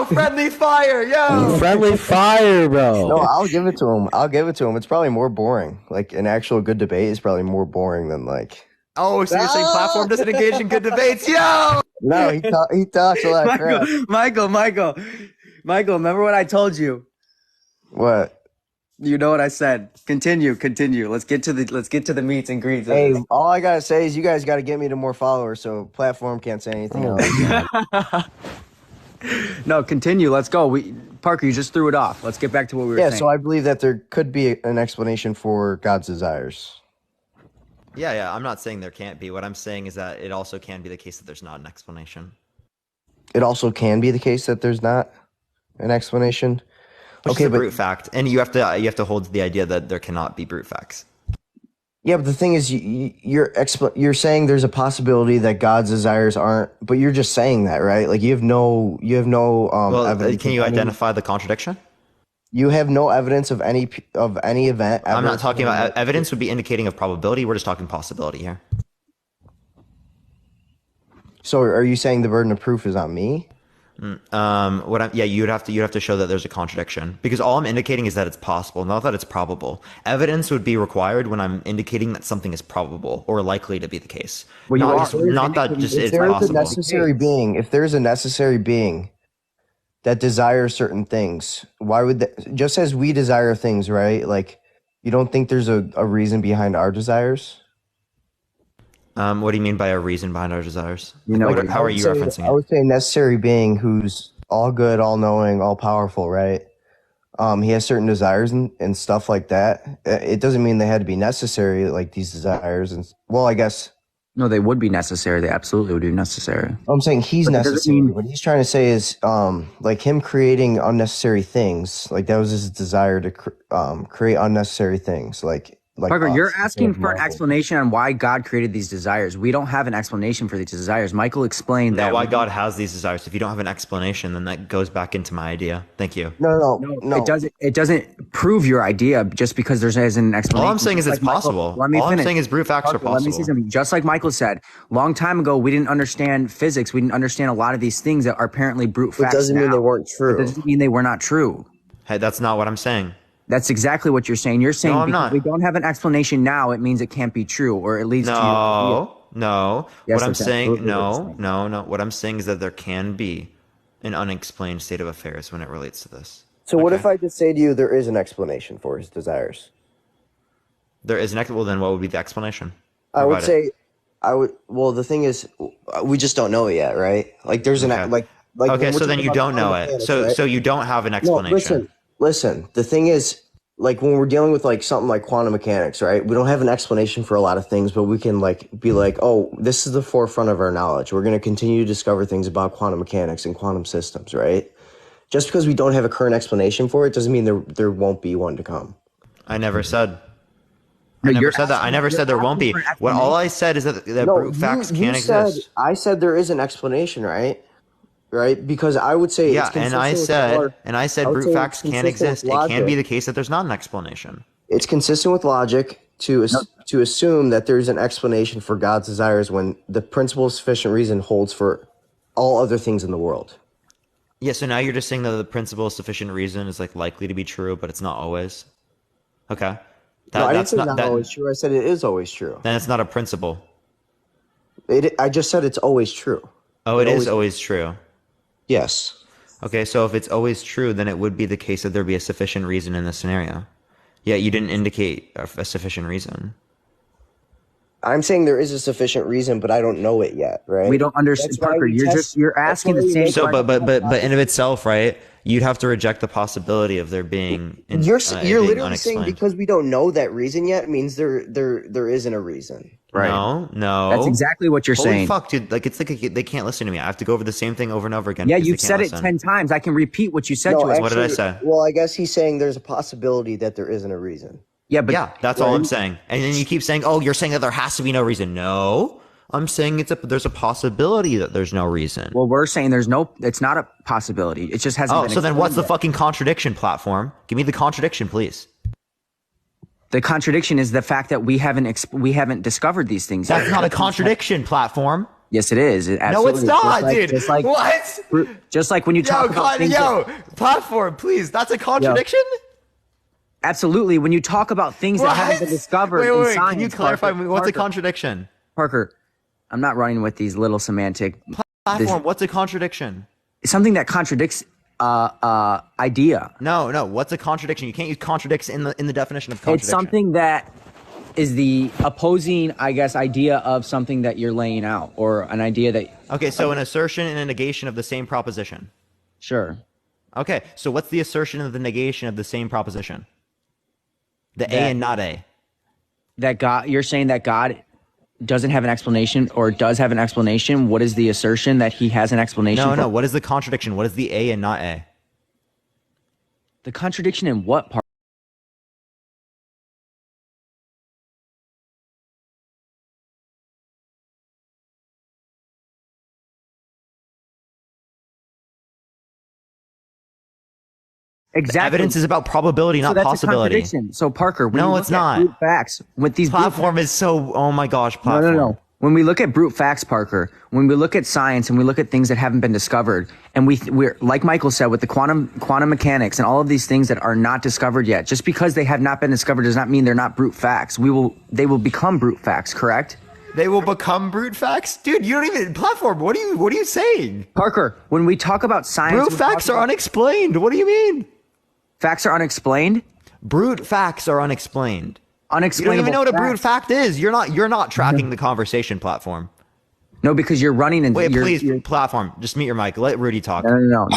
Speaker 1: friendly fire, yo.
Speaker 3: Friendly fire, bro.
Speaker 8: No, I'll give it to him. It's probably more boring. Like, an actual good debate is probably more boring than like...
Speaker 1: Oh, so you're saying platform doesn't engage in good debates? Yo!
Speaker 8: No, he talks a lot of crap.
Speaker 7: Michael, remember what I told you?
Speaker 8: What?
Speaker 7: You know what I said. Continue. Let's get to the meets and greets.
Speaker 8: Hey, all I gotta say is you guys gotta get me to more followers, so platform can't say anything else.
Speaker 7: No, continue. Let's go. Parker, you just threw it off. Let's get back to what we were saying.
Speaker 8: Yeah, so I believe that there could be an explanation for God's desires.
Speaker 1: Yeah. I'm not saying there can't be. What I'm saying is that it also can be the case that there's not an explanation.
Speaker 8: It also can be the case that there's not an explanation.
Speaker 1: Which is a brute fact, and you have to hold to the idea that there cannot be brute facts.
Speaker 8: Yeah, but the thing is, you're saying there's a possibility that God's desires aren't, but you're just saying that, right? Like you have no evidence.
Speaker 1: Can you identify the contradiction?
Speaker 8: You have no evidence of any event.
Speaker 1: I'm not talking about evidence would be indicating of probability. We're just talking possibility here.
Speaker 8: So are you saying the burden of proof is on me?
Speaker 1: You'd have to show that there's a contradiction, because all I'm indicating is that it's possible, not that it's probable. Evidence would be required when I'm indicating that something is probable or likely to be the case.
Speaker 8: Well,
Speaker 1: not that just it's possible.
Speaker 8: If there's a necessary being that desires certain things, why would that, just as we desire things, right? Like, you don't think there's a reason behind our desires?
Speaker 1: What do you mean by a reason behind our desires?
Speaker 8: How
Speaker 1: are you referencing it?
Speaker 8: I would say a necessary being who's all good, all knowing, all powerful, right? He has certain desires and stuff like that. It doesn't mean they had to be necessary, like these desires. And well, I guess.
Speaker 11: No, they would be necessary. They absolutely would be necessary.
Speaker 8: I'm saying he's necessary. What he's trying to say is, like him creating unnecessary things. Like that was his desire to create unnecessary things. Like
Speaker 11: Parker, you're asking for an explanation on why God created these desires. We don't have an explanation for these desires. Michael explained that.
Speaker 1: Why God has these desires. If you don't have an explanation, then that goes back into my idea. Thank you.
Speaker 8: No.
Speaker 11: It doesn't prove your idea just because there isn't an explanation.
Speaker 1: All I'm saying is it's possible. All I'm saying is brute facts are possible.
Speaker 11: Let me say something. Just like Michael said, long time ago, we didn't understand physics. We didn't understand a lot of these things that are apparently brute facts.
Speaker 8: It doesn't mean they weren't true.
Speaker 11: It doesn't mean they were not true.
Speaker 1: Hey, that's not what I'm saying.
Speaker 11: That's exactly what you're saying. You're saying
Speaker 1: I'm
Speaker 11: because
Speaker 1: not.
Speaker 11: we don't have an explanation now, it means it can't be true, or it leads to
Speaker 1: No.
Speaker 11: Yes,
Speaker 1: What I'm
Speaker 11: that's
Speaker 1: saying,
Speaker 11: absolutely what I'm saying.
Speaker 1: no. What I'm saying is that there can be an unexplained state of affairs when it relates to this.
Speaker 8: So what if I just say to you there is an explanation for his desires?
Speaker 1: There is well, then what would be the explanation?
Speaker 8: Well, the thing is, we just don't know it yet, right? Like there's
Speaker 1: Okay, so then you don't know it. So you don't have an explanation.
Speaker 8: No, listen. The thing is, like when we're dealing with like something like quantum mechanics, right? We don't have an explanation for a lot of things, but we can like be like, oh, this is the forefront of our knowledge. We're going to continue to discover things about quantum mechanics and quantum systems, right? Just because we don't have a current explanation for it doesn't mean there won't be one to come.
Speaker 1: I never said. I never said that. I never said there won't be. All I said is that brute facts can't exist.
Speaker 8: I said there is an explanation, right? Right, because I would say
Speaker 1: and I said brute facts can't exist. It can be the case that there's not an explanation.
Speaker 8: It's consistent with logic to assume that there's an explanation for God's desires when the principle of sufficient reason holds for all other things in the world.
Speaker 1: Yeah, so now you're just saying that the principle of sufficient reason is like likely to be true, but it's not always. Okay,
Speaker 8: I didn't say not always true. I said it is always true.
Speaker 1: Then it's not a principle.
Speaker 8: I just said it's always true.
Speaker 1: Oh, it is always true.
Speaker 8: Yes.
Speaker 1: Okay, so if it's always true, then it would be the case that there'd be a sufficient reason in this scenario. Yeah, you didn't indicate a sufficient reason.
Speaker 8: I'm saying there is a sufficient reason, but I don't know it yet, right?
Speaker 11: We don't understand, Parker. You're asking the same.
Speaker 1: So, but in of itself, right? You'd have to reject the possibility of there being.
Speaker 8: You're literally saying because we don't know that reason yet means there isn't a reason.
Speaker 11: Right.
Speaker 1: No.
Speaker 11: That's exactly what you're saying.
Speaker 1: Holy fuck, dude. Like, it's like they can't listen to me. I have to go over the same thing over and over again.
Speaker 11: Yeah, you've said it 10 times. I can repeat what you said to us.
Speaker 1: What did I say?
Speaker 8: Well, I guess he's saying there's a possibility that there isn't a reason.
Speaker 11: Yeah, but
Speaker 1: that's all I'm saying. And then you keep saying, oh, you're saying that there has to be no reason. No. I'm saying there's a possibility that there's no reason.
Speaker 11: Well, we're saying it's not a possibility. It just hasn't been
Speaker 1: so then what's the
Speaker 11: yet.
Speaker 1: fucking contradiction, platform? Give me the contradiction, please.
Speaker 11: The contradiction is the fact that we haven't discovered these things.
Speaker 1: That's not a contradiction, platform.
Speaker 11: Yes, it is.
Speaker 1: No, it's not, dude. What?
Speaker 11: Just like when you talk about things.
Speaker 1: Platform, please. That's a contradiction?
Speaker 11: Absolutely. When you talk about things that haven't been discovered in science.
Speaker 1: Can you clarify what's a contradiction?
Speaker 11: Parker, I'm not running with these little semantic.
Speaker 1: Platform, what's a contradiction?
Speaker 11: Something that contradicts idea.
Speaker 1: No. What's a contradiction? You can't use contradicts in the definition of contradiction.
Speaker 11: It's something that is the opposing, I guess, idea of something that you're laying out, or an idea that.
Speaker 1: Okay, so an assertion and a negation of the same proposition.
Speaker 11: Sure.
Speaker 1: Okay, so what's the assertion and the negation of the same proposition? A and not A.
Speaker 11: That God, you're saying that God doesn't have an explanation or does have an explanation. What is the assertion that he has an explanation?
Speaker 1: No. What is the contradiction? What is the A and not A?
Speaker 11: The contradiction in what part? Exactly.
Speaker 1: Evidence is about probability,
Speaker 11: So
Speaker 1: not
Speaker 11: that's a
Speaker 1: possibility.
Speaker 11: contradiction. So Parker, when
Speaker 1: No,
Speaker 11: you
Speaker 1: it's
Speaker 11: look at
Speaker 1: not.
Speaker 11: brute facts with these brute
Speaker 1: Platform is so. Oh my gosh, platform.
Speaker 11: No. When we look at brute facts, Parker, when we look at science and we look at things that haven't been discovered, and we're like Michael said with the quantum mechanics and all of these things that are not discovered yet, just because they have not been discovered does not mean they're not brute facts. They will become brute facts, correct?
Speaker 1: They will become brute facts, dude. You don't even platform. What are you saying,
Speaker 11: Parker? When we talk about science,
Speaker 1: brute facts are unexplained. What do you mean?
Speaker 11: Facts are unexplained.
Speaker 1: Brute facts are unexplained. You don't even
Speaker 11: Unexplainable
Speaker 1: know what a brute
Speaker 11: facts.
Speaker 1: fact is. You're not tracking the conversation, platform.
Speaker 11: No, because you're running and
Speaker 1: Wait, please, platform. Just mute your mic. Let Rudy talk.
Speaker 11: No.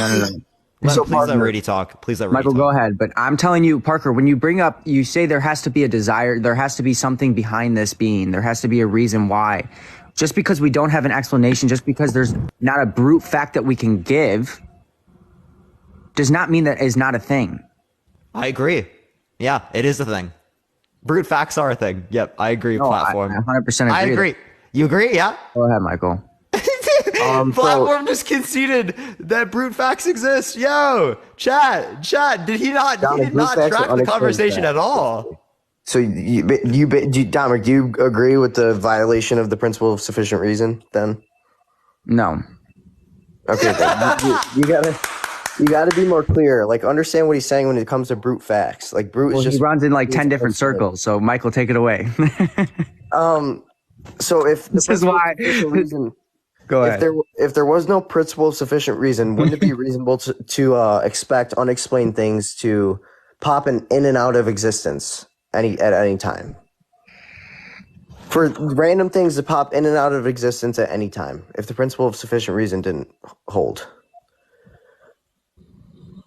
Speaker 1: Please let Rudy talk. Please let Rudy
Speaker 11: Michael,
Speaker 1: talk.
Speaker 11: go ahead. But I'm telling you, Parker, when you bring up, you say there has to be a desire, there has to be something behind this being, there has to be a reason why. Just because we don't have an explanation, just because there's not a brute fact that we can give, does not mean that is not a thing.
Speaker 1: I agree. Yeah, it is a thing. Brute facts are a thing. Yep, I agree.
Speaker 11: No,
Speaker 1: platform.
Speaker 11: I 100% agree.
Speaker 1: I agree. You agree? Yeah.
Speaker 11: Go ahead, Michael.
Speaker 1: Platform just conceded that brute facts exist. Yo, chat. Did he not? He did not track the conversation at all.
Speaker 8: So Dominic, do you agree with the violation of the principle of sufficient reason? Then
Speaker 11: no.
Speaker 8: Okay, then. you gotta be more clear. Like, understand what he's saying when it comes to brute facts. Like, brute is just
Speaker 11: he runs in like 10 different circles. So Michael, take it away.
Speaker 8: So if
Speaker 11: This is why.
Speaker 8: reason,
Speaker 11: Go ahead.
Speaker 8: if there was no principle of sufficient reason, wouldn't it be reasonable to expect unexplained things to pop in and out of existence at any time? For random things to pop in and out of existence at any time, if the principle of sufficient reason didn't hold.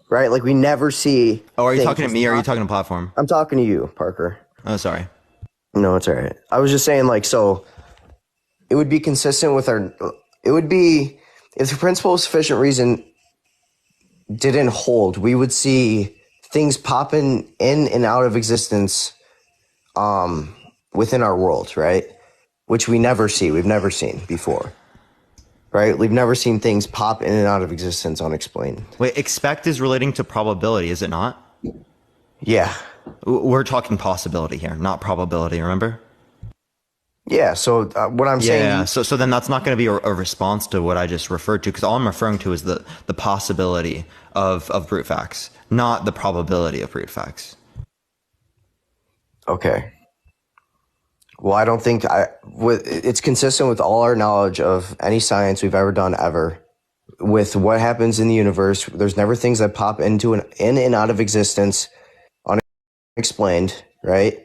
Speaker 8: Right? Like, we never see.
Speaker 1: Oh, are you
Speaker 8: things
Speaker 1: talking to me or are you talking to platform?
Speaker 8: I'm talking to you, Parker.
Speaker 1: Oh, sorry.
Speaker 8: No, it's all right. I was just saying, like, so it would be consistent with it would be, if the principle of sufficient reason didn't hold, we would see things popping in and out of existence within our world, right? Which we never see. We've never seen before. Right? We've never seen things pop in and out of existence unexplained.
Speaker 1: Wait, expect is relating to probability, is it not?
Speaker 8: Yeah.
Speaker 1: We're talking possibility here, not probability, remember?
Speaker 8: Yeah, so what I'm saying...
Speaker 1: Yeah, so then that's not going to be a response to what I just referred to, because all I'm referring to is the possibility of brute facts, not the probability of brute facts.
Speaker 8: Okay. Well, I don't think it's consistent with all our knowledge of any science we've ever done ever. With what happens in the universe, there's never things that pop in and out of existence unexplained, right?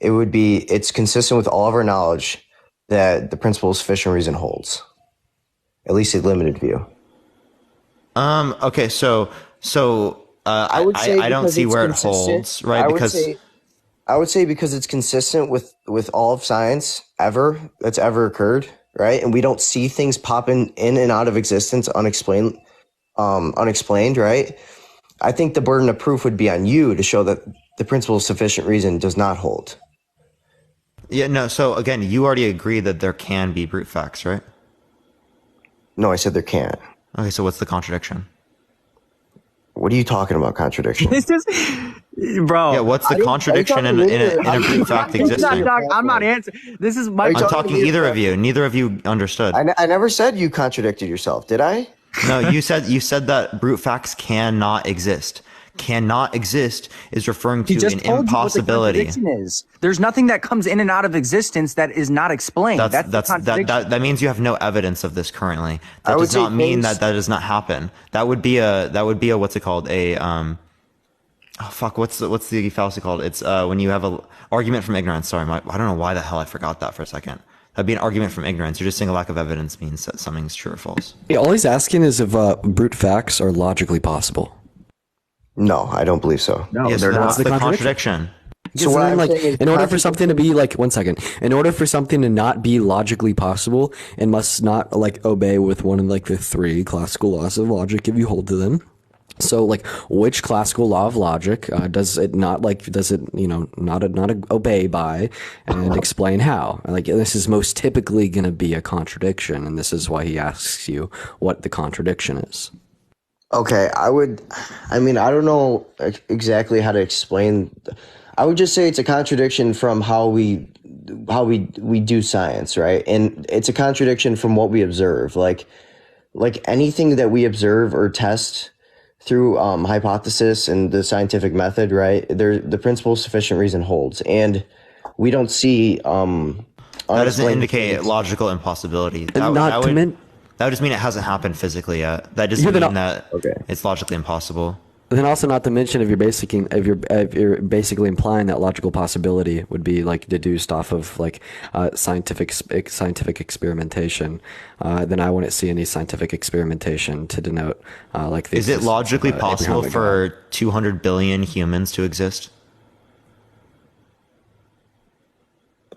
Speaker 8: It's consistent with all of our knowledge that the principle of sufficient reason holds. At least a limited view.
Speaker 1: Okay, so I don't see where it holds, right?
Speaker 8: I would say because it's consistent with all of science that's ever occurred, right? And we don't see things popping in and out of existence unexplained, right? I think the burden of proof would be on you to show that the principle of sufficient reason does not hold.
Speaker 1: Yeah, no, so again, you already agree that there can be brute facts, right?
Speaker 8: No, I said there can't.
Speaker 1: Okay, so what's the contradiction?
Speaker 8: What are you talking about, contradiction?
Speaker 11: This is, bro.
Speaker 1: Yeah, what's the contradiction in a brute fact existing?
Speaker 11: I'm not answering. This is my.
Speaker 1: I'm talking either of you. Neither of you understood.
Speaker 8: I never said you contradicted yourself, did I?
Speaker 1: No, you said that brute facts cannot exist. Cannot exist is referring to an impossibility.
Speaker 11: What the contradiction is. There's nothing that comes in and out of existence that is not explained.
Speaker 1: That means you have no evidence of this currently. That does not mean that does not happen. That would be a what's it called? What's the fallacy called? It's when you have a argument from ignorance. Sorry, I don't know why the hell I forgot that for a second. That'd be an argument from ignorance. You're just saying a lack of evidence means that something's true or false.
Speaker 3: Yeah, all he's asking is if brute facts are logically possible.
Speaker 8: No, I don't believe so.
Speaker 1: No, yes, that's the contradiction.
Speaker 3: So what I'm saying, in order for something to be in order for something to not be logically possible, it must not obey with one of the three classical laws of logic if you hold to them. So which classical law of logic does it not obey by, and explain how? This is most typically going to be a contradiction, and this is why he asks you what the contradiction is.
Speaker 8: Okay, I mean, I don't know exactly how to explain. I would just say it's a contradiction from how we do science, right? And it's a contradiction from what we observe. Like anything that we observe or test through hypothesis and the scientific method, right? The principle of sufficient reason holds, and we don't see
Speaker 1: that doesn't indicate logical impossibility. That would just mean it hasn't happened physically yet. That doesn't mean that it's logically impossible.
Speaker 3: Then also not to mention if you're basically implying that logical possibility would be like deduced off of like scientific experimentation, then I wouldn't see any scientific experimentation to denote like the
Speaker 1: Is it
Speaker 3: existence
Speaker 1: logically
Speaker 3: of,
Speaker 1: possible
Speaker 3: Abrahamic
Speaker 1: for 200 billion humans to exist?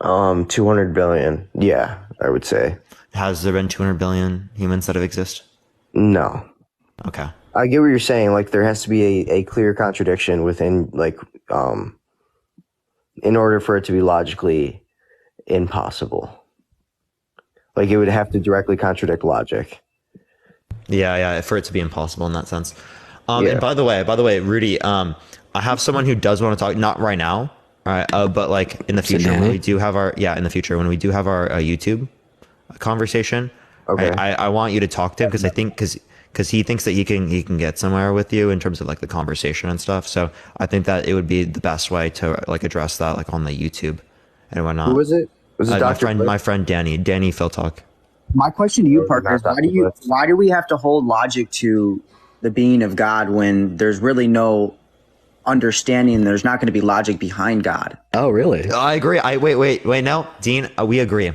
Speaker 8: 200 billion. Yeah, I would say.
Speaker 1: Has there been 200 billion humans that have existed?
Speaker 8: No.
Speaker 1: Okay.
Speaker 8: I get what you're saying. Like there has to be a clear contradiction within in order for it to be logically impossible. Like it would have to directly contradict logic.
Speaker 1: Yeah, for it to be impossible in that sense. And by the way, Rudy, I have someone who does want to talk, not right now, right? But like in the future when we do have our YouTube conversation,
Speaker 8: okay.
Speaker 1: I want you to talk to him because I think because he thinks that he can get somewhere with you in terms of like the conversation and stuff. So I think that it would be the best way to like address that like on the YouTube and whatnot.
Speaker 8: Who was it? Was it
Speaker 1: my friend Danny Philtalk.
Speaker 12: My question to you, Parker, is why do we have to hold logic to the being of God when there's really no understanding? There's not going to be logic behind God.
Speaker 3: Oh, really?
Speaker 1: I agree. Wait. No, Dean, we agree.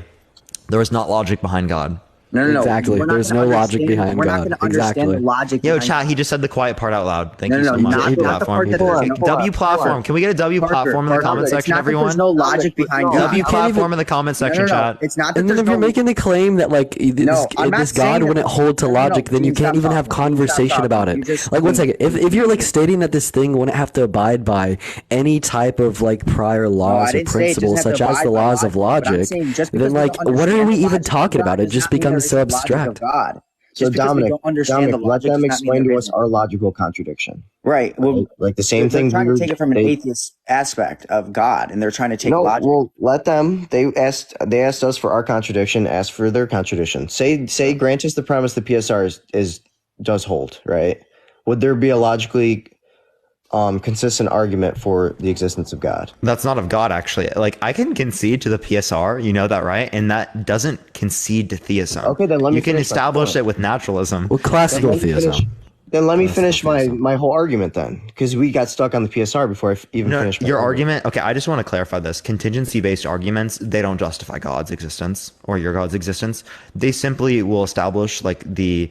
Speaker 1: There is not logic behind God.
Speaker 12: No.
Speaker 3: Exactly. There's no logic behind God.
Speaker 12: We're not going to understand the logic.
Speaker 1: Yo, chat. He just said the quiet part out loud. Thank you so much.
Speaker 12: Not the part
Speaker 1: W platform. Can we get a W platform in the comment section, everyone?
Speaker 12: There's no logic behind God.
Speaker 1: W platform in the comment section, chat.
Speaker 12: It's not.
Speaker 3: And then if you're making the claim that like this God wouldn't hold to logic, then you can't even have conversation about it. Like 1 second. If you're like stating that this thing wouldn't have to abide by any type of like prior laws or principles such as the laws of logic, then like what are we even talking about? It just becomes so abstract.
Speaker 12: God.
Speaker 8: So Dominic, let them explain to us our logical contradiction.
Speaker 12: Right. Well,
Speaker 8: like the same thing.
Speaker 12: They're trying to take it from an atheist aspect of God, and they're trying to take logic.
Speaker 8: Well, let them. They asked us for our contradiction. Ask for their contradiction. Say grant us the premise the PSR does hold. Right? Would there be a logically consistent argument for the existence of God?
Speaker 1: That's not of God, actually. Like I can concede to the PSR, you know that, right? And that doesn't concede to theism.
Speaker 8: Okay, then let me.
Speaker 1: You can establish it with naturalism.
Speaker 3: Well, classical theism.
Speaker 8: Then let me finish my whole argument then, because we got stuck on the PSR before I finished my
Speaker 1: your argument. Okay, I just want to clarify this. Contingency-based arguments, they don't justify God's existence or your God's existence. They simply will establish like a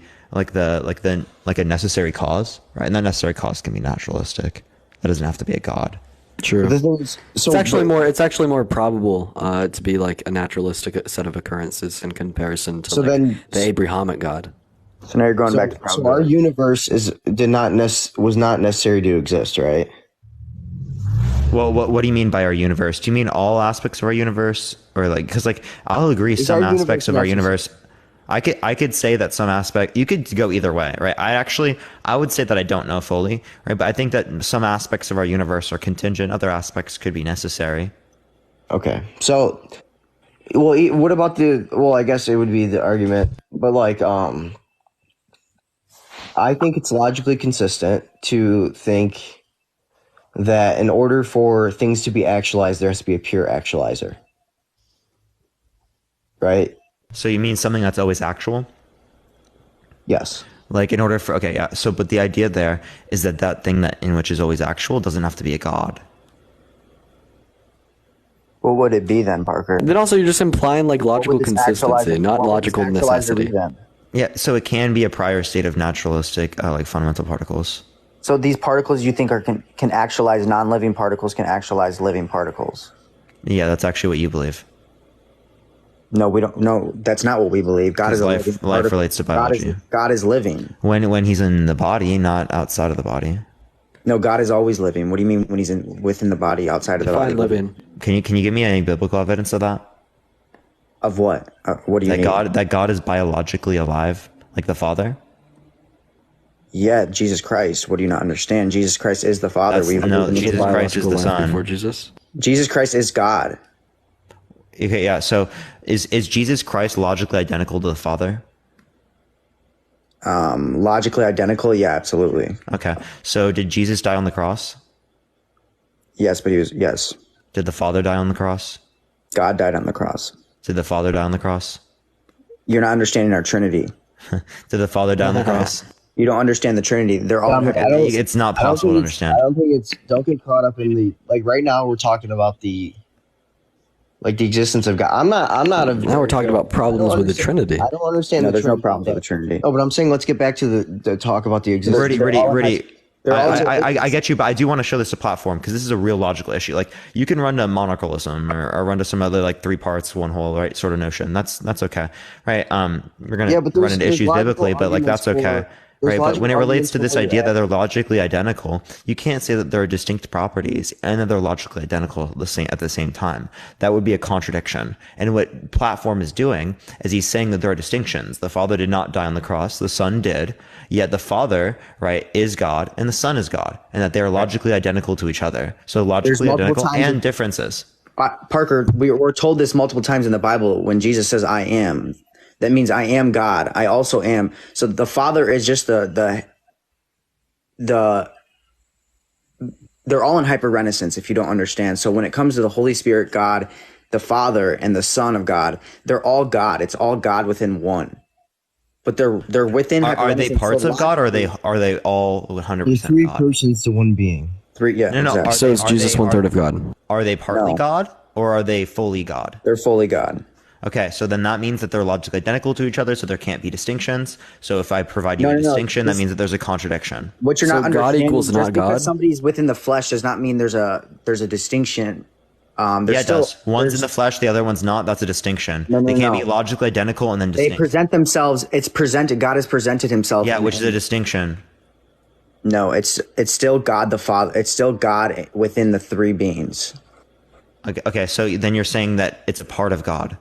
Speaker 1: necessary cause, right? And that necessary cause can be naturalistic. That doesn't have to be a God.
Speaker 3: True. It's actually more probable to be like a naturalistic set of occurrences in comparison to the Abrahamic God.
Speaker 12: So now you're going back to probability.
Speaker 8: So our universe was not necessary to exist, right?
Speaker 1: Well, what do you mean by our universe? Do you mean all aspects of our universe, or like because like I'll agree some aspects of our universe. I could say that some aspect you could go either way, right? I would say that I don't know fully, right? But I think that some aspects of our universe are contingent, other aspects could be necessary.
Speaker 8: Okay, so what about I guess it would be the argument, but like I think it's logically consistent to think that in order for things to be actualized, there has to be a pure actualizer. Right?
Speaker 1: So you mean something that's always actual?
Speaker 8: Yes.
Speaker 1: Like in order for, okay, yeah. So, but the idea there is that thing that in which is always actual doesn't have to be a God.
Speaker 12: What would it be then, Parker?
Speaker 3: Then also you're just implying like logical consistency, not logical necessity.
Speaker 1: Yeah, so it can be a prior state of naturalistic, like fundamental particles.
Speaker 12: So these particles you think can actualize non-living particles, can actualize living particles?
Speaker 1: Yeah, that's actually what you believe.
Speaker 12: No, we don't. No, that's not what we believe. God is a living particle.
Speaker 1: Life relates to biology.
Speaker 12: God is living.
Speaker 1: When he's in the body, not outside of the body.
Speaker 12: No, God is always living. What do you mean when he's within the body, outside of the body?
Speaker 3: Living.
Speaker 1: Can you give me any biblical evidence of that?
Speaker 12: Of what? What do you mean?
Speaker 1: That God is biologically alive, like the Father?
Speaker 12: Yeah, Jesus Christ. What do you not understand? Jesus Christ is the Father.
Speaker 1: Jesus Christ is the Son.
Speaker 3: Before Jesus.
Speaker 12: Jesus Christ is God.
Speaker 1: Okay, yeah. So is Jesus Christ logically identical to the Father?
Speaker 12: Logically identical? Yeah, absolutely.
Speaker 1: Okay. So did Jesus die on the cross?
Speaker 12: Yes, but yes.
Speaker 1: Did the Father die on the cross?
Speaker 12: God died on the cross.
Speaker 1: Did the Father die on the cross?
Speaker 12: You're not understanding our Trinity.
Speaker 1: Did the Father die on the cross?
Speaker 12: You don't understand the Trinity. They're all.
Speaker 1: It's not possible to understand.
Speaker 8: I don't think it's. Don't get caught up in the like. Right now, we're talking about the existence of God. I'm not a.
Speaker 3: Now we're talking about problems with the Trinity.
Speaker 8: I don't understand.
Speaker 12: No, there's no problems with the Trinity.
Speaker 8: Oh, but I'm saying let's get back to the talk about the existence.
Speaker 1: Rudy. I get you, but I do want to show this a platform because this is a real logical issue. Like you can run to monarchalism or run to some other like 3 parts, 1 whole, right? Sort of notion. That's okay, right? We're gonna run into issues biblically, but like that's okay. Right, but when it relates to this idea that they're logically identical, you can't say that there are distinct properties and that they're logically identical at the same time. That would be a contradiction. And what Platform is doing is he's saying that there are distinctions. The Father did not die on the cross, the Son did, yet the Father, right, is God and the Son is God, and that they are logically identical to each other. So logically identical and differences.
Speaker 12: Parker, we're told this multiple times in the Bible when Jesus says, I am. That means I am God. I also am. So the Father is just they're all in hyper renaissance if you don't understand. So when it comes to the Holy Spirit, God, the Father and the Son of God, they're all God. It's all God within one. But they're within.
Speaker 1: Are they parts of God, or are they all 100%
Speaker 8: There's 3
Speaker 1: God?
Speaker 8: persons to one being.
Speaker 12: 3, yeah.
Speaker 1: No.
Speaker 12: Exactly.
Speaker 3: So is Jesus 1/3 of God?
Speaker 1: Are they partly God, or are they fully God?
Speaker 12: They're fully God.
Speaker 1: Okay, so then that means that they're logically identical to each other, so there can't be distinctions. So if I provide you a distinction, that means that there's a contradiction.
Speaker 12: What you're not understanding,
Speaker 3: God equals
Speaker 12: just
Speaker 3: not
Speaker 12: because
Speaker 3: God?
Speaker 12: somebody's within the flesh does not mean there's a distinction.
Speaker 1: It does. One's in the flesh, the other one's not. That's a distinction. They can't be logically identical and then distinct.
Speaker 12: They present themselves. It's presented. God has presented himself.
Speaker 1: Yeah, which is a distinction.
Speaker 12: No, it's still God the Father. It's still God within the 3 beings.
Speaker 1: Okay, so then you're saying that it's a part of God.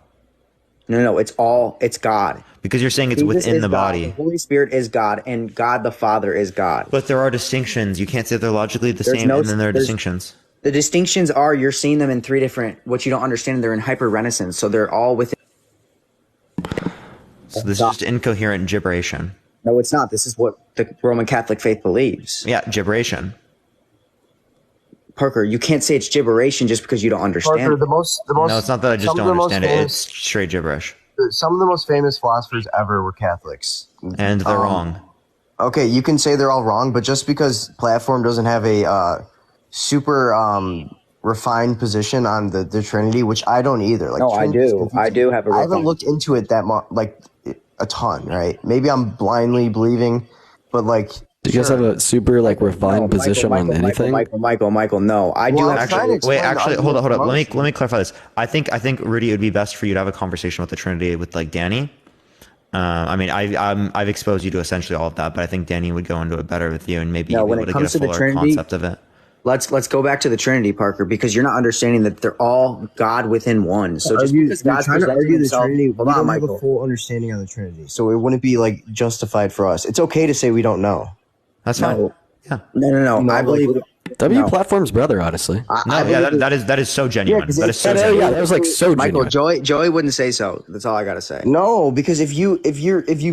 Speaker 12: No, it's God.
Speaker 1: Because you're saying it's
Speaker 12: Jesus
Speaker 1: within
Speaker 12: is
Speaker 1: the
Speaker 12: God,
Speaker 1: body.
Speaker 12: The Holy Spirit is God, and God the Father is God.
Speaker 1: But there are distinctions. You can't say they're logically the same, and then there are distinctions.
Speaker 12: The distinctions are you're seeing them in 3 different. What you don't understand, they're in hyper renaissance, so they're all within.
Speaker 1: So this is just incoherent gibberation.
Speaker 12: No, it's not. This is what the Roman Catholic faith believes.
Speaker 1: Yeah, gibberation.
Speaker 12: Parker, you can't say it's gibberation just because you don't understand.
Speaker 8: Parker, the most.
Speaker 1: No, it's not that I just don't understand it. It's straight gibberish.
Speaker 8: Some of the most famous philosophers ever were Catholics.
Speaker 1: And they're wrong.
Speaker 8: Okay, you can say they're all wrong, but just because Platform doesn't have a super refined position on the Trinity, which I don't either. Like,
Speaker 12: no, I do. I do have a.
Speaker 8: I haven't looked into it that much, like a ton, right? Maybe I'm blindly believing, but like.
Speaker 3: Do you guys have a super like refined position on anything?
Speaker 12: Michael, no. I do
Speaker 1: actually. Wait, actually, hold on. Let me clarify this. I think Rudy, it would be best for you to have a conversation with the Trinity with like Danny. I mean, I've exposed you to essentially all of that, but I think Danny would go into it better with you, and maybe you'd be able to get a fuller concept of it.
Speaker 12: Let's go back to the Trinity, Parker, because you're not understanding that they're all God within one. So just because God's
Speaker 8: trying to argue the Trinity, we don't
Speaker 12: Michael.
Speaker 8: have a full understanding of the Trinity, so it wouldn't be like justified for us. It's okay to say we don't know.
Speaker 1: That's fine. Yeah.
Speaker 12: No. I believe
Speaker 3: Platform's brother, honestly.
Speaker 1: That is so genuine. That is so genuine.
Speaker 3: Yeah, that was like so
Speaker 12: Michael,
Speaker 3: genuine.
Speaker 12: Joey wouldn't say so. That's all I gotta say.
Speaker 8: No, because if you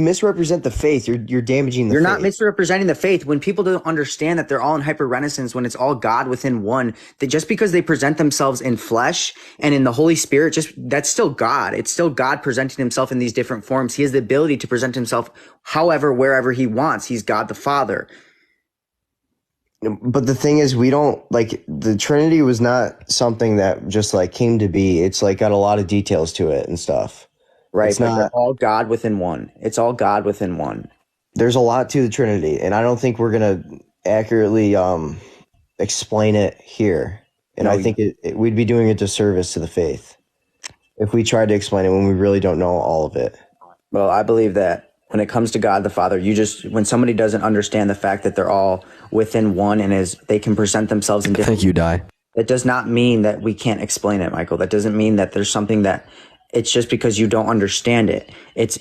Speaker 8: misrepresent the faith, you're damaging the faith.
Speaker 12: You're not misrepresenting the faith. When people don't understand that they're all in hyper renaissance, when it's all God within one, that just because they present themselves in flesh and in the Holy Spirit, that's still God. It's still God presenting himself in these different forms. He has the ability to present himself however, wherever he wants. He's God the Father.
Speaker 8: But the thing is, we don't like the Trinity was not something that just like came to be. It's like got a lot of details to it and stuff.
Speaker 12: Right.
Speaker 8: It's not
Speaker 12: all God within one. It's all God within one.
Speaker 8: There's a lot to the Trinity, and I don't think we're gonna accurately explain it here. And I think we'd be doing a disservice to the faith if we tried to explain it when we really don't know all of it.
Speaker 12: Well, I believe that when it comes to God the Father, when somebody doesn't understand the fact that they're all within one and they can present themselves in different.
Speaker 3: Thank you, Die.
Speaker 12: That does not mean that we can't explain it, Michael. That doesn't mean that there's something that It's just because you don't understand it.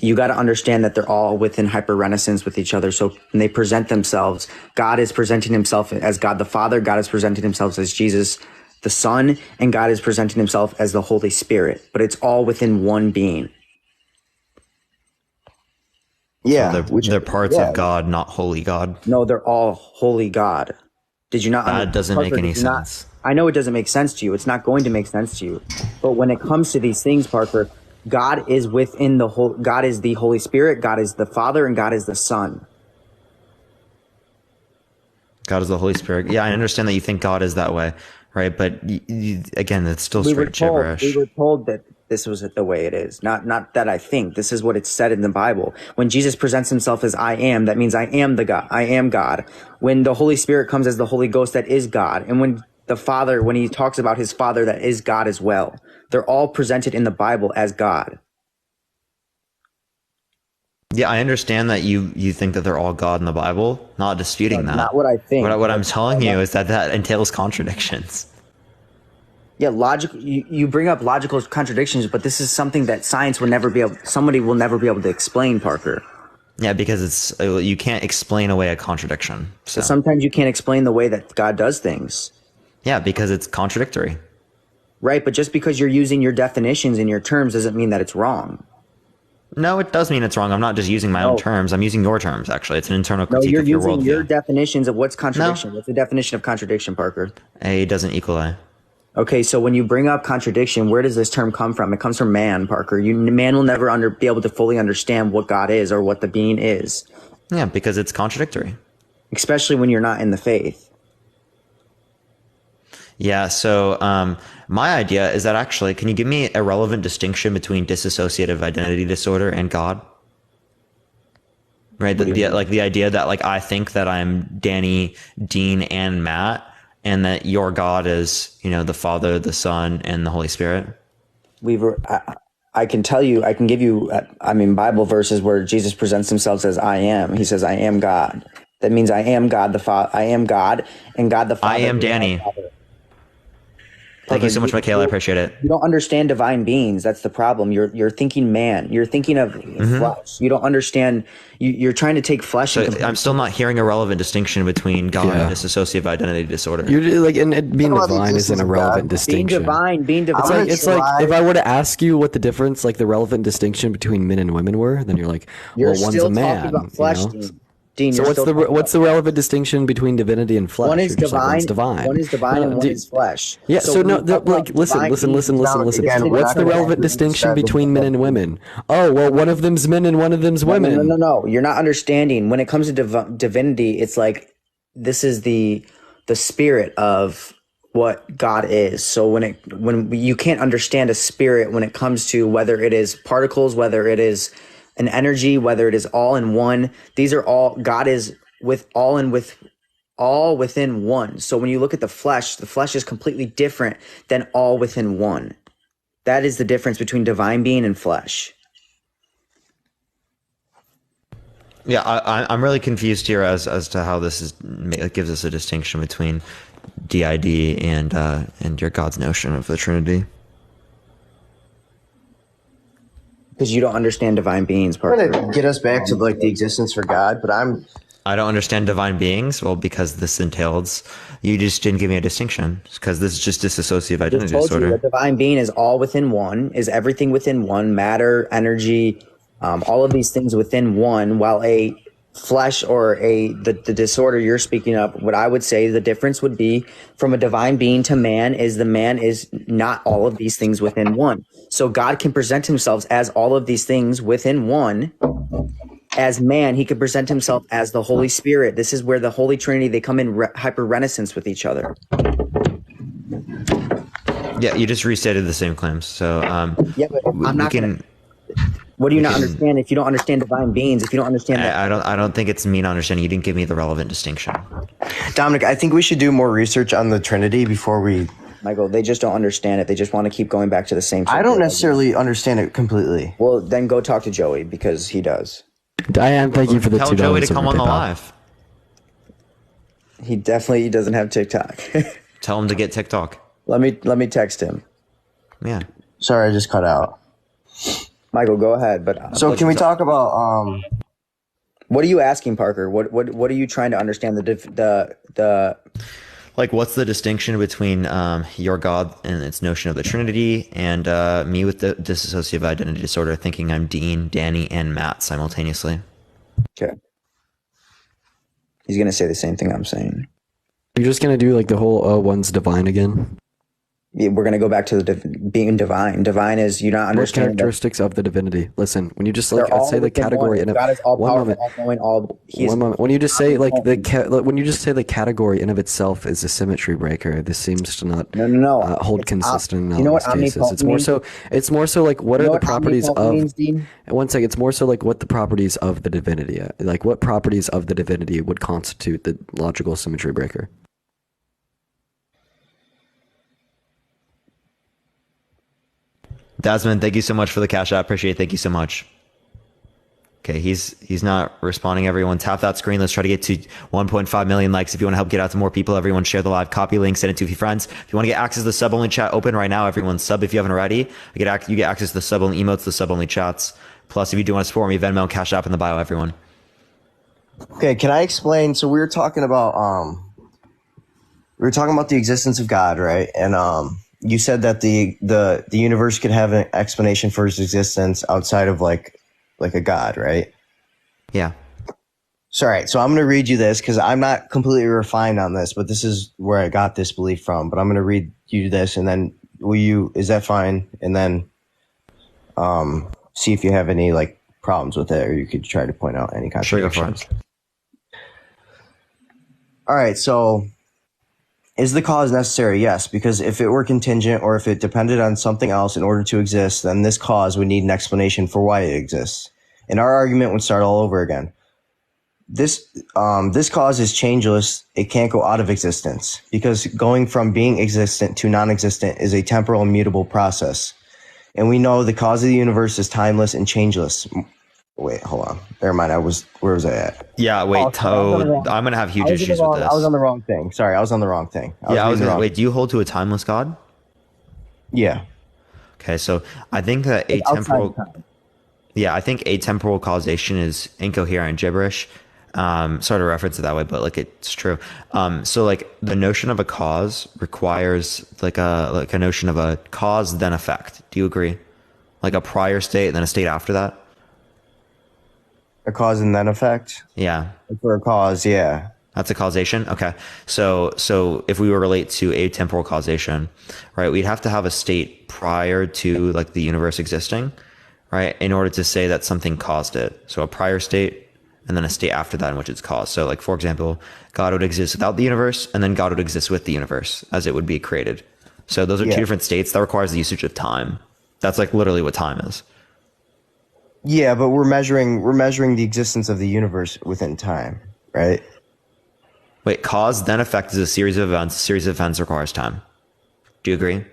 Speaker 12: You got to understand that they're all within hyper-renaissance with each other. So when they present themselves, God is presenting himself as God the Father, God is presenting himself as Jesus the Son, and God is presenting himself as the Holy Spirit. But it's all within one being.
Speaker 8: Yeah.
Speaker 1: So they're parts of God, not holy God.
Speaker 12: No, they're all holy God. Did you not?
Speaker 1: That doesn't make any sense.
Speaker 12: I know it doesn't make sense to you. It's not going to make sense to you. But when it comes to these things, Parker, God is within the whole. God is the Holy Spirit. God is the Father, and God is the Son.
Speaker 1: God is the Holy Spirit. Yeah, I understand that you think God is that way, right? But again, it's still straight gibberish.
Speaker 12: We were told that this was the way it is. Not that I think. This is what it's said in the Bible. When Jesus presents himself as I am, that means I am the God. I am God. When the Holy Spirit comes as the Holy Ghost, that is God. And when the Father, when he talks about his Father, that is God as well. They're all presented in the Bible as God.
Speaker 1: Yeah, I understand that you think that they're all God in the Bible. Not disputing that.
Speaker 12: Not what I think.
Speaker 1: What I'm telling you is that entails contradictions.
Speaker 12: Yeah, you bring up logical contradictions, but this is something that science will never be able, somebody will never be able to explain, Parker.
Speaker 1: Yeah, because you can't explain away a contradiction. So
Speaker 12: But sometimes you can't explain the way that God does things.
Speaker 1: Yeah, because it's contradictory.
Speaker 12: Right, but just because you're using your definitions and your terms doesn't mean that it's wrong.
Speaker 1: No, it does mean it's wrong. I'm not just using my own terms. I'm using your terms, actually. It's an internal
Speaker 12: No,
Speaker 1: critique
Speaker 12: you're
Speaker 1: of your
Speaker 12: using
Speaker 1: worldview.
Speaker 12: your definitions of what's contradiction. What's the definition of contradiction, Parker?
Speaker 1: A doesn't equal A.
Speaker 12: Okay, so when you bring up contradiction, where does this term come from? It comes from man, Parker. Man will never be able to fully understand what God is or what the being is.
Speaker 1: Yeah, because it's contradictory.
Speaker 12: Especially when you're not in the faith.
Speaker 1: Yeah, so my idea is that actually, can you give me a relevant distinction between dissociative identity disorder and God? Right, the idea that like I think that I'm Danny, Dean, and Matt, and that your God is, the Father, the Son, and the Holy Spirit.
Speaker 12: I can tell you, I can give you, Bible verses where Jesus presents himself as I am. He says, I am God. That means I am God the Father. I am God, and God the Father.
Speaker 1: I am Danny. Thank you so much, Michaela. I appreciate it.
Speaker 12: You don't understand divine beings. That's the problem. You're thinking man. You're thinking of flesh. You don't understand. You're trying to take flesh.
Speaker 1: So I'm still not hearing a relevant distinction between God and dissociative identity disorder.
Speaker 3: You're like, and being divine isn't a relevant distinction.
Speaker 12: Being divine.
Speaker 3: It's like if I were to ask you what the difference, like the relevant distinction between men and women were, then you're like, well, one's a man.
Speaker 12: Talking about flesh, Dean,
Speaker 3: so what's the relevant distinction between divinity and flesh?
Speaker 12: One is divine.
Speaker 3: One's divine.
Speaker 12: One is divine, and one is flesh.
Speaker 3: Yeah. So listen. What's the relevant distinction between men and women? Oh, well, one of them's men and one of them's women.
Speaker 12: No. You're not understanding. When it comes to divinity, it's like this is the spirit of what God is. So when you can't understand a spirit when it comes to whether it is particles, whether it is an energy, whether it is all in one, these are all, God is with all and with all within one. So when you look at the flesh is completely different than all within one. That is the difference between divine being and flesh.
Speaker 1: Yeah, I'm really confused here as to how this gives us a distinction between DID and your God's notion of the Trinity.
Speaker 12: Because you don't understand divine beings, Parker.
Speaker 8: I'm gonna get us back to like the existence for God, but
Speaker 1: I don't understand divine beings. Well, because this entails, you just didn't give me a distinction. Because this is just dissociative identity disorder.
Speaker 12: The divine being is all within one, is everything within one, matter, energy, all of these things within one, while a flesh or the disorder you're speaking of, what I would say the difference would be from a divine being to man is the man is not all of these things within one. So God can present himself as all of these things within one. As man, he could present himself as the Holy Spirit. This is where the Holy Trinity, they come in hyper-renaissance with each other.
Speaker 1: Yeah, you just restated the same claims. So
Speaker 12: yeah, but I'm not going to... What do you not understand if you don't understand divine beings? If you don't understand that?
Speaker 1: I don't think it's me not understanding. You didn't give me the relevant distinction.
Speaker 8: Dominic, I think we should do more research on the Trinity before we...
Speaker 12: Michael, they just don't understand it. They just want to keep going back to the same thing.
Speaker 8: I don't necessarily understand it completely.
Speaker 12: Well, then go talk to Joey because he does.
Speaker 3: Diane, thank you for the $2.
Speaker 1: Tell Joey to come on the live.
Speaker 12: He definitely doesn't have TikTok.
Speaker 1: Tell him to get TikTok.
Speaker 12: Let me text him.
Speaker 1: Yeah.
Speaker 8: Sorry, I just cut out.
Speaker 12: Michael, go ahead. But
Speaker 8: So can we talk about
Speaker 12: what are you asking, Parker? What are you trying to understand? The
Speaker 1: Like, what's the distinction between your God and its notion of the Trinity, and me with the dissociative identity disorder, thinking I'm Dean, Danny, and Matt simultaneously?
Speaker 12: Okay. He's gonna say the same thing I'm saying.
Speaker 3: You're just gonna do like the whole one's divine again?
Speaker 12: Yeah, we're gonna go back to the being divine. Divine is you not
Speaker 3: What
Speaker 12: understanding that
Speaker 3: characteristics of the divinity? Listen, when you just like
Speaker 12: they're all
Speaker 3: say the
Speaker 12: within
Speaker 3: category
Speaker 12: one.
Speaker 3: in
Speaker 12: God is all
Speaker 3: one
Speaker 12: powerful,
Speaker 3: moment,
Speaker 12: all knowing, all.
Speaker 3: one moment. When you just say like when you just say the category in of itself is a symmetry breaker, this seems to not hold consistent in
Speaker 12: you know
Speaker 3: all
Speaker 12: what
Speaker 3: these cases.
Speaker 12: omnipotent
Speaker 3: It's more so like what
Speaker 12: You
Speaker 3: are
Speaker 12: know
Speaker 3: the
Speaker 12: what
Speaker 3: properties
Speaker 12: omnipotent
Speaker 3: of
Speaker 12: means, Dean?
Speaker 3: one second, it's more so like what the properties of the divinity like what properties of the divinity would constitute the logical symmetry breaker.
Speaker 1: Desmond, thank you so much for the cash app. Appreciate it. Thank you so much. Okay, he's not responding. Everyone, tap that screen. Let's try to get to 1.5 million likes. If you want to help get out to more people, everyone share the live copy link, send it to a few friends. If you want to get access to the sub only chat open right now, everyone sub if you haven't already. You get access to the sub only emotes, the sub only chats. Plus, if you do want to support me, Venmo and Cash App in the bio, everyone.
Speaker 8: Okay, can I explain? So we were talking about the existence of God, right? And you said that the universe could have an explanation for its existence outside of like a God, right?
Speaker 1: Yeah.
Speaker 8: So, all right, so I'm going to read you this because I'm not completely refined on this, but this is where I got this belief from. But I'm going to read you this, and then is that fine? And then see if you have any like problems with it, or you could try to point out any contradictions.
Speaker 1: Sure, go for it.
Speaker 8: All right, so is the cause necessary? Yes, because if it were contingent or if it depended on something else in order to exist, then this cause would need an explanation for why it exists. And our argument would start all over again. This cause is changeless. It can't go out of existence because going from being existent to non-existent is a temporal and mutable process. And we know the cause of the universe is timeless and changeless. Wait, hold on. Never mind. Where was I at?
Speaker 1: Yeah, wait, Toad. I'm going to have huge issues with this.
Speaker 8: I was on the wrong thing. Sorry, I was on the wrong thing.
Speaker 1: Wait, do you hold to a timeless God?
Speaker 8: Yeah.
Speaker 1: Okay, so I think that atemporal causation is incoherent gibberish. Sort of reference it that way, but like it's true. So like the notion of a cause requires like a notion of a cause then effect. Do you agree? Like a prior state and then a state after that?
Speaker 8: A cause and then effect?
Speaker 1: Yeah.
Speaker 8: For a cause, yeah.
Speaker 1: That's a causation? Okay. So if we were relate to atemporal causation, right, we'd have to have a state prior to like the universe existing, right, in order to say that something caused it. So a prior state and then a state after that in which it's caused. So like, for example, God would exist without the universe and then God would exist with the universe as it would be created. So those are two different states. That requires the usage of time. That's like literally what time is.
Speaker 8: Yeah, but we're measuring the existence of the universe within time, right?
Speaker 1: Wait, cause then effect is a series of events. A series of events requires time. Do you agree?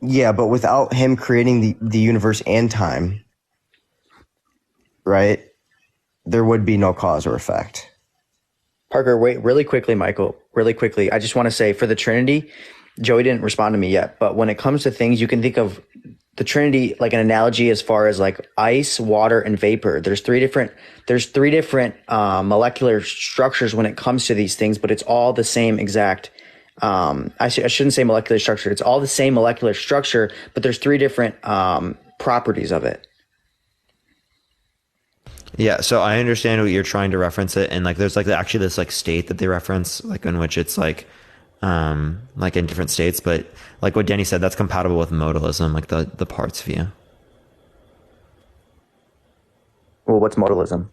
Speaker 8: Yeah, but without him creating the universe and time, right, there would be no cause or effect.
Speaker 12: Parker, wait, really quickly, Michael, really quickly. I just want to say for the Trinity, Joey didn't respond to me yet, but when it comes to things, you can think of the Trinity like an analogy as far as like ice, water, and vapor. There's three different molecular structures when it comes to these things, but it's all the same exact. I shouldn't say molecular structure. It's all the same molecular structure, but there's three different properties of it.
Speaker 1: Yeah, so I understand what you're trying to reference it, and like there's like actually this like state that they reference, like in which it's like in different states, but like what Danny said, that's compatible with modalism, like the parts view.
Speaker 12: Well, what's modalism?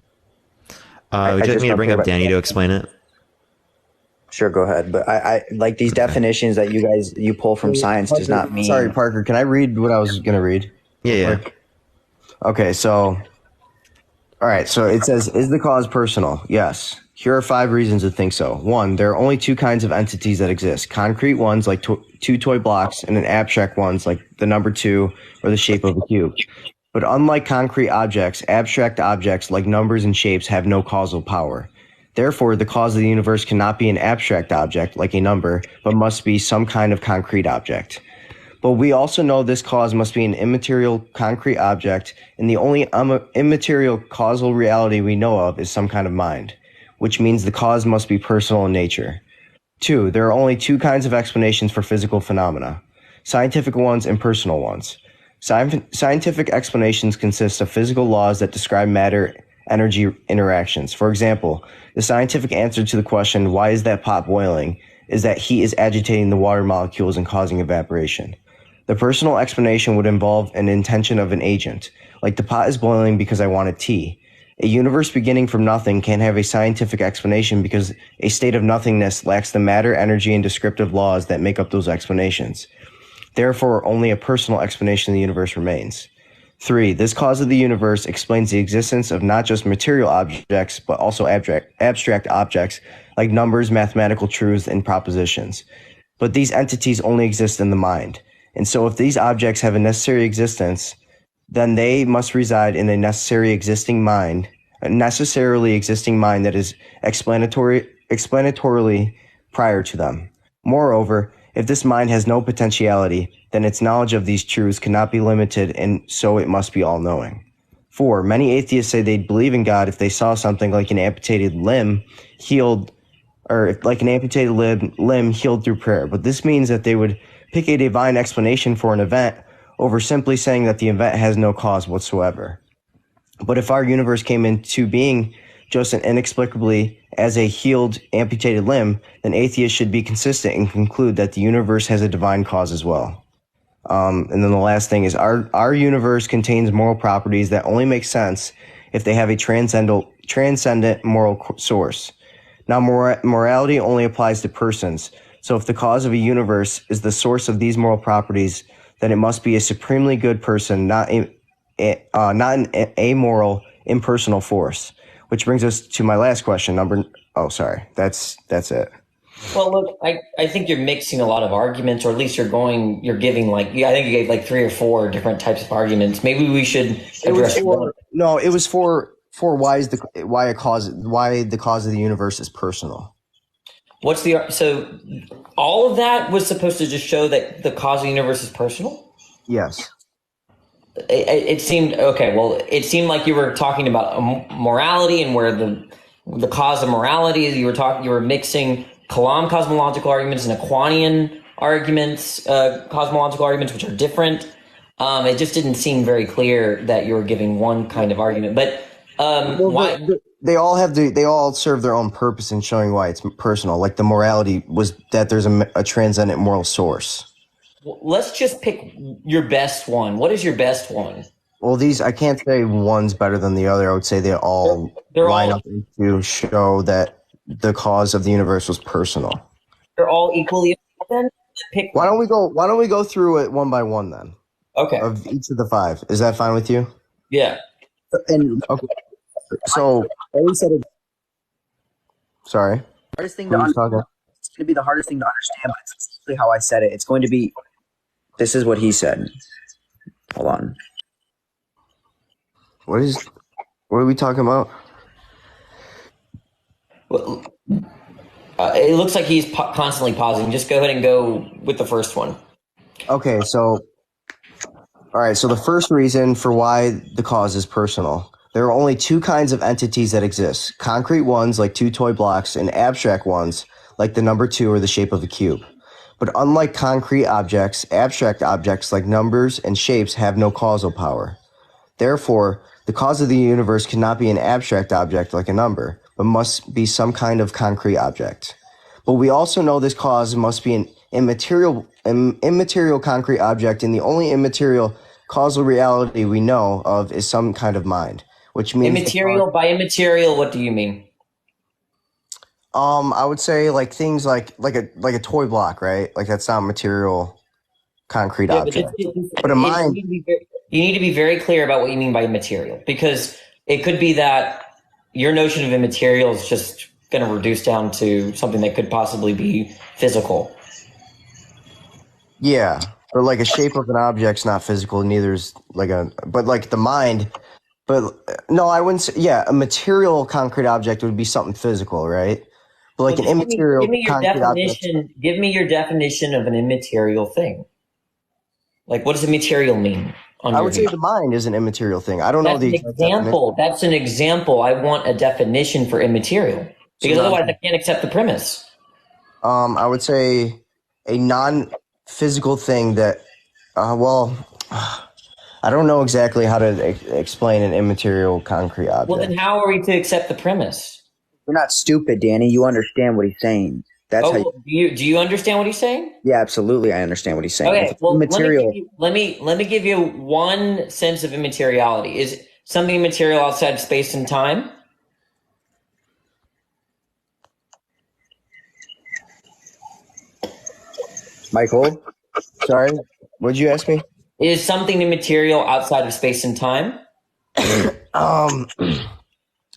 Speaker 1: Would you like me to bring up Danny to explain it?
Speaker 12: Sure, go ahead. But I like these definitions that you pull from science does not mean.
Speaker 8: Sorry, Parker. Can I read what I was going to read?
Speaker 1: Yeah.
Speaker 8: Okay, so, all right. So it says, is the cause personal? Yes. Here are 5 reasons to think so. 1, there are only 2 kinds of entities that exist. Concrete ones like 2 toy blocks and then abstract ones like the number 2 or the shape of a cube. But unlike concrete objects, abstract objects like numbers and shapes have no causal power. Therefore, the cause of the universe cannot be an abstract object like a number, but must be some kind of concrete object. But we also know this cause must be an immaterial concrete object, and the only immaterial causal reality we know of is some kind of mind, which means the cause must be personal in nature. 2. There are only two kinds of explanations for physical phenomena, scientific ones and personal ones. Scientific explanations consist of physical laws that describe matter-energy interactions. For example, the scientific answer to the question, why is that pot boiling, is that heat is agitating the water molecules and causing evaporation. The personal explanation would involve an intention of an agent, like the pot is boiling because I wanted tea. A universe beginning from nothing can't have a scientific explanation because a state of nothingness lacks the matter, energy, and descriptive laws that make up those explanations. Therefore, only a personal explanation of the universe remains. 3. This cause of the universe explains the existence of not just material objects, but also abstract objects like numbers, mathematical truths, and propositions. But these entities only exist in the mind. And so if these objects have a necessary existence, then they must reside in a necessarily existing mind that is explanatorily prior to them. Moreover, if this mind has no potentiality, then its knowledge of these truths cannot be limited, and so it must be all-knowing. 4. Many atheists say they'd believe in God if they saw something like an amputated limb healed, or like an amputated limb healed through prayer. But this means that they would pick a divine explanation for an event over simply saying that the event has no cause whatsoever. But if our universe came into being just and inexplicably as a healed, amputated limb, then atheists should be consistent and conclude that the universe has a divine cause as well. And then the last thing is our universe contains moral properties that only make sense if they have a transcendent moral source. Now, morality only applies to persons. So if the cause of a universe is the source of these moral properties, then it must be a supremely good person, not an amoral, impersonal force. Which brings us to my last question. That's it.
Speaker 9: Well, look, I think you're mixing a lot of arguments, or at least you're giving I think you gave like 3 or 4 different types of arguments. Maybe we should address one.
Speaker 8: No, it was for why the cause of the universe is personal.
Speaker 9: So all of that was supposed to just show that the cause of the universe is personal?
Speaker 8: Yes.
Speaker 9: It seemed okay. Well, it seemed like you were talking about morality and where the cause of morality is. You were mixing Kalam cosmological arguments and Aquanian arguments, cosmological arguments, which are different. It just didn't seem very clear that you were giving one kind of argument. But why?
Speaker 8: They all serve their own purpose in showing why it's personal. Like the morality was that there's a transcendent moral source.
Speaker 9: Let's just pick your best one. What is your best one?
Speaker 8: Well, I can't say one's better than the other. I would say they all line up to show that the cause of the universe was personal.
Speaker 9: They're all equally important?
Speaker 8: Why don't we go through it one by one then?
Speaker 9: Okay.
Speaker 8: Of each of the 5. Is that fine with you?
Speaker 9: Yeah.
Speaker 8: And okay. So, Ellie said it. Sorry.
Speaker 12: Hardest thing to understand. It's going to be the hardest thing to understand, but it's exactly how I said it. It's going to be. This is what he said. Hold on.
Speaker 8: What are we talking about?
Speaker 9: Well, it looks like he's constantly pausing. Just go ahead and go with the first one.
Speaker 8: Okay, so all right. So the first reason for why the cause is personal. There are only 2 kinds of entities that exist: concrete ones like 2 toy blocks, and abstract ones like the number 2 or the shape of a cube. But unlike concrete objects, abstract objects like numbers and shapes have no causal power. Therefore, the cause of the universe cannot be an abstract object like a number, but must be some kind of concrete object. But we also know this cause must be an immaterial concrete object, and the only immaterial causal reality we know of is some kind of mind, which means
Speaker 9: immaterial. By immaterial, what do you mean?
Speaker 8: I would say like things like a toy block, right? Like that's not a material concrete object. But a mind.
Speaker 9: You need to be very clear about what you mean by immaterial, because it could be that your notion of immaterial is just going to reduce down to something that could possibly be physical.
Speaker 8: Yeah, or like a shape of an object's not physical. Neither is but like the mind. But no, I wouldn't say. Yeah, a material concrete object would be something physical, right? But like an immaterial concrete object.
Speaker 9: Give me your definition of an immaterial thing. Like, what does immaterial mean? On
Speaker 8: I
Speaker 9: your
Speaker 8: would say
Speaker 9: view?
Speaker 8: the mind is an immaterial thing. I don't know
Speaker 9: That's
Speaker 8: the
Speaker 9: an
Speaker 8: exact definition.
Speaker 9: example. That's an example. I want a definition for immaterial because
Speaker 8: So
Speaker 9: otherwise I can't accept the premise.
Speaker 8: I would say a non-physical thing that, I don't know exactly how to explain an immaterial concrete object.
Speaker 9: Well, then how are we to accept the premise?
Speaker 12: You're not stupid, Danny. You understand what he's saying. That's how.
Speaker 9: Well, do you understand what he's saying?
Speaker 12: Yeah, absolutely. I understand what he's saying. If
Speaker 9: Okay,
Speaker 12: it's
Speaker 9: well,
Speaker 12: immaterial.
Speaker 9: let me give you one sense of immateriality. Is something immaterial outside of space and time?
Speaker 8: Michael, sorry, what'd you ask me?
Speaker 9: Is something immaterial outside of space and time?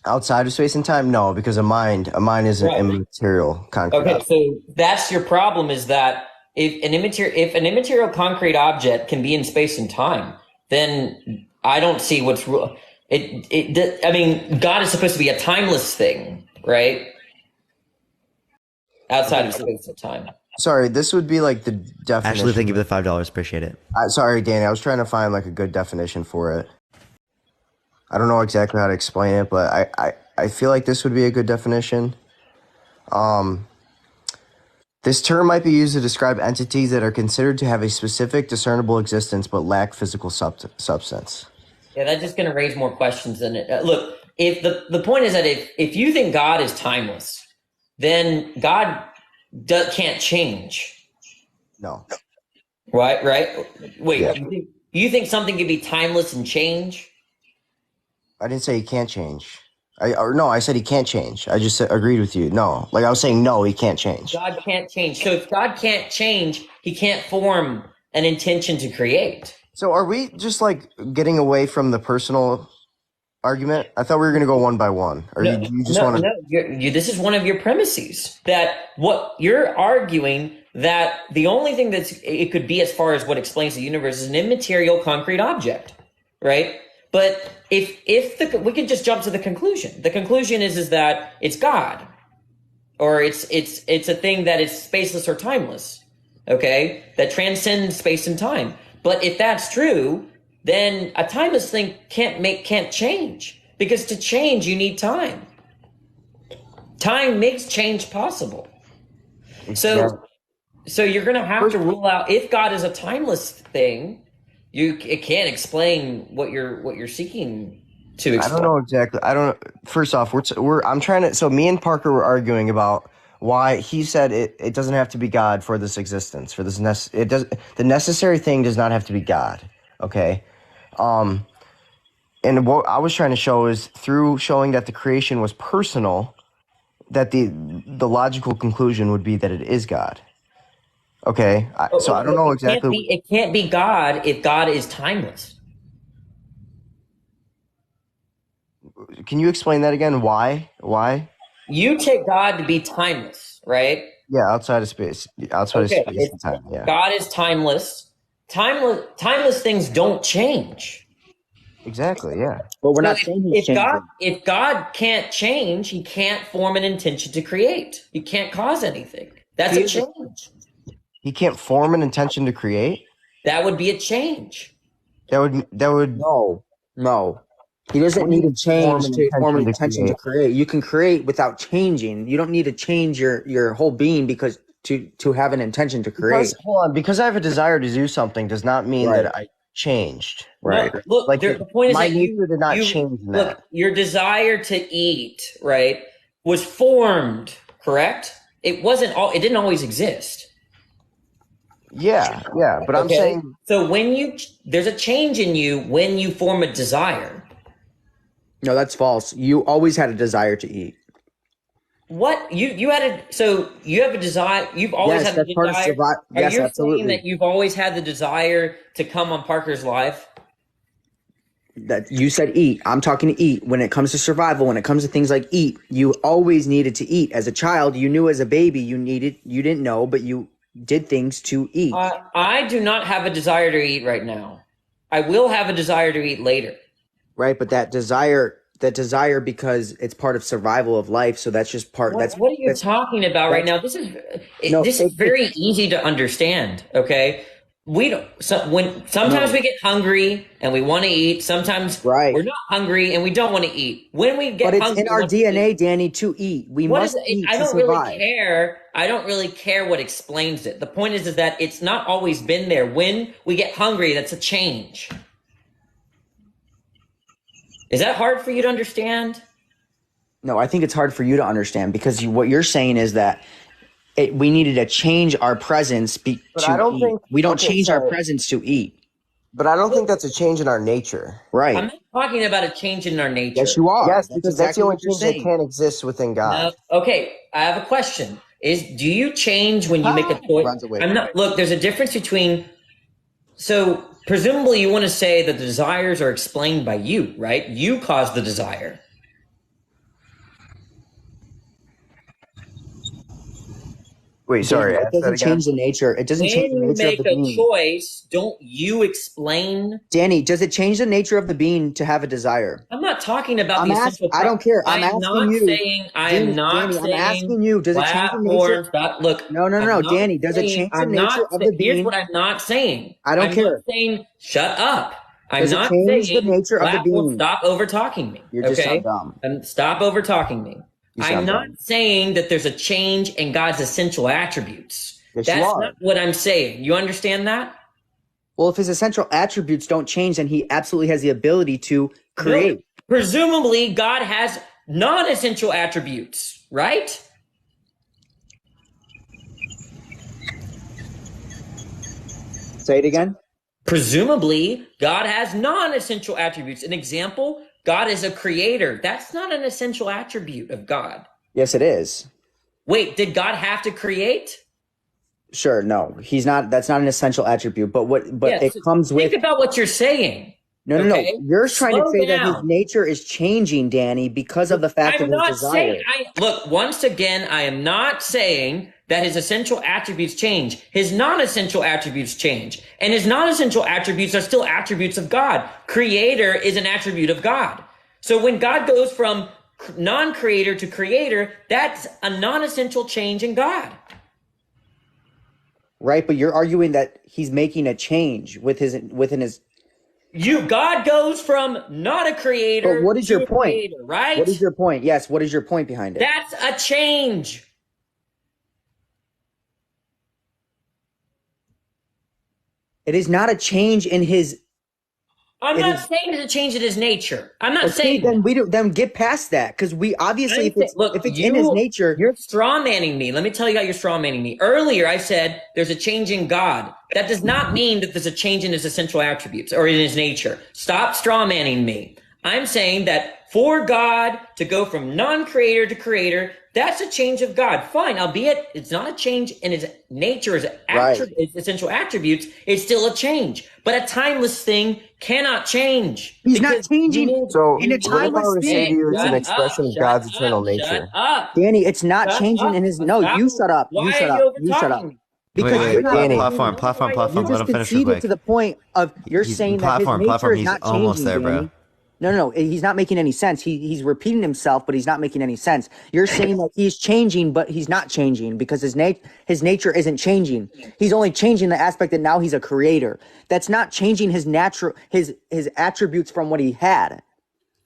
Speaker 8: Outside of space and time, no, because a mind is an immaterial concrete
Speaker 9: Okay,
Speaker 8: object.
Speaker 9: so that's your problem. Is that if an immaterial concrete object can be in space and time, then I don't see what's I mean, God is supposed to be a timeless thing, right? Outside of space and time.
Speaker 8: Sorry, this would be like the definition.
Speaker 1: Actually, thank you for the $5. Appreciate it.
Speaker 8: Sorry, Danny, I was trying to find like a good definition for it. I don't know exactly how to explain it, but I feel like this would be a good definition. This term might be used to describe entities that are considered to have a specific discernible existence but lack physical substance.
Speaker 9: Yeah, that's just going to raise more questions than it. Look, if the point is that if you think God is timeless, then God can't change.
Speaker 8: No.
Speaker 9: Right. Wait,
Speaker 8: Yeah.
Speaker 9: you think something can be timeless and change?
Speaker 8: I didn't say he can't change. I said he can't change. I just agreed with you. No, like I was saying, no, he can't change.
Speaker 9: God can't change. So if God can't change, he can't form an intention to create.
Speaker 8: So are we just like getting away from the personal argument? I thought we were going to go one by one. Or you just want to?
Speaker 9: No, this is one of your premises. That what you're arguing that the only thing it could be as far as what explains the universe is an immaterial concrete object, right? But if we could just jump to the conclusion. The conclusion is that it's God, or it's a thing that is spaceless or timeless, okay? That transcends space and time. But if that's true, then a timeless thing can't change, because to change you need time. Time makes change possible. So you're going to have to rule out if God is a timeless thing. It can't explain what you're seeking to explain.
Speaker 8: I don't know exactly. First off, I'm trying to. So me and Parker were arguing about why he said it doesn't have to be God for this existence, for this the necessary thing does not have to be God. Okay. And what I was trying to show is through showing that the creation was personal, that the logical conclusion would be that it is God. Okay, so I don't know exactly.
Speaker 9: It can't be God if God is timeless.
Speaker 8: Can you explain that again? Why?
Speaker 9: You take God to be timeless, right?
Speaker 8: Yeah, outside of space of space and time. Yeah,
Speaker 9: God is timeless. Timeless things don't change.
Speaker 8: Exactly. Yeah.
Speaker 12: But we're not saying he's changing.
Speaker 9: If God can't change, he can't form an intention to create. He can't cause anything. That's a change.
Speaker 8: He can't form an intention to create?
Speaker 9: That would be a change.
Speaker 8: That would
Speaker 12: No. He doesn't need to change to form an intention to create. You can create without changing. You don't need to change your whole being because to have an intention to create.
Speaker 8: Because I have a desire to do something does not mean that I changed. Right.
Speaker 9: No, look,
Speaker 8: like
Speaker 9: the point is
Speaker 8: my
Speaker 9: that
Speaker 8: nature did not change that.
Speaker 9: Look, your desire to eat, right, was formed, correct? It didn't always exist.
Speaker 8: Yeah, but I'm saying.
Speaker 9: So there's a change in you when you form a desire.
Speaker 12: No, that's false. You always had a desire to eat.
Speaker 9: What you have a desire. You've always had the desire. Are you saying that you've always had the desire to come on Parker's life?
Speaker 12: That you said eat. I'm talking to eat. When it comes to survival, when it comes to things like eat, you always needed to eat. As a child, you knew. As a baby, you didn't know, but you did things to eat.
Speaker 9: I do not have a desire to eat right now. I will have a desire to eat later.
Speaker 12: Right, but that desire because it's part of survival of life. So that's just part.
Speaker 9: What are you talking about right now? This is very easy to understand. Okay, We don't. So sometimes we get hungry and we want to eat. Sometimes we're not hungry and we don't want to eat. When we get
Speaker 12: But it's
Speaker 9: hungry,
Speaker 12: in our DNA, Danny, to eat. We must eat
Speaker 9: I
Speaker 12: to
Speaker 9: don't really
Speaker 12: survive.
Speaker 9: care. I don't really care what explains it. The point is that it's not always been there. When we get hungry, that's a change. Is that hard for you to understand?
Speaker 12: No, I think it's hard for you to understand because what you're saying is that we needed to change our presence
Speaker 8: But I don't
Speaker 12: eat.
Speaker 8: think
Speaker 12: We don't
Speaker 8: okay,
Speaker 12: change our
Speaker 8: so-
Speaker 12: presence to eat.
Speaker 8: But I don't think that's a change in our nature.
Speaker 12: Right.
Speaker 9: I'm not talking about a change in our nature.
Speaker 12: Yes, you are.
Speaker 8: Yes,
Speaker 12: That's
Speaker 8: because that's
Speaker 12: exactly
Speaker 8: the only
Speaker 12: what you're
Speaker 8: change that
Speaker 12: saying.
Speaker 8: can exist within God.
Speaker 9: No. Okay, I have a question. Do you change when you make a choice?
Speaker 8: Runs away
Speaker 9: I'm
Speaker 8: from
Speaker 9: not. Look, there's a difference between. So presumably, you want to say that the desires are explained by you, right? You caused the desire.
Speaker 8: Wait, sorry.
Speaker 12: It
Speaker 8: ask that
Speaker 12: doesn't
Speaker 8: again.
Speaker 12: change the nature. It doesn't
Speaker 9: When
Speaker 12: change the
Speaker 9: you
Speaker 12: nature
Speaker 9: make
Speaker 12: of the
Speaker 9: a
Speaker 12: being.
Speaker 9: choice, don't you explain?
Speaker 12: Danny, does it change the nature of the being to have a desire?
Speaker 9: I'm not talking about
Speaker 12: I'm
Speaker 9: the
Speaker 12: ask-
Speaker 9: essential.
Speaker 12: I don't care. I'm
Speaker 9: I am
Speaker 12: asking
Speaker 9: not
Speaker 12: you.
Speaker 9: saying. I
Speaker 12: Danny,
Speaker 9: am not
Speaker 12: Danny,
Speaker 9: saying.
Speaker 12: I'm asking you. Does it change the nature?
Speaker 9: platforms, that- Look.
Speaker 12: No,
Speaker 9: I'm not
Speaker 12: Danny. Does it
Speaker 9: saying-
Speaker 12: change the
Speaker 9: I'm
Speaker 12: nature
Speaker 9: not
Speaker 12: of
Speaker 9: say-
Speaker 12: the
Speaker 9: Here's
Speaker 12: being?
Speaker 9: what I'm not saying.
Speaker 12: I don't
Speaker 9: I'm
Speaker 12: care.
Speaker 9: Not saying. Shut up. I'm
Speaker 12: Does it
Speaker 9: not
Speaker 12: change
Speaker 9: saying.
Speaker 12: the nature of the
Speaker 9: platforms,
Speaker 12: being?
Speaker 9: Stop over talking me.
Speaker 12: You're just
Speaker 9: okay?
Speaker 12: so dumb.
Speaker 9: And stop over talking me.
Speaker 12: You
Speaker 9: I'm
Speaker 12: sound
Speaker 9: not
Speaker 12: dumb.
Speaker 9: saying that there's a change in God's essential attributes.
Speaker 12: Yes, you
Speaker 9: That's
Speaker 12: are.
Speaker 9: not what I'm saying. You understand that?
Speaker 12: Well, if his essential attributes don't change, then he absolutely has the ability to create.
Speaker 9: No, presumably, God has non-essential attributes, right?
Speaker 12: Say it again.
Speaker 9: Presumably, God has non-essential attributes. An example, God is a creator. That's not an essential attribute of God.
Speaker 12: Yes, it is.
Speaker 9: Wait, did God have to create?
Speaker 12: Sure, no, he's not. That's not an essential attribute. But
Speaker 9: Yes,
Speaker 12: it comes with.
Speaker 9: Think about what you're saying.
Speaker 12: No.
Speaker 9: okay?
Speaker 12: You're trying to
Speaker 9: Slow
Speaker 12: say that his
Speaker 9: down.
Speaker 12: nature is changing, Danny, because of the fact
Speaker 9: I'm
Speaker 12: of his
Speaker 9: not
Speaker 12: desire.
Speaker 9: saying. Look, once again, I am not saying that his essential attributes change. His non-essential attributes change, and his non-essential attributes are still attributes of God. Creator is an attribute of God. So when God goes from non-creator to creator, that's a non-essential change in God.
Speaker 12: Right, but you're arguing that he's making a change within his.
Speaker 9: God goes from not a creator.
Speaker 12: But what is
Speaker 9: to
Speaker 12: your
Speaker 9: a
Speaker 12: point?
Speaker 9: creator, right?
Speaker 12: What is your point? Yes, what is your point behind it?
Speaker 9: That's a change.
Speaker 12: It is not a change in his.
Speaker 9: I'm
Speaker 12: It
Speaker 9: not
Speaker 12: is-
Speaker 9: saying it's a change in his nature. I'm not
Speaker 12: Okay,
Speaker 9: saying
Speaker 12: then we don't. Then get past that because we obviously, if it's in his nature,
Speaker 9: you're straw manning me. Let me tell you how you're straw manning me. Earlier, I said there's a change in God. That does not mean that there's a change in his essential attributes or in his nature. Stop straw manning me. I'm saying that for God to go from non-creator to creator, that's a change of God. Fine, albeit it's not a change in his nature, his essential attributes. It's still a change. But a timeless thing cannot change.
Speaker 12: He's not
Speaker 9: because
Speaker 12: changing
Speaker 9: you need-
Speaker 8: So,
Speaker 12: in a
Speaker 8: what if I
Speaker 12: timeless
Speaker 8: were to say to
Speaker 12: thing.
Speaker 8: you it's an
Speaker 9: Shut
Speaker 8: expression
Speaker 9: up,
Speaker 8: of God's
Speaker 9: shut
Speaker 8: eternal
Speaker 9: up,
Speaker 8: nature?
Speaker 9: Shut up.
Speaker 12: Danny, it's not
Speaker 9: Shut
Speaker 12: changing
Speaker 9: up.
Speaker 12: in his. No,
Speaker 9: Stop.
Speaker 12: you shut up.
Speaker 9: Why
Speaker 12: You shut
Speaker 9: are you
Speaker 12: up. You shut up.
Speaker 9: overtalking?
Speaker 12: Because
Speaker 1: wait,
Speaker 12: you're not-
Speaker 8: Danny.
Speaker 1: platform.
Speaker 12: You
Speaker 1: Let
Speaker 12: just
Speaker 1: him finish real
Speaker 12: conceded
Speaker 1: quick.
Speaker 12: to the point of you're
Speaker 1: He's-
Speaker 12: saying that his
Speaker 1: platform,
Speaker 12: nature
Speaker 1: platform,
Speaker 12: is
Speaker 1: he's
Speaker 12: not changing.
Speaker 1: almost there, bro.
Speaker 12: Danny. No, he's not making any sense. He's repeating himself, but he's not making any sense. You're saying that he's changing, but he's not changing because his nature isn't changing. He's only changing the aspect that now he's a creator. That's not changing his natural his attributes from what he had.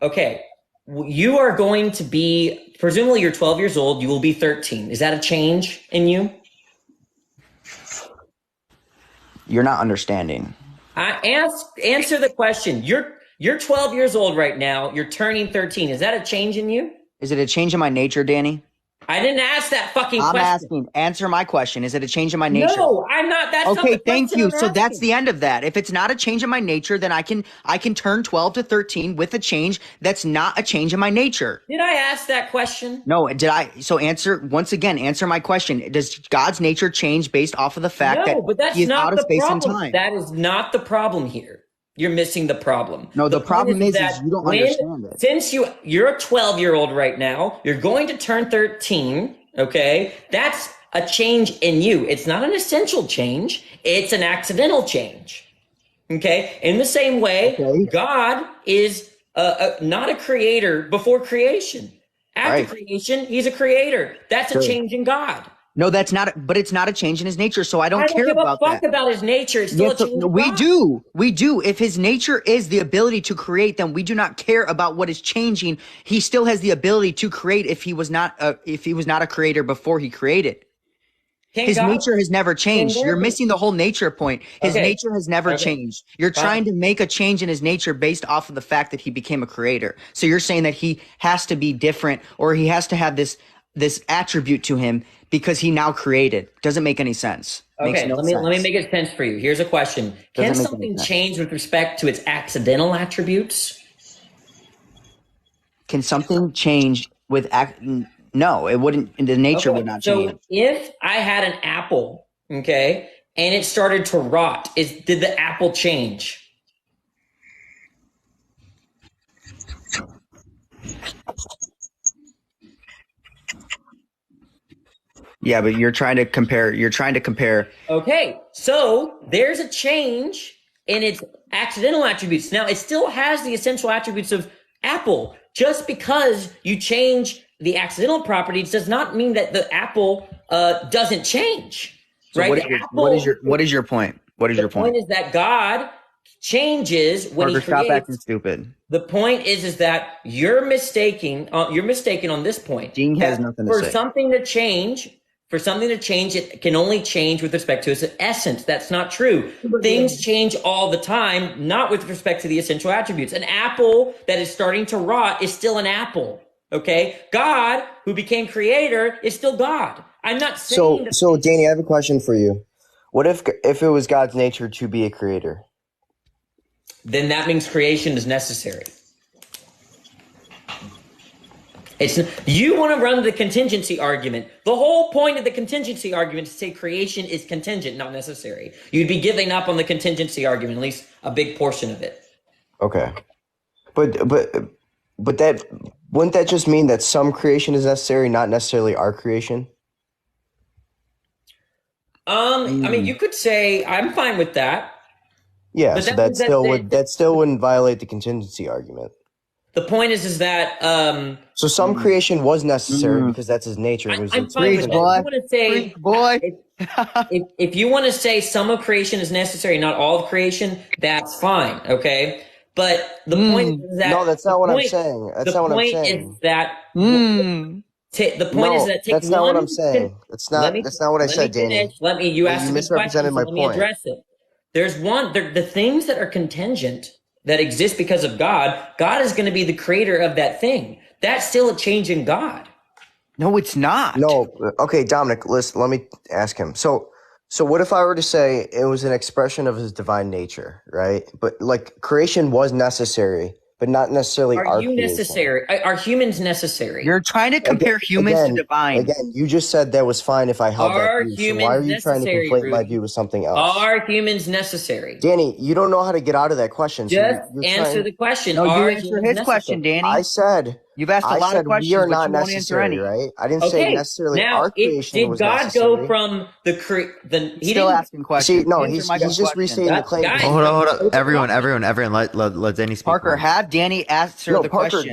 Speaker 9: Okay. You are going to be, presumably you're 12 years old. You will be 13. Is that a change in you?
Speaker 12: You're not understanding.
Speaker 9: Answer the question. You're 12 years old right now. You're turning 13. Is that a change in you?
Speaker 12: Is it a change in my nature, Danny?
Speaker 9: I didn't ask that fucking
Speaker 12: I'm
Speaker 9: question.
Speaker 12: asking. Answer my question. Is it a change in my nature?
Speaker 9: No, I'm not. That's not
Speaker 12: okay,
Speaker 9: the
Speaker 12: thank
Speaker 9: question
Speaker 12: you.
Speaker 9: I'm
Speaker 12: So that's
Speaker 9: asking.
Speaker 12: the end of that. If it's not a change in my nature, then I can turn 12 to 13 with a change that's not a change in my nature.
Speaker 9: Did I ask that question?
Speaker 12: No, did I? So answer my question. Does God's nature change based off of the fact that
Speaker 9: but that's
Speaker 12: he is
Speaker 9: not
Speaker 12: out of
Speaker 9: the
Speaker 12: space
Speaker 9: problem.
Speaker 12: and time?
Speaker 9: That is not the problem here. You're missing the problem.
Speaker 12: No, the
Speaker 9: point
Speaker 12: problem is
Speaker 9: that
Speaker 12: you don't
Speaker 9: when-
Speaker 12: understand it.
Speaker 9: Since you're a 12-year-old right now, you're going to turn 13, okay? That's a change in you. It's not an essential change. It's an accidental change. Okay? In the same way, God is not a creator before creation. After
Speaker 12: Right.
Speaker 9: creation, he's a creator. That's a
Speaker 12: Sure.
Speaker 9: change in God.
Speaker 12: No, that's not. But it's not a change in his nature, so I don't care
Speaker 9: give
Speaker 12: about
Speaker 9: a fuck
Speaker 12: that.
Speaker 9: about his nature. It's still a change. of
Speaker 12: We
Speaker 9: God.
Speaker 12: do. We do. If his nature is the ability to create, then we do not care about what is changing. He still has the ability to create if he was not a creator before he created. His nature has never changed. You're missing the whole nature point. His nature has never changed. You're trying to make a change in his nature based off of the fact that he became a creator. So you're saying that he has to be different, or he has to have this attribute to him because he now created. Doesn't make any sense. Makes
Speaker 9: Okay,
Speaker 12: no
Speaker 9: let me
Speaker 12: sense.
Speaker 9: make it sense for you. Here's a question: Can
Speaker 12: Doesn't make any
Speaker 9: something
Speaker 12: sense.
Speaker 9: change with respect to its accidental attributes?
Speaker 12: Can something change with No, it wouldn't. The nature would not change.
Speaker 9: So if I had an apple, okay, and it started to rot, did the apple change?
Speaker 12: Yeah, but you're trying to compare.
Speaker 9: Okay, so there's a change in its accidental attributes. Now, it still has the essential attributes of apple. Just because you change the accidental properties does not mean that the apple doesn't change.
Speaker 12: So
Speaker 9: right?
Speaker 12: what is your point? What is your
Speaker 9: The point is that God changes when
Speaker 12: Parker,
Speaker 9: he
Speaker 12: stop
Speaker 9: creates.
Speaker 12: acting stupid.
Speaker 9: The point is that you're mistaken. You're mistaken on this point.
Speaker 12: Dean has
Speaker 9: That
Speaker 12: nothing to
Speaker 9: for
Speaker 12: say.
Speaker 9: something to change, it can only change with respect to its essence. That's not true. Things change all the time, not with respect to the essential attributes. An apple that is starting to rot is still an apple. Okay, God, who became creator, is still God. I'm not saying that.
Speaker 8: So Danny, I have a question for you. What if it was God's nature to be a creator?
Speaker 9: Then that means creation is necessary. You want to run the contingency argument. The whole point of the contingency argument is to say creation is contingent, not necessary. You'd be giving up on the contingency argument, at least a big portion of it.
Speaker 8: Okay, but that wouldn't that just mean that some creation is necessary, not necessarily our creation?
Speaker 9: I mean, you could say I'm fine with that.
Speaker 8: Yeah,
Speaker 9: But
Speaker 8: so
Speaker 9: that-
Speaker 8: that still wouldn't violate the contingency argument.
Speaker 9: The point is that
Speaker 8: So some creation was necessary because that's his nature. It was
Speaker 9: I'm fine with that. If you want to say,
Speaker 12: boy,
Speaker 9: if you want to say some of creation is necessary, not all of creation, that's fine. Okay, but the point is that
Speaker 8: No, that's not what I'm saying. That's not what I'm
Speaker 9: The
Speaker 8: saying.
Speaker 9: point is that the point is that take
Speaker 8: that's not what
Speaker 9: one-
Speaker 8: I'm saying. That's not what I said, Danny.
Speaker 9: You asked
Speaker 8: You
Speaker 9: a good
Speaker 8: misrepresented
Speaker 9: question,
Speaker 8: my
Speaker 9: so let me
Speaker 8: point.
Speaker 9: address it. There's the things that are contingent that exist because of God. God is going to be the creator of that thing. That's still a change in God.
Speaker 12: No, it's not.
Speaker 8: No. Okay, Dominic, listen, let me ask him. So what if I were to say it was an expression of his divine nature, right? But like creation was necessary, but not necessarily
Speaker 9: Are
Speaker 8: our
Speaker 9: you
Speaker 8: creation.
Speaker 9: necessary? Are humans necessary?
Speaker 12: You're trying to compare humans to divine.
Speaker 8: Again, you just said that was fine if I held
Speaker 9: Are
Speaker 8: that view. So
Speaker 9: humans
Speaker 8: why are you trying to
Speaker 9: necessary,
Speaker 8: conflate my
Speaker 9: Rudy?
Speaker 8: view with something else?
Speaker 9: Are humans necessary?
Speaker 8: Danny, you don't know how to get out of that question. So
Speaker 9: Just
Speaker 8: you're
Speaker 9: answer
Speaker 8: trying-
Speaker 9: the question.
Speaker 12: No, you
Speaker 9: Are
Speaker 12: answer
Speaker 9: humans
Speaker 12: his question,
Speaker 9: necessary?
Speaker 12: Danny.
Speaker 8: I said
Speaker 12: You've asked a lot of questions,
Speaker 8: we are
Speaker 12: but
Speaker 8: not
Speaker 12: you won't answer
Speaker 8: necessary,
Speaker 12: any.
Speaker 8: right? I didn't say necessarily
Speaker 9: now,
Speaker 8: our creation
Speaker 9: did
Speaker 8: was
Speaker 9: God
Speaker 8: necessary.
Speaker 9: go from he
Speaker 12: Still
Speaker 9: didn't
Speaker 12: asking questions.
Speaker 8: See, no,
Speaker 12: Answer
Speaker 8: he's
Speaker 12: Michael's
Speaker 8: just
Speaker 12: question.
Speaker 8: restating the claim.
Speaker 9: guys,
Speaker 1: Hold on. Everyone, let Danny speak.
Speaker 12: Parker, have Danny answer
Speaker 8: No,
Speaker 12: the
Speaker 8: Parker,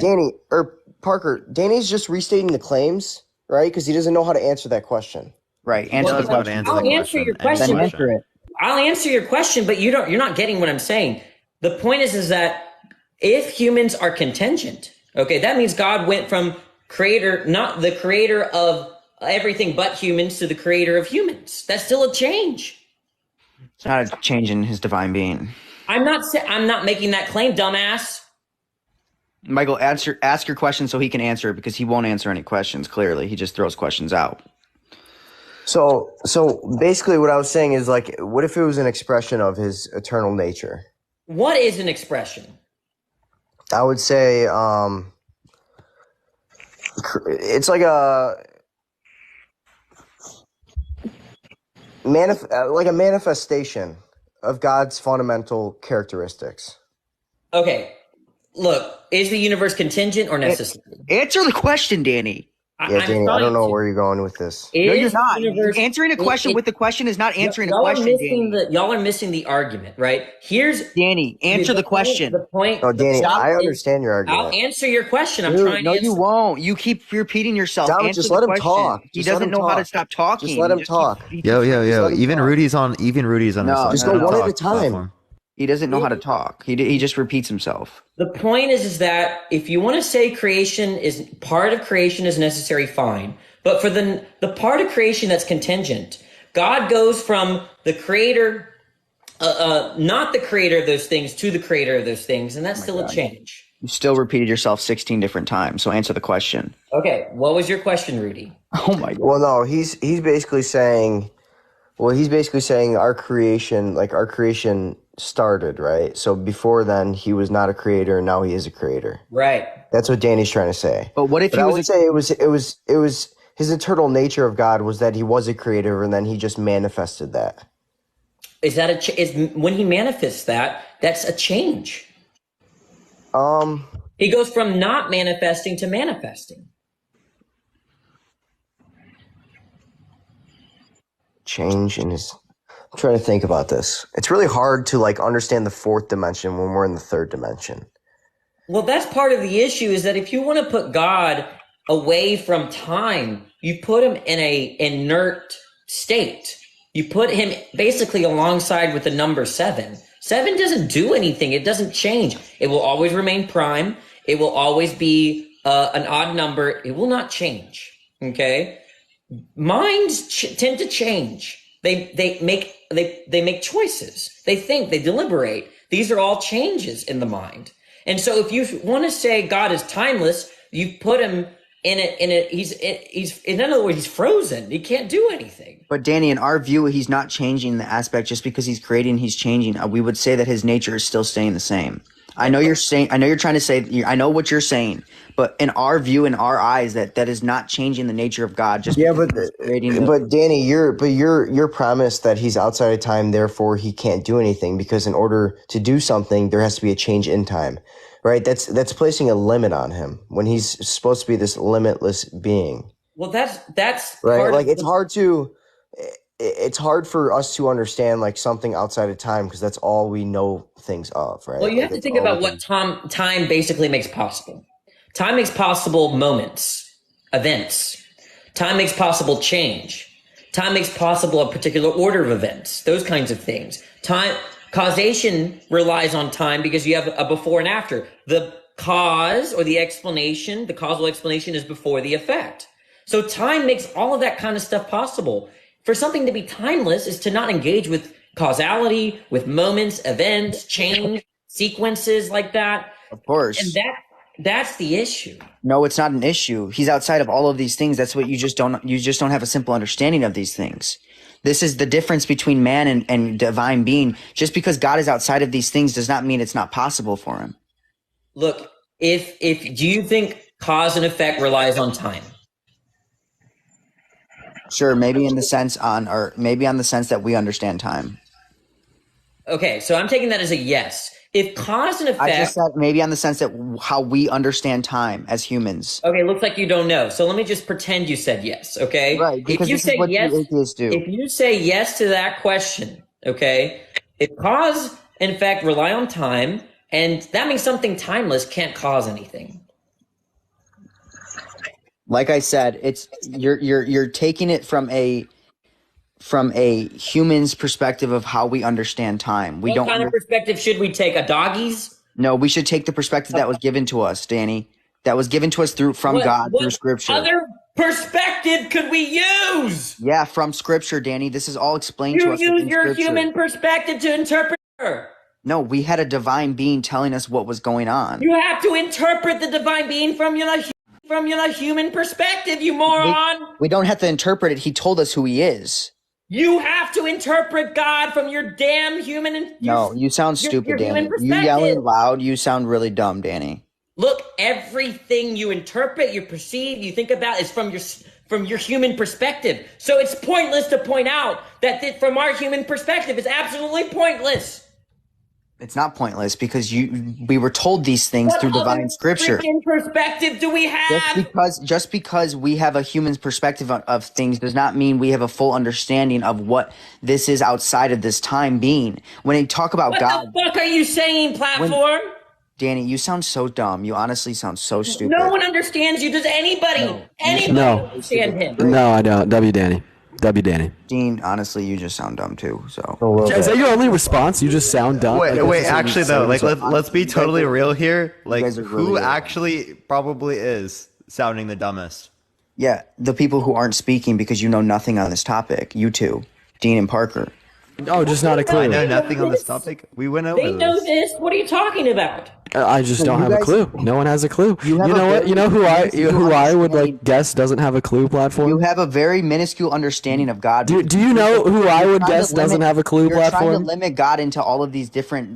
Speaker 12: question.
Speaker 8: Danny's just restating the claims, right? Because he doesn't know how to answer that question.
Speaker 12: Right, answer the question.
Speaker 9: I'll answer your question.
Speaker 12: Then answer it.
Speaker 9: I'll answer your question, but you're not getting what I'm saying. The point is that if humans are contingent, okay, that means God went from creator, not the creator of everything but humans, to the creator of humans. That's still a change.
Speaker 12: It's not a change in his divine being.
Speaker 9: I'm not making that claim, dumbass.
Speaker 12: Michael, ask your question so he can answer it, because he won't answer any questions. Clearly, he just throws questions out.
Speaker 8: So basically, what I was saying is like, what if it was an expression of his eternal nature?
Speaker 9: What is an expression?
Speaker 8: I would say it's like a manifestation of God's fundamental characteristics.
Speaker 9: Okay, look, is the universe contingent or necessary?
Speaker 12: Answer the question, Danny.
Speaker 8: Yeah,
Speaker 9: I'm
Speaker 8: Danny, I
Speaker 9: trying
Speaker 8: don't know
Speaker 9: to.
Speaker 8: where you're going with this.
Speaker 12: No, you're
Speaker 9: Is
Speaker 12: not.
Speaker 9: universe
Speaker 12: Answering a question with the question is not answering a question, Danny.
Speaker 9: Y'all are missing the argument, right? Here's
Speaker 12: Danny, answer the question.
Speaker 9: The point.
Speaker 8: No, Danny,
Speaker 9: the point
Speaker 8: I
Speaker 9: is-
Speaker 8: understand your
Speaker 9: I'll
Speaker 8: argument.
Speaker 9: answer your question. I'm
Speaker 12: Dude,
Speaker 9: trying to
Speaker 12: no,
Speaker 9: answer.
Speaker 12: you won't. You keep repeating yourself.
Speaker 8: Dominic,
Speaker 12: Answer
Speaker 8: just
Speaker 12: the
Speaker 8: let him
Speaker 12: question.
Speaker 8: talk.
Speaker 12: He
Speaker 8: Just let
Speaker 12: doesn't
Speaker 8: him
Speaker 12: know how to
Speaker 8: talk.
Speaker 12: stop talking.
Speaker 8: Just let him talk.
Speaker 1: Yo,
Speaker 8: let him
Speaker 1: even
Speaker 8: talk.
Speaker 1: Rudy's on
Speaker 12: No,
Speaker 8: Just go one at a time.
Speaker 12: He doesn't know how to talk. He just repeats himself.
Speaker 9: The point is that if you want to say creation is part of creation is necessary, fine. But for the part of creation that's contingent, God goes from the creator, not the creator of those things, to the creator of those things, and that's still a change.
Speaker 12: You still repeated yourself 16 different times. So answer the question.
Speaker 9: Okay, what was your question, Rudy?
Speaker 12: Oh my God.
Speaker 8: Well, no, he's basically saying, our creation started, right? So before then, he was not a creator, and now he is a creator.
Speaker 9: Right.
Speaker 8: That's what Danny's trying to say.
Speaker 12: But what if
Speaker 8: I would say it was his eternal nature of God was that he was a creator, and then he just manifested that.
Speaker 9: Is that when he manifests that? That's a change. He goes from not manifesting to manifesting.
Speaker 8: Change in his. I'm trying to think about this. It's really hard to understand the fourth dimension when we're in the third dimension.
Speaker 9: Well, that's part of the issue, is that if you want to put God away from time, you put him in a inert state. You put him basically alongside with the number 7. 7 doesn't do anything. It doesn't change. It will always remain prime. It will always be an odd number. It will not change. Okay. Minds tend to change. They make choices. They think, they deliberate. These are all changes in the mind. And so if you want to say God is timeless, you put him he's in other words, he's frozen. He can't do anything.
Speaker 12: But Danny, in our view, he's not changing the aspect just because he's creating, he's changing. We would say that his nature is still staying the same. I know you're trying to say, I know what you're saying, but in our view, in our eyes, that is not changing the nature of God. Just
Speaker 8: but Danny, your premise that he's outside of time, therefore he can't do anything, because in order to do something, there has to be a change in time, right? That's placing a limit on him when he's supposed to be this limitless being.
Speaker 9: Well, that's
Speaker 8: right. It's hard for us to understand something outside of time, because that's all we know things of, right?
Speaker 9: Well, you have to think about what time basically makes possible. Time makes possible moments, events. Time makes possible change. Time makes possible a particular order of events, those kinds of things. Causation relies on time because you have a before and after. The cause or the explanation, the causal explanation, is before the effect. So time makes all of that kind of stuff possible. For something to be timeless is to not engage with causality, with moments, events, change, sequences like that.
Speaker 12: Of course.
Speaker 9: And that's the issue.
Speaker 12: No, it's not an issue. He's outside of all of these things. That's what you just don't have a simple understanding of these things. This is the difference between man and divine being. Just because God is outside of these things does not mean it's not possible for him.
Speaker 9: Look, if do you think cause and effect relies on time?
Speaker 12: Sure, maybe on the sense that we understand time.
Speaker 9: Okay, so I'm taking that as a yes. If cause and effect,
Speaker 12: I just said maybe on the sense that how we understand time as humans.
Speaker 9: Okay, looks like you don't know. So let me just pretend you said yes. Okay,
Speaker 12: right? Because
Speaker 9: if you
Speaker 12: this
Speaker 9: say
Speaker 12: is what
Speaker 9: yes,
Speaker 12: atheists do.
Speaker 9: If you say yes to that question, okay, if cause and effect rely on time, and that means something timeless can't cause anything.
Speaker 12: Like I said, it's you're taking it from a human's perspective of how we understand time.
Speaker 9: What kind of perspective should we take? A doggy's?
Speaker 12: No, we should take the perspective that was given to us, Danny. That was given to us through God through Scripture.
Speaker 9: Other perspective could we use?
Speaker 12: Yeah, from Scripture, Danny. This is all explained to us.
Speaker 9: You use your
Speaker 12: Scripture.
Speaker 9: human perspective to interpret her.
Speaker 12: No, we had a divine being telling us what was going on.
Speaker 9: You have to interpret the divine being from your human perspective, you moron.
Speaker 12: We don't have to interpret it. He told us who he is.
Speaker 9: You have to interpret God from your damn human.
Speaker 12: No, you sound stupid, Danny. You yelling loud. You sound really dumb, Danny.
Speaker 9: Look, everything you interpret, you perceive, you think about is from your human perspective. So it's pointless to point out that from our human perspective, it's absolutely pointless.
Speaker 12: It's not pointless because we were told these things
Speaker 9: What
Speaker 12: through
Speaker 9: other
Speaker 12: divine scripture.
Speaker 9: freaking perspective do we have?
Speaker 12: Just because we have a human's perspective of things does not mean we have a full understanding of what this is outside of this time being. When they talk about
Speaker 9: What
Speaker 12: God,
Speaker 9: the fuck are you saying, platform?
Speaker 12: Danny, you sound so dumb. You honestly sound so stupid.
Speaker 9: No one understands you. Does anybody? Anybody
Speaker 3: No.
Speaker 9: understand him?
Speaker 3: No, I don't. W Danny. W Danny.
Speaker 12: Dean, honestly, you just sound dumb too. So
Speaker 3: Is that your only response? You just sound dumb.
Speaker 1: Wait, actually though, like let's be totally real here. Like,
Speaker 12: guys are really
Speaker 1: who
Speaker 12: weird.
Speaker 1: actually probably is sounding the dumbest?
Speaker 12: yeah, the people who aren't speaking because you know nothing on this topic. You two, Dean and Parker.
Speaker 3: Oh, just not a clue.
Speaker 1: I know nothing on this topic. We went over
Speaker 9: They know
Speaker 1: this.
Speaker 9: this. What are you talking about?
Speaker 3: I just don't have a clue. No one has a clue. You
Speaker 12: have
Speaker 3: know
Speaker 12: a
Speaker 3: what? You know who I would like guess doesn't have a clue platform?
Speaker 12: You have a very minuscule understanding of God.
Speaker 3: Do you know who I would
Speaker 12: You're trying
Speaker 3: guess
Speaker 12: to
Speaker 3: doesn't have a clue
Speaker 12: You're trying to
Speaker 3: platform?
Speaker 12: limit God into all of these different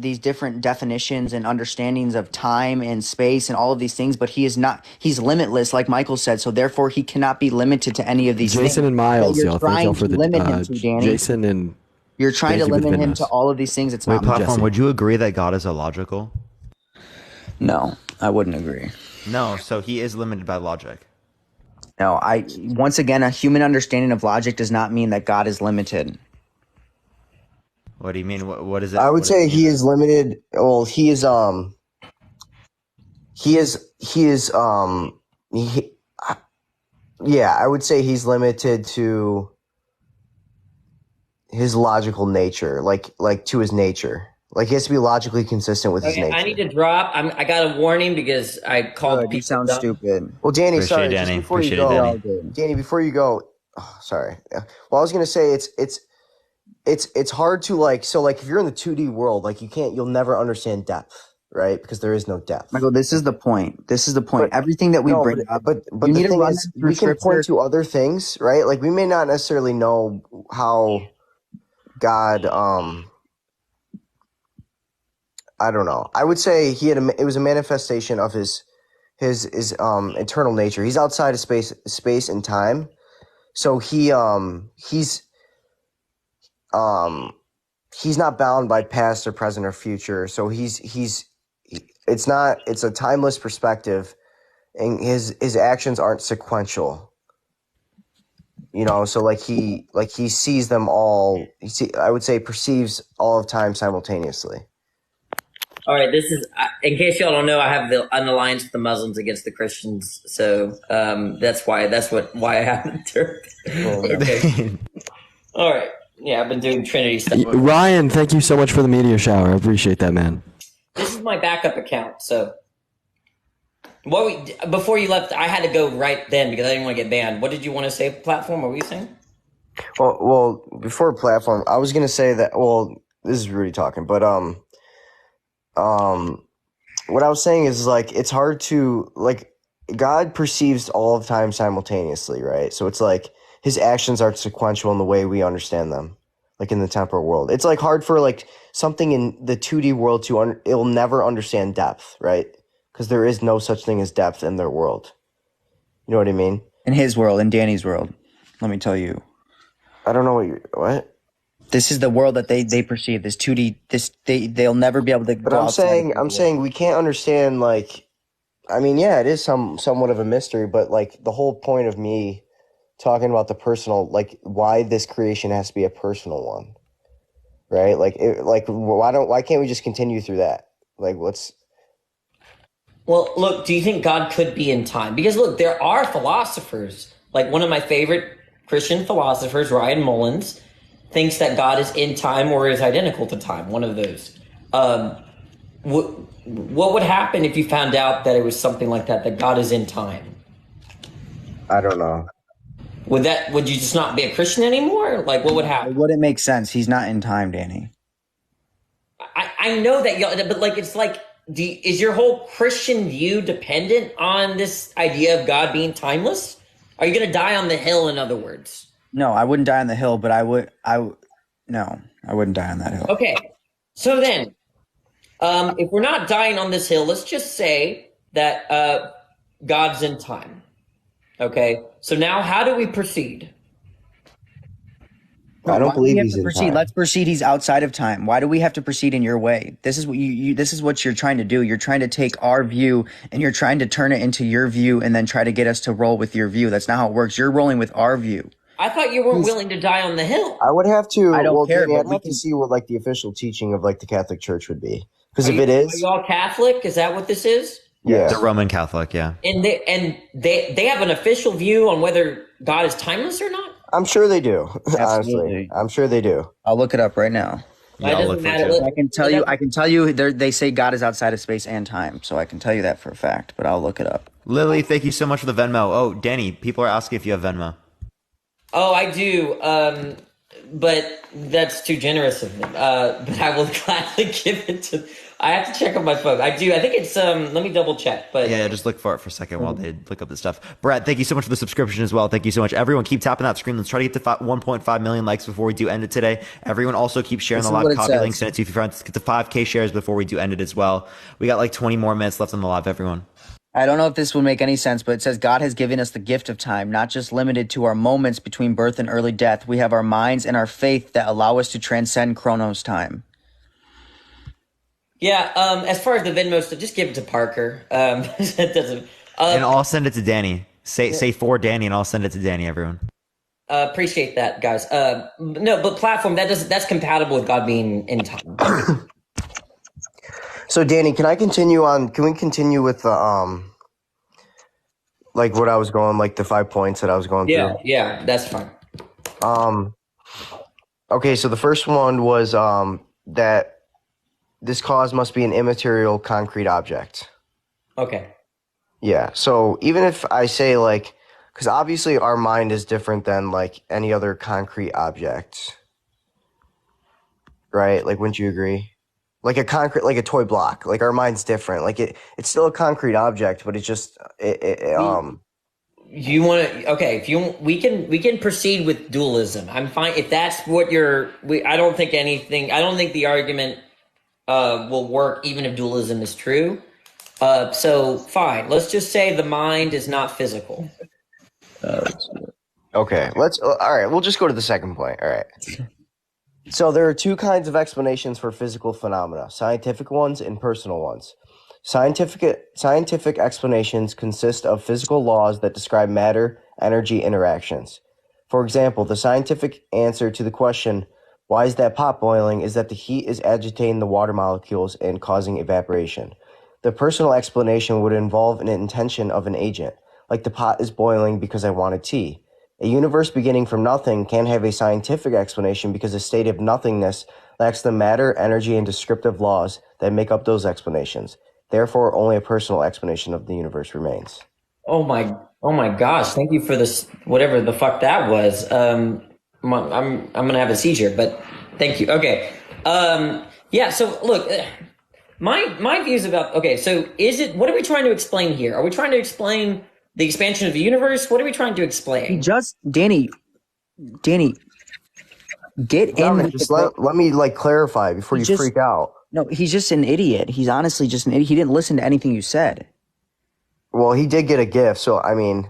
Speaker 12: definitions and understandings of time and space and all of these things, but he is not. He's limitless, like Michael said. So therefore, he cannot be limited to any of these things.
Speaker 3: Jason and Miles,
Speaker 12: That you're
Speaker 3: y'all. Thank
Speaker 12: trying
Speaker 3: y'all for
Speaker 12: to
Speaker 3: the
Speaker 12: limit him to, Danny.
Speaker 3: Jason and
Speaker 12: You're trying to
Speaker 3: Thank you for
Speaker 12: limit him
Speaker 3: defending
Speaker 12: to
Speaker 3: us.
Speaker 12: all of these things. It's
Speaker 1: Wait,
Speaker 12: not
Speaker 1: platform.
Speaker 3: Jesse.
Speaker 1: Would you agree that God is illogical?
Speaker 12: No, I wouldn't agree.
Speaker 1: No. So he is limited by logic.
Speaker 12: No, once again, a human understanding of logic does not mean that God is limited.
Speaker 1: What do you mean? What is it?
Speaker 8: I would
Speaker 1: what
Speaker 8: say
Speaker 1: does it
Speaker 8: he
Speaker 1: mean?
Speaker 8: is limited. Well, he is yeah, I would say he's limited to his logical nature, like to his nature. Like he has to be logically consistent with his
Speaker 9: Okay,
Speaker 8: nature.
Speaker 9: I need to drop. I got a warning because I called people
Speaker 12: You sound
Speaker 9: dumb.
Speaker 12: stupid.
Speaker 8: Well, Danny,
Speaker 1: Appreciate
Speaker 8: sorry,
Speaker 1: it,
Speaker 8: just
Speaker 1: Danny.
Speaker 8: before you
Speaker 1: Appreciate it,
Speaker 8: go,
Speaker 1: Danny.
Speaker 8: Danny, before you go, sorry. Yeah. Well, I was gonna say it's hard to if you're in the 2D world, like you'll never understand depth, right? Because there is no depth.
Speaker 12: Michael, this is the point. Everything that we bring up,
Speaker 8: but
Speaker 12: you
Speaker 8: the
Speaker 12: need to
Speaker 8: thing
Speaker 12: run
Speaker 8: is,
Speaker 12: them through
Speaker 8: we can
Speaker 12: scripture.
Speaker 8: point to other things, right? Like we may not necessarily know how God, I don't know. I would say it was a manifestation of his eternal nature. He's outside of space and time, so he's not bound by past or present or future. So it's a timeless perspective, and his actions aren't sequential. So he sees them all. I would say perceives all of time simultaneously.
Speaker 9: All right, this is in case y'all don't know. I have an alliance with the Muslims against the Christians, so that's why I haven't turned. Okay. All right, yeah, I've been doing Trinity stuff.
Speaker 3: Ryan, thank you so much for the meteor shower. I appreciate that, man.
Speaker 9: This is my backup account, so before you left, I had to go right then because I didn't want to get banned. What did you want to say? Platform? What were you saying?
Speaker 8: Well, before platform, I was gonna say that. Well, this is Rudy talking, but what I was saying is it's hard to God perceives all of time simultaneously, right? So it's like his actions are sequential in the way we understand them, like in the temporal world. It's hard for something in the 2D world it'll never understand depth, right? Because there is no such thing as depth in their world. You know what I mean?
Speaker 12: In his world, in Danny's world, let me tell you.
Speaker 8: I don't know what.
Speaker 12: This is the world that they perceive. This 2D. They'll never be able to.
Speaker 8: But I'm saying we can't understand. It is somewhat of a mystery, but the whole point of me talking about the personal, why this creation has to be a personal one, right? Why can't we just continue through that?
Speaker 9: Well, look, do you think God could be in time? Because look, there are philosophers. Like one of my favorite Christian philosophers, Ryan Mullins, thinks that God is in time or is identical to time. One of those. What would happen if you found out that it was something like that God is in time?
Speaker 8: I don't know.
Speaker 9: Would you just not be a Christian anymore? What would happen?
Speaker 12: It wouldn't make sense. He's not in time, Danny.
Speaker 9: I know that y'all, but it's is your whole Christian view dependent on this idea of God being timeless? Are you going to die on the hill, in other words?
Speaker 12: No, I wouldn't die on the hill, but I wouldn't die on that hill.
Speaker 9: Okay. So then, if we're not dying on this hill, let's just say that God's in time. Okay. So now how do we proceed?
Speaker 8: I don't
Speaker 12: Why do we
Speaker 8: believe
Speaker 12: have
Speaker 8: he's
Speaker 12: to
Speaker 8: in
Speaker 12: proceed?
Speaker 8: time.
Speaker 12: Let's proceed. He's outside of time. Why do we have to proceed in your way? This is what this is what you're trying to do. You're trying to take our view and you're trying to turn it into your view and then try to get us to roll with your view. That's not how it works. You're rolling with our view.
Speaker 9: I thought you weren't willing to die on the hill.
Speaker 8: I would have to.
Speaker 12: I don't
Speaker 8: well,
Speaker 12: care,
Speaker 8: Danny,
Speaker 12: but
Speaker 8: I'd
Speaker 12: we
Speaker 8: have
Speaker 12: can-
Speaker 8: to see what like the official teaching of like the Catholic Church would be. Because if
Speaker 9: Are
Speaker 8: it
Speaker 9: you
Speaker 8: is,
Speaker 9: all Catholic? Is that what this is?
Speaker 8: yeah,
Speaker 1: The Roman Catholic, yeah.
Speaker 9: And they have an official view on whether God is timeless or not?
Speaker 8: I'm sure they do. Honestly,
Speaker 12: Absolutely.
Speaker 8: I'm sure they do.
Speaker 12: I'll look it up right now.
Speaker 1: Yeah, I'll look for it too.
Speaker 12: I can tell you they say God is outside of space and time. So I can tell you that for a fact, but I'll look it up.
Speaker 1: Lily, thank you so much for the Venmo. Oh, Danny, people are asking if you have Venmo.
Speaker 9: Oh, I do. But that's too generous of them. But I will gladly give it to. I have to check on my phone. I do. I think it's. Let me double check. But
Speaker 1: Yeah, just look for it for a second while they look up the stuff. Brett, thank you so much for the subscription as well. Thank you so much. Everyone, keep tapping that screen. Let's try to get to 1.5 million likes before we do end it today. Everyone also keep sharing
Speaker 12: This
Speaker 1: the
Speaker 12: is
Speaker 1: live.
Speaker 12: what it
Speaker 1: Copy
Speaker 12: says.
Speaker 1: link, send it to your friends. Get to 5K shares before we do end it as well. We got like 20 more minutes left on the live, everyone.
Speaker 12: I don't know if this will make any sense, but it says God has given us the gift of time, not just limited to our moments between birth and early death. We have our minds and our faith that allow us to transcend chronos time.
Speaker 9: yeah. As far as the Venmo stuff, just give it to Parker. It doesn't.
Speaker 1: And I'll send it to Danny. Say for Danny, and I'll send it to Danny, everyone.
Speaker 9: Appreciate that, guys. No, but platform that's compatible with God being in time.
Speaker 8: So, Danny, can we continue with the like what I was going, like the 5 points that I was going through?
Speaker 9: Yeah, that's fine.
Speaker 8: Okay, so the first one was that this cause must be an immaterial concrete object.
Speaker 9: Okay.
Speaker 8: Yeah. So even if I say like, because obviously our mind is different than like any other concrete object, right? Like, wouldn't you agree? Like a concrete, like a toy block, like our mind's different. Like it's still a concrete object, but it's just
Speaker 9: You want to? Okay, if you we can proceed with dualism. I'm fine if that's what you're. I don't think anything. I don't think the argument will work even if dualism is true. So fine. Let's just say the mind is not physical.
Speaker 8: Okay, all right, we'll just go to the second point. All right. So there are two kinds of explanations for physical phenomena, scientific ones and personal ones. Scientific explanations consist of physical laws that describe matter-energy interactions. For example, the scientific answer to the question, why is that pot boiling, is that the heat is agitating the water molecules and causing evaporation. The personal explanation would involve an intention of an agent, like the pot is boiling because I wanted tea. A universe beginning from nothing can have a scientific explanation because a state of nothingness lacks the matter, energy, and descriptive laws that make up those explanations. Therefore, only a personal explanation of the universe remains.
Speaker 9: Oh my gosh! Thank you for this. Whatever the fuck that was. I'm gonna have a seizure, but thank you. Okay. Yeah. So look, my views about. Okay. So what are we trying to explain here? Are we trying to explain the expansion of the universe? What are we trying to explain?
Speaker 12: Danny, get in.
Speaker 8: Just let me like clarify before you freak out.
Speaker 12: No, he's just an idiot. He's honestly just an idiot. He didn't listen to anything you said.
Speaker 8: Well, he did get a gift, so I mean,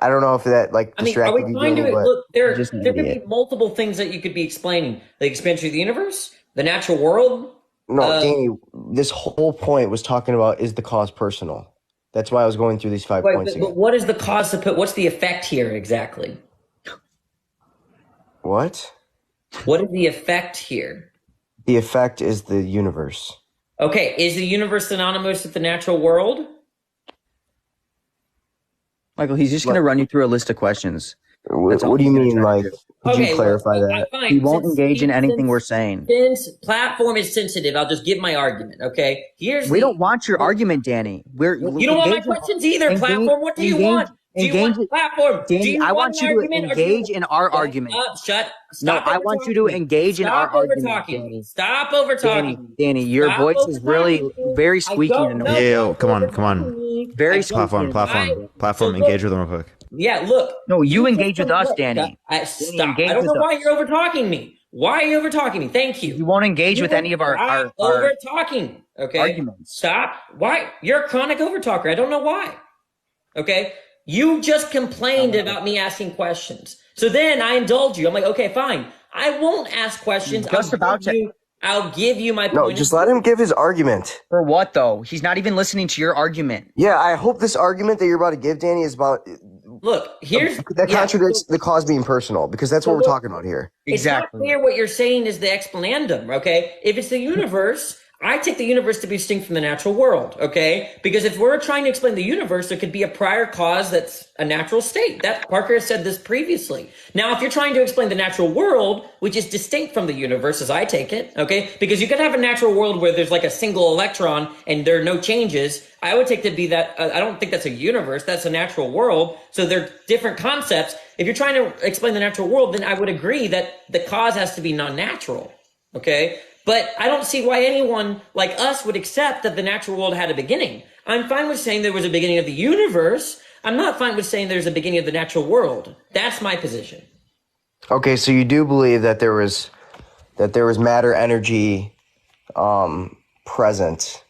Speaker 8: I don't know if that like distracted
Speaker 9: are we trying
Speaker 8: you.
Speaker 9: to look? There
Speaker 8: just an
Speaker 9: could be
Speaker 8: idiot.
Speaker 9: multiple things that you could be explaining: the expansion of the universe, the natural world.
Speaker 8: No, Danny, this whole point was talking about is the cause personal. That's why I was going through these 5 points again.
Speaker 9: But what is the cause to put? What's the effect here exactly?
Speaker 8: What?
Speaker 9: What is the effect here?
Speaker 8: The effect is the universe.
Speaker 9: Okay, is the universe synonymous with the natural world?
Speaker 12: Michael, he's just going to run you through a list of questions.
Speaker 8: What do you mean, like, could
Speaker 9: Okay,
Speaker 8: you clarify
Speaker 9: well,
Speaker 8: that?
Speaker 9: fine.
Speaker 12: He won't engage in anything we're saying.
Speaker 9: Since platform is sensitive, I'll just give my argument, okay?
Speaker 12: We don't want your argument, Danny.
Speaker 9: You don't want my questions either, platform. What do you want? Do you want platform?
Speaker 12: Danny, I want you to engage in our argument. No, I want you to engage in our argument.
Speaker 9: Stop over talking.
Speaker 12: Danny, your voice is really very squeaky and annoying.
Speaker 1: Yeah, come on.
Speaker 12: Very
Speaker 1: platform. Engage with them real quick.
Speaker 9: Yeah, look.
Speaker 12: No, you engage with us, Danny.
Speaker 9: Stop. I don't know why you're over talking me. Why are you over talking me? Thank you.
Speaker 12: You won't engage with any of our
Speaker 9: over talking. Okay.
Speaker 12: Arguments.
Speaker 9: Stop. Why? You're a chronic over talker. I don't know why. Okay. You just complained about me asking questions. So then I indulge you. I'm like, okay, fine. I won't ask questions. I'll give you my point.
Speaker 8: No, just let him give his argument.
Speaker 12: For what though? He's not even listening to your argument.
Speaker 8: Yeah, I hope this argument that you're about to give, Danny, is about.
Speaker 9: Look, here's
Speaker 8: that contradicts the cause being personal, because that's what we're talking about here.
Speaker 9: It's not clear what you're saying is the explanandum, okay? If it's the universe, I take the universe to be distinct from the natural world, okay? Because if we're trying to explain the universe, there could be a prior cause that's a natural state. That Parker has said this previously. Now, if you're trying to explain the natural world, which is distinct from the universe, as I take it, okay? Because you could have a natural world where there's like a single electron and there are no changes. I would take it to be that, I don't think that's a universe, that's a natural world. So they're different concepts. If you're trying to explain the natural world, then I would agree that the cause has to be non-natural, okay? But I don't see why anyone like us would accept that the natural world had a beginning. I'm fine with saying there was a beginning of the universe. I'm not fine with saying there's a beginning of the natural world. That's my position.
Speaker 8: Okay, so you do believe that there was matter energy present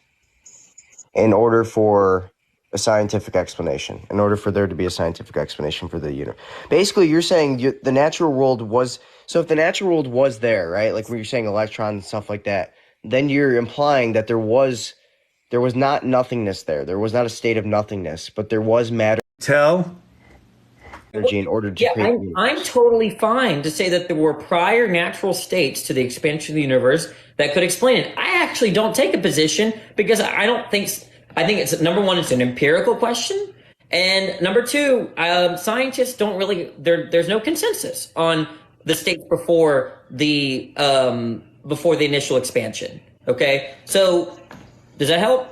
Speaker 8: in order for a scientific explanation, in order for there to be a scientific explanation for the universe. Basically, you're saying the natural world was. So if the natural world was there, right, like when you're saying electrons and stuff like that, then you're implying that there was not nothingness there. There was not a state of nothingness, but there was matter. Energy in order to create.
Speaker 9: I'm totally fine to say that there were prior natural states to the expansion of the universe that could explain it. I actually don't take a position because I think it's, number one, it's an empirical question. And number two, scientists don't really, there's no consensus on the states before the initial expansion. Okay, so does that help?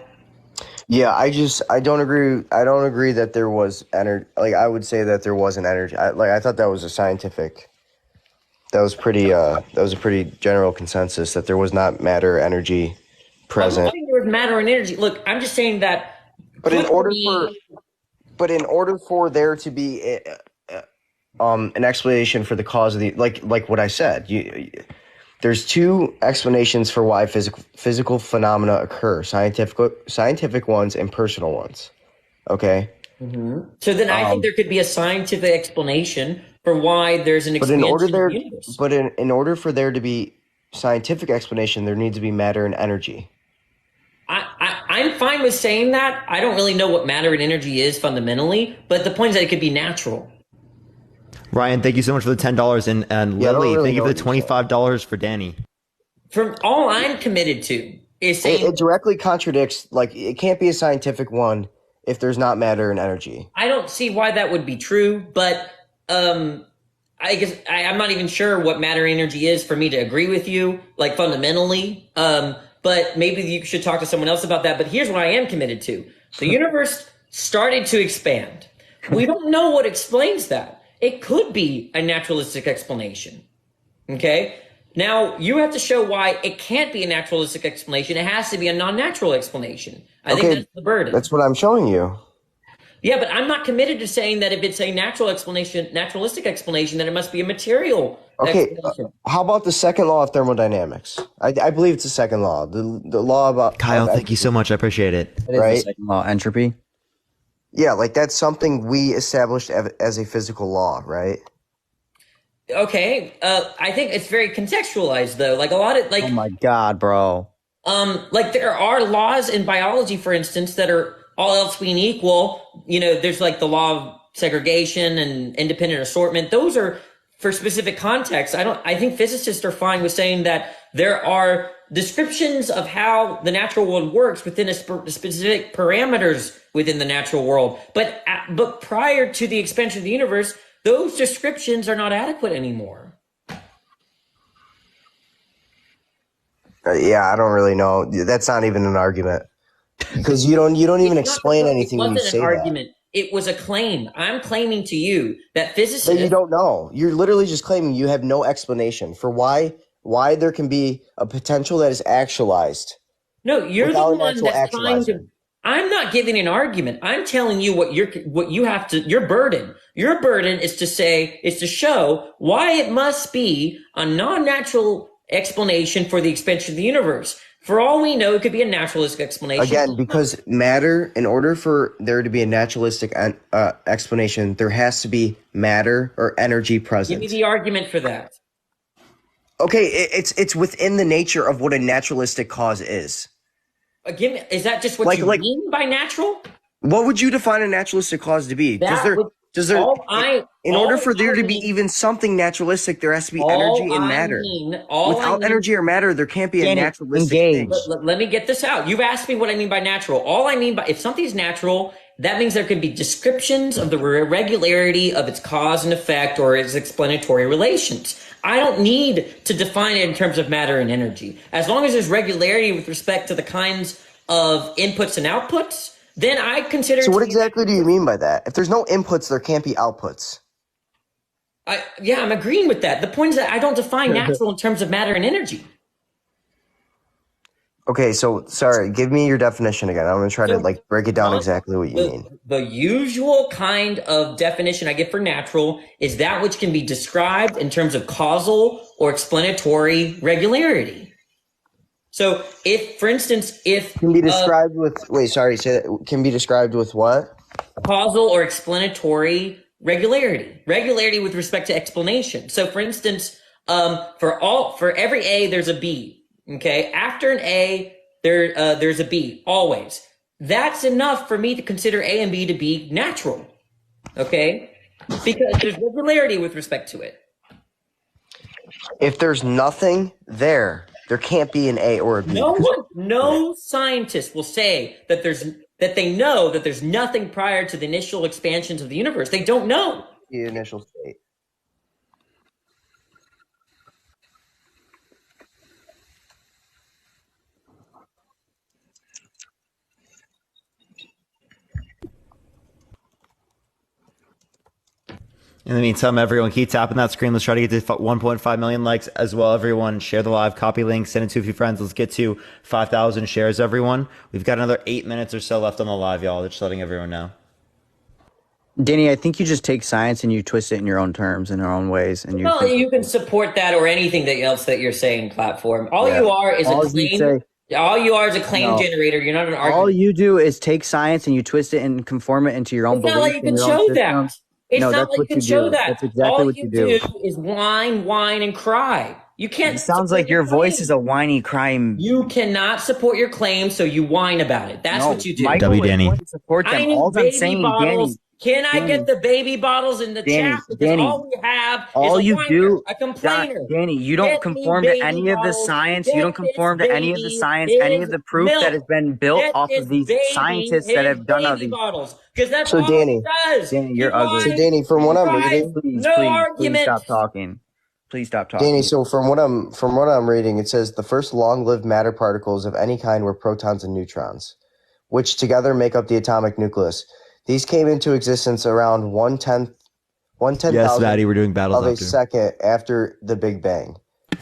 Speaker 8: Yeah, I don't agree. I don't agree that there was energy. Like, I would say that there was an energy. I thought that was a scientific. That was a pretty general consensus that there was not matter, energy present.
Speaker 9: I'm not saying there was matter and energy. Look, I'm just saying that.
Speaker 8: But in order for there to be an explanation for the cause of the like what I said, there's two explanations for why physical phenomena occur: scientific ones and personal ones. Okay.
Speaker 9: Mm-hmm. So then I think there could be a scientific explanation for why there's an expansion of the universe.
Speaker 8: But in order for there to be scientific explanation, there needs to be matter and energy.
Speaker 9: I'm fine with saying that. I don't really know what matter and energy is fundamentally, but the point is that it could be natural.
Speaker 1: Ryan, thank you so much for the $10, and Lily, thank you for the $25 for Danny.
Speaker 9: From all I'm committed to is saying
Speaker 8: it directly contradicts. Like, it can't be a scientific one if there's not matter and energy.
Speaker 9: I don't see why that would be true, but I guess I'm not even sure what matter and energy is for me to agree with you, like fundamentally. But maybe you should talk to someone else about that. But here's what I am committed to: the universe started to expand. We don't know what explains that. It could be a naturalistic explanation. Okay? Now, you have to show why it can't be a naturalistic explanation. It has to be a non-natural explanation. I think that's the burden.
Speaker 8: That's what I'm showing you.
Speaker 9: Yeah, but I'm not committed to saying that if it's a naturalistic explanation, then it must be a material explanation.
Speaker 8: How about the second law of thermodynamics? I believe it's the second law. The law about...
Speaker 1: Kyle, thank you so much. I appreciate it.
Speaker 8: Right?
Speaker 11: The second law, entropy.
Speaker 8: Yeah, like that's something we established as a physical law, right?
Speaker 9: Okay, I think it's very contextualized though. Like a lot of
Speaker 11: Oh my God, bro.
Speaker 9: Like there are laws in biology, for instance, that are all else being equal. You know, there's like the law of segregation and independent assortment. Those are for specific contexts. I think physicists are fine with saying that there are descriptions of how the natural world works within a specific parameters within the natural world. But prior to the expansion of the universe, those descriptions are not adequate anymore.
Speaker 8: Yeah, I don't really know. That's not even an argument, because you don't even explain anything when you say
Speaker 9: that. It wasn't an argument. It was a claim. I'm claiming to you that physicists...
Speaker 8: But you don't know. You're literally just claiming you have no explanation for why there can be a potential that is actualized.
Speaker 9: No, you're the one that's trying to... I'm not giving an argument. I'm telling you what you have to... Your burden. Your burden is to show why it must be a non-natural explanation for the expansion of the universe. For all we know, it could be a naturalistic explanation.
Speaker 8: Again, because matter, in order for there to be a naturalistic explanation, there has to be matter or energy present.
Speaker 9: Give me the argument for that.
Speaker 8: Okay, it's within the nature of what a naturalistic cause is.
Speaker 9: Is that just what you mean by natural?
Speaker 8: What would you define a naturalistic cause to be? In order for there to be even something naturalistic, there has to be energy and matter. Without energy or matter, there can't be a naturalistic thing.
Speaker 9: Let me get this out. You've asked me what I mean by natural. All I mean by, if something's natural, that means there can be descriptions of the regularity of its cause and effect or its explanatory relations. I don't need to define it in terms of matter and energy. As long as there's regularity with respect to the kinds of inputs and outputs, then I consider.
Speaker 8: So what exactly do you mean by that? If there's no inputs, there can't be outputs.
Speaker 9: Yeah, I'm agreeing with that. The point is that I don't define natural in terms of matter and energy.
Speaker 8: Okay, so sorry, give me your definition again. I'm going to try to break it down exactly what you mean.
Speaker 9: The usual kind of definition I give for natural is that which can be described in terms of causal or explanatory regularity. So if, for instance,
Speaker 8: can be described with can be described with what?
Speaker 9: Causal or explanatory regularity. Regularity with respect to explanation. So for instance, for every A there's a B. Okay, after an A, there's a B, always. That's enough for me to consider A and B to be natural, okay? Because there's regularity with respect to it.
Speaker 8: If there's nothing there can't be an A or a B.
Speaker 9: No scientist will say that they know that there's nothing prior to the initial expansions of the universe. They don't know.
Speaker 8: The initial state.
Speaker 1: In the meantime, everyone, keep tapping that screen. Let's try to get to 1.5 million likes as well. Everyone, share the live, copy link, send it to a few friends. Let's get to 5,000 shares, everyone. We've got another 8 minutes or so left on the live, y'all. Just letting everyone know.
Speaker 11: Danny, I think you just take science and you twist it in your own terms, in your own ways. And
Speaker 9: you can support that or anything else that you're saying, platform. All you are is a claim generator. You're not an argument.
Speaker 11: All you do is take science and you twist it and conform it into your own beliefs.
Speaker 9: It's not like you can show that. It's not like you can show that.
Speaker 11: That's exactly what you do.
Speaker 9: All you do is whine, and cry. You can't.
Speaker 11: It sounds like your voice is a whiny, crying.
Speaker 9: You cannot support your claim, so you whine about it. That's what you do.
Speaker 11: Michael
Speaker 1: Danny.
Speaker 11: Support them.
Speaker 9: I need
Speaker 11: All I'm saying,
Speaker 9: bottles.
Speaker 11: Danny.
Speaker 9: Can I get the baby bottles in the chat? Because all we have is a complainer.
Speaker 11: Danny, you don't conform to any of the science. You don't conform to any of the science, any of the proof that has been built off of these scientists that have done all these.
Speaker 9: Because that's
Speaker 8: all
Speaker 9: it does.
Speaker 11: Danny, you're ugly.
Speaker 8: So Danny, from what I'm reading,
Speaker 11: please stop talking. Please stop talking.
Speaker 8: Danny, so from what I'm reading, it says the first long-lived matter particles of any kind were protons and neutrons, which together make up the atomic nucleus. These came into existence around 1/10,000
Speaker 1: Yes, Maddie, we're doing battles
Speaker 8: of a
Speaker 1: after.
Speaker 8: second after the Big Bang.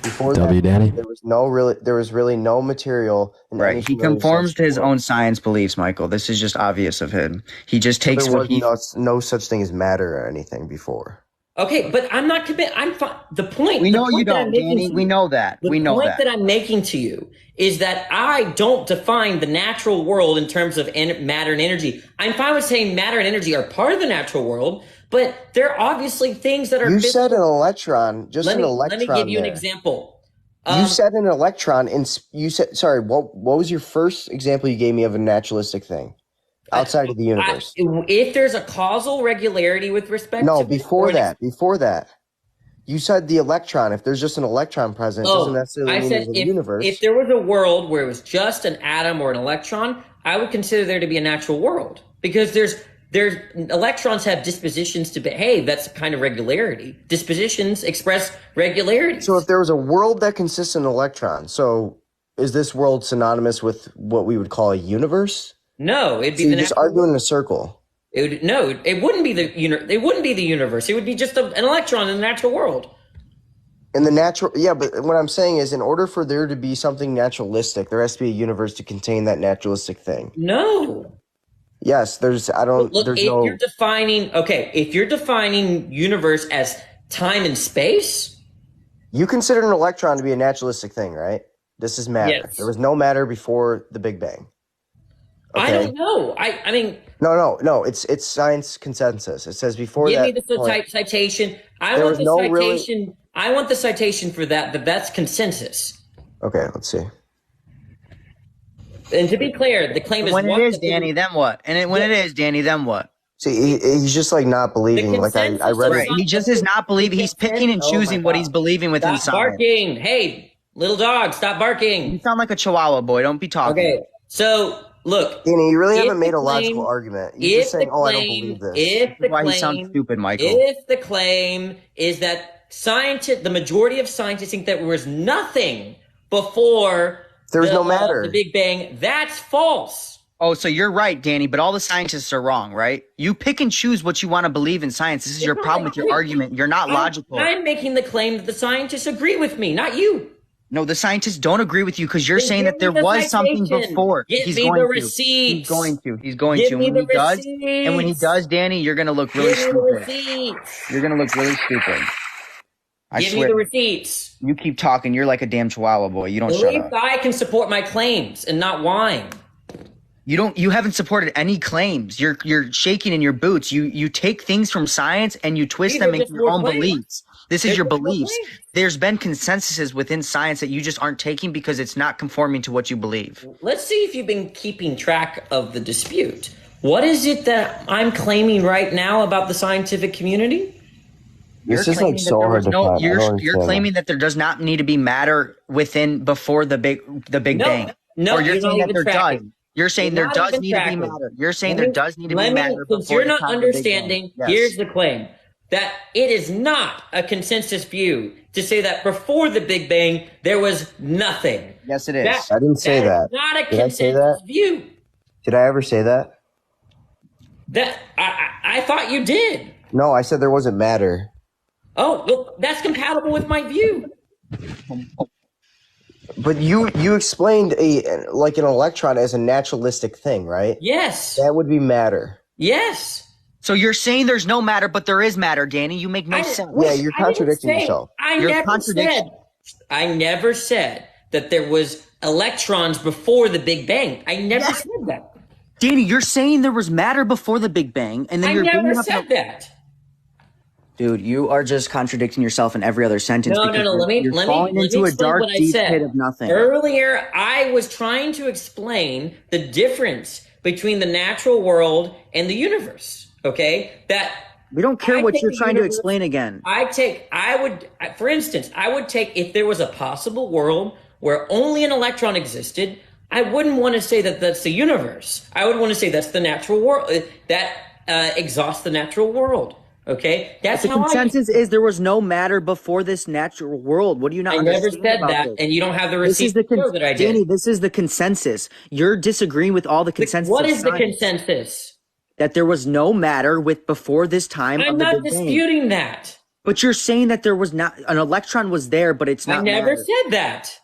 Speaker 8: Before
Speaker 1: W,
Speaker 8: that,
Speaker 1: Danny.
Speaker 8: there was really no material.
Speaker 11: Right, he conforms to his own science beliefs, Michael. This is just obvious of him. He just takes
Speaker 8: there was no such thing as matter or anything before.
Speaker 9: Okay, but I'm not convinced. I'm fine. The point.
Speaker 11: We know you don't, Danny. We know that.
Speaker 9: The point that I'm making to you is that I don't define the natural world in terms of matter and energy. I'm fine with saying matter and energy are part of the natural world, but there are obviously things that are.
Speaker 8: You said an electron. Let
Speaker 9: me give you an example.
Speaker 8: You said an electron, and you said, sorry. What was your first example you gave me of a naturalistic thing? Outside of the universe.
Speaker 9: If there's a causal regularity with respect to
Speaker 8: before that. You said the electron. If there's just an electron present, it doesn't necessarily mean there's a universe.
Speaker 9: If there was a world where it was just an atom or an electron, I would consider there to be a natural world. Because there's electrons have dispositions to behave. That's kind of regularity. Dispositions express regularity.
Speaker 8: So if there was a world that consists of an electron, so is this world synonymous with what we would call a universe?
Speaker 9: No, it'd be
Speaker 8: so you're just arguing in a circle.
Speaker 9: It wouldn't be the universe. It would be just an electron in the natural world.
Speaker 8: In the natural, but what I'm saying is, in order for there to be something naturalistic, there has to be a universe to contain that naturalistic thing.
Speaker 9: No.
Speaker 8: Yes, if
Speaker 9: you're defining universe as time and space,
Speaker 8: you consider an electron to be a naturalistic thing, right? This is matter.
Speaker 9: Yes.
Speaker 8: There was no matter before the Big Bang.
Speaker 9: I don't know. I mean,
Speaker 8: No. It's science consensus. It says before
Speaker 9: give
Speaker 8: that
Speaker 9: me the
Speaker 8: point,
Speaker 9: citation. I
Speaker 8: there
Speaker 9: want
Speaker 8: was
Speaker 9: the
Speaker 8: no
Speaker 9: citation.
Speaker 8: really-
Speaker 9: I want the citation for that. That's consensus.
Speaker 8: Okay, let's see.
Speaker 9: And to be clear, the claim is
Speaker 12: When it
Speaker 9: one
Speaker 12: is,
Speaker 9: that they-
Speaker 12: Danny, then what? And when it is, Danny, then what?
Speaker 8: See, he's just like not believing. Like I read
Speaker 12: Right.
Speaker 8: it.
Speaker 12: He just is not believing. He's picking and choosing what he's believing within
Speaker 9: Stop
Speaker 12: science.
Speaker 9: barking. Hey, little dog, stop barking.
Speaker 12: You sound like a chihuahua, boy. Don't be talking.
Speaker 9: Okay, so look.
Speaker 8: Danny, you really
Speaker 9: if
Speaker 8: haven't made
Speaker 9: the
Speaker 8: a logical
Speaker 9: claim-
Speaker 8: argument. You're just
Speaker 9: if
Speaker 8: saying,
Speaker 9: the
Speaker 8: "Oh, I don't
Speaker 9: claim-
Speaker 8: believe this."
Speaker 9: If the
Speaker 12: Why he
Speaker 9: claim,
Speaker 12: sounds stupid, Michael.
Speaker 9: If the claim is that the majority of scientists think that there was nothing before
Speaker 8: there was no matter.
Speaker 9: the Big Bang, that's false.
Speaker 12: Oh, so you're right, Danny, but all the scientists are wrong, right? You pick and choose what you want to believe in science. This is your problem with your argument. You're not logical.
Speaker 9: I'm making the claim that the scientists agree with me, not you.
Speaker 12: No, the scientists don't agree with you because you're
Speaker 9: Then
Speaker 12: saying
Speaker 9: give
Speaker 12: that there
Speaker 9: me the
Speaker 12: was something
Speaker 9: citation.
Speaker 12: before.
Speaker 9: Give
Speaker 12: He's
Speaker 9: me
Speaker 12: going
Speaker 9: the
Speaker 12: to.
Speaker 9: receipts.
Speaker 12: He's going to. He's going
Speaker 9: Give
Speaker 12: to.
Speaker 9: me
Speaker 12: And
Speaker 9: the
Speaker 12: when he does,
Speaker 9: receipts.
Speaker 12: and when he does, Danny, you're going to look really
Speaker 9: Give me the
Speaker 12: stupid.
Speaker 9: receipts.
Speaker 12: You're going to look really stupid. I
Speaker 9: Give
Speaker 12: swear.
Speaker 9: me the receipts.
Speaker 12: You keep talking. You're like a damn chihuahua, boy. You don't
Speaker 9: At
Speaker 12: shut
Speaker 9: least
Speaker 12: up.
Speaker 9: I can support my claims and not whine.
Speaker 12: You haven't supported any claims. You're shaking in your boots. You take things from science and you twist
Speaker 9: These
Speaker 12: them
Speaker 9: are
Speaker 12: into
Speaker 9: just
Speaker 12: your
Speaker 9: more
Speaker 12: own
Speaker 9: claims.
Speaker 12: beliefs. This is
Speaker 9: They're
Speaker 12: your
Speaker 9: just more
Speaker 12: beliefs.
Speaker 9: claims.
Speaker 12: There's been consensuses within science that you just aren't taking because it's not conforming to what you believe.
Speaker 9: Let's see if you've been keeping track of the dispute. What is it that I'm claiming right now about the scientific community?
Speaker 8: This is
Speaker 12: claiming
Speaker 8: like
Speaker 12: that
Speaker 8: so
Speaker 12: there
Speaker 8: hard
Speaker 12: was
Speaker 8: to
Speaker 12: no,
Speaker 8: find. I
Speaker 12: you're
Speaker 8: don't
Speaker 12: you're
Speaker 8: understand
Speaker 12: claiming that there does not need to be matter before the Big
Speaker 9: No,
Speaker 12: Bang.
Speaker 9: no,
Speaker 12: or you're
Speaker 9: you're
Speaker 12: saying
Speaker 9: not
Speaker 12: that there
Speaker 9: even
Speaker 12: does.
Speaker 9: tracking.
Speaker 12: You're saying
Speaker 9: You're
Speaker 12: there
Speaker 9: not
Speaker 12: does
Speaker 9: even
Speaker 12: need to be
Speaker 9: tracking.
Speaker 12: matter. You're saying there does need to be matter
Speaker 9: Since
Speaker 12: before
Speaker 9: you're
Speaker 12: the
Speaker 9: not
Speaker 12: time of the Big Bang.
Speaker 9: understanding,
Speaker 12: Yes.
Speaker 9: here's the claim. That it is not a consensus view to say that before the Big Bang, there was nothing.
Speaker 12: Yes, it is.
Speaker 8: I didn't say that.
Speaker 9: Is not a
Speaker 8: Did I say
Speaker 9: consensus
Speaker 8: that?
Speaker 9: view.
Speaker 8: Did I ever say that?
Speaker 9: That I thought you did.
Speaker 8: No, I said there wasn't matter.
Speaker 9: Oh, well, that's compatible with my view.
Speaker 8: But you explained an electron as a naturalistic thing, right?
Speaker 9: Yes.
Speaker 8: That would be matter.
Speaker 9: Yes.
Speaker 12: So you're saying there's no matter, but there is matter, Danny. You make no sense.
Speaker 8: Yeah, you're contradicting yourself.
Speaker 9: I never said that there was electrons before the Big Bang. I never said that.
Speaker 12: Danny, you're saying there was matter before the Big Bang, and then
Speaker 9: I
Speaker 12: you're
Speaker 9: never
Speaker 12: bringing up
Speaker 9: said that.
Speaker 12: Dude, you are just contradicting yourself in every other sentence.
Speaker 9: No.
Speaker 12: because
Speaker 9: Let me
Speaker 12: you're falling into a
Speaker 9: explain
Speaker 12: dark,
Speaker 9: what I
Speaker 12: deep
Speaker 9: said.
Speaker 12: pit of nothing.
Speaker 9: Earlier, I was trying to explain the difference between the natural world and the universe. Okay, that
Speaker 12: We don't care
Speaker 9: I
Speaker 12: what
Speaker 9: take
Speaker 12: you're
Speaker 9: the
Speaker 12: trying to
Speaker 9: universe-
Speaker 12: explain again.
Speaker 9: For instance, I would take, if there was a possible world where only an electron existed, I wouldn't want to say that that's the universe. I would want to say that's the natural world. That exhausts the natural world. Okay? That's
Speaker 12: The
Speaker 9: how
Speaker 12: consensus is there was no matter before this natural world. What do you not
Speaker 9: I never
Speaker 12: understand
Speaker 9: said
Speaker 12: about
Speaker 9: that,
Speaker 12: this?
Speaker 9: and you don't have the
Speaker 12: This is
Speaker 9: receipt
Speaker 12: the
Speaker 9: to show that I did.
Speaker 12: Danny, this is the consensus. You're disagreeing with all the consensus.
Speaker 9: What
Speaker 12: of
Speaker 9: is the
Speaker 12: science.
Speaker 9: consensus?
Speaker 12: That there was no matter before this time
Speaker 9: I'm
Speaker 12: of the
Speaker 9: not
Speaker 12: Big Bang.
Speaker 9: disputing that.
Speaker 12: But you're saying that there was not an electron was there, but it's not.
Speaker 9: I never
Speaker 12: matter.
Speaker 9: said that.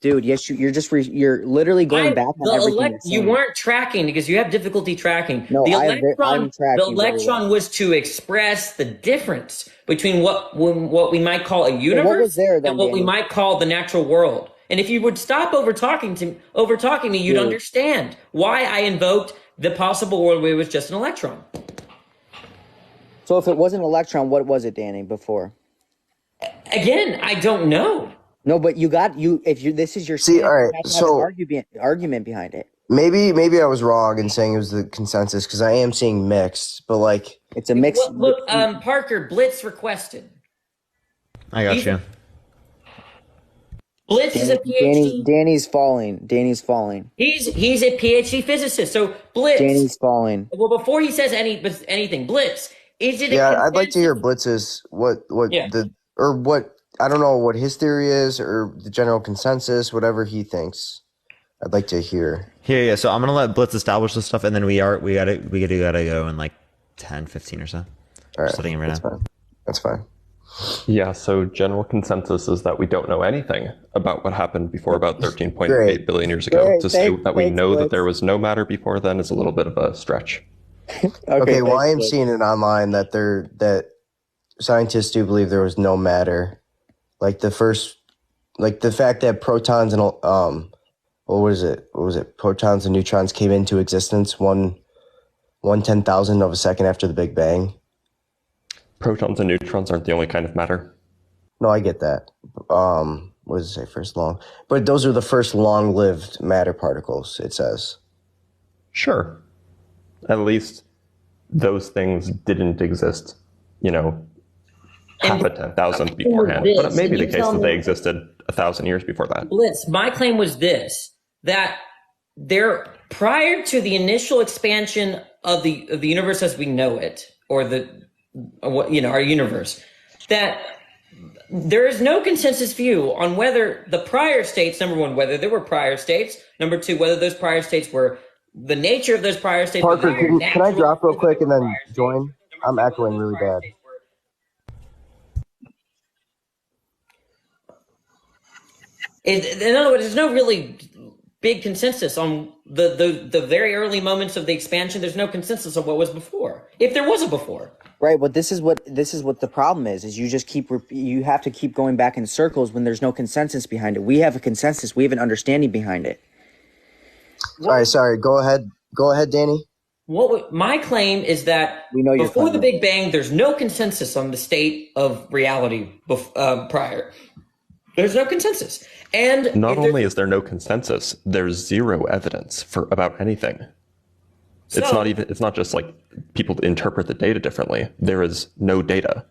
Speaker 12: Dude, yes, you're literally going back on everything. You're
Speaker 9: You
Speaker 12: saying.
Speaker 9: weren't tracking because you have difficulty tracking.
Speaker 12: No,
Speaker 9: the
Speaker 12: I'm
Speaker 9: electron,
Speaker 12: tracking
Speaker 9: the
Speaker 12: very
Speaker 9: electron
Speaker 12: well.
Speaker 9: was to express the difference between what we might call a universe
Speaker 12: was there then,
Speaker 9: and what we
Speaker 12: Danny?
Speaker 9: might call the natural world. And if you would stop over talking me, you'd
Speaker 12: Dude.
Speaker 9: understand why I invoked the possible world where it was just an electron.
Speaker 12: So if it wasn't an electron, what was it, Danny? Before?
Speaker 9: Again, I don't know.
Speaker 12: No, but this is your
Speaker 8: See,
Speaker 12: stance,
Speaker 8: all right,
Speaker 12: you have to have
Speaker 8: so-
Speaker 12: an argument behind it.
Speaker 8: Maybe I was wrong in saying it was the consensus because I am seeing mixed, but like
Speaker 12: it's a mix.
Speaker 9: Look, Parker, Blitz requested.
Speaker 1: I got
Speaker 9: He's-
Speaker 1: you.
Speaker 9: Blitz is a PhD.
Speaker 12: Danny's falling. Danny's falling.
Speaker 9: He's a PhD physicist. So Blitz.
Speaker 12: Danny's falling.
Speaker 9: Well, before he says anything, Blitz, is it?
Speaker 8: yeah, I'd like to hear Blitz's what
Speaker 9: Yeah.
Speaker 8: what I don't know what his theory is or the general consensus, whatever he thinks. I'd like to hear.
Speaker 1: Yeah. So I'm gonna let Blitz establish this stuff, and then we gotta go in like 10, 15 or so.
Speaker 8: All right,
Speaker 1: Just letting you right now.
Speaker 8: That's fine.
Speaker 13: Yeah, so general consensus is that we don't know anything about what happened before about 13.8
Speaker 8: Great.
Speaker 13: billion years ago.
Speaker 8: Great.
Speaker 13: To say
Speaker 8: Thanks,
Speaker 13: that we know
Speaker 8: Blitz.
Speaker 13: that there was no matter before then is a little bit of a stretch.
Speaker 8: Okay, well, I am seeing it online that scientists do believe there was no matter. Like the first like the fact that protons and what was it? Protons and neutrons came into existence 1/10,000 of a second after the Big Bang.
Speaker 13: Protons and neutrons aren't the only kind of matter.
Speaker 8: No, I get that. What does it say? First long, but those are the first long-lived matter particles. It says.
Speaker 13: Sure. At least those things didn't exist, half a 10,000th beforehand. But it may be the case that they existed 1,000 years before that.
Speaker 9: Blitz, my claim was this, that prior to the initial expansion of the universe as we know it, or our universe, that there is no consensus view on whether the prior states, number one, whether there were prior states, number two, whether those prior states were the nature of those prior states.
Speaker 8: Parker, can I drop real quick and then join? I'm echoing really bad.
Speaker 9: In other words, there's no really big consensus on the very early moments of the expansion. There's no consensus on what was before, if there was a before.
Speaker 12: Right, but this is what the problem is you just you have to keep going back in circles when there's no consensus behind it. We have a consensus, we have an understanding behind it.
Speaker 8: All right, sorry. Go ahead, Danny.
Speaker 9: My claim is that before the Big Bang, there's no consensus on the state of reality prior. There's no consensus, and
Speaker 13: not only is there no consensus, there's zero evidence about anything. It's not just like people interpret the data differently. There is no data.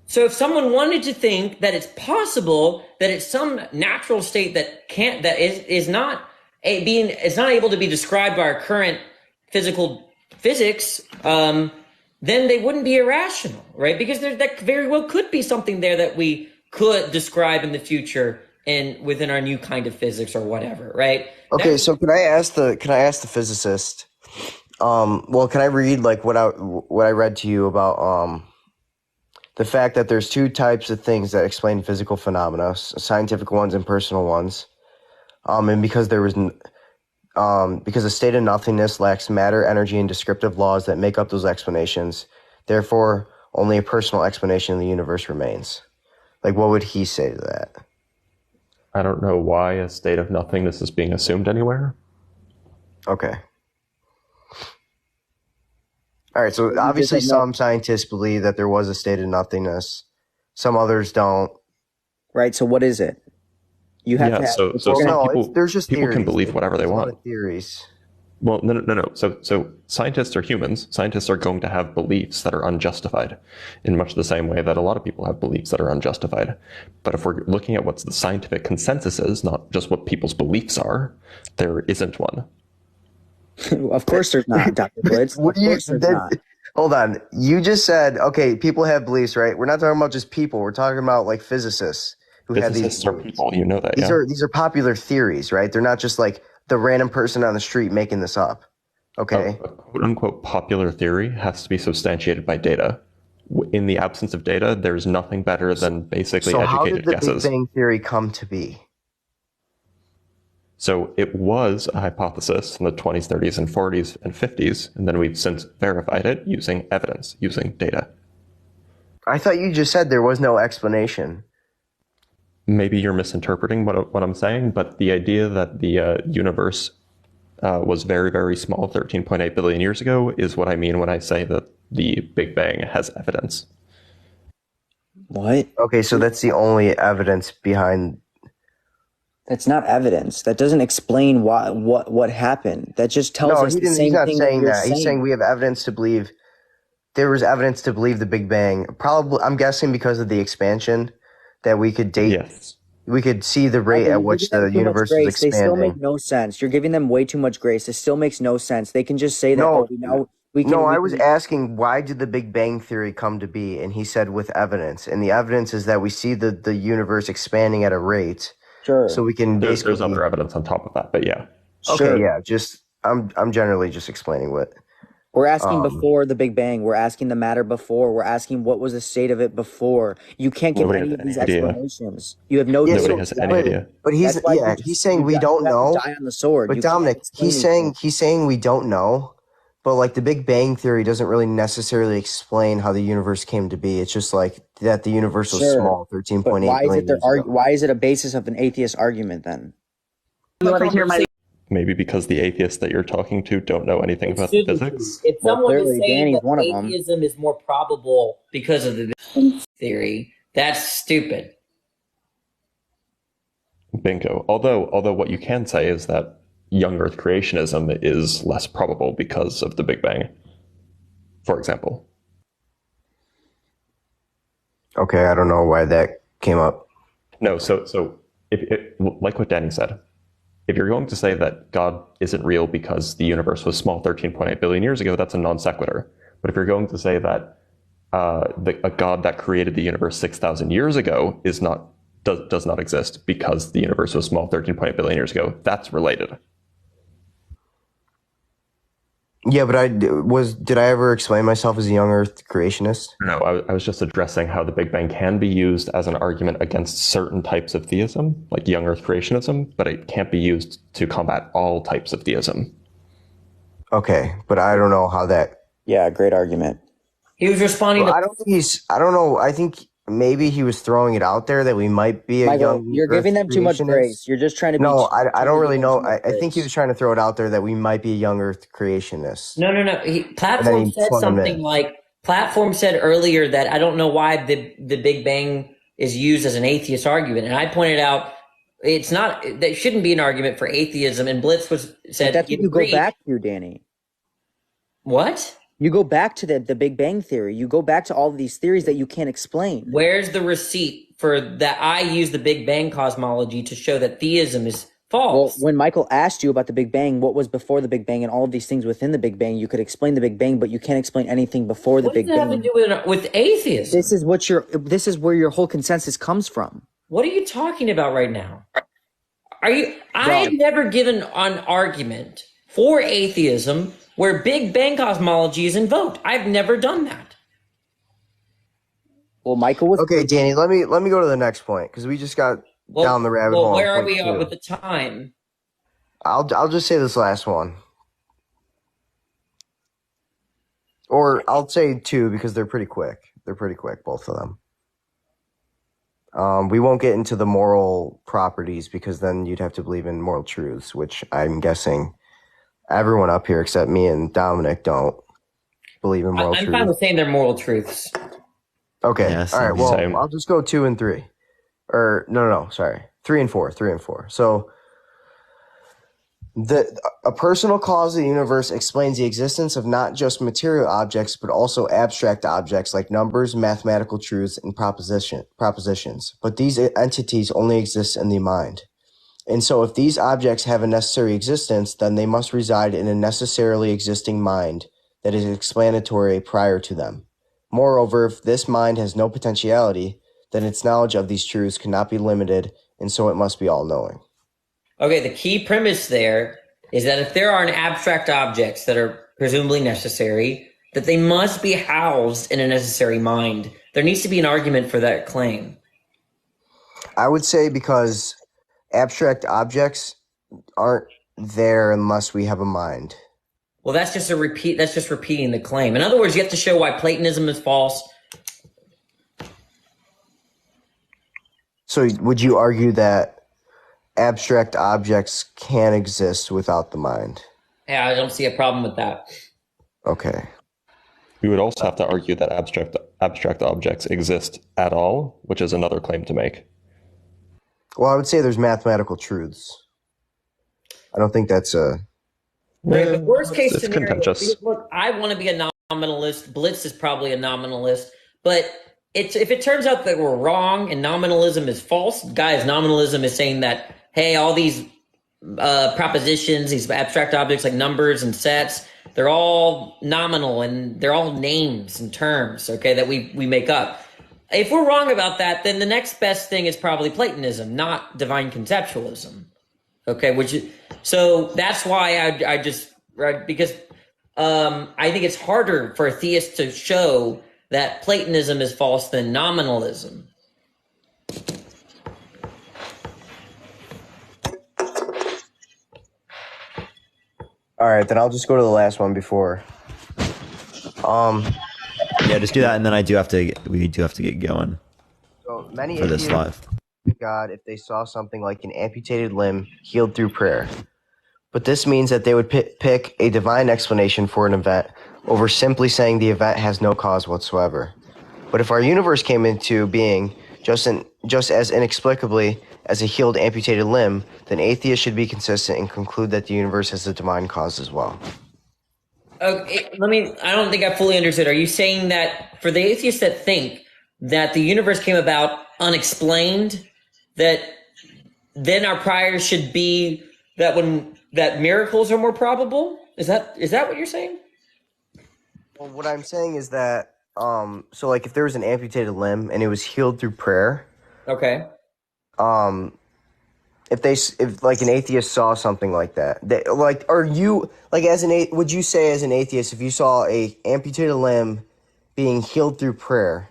Speaker 9: So if someone wanted to think that it's possible that it's some natural state that is not able to be described by our current physics, then they wouldn't be irrational, right? Because that very well could be something there that we could describe in the future within our new kind of physics or whatever, right?
Speaker 8: Okay, so can I ask the physicist? Can I read like what I read to you about the fact that there's two types of things that explain physical phenomena, scientific ones and personal ones, and because a state of nothingness lacks matter, energy, and descriptive laws that make up those explanations, therefore only a personal explanation of the universe remains. Like, what would he say to that?
Speaker 13: I don't know why a state of nothingness is being assumed anywhere.
Speaker 8: Okay. All right, so obviously some scientists believe that there was a state of nothingness. Some others don't.
Speaker 12: Right, so what is it? You have to have...
Speaker 13: So some people,
Speaker 8: there's just
Speaker 13: people
Speaker 8: theories.
Speaker 13: can believe whatever they want.
Speaker 8: Theories.
Speaker 13: Well, no. So scientists are humans. Scientists are going to have beliefs that are unjustified in much the same way that a lot of people have beliefs that are unjustified. But if we're looking at what the scientific consensus is, not just what people's beliefs are, there isn't one.
Speaker 12: Of course there's not, Dr. Blitz.
Speaker 8: Hold on. You just said, okay, people have beliefs, right? We're not talking about just people. We're talking about like physicists who have these.
Speaker 13: Physicists are people, you know that.
Speaker 8: These are popular theories, right? They're not just like the random person on the street making this up. Okay.
Speaker 13: A quote unquote popular theory has to be substantiated by data. In the absence of data, there's nothing better than basically educated guesses.
Speaker 8: How did the Big Bang Theory come to be?
Speaker 13: So it was a hypothesis in the 20s, 30s, and 40s and 50s, and then we've since verified it using evidence, using data.
Speaker 8: I thought you just said there was no explanation.
Speaker 13: Maybe you're misinterpreting what I'm saying, but the idea that the universe was very, very small 13.8 billion years ago is what I mean when I say that the Big Bang has evidence.
Speaker 12: What?
Speaker 8: Okay, so that's the only evidence behind...
Speaker 12: That's not evidence. That doesn't explain what happened. That just tells us the same thing.
Speaker 8: He's not saying that.
Speaker 12: Saying.
Speaker 8: He's saying we have evidence to believe there was evidence to believe the Big Bang. Probably, I'm guessing because of the expansion that we could date.
Speaker 13: Yes.
Speaker 8: We could see the rate at which the universe is expanding.
Speaker 12: They still make no sense. You're giving them way too much grace. It still makes no sense. They can just say that.
Speaker 8: I was asking why did the Big Bang Theory come to be, and he said with evidence, and the evidence is that we see the universe expanding at a rate.
Speaker 12: Sure.
Speaker 8: So we can
Speaker 13: There's other evidence on top of that, but yeah.
Speaker 8: Okay,
Speaker 12: sure.
Speaker 8: yeah. Just I'm generally just explaining what
Speaker 12: we're asking before the Big Bang. We're asking the matter before. We're asking what was the state of it before. You can't give any of these explanations. You have no.
Speaker 13: Nobody has any idea.
Speaker 8: But he's saying we don't know.
Speaker 12: Die on the sword.
Speaker 8: But Dominic, he's saying we don't know. But like the Big Bang Theory doesn't really necessarily explain how the universe came to be. It's just like that the universe was
Speaker 12: Sure.
Speaker 8: small,
Speaker 12: But
Speaker 8: 13.8
Speaker 12: why is
Speaker 8: billion
Speaker 12: it their
Speaker 8: years ago.
Speaker 12: why is it a basis of an atheist argument then?
Speaker 13: Maybe because the atheists that you're talking to don't know anything about the physics.
Speaker 9: If
Speaker 12: Well,
Speaker 9: someone is
Speaker 12: clearly
Speaker 9: saying
Speaker 12: Danny's
Speaker 9: that
Speaker 12: one of 'em.
Speaker 9: atheism is more probable because of the Big Bang theory, that's stupid.
Speaker 13: Bingo. Although what you can say is that young Earth creationism is less probable because of the Big Bang, for example.
Speaker 8: Okay, I don't know why that came up.
Speaker 13: No, so if like what Danny said, if you're going to say that God isn't real because the universe was small 13.8 billion years ago, that's a non sequitur. But if you're going to say that a God that created the universe 6,000 years ago does not exist because the universe was small 13.8 billion years ago, that's related.
Speaker 8: Yeah, but did I ever explain myself as a young Earth creationist?
Speaker 13: No, I was just addressing how the Big Bang can be used as an argument against certain types of theism, like young Earth creationism, but it can't be used to combat all types of theism.
Speaker 8: Okay, but I don't know how that.
Speaker 12: Yeah, great argument.
Speaker 9: He was responding
Speaker 8: Well,
Speaker 9: to.
Speaker 8: I don't know. I think maybe he was throwing it out there that we might be a
Speaker 12: Michael,
Speaker 8: young.
Speaker 12: you're giving them too much
Speaker 8: creationist.
Speaker 12: grace. You're just trying to.
Speaker 8: No,
Speaker 12: be
Speaker 8: I don't really know.
Speaker 12: too much
Speaker 8: I think he
Speaker 12: grace.
Speaker 8: was trying to throw it out there that we might be a young Earth creationist.
Speaker 9: No. Platform
Speaker 8: he
Speaker 9: said
Speaker 8: swung him
Speaker 9: something
Speaker 8: in.
Speaker 9: like, Platform said earlier that I don't know why the Big Bang is used as an atheist argument. And I pointed out it's not, that shouldn't be an argument for atheism. And Blitz said,
Speaker 12: But that's
Speaker 9: he
Speaker 12: what you go
Speaker 9: agreed.
Speaker 12: back to, Danny.
Speaker 9: What?
Speaker 12: You go back to the Big Bang Theory. You go back to all of these theories that you can't explain.
Speaker 9: Where's the receipt for that? I use the Big Bang cosmology to show that theism is false.
Speaker 12: Well, when Michael asked you about the Big Bang, what was before the Big Bang and all of these things within the Big Bang, you could explain the Big Bang, but you can't explain anything before the
Speaker 9: What
Speaker 12: Big
Speaker 9: does that
Speaker 12: Bang.
Speaker 9: have to do with atheism?
Speaker 12: This is where your whole consensus comes from.
Speaker 9: What are you talking about right now? I have never given an argument for atheism where Big Bang cosmology is invoked. I've never done that.
Speaker 12: Well, Michael was
Speaker 8: Okay, Danny. Let me go to the next point because we just got down the rabbit hole.
Speaker 9: Well,
Speaker 8: on
Speaker 9: where are
Speaker 8: point
Speaker 9: we
Speaker 8: two.
Speaker 9: with the time?
Speaker 8: I'll just say this last one, or I'll say two because they're pretty quick. They're pretty quick, both of them. We won't get into the moral properties because then you'd have to believe in moral truths, which I'm guessing everyone up here except me and Dominic don't believe in moral
Speaker 9: I'm
Speaker 8: truths.
Speaker 9: fine with saying they're moral truths.
Speaker 8: Okay.
Speaker 1: Yeah,
Speaker 8: All right. Well,
Speaker 13: same.
Speaker 8: I'll just go 2 and 3. Or no. Sorry, 3 and 4. 3 and 4. So, a personal cause of the universe explains the existence of not just material objects, but also abstract objects like numbers, mathematical truths, and propositions. But these entities only exist in the mind. And so if these objects have a necessary existence, then they must reside in a necessarily existing mind that is explanatory prior to them. Moreover, if this mind has no potentiality, then its knowledge of these truths cannot be limited, and so it must be all-knowing.
Speaker 9: Okay, the key premise there is that if there are abstract objects that are presumably necessary, that they must be housed in a necessary mind. There needs to be an argument for that claim.
Speaker 8: I would say because abstract objects aren't there unless we have a mind.
Speaker 9: Well, that's just repeating the claim. In other words, you have to show why Platonism is false.
Speaker 8: So would you argue that abstract objects can exist without the mind?
Speaker 9: Yeah, I don't see a problem with that.
Speaker 8: Okay.
Speaker 13: We would also have to argue that abstract objects exist at all, which is another claim to make.
Speaker 8: Well, I would say there's mathematical truths. I don't think that's a...
Speaker 9: The worst case
Speaker 13: it's
Speaker 9: scenario,
Speaker 13: contentious.
Speaker 9: look, I want to be a nominalist. Blitz is probably a nominalist. But if it turns out that we're wrong and nominalism is false, guys, nominalism is saying that, hey, all these propositions, these abstract objects like numbers and sets, they're all nominal and they're all names and terms, okay, that we make up. If we're wrong about that, then the next best thing is probably Platonism, not divine conceptualism. Okay, so that's why because I think it's harder for a theist to show that Platonism is false than nominalism.
Speaker 8: All right, then I'll just go to the last one before.
Speaker 1: Yeah, just do that, and then we do have to get going
Speaker 8: So many
Speaker 1: for this
Speaker 8: atheists
Speaker 1: live.
Speaker 8: believe in God if they saw something like an amputated limb healed through prayer. But this means that they would pick a divine explanation for an event over simply saying the event has no cause whatsoever. But if our universe came into being just as inexplicably as a healed amputated limb, then atheists should be consistent and conclude that the universe has a divine cause as well.
Speaker 9: Okay, I don't think I fully understood. Are you saying that for the atheists that think that the universe came about unexplained, that then our prayers should be that miracles are more probable? Is that what you're saying?
Speaker 8: Well, what I'm saying is that, so like if there was an amputated limb and it was healed through prayer,
Speaker 9: okay.
Speaker 8: If like an atheist saw something like that, would you say as an atheist, if you saw a amputated limb being healed through prayer,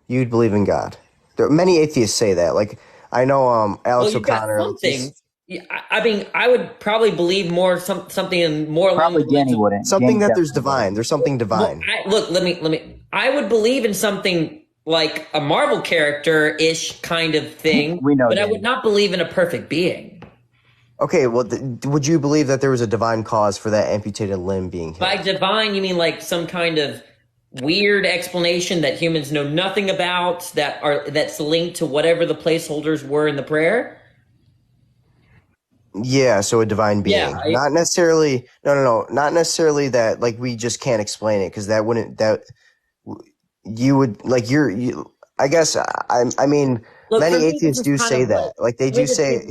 Speaker 8: you'd believe in God? Many atheists say that. Like I know, Alex O'Connor.
Speaker 9: I would probably believe more something in more
Speaker 11: Probably Danny wouldn't.
Speaker 8: Something
Speaker 11: Danny
Speaker 8: that there's divine. There's something divine.
Speaker 9: I would believe in something like a Marvel character-ish kind of thing,
Speaker 11: We know,
Speaker 9: but I
Speaker 11: Danny.
Speaker 9: would not believe in a perfect being.
Speaker 8: Okay, well, would you believe that there was a divine cause for that amputated limb being healed?
Speaker 9: By divine, you mean like some kind of weird explanation that humans know nothing about that's linked to whatever the placeholders were in the prayer?
Speaker 8: Yeah, so a divine being.
Speaker 9: Yeah,
Speaker 8: Not necessarily. No. Not necessarily that. Like we just can't explain it because that wouldn't. You would like I guess I mean
Speaker 9: Look, for
Speaker 8: many
Speaker 9: me,
Speaker 8: atheists
Speaker 9: this
Speaker 8: do
Speaker 9: is kind
Speaker 8: say
Speaker 9: of
Speaker 8: that. Like they do say.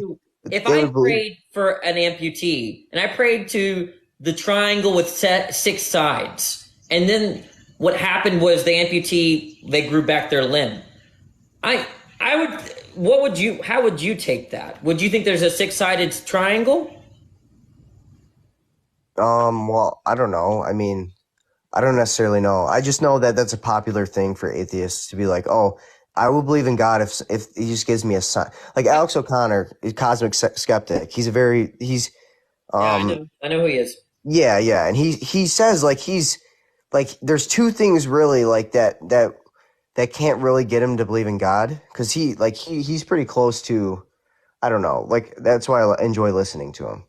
Speaker 9: If
Speaker 8: they
Speaker 9: I
Speaker 8: would believe-
Speaker 9: prayed for an amputee and I prayed to the triangle with 6 sides, and then what happened was the amputee, they grew back their limb. How would you take that? Would you think there's a 6-sided triangle?
Speaker 8: Well, I don't know. I mean, I don't necessarily know. I just know that that's a popular thing for atheists to be like, oh, I will believe in God if he just gives me a sign. Like Alex O'Connor, is cosmic skeptic. I
Speaker 9: know who he is.
Speaker 8: Yeah, and he says like there's two things really like that can't really get him to believe in God because he's pretty close to, I don't know, like that's why I enjoy listening to him.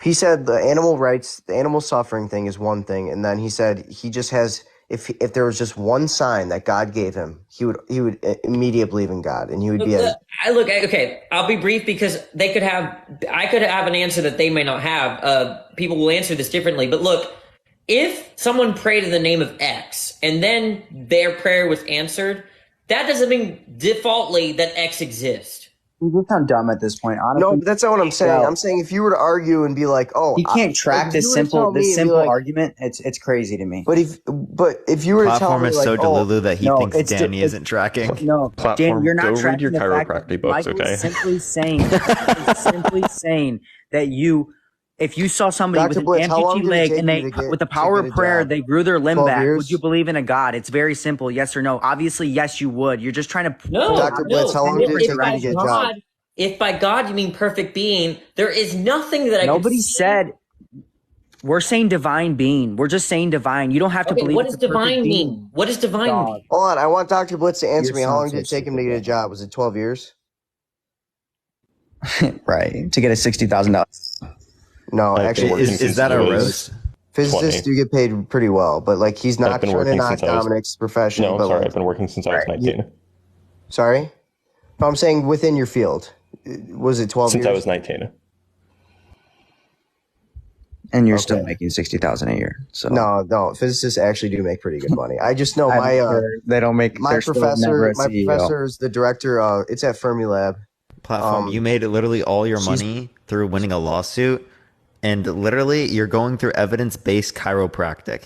Speaker 8: He said the animal suffering thing is one thing, and then he said he just has if there was just one sign that God gave him, he would immediately believe in God, and he would be.
Speaker 9: Okay, I'll be brief because I could have an answer that they may not have. People will answer this differently, but look, if someone prayed in the name of X and then their prayer was answered, that doesn't mean defaultly that X exists.
Speaker 11: You just sound dumb at this point. Honestly,
Speaker 8: No, but that's not what I'm saying. I'm saying if you were to argue and be like, "Oh,
Speaker 11: you can't track this simple argument." It's crazy to me.
Speaker 8: But if you were to tell me,
Speaker 1: Platform is
Speaker 8: like,
Speaker 1: so delulu that he thinks Danny
Speaker 11: it's-
Speaker 1: isn't tracking.
Speaker 11: No, Dan, you're not
Speaker 13: go read
Speaker 11: tracking
Speaker 13: your
Speaker 11: the fact
Speaker 13: chiropractic
Speaker 11: that
Speaker 13: books,
Speaker 11: Michael
Speaker 13: okay?
Speaker 11: is simply saying that if you saw somebody
Speaker 8: Dr.
Speaker 11: with
Speaker 8: Blitz,
Speaker 11: an
Speaker 8: how long
Speaker 11: amputee
Speaker 8: did it
Speaker 11: leg
Speaker 8: take
Speaker 11: and
Speaker 8: you
Speaker 11: they,
Speaker 8: to get-
Speaker 11: with the
Speaker 8: to
Speaker 11: power
Speaker 8: get
Speaker 11: of
Speaker 8: a
Speaker 11: prayer,
Speaker 8: job?
Speaker 11: they grew their limb
Speaker 8: 12
Speaker 11: back,
Speaker 8: years?
Speaker 11: would you believe in a God? It's very simple. Yes or no? Obviously, yes, you would. You're just trying to.
Speaker 9: No,
Speaker 8: Dr. Blitz, how long did it take you to get a job?
Speaker 9: If by God you mean perfect being, there is nothing that I
Speaker 11: Nobody
Speaker 9: could see.
Speaker 11: said. We're saying divine being. We're just saying divine. You don't have to
Speaker 9: Okay,
Speaker 11: believe.
Speaker 9: what
Speaker 11: it's
Speaker 9: does
Speaker 11: a perfect
Speaker 9: divine
Speaker 11: being.
Speaker 9: mean? What does divine mean?
Speaker 8: Hold on, I want Dr. Blitz to answer
Speaker 11: You
Speaker 8: me. How
Speaker 11: sound
Speaker 8: long
Speaker 11: so
Speaker 8: did it take him to get a job? Was it 12 years?
Speaker 11: Right, to get a $60,000.
Speaker 8: No, actually,
Speaker 1: Is that a roast?
Speaker 8: Physicists
Speaker 13: 20.
Speaker 8: do get paid pretty well, but like he's not
Speaker 13: I've been
Speaker 8: trying to
Speaker 13: working
Speaker 8: knock
Speaker 13: since I was-
Speaker 8: Dominic's profession.
Speaker 13: No, I'm
Speaker 8: but
Speaker 13: sorry.
Speaker 8: like,
Speaker 13: I've been working since I was 19.
Speaker 8: sorry? No, I'm saying within your field. Was it 12
Speaker 13: Since
Speaker 8: years?
Speaker 13: I was 19.
Speaker 11: And you're still making $60,000 a year. So
Speaker 8: No, physicists actually do make pretty good money. I just know
Speaker 11: they don't make.
Speaker 8: my
Speaker 11: they're still never
Speaker 8: professor.
Speaker 11: a
Speaker 8: My
Speaker 11: CEO.
Speaker 8: professor is the director. It's at Fermilab.
Speaker 1: Platform, you made literally all your money through winning a lawsuit, and literally you're going through evidence-based chiropractic.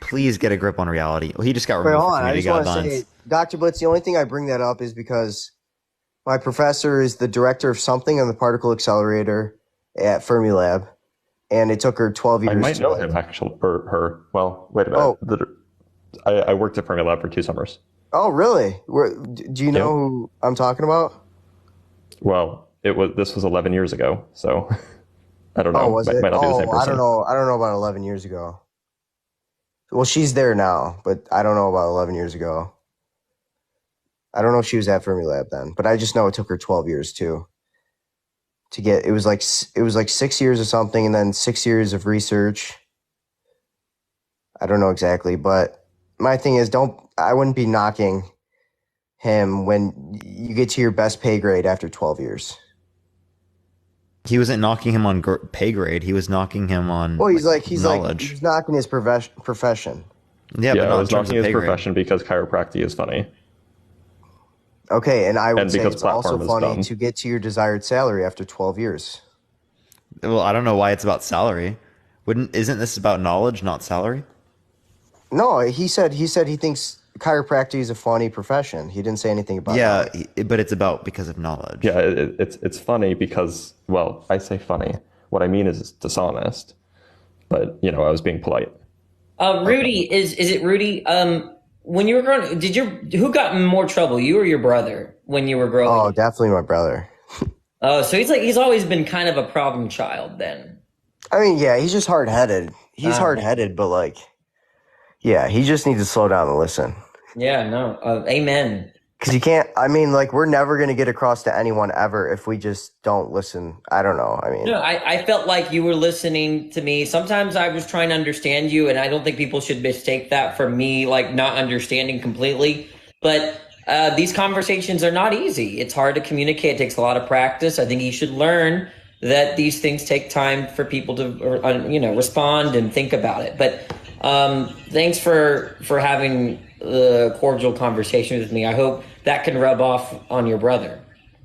Speaker 1: Please get a grip on reality. Well, he just got
Speaker 8: Wait,
Speaker 1: removed
Speaker 8: hold
Speaker 1: for
Speaker 8: on. I
Speaker 1: community
Speaker 8: just want to
Speaker 1: guidelines.
Speaker 8: say, Dr. Blitz, the only thing I bring that up is because my professor is the director of something on the particle accelerator at Fermilab, and it took her 12 years.
Speaker 13: I might know him, actually, or her. Well, wait a minute. I worked at Fermilab for 2 summers.
Speaker 8: Oh, really? Do you know who I'm talking about?
Speaker 13: Well, this was 11 years ago, so. I don't know.
Speaker 8: Oh, was
Speaker 13: might
Speaker 8: it?
Speaker 13: not be the same
Speaker 8: Oh,
Speaker 13: person.
Speaker 8: I don't know. I don't know about 11 years ago. Well, she's there now, but I don't know about 11 years ago. I don't know if she was at Fermilab then, but I just know it took her 12 years too to get. It was like 6 years or something, and then 6 years of research. I don't know exactly, but my thing is, I wouldn't be knocking him when you get to your best pay grade after 12 years.
Speaker 1: He wasn't knocking him on pay grade. He was knocking him on
Speaker 8: Well, he's
Speaker 1: knowledge.
Speaker 8: he's knocking his profession.
Speaker 1: Yeah, but
Speaker 13: I
Speaker 1: not
Speaker 13: was
Speaker 1: in terms
Speaker 13: knocking
Speaker 1: of
Speaker 13: his
Speaker 1: pay grade.
Speaker 13: profession because chiropractic is funny.
Speaker 8: Okay, and I would
Speaker 13: And
Speaker 8: say
Speaker 13: because
Speaker 8: it's also
Speaker 13: platform is
Speaker 8: funny
Speaker 13: dumb.
Speaker 8: to get to your desired salary after 12 years.
Speaker 1: Well, I don't know why it's about salary. Isn't this about knowledge, not salary?
Speaker 8: No, he said he thinks chiropractic is a funny profession. He didn't say anything about that.
Speaker 1: Yeah, but it's about because of knowledge.
Speaker 13: Yeah, it's funny because, well, I say funny. What I mean is it's dishonest. But, I was being polite.
Speaker 9: Rudy, is it Rudy? When you were growing, who got in more trouble, you or your brother, when you were growing?
Speaker 8: Oh, definitely my brother.
Speaker 9: Oh, so he's always been kind of a problem child then.
Speaker 8: I mean, yeah, he's just hard-headed. He's hard-headed, but yeah, he just needs to slow down and listen.
Speaker 9: Yeah, no, amen.
Speaker 8: Because you can't, we're never going to get across to anyone ever if we just don't listen. I don't know.
Speaker 9: No, I felt like you were listening to me. Sometimes I was trying to understand you, and I don't think people should mistake that for me, not understanding completely. But these conversations are not easy. It's hard to communicate. It takes a lot of practice. I think you should learn that these things take time for people to, respond and think about it. But thanks for having the cordial conversation with me. I hope that can rub off on your brother.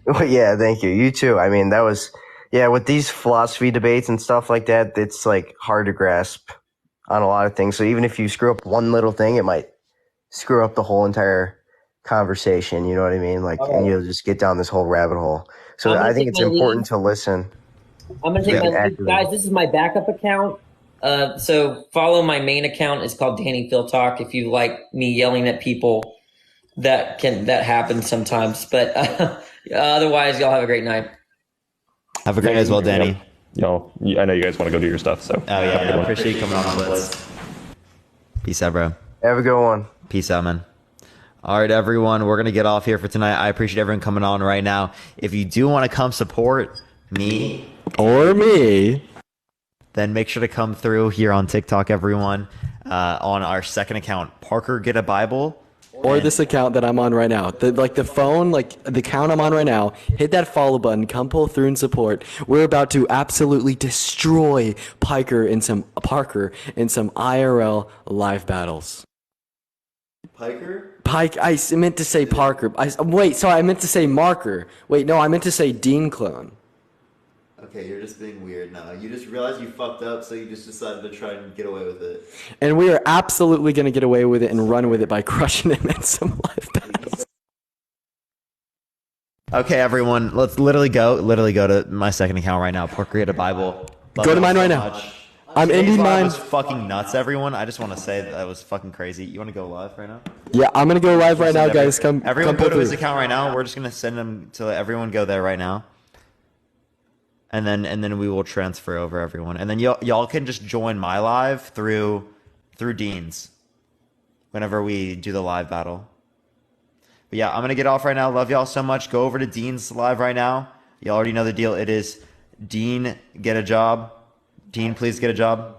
Speaker 8: Well, yeah, thank you. You too. I mean, that was, with these philosophy debates and stuff like that, it's hard to grasp on a lot of things. So even if you screw up one little thing, it might screw up the whole entire conversation. You know what I mean? And you'll just get down this whole rabbit hole. So I think it's important to listen.
Speaker 9: I'm going to take my lead. Guys, this is my backup account. So follow my main account. It's called Danny Phil Talk. If you like me yelling at people, that happens sometimes. But otherwise, y'all have a great night.
Speaker 1: Have a great night as well, Danny.
Speaker 13: I know you guys want to go do your stuff. So
Speaker 1: I appreciate you coming on, Blitz. Peace out, bro.
Speaker 8: Have a good one.
Speaker 1: Peace out, man. All right, everyone, we're gonna get off here for tonight. I appreciate everyone coming on right now. If you do want to come support me
Speaker 3: or me,
Speaker 1: then make sure to come through here on TikTok, everyone, on our second account, Parker Get a Bible.
Speaker 3: Or this account that I'm on right now. The account I'm on right now, hit that follow button, come pull through and support. We're about to absolutely destroy Parker in some IRL live battles. Pike, I meant to say Parker. I meant to say Marker. Wait, no, I meant to say Dean Clone.
Speaker 1: Okay, you're just being weird now. You just realized you fucked up, so you just decided to try and get away with it.
Speaker 3: And we are absolutely going to get away with it and run with it by crushing him in some live battles.
Speaker 1: Okay, everyone, let's literally go to my second account right now, Parker Get a Bible.
Speaker 3: Go to mine right now. I'm ending mine.
Speaker 1: Was fucking nuts, everyone. I just want to say that was fucking crazy. You want to go live right now?
Speaker 3: Yeah, I'm going to go live right now, guys.
Speaker 1: Everyone
Speaker 3: come
Speaker 1: go to his account right now. We're just going to send them to everyone go there right now. And then we will transfer over everyone. And then y'all can just join my live through Dean's whenever we do the live battle. But yeah, I'm going to get off right now. Love y'all so much. Go over to Dean's live right now. You already know the deal. It is Dean, get a job. Dean, please get a job. All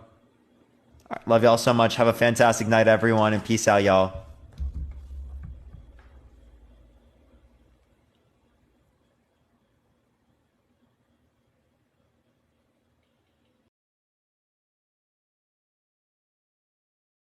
Speaker 1: right, love y'all so much. Have a fantastic night, everyone, and peace out, y'all.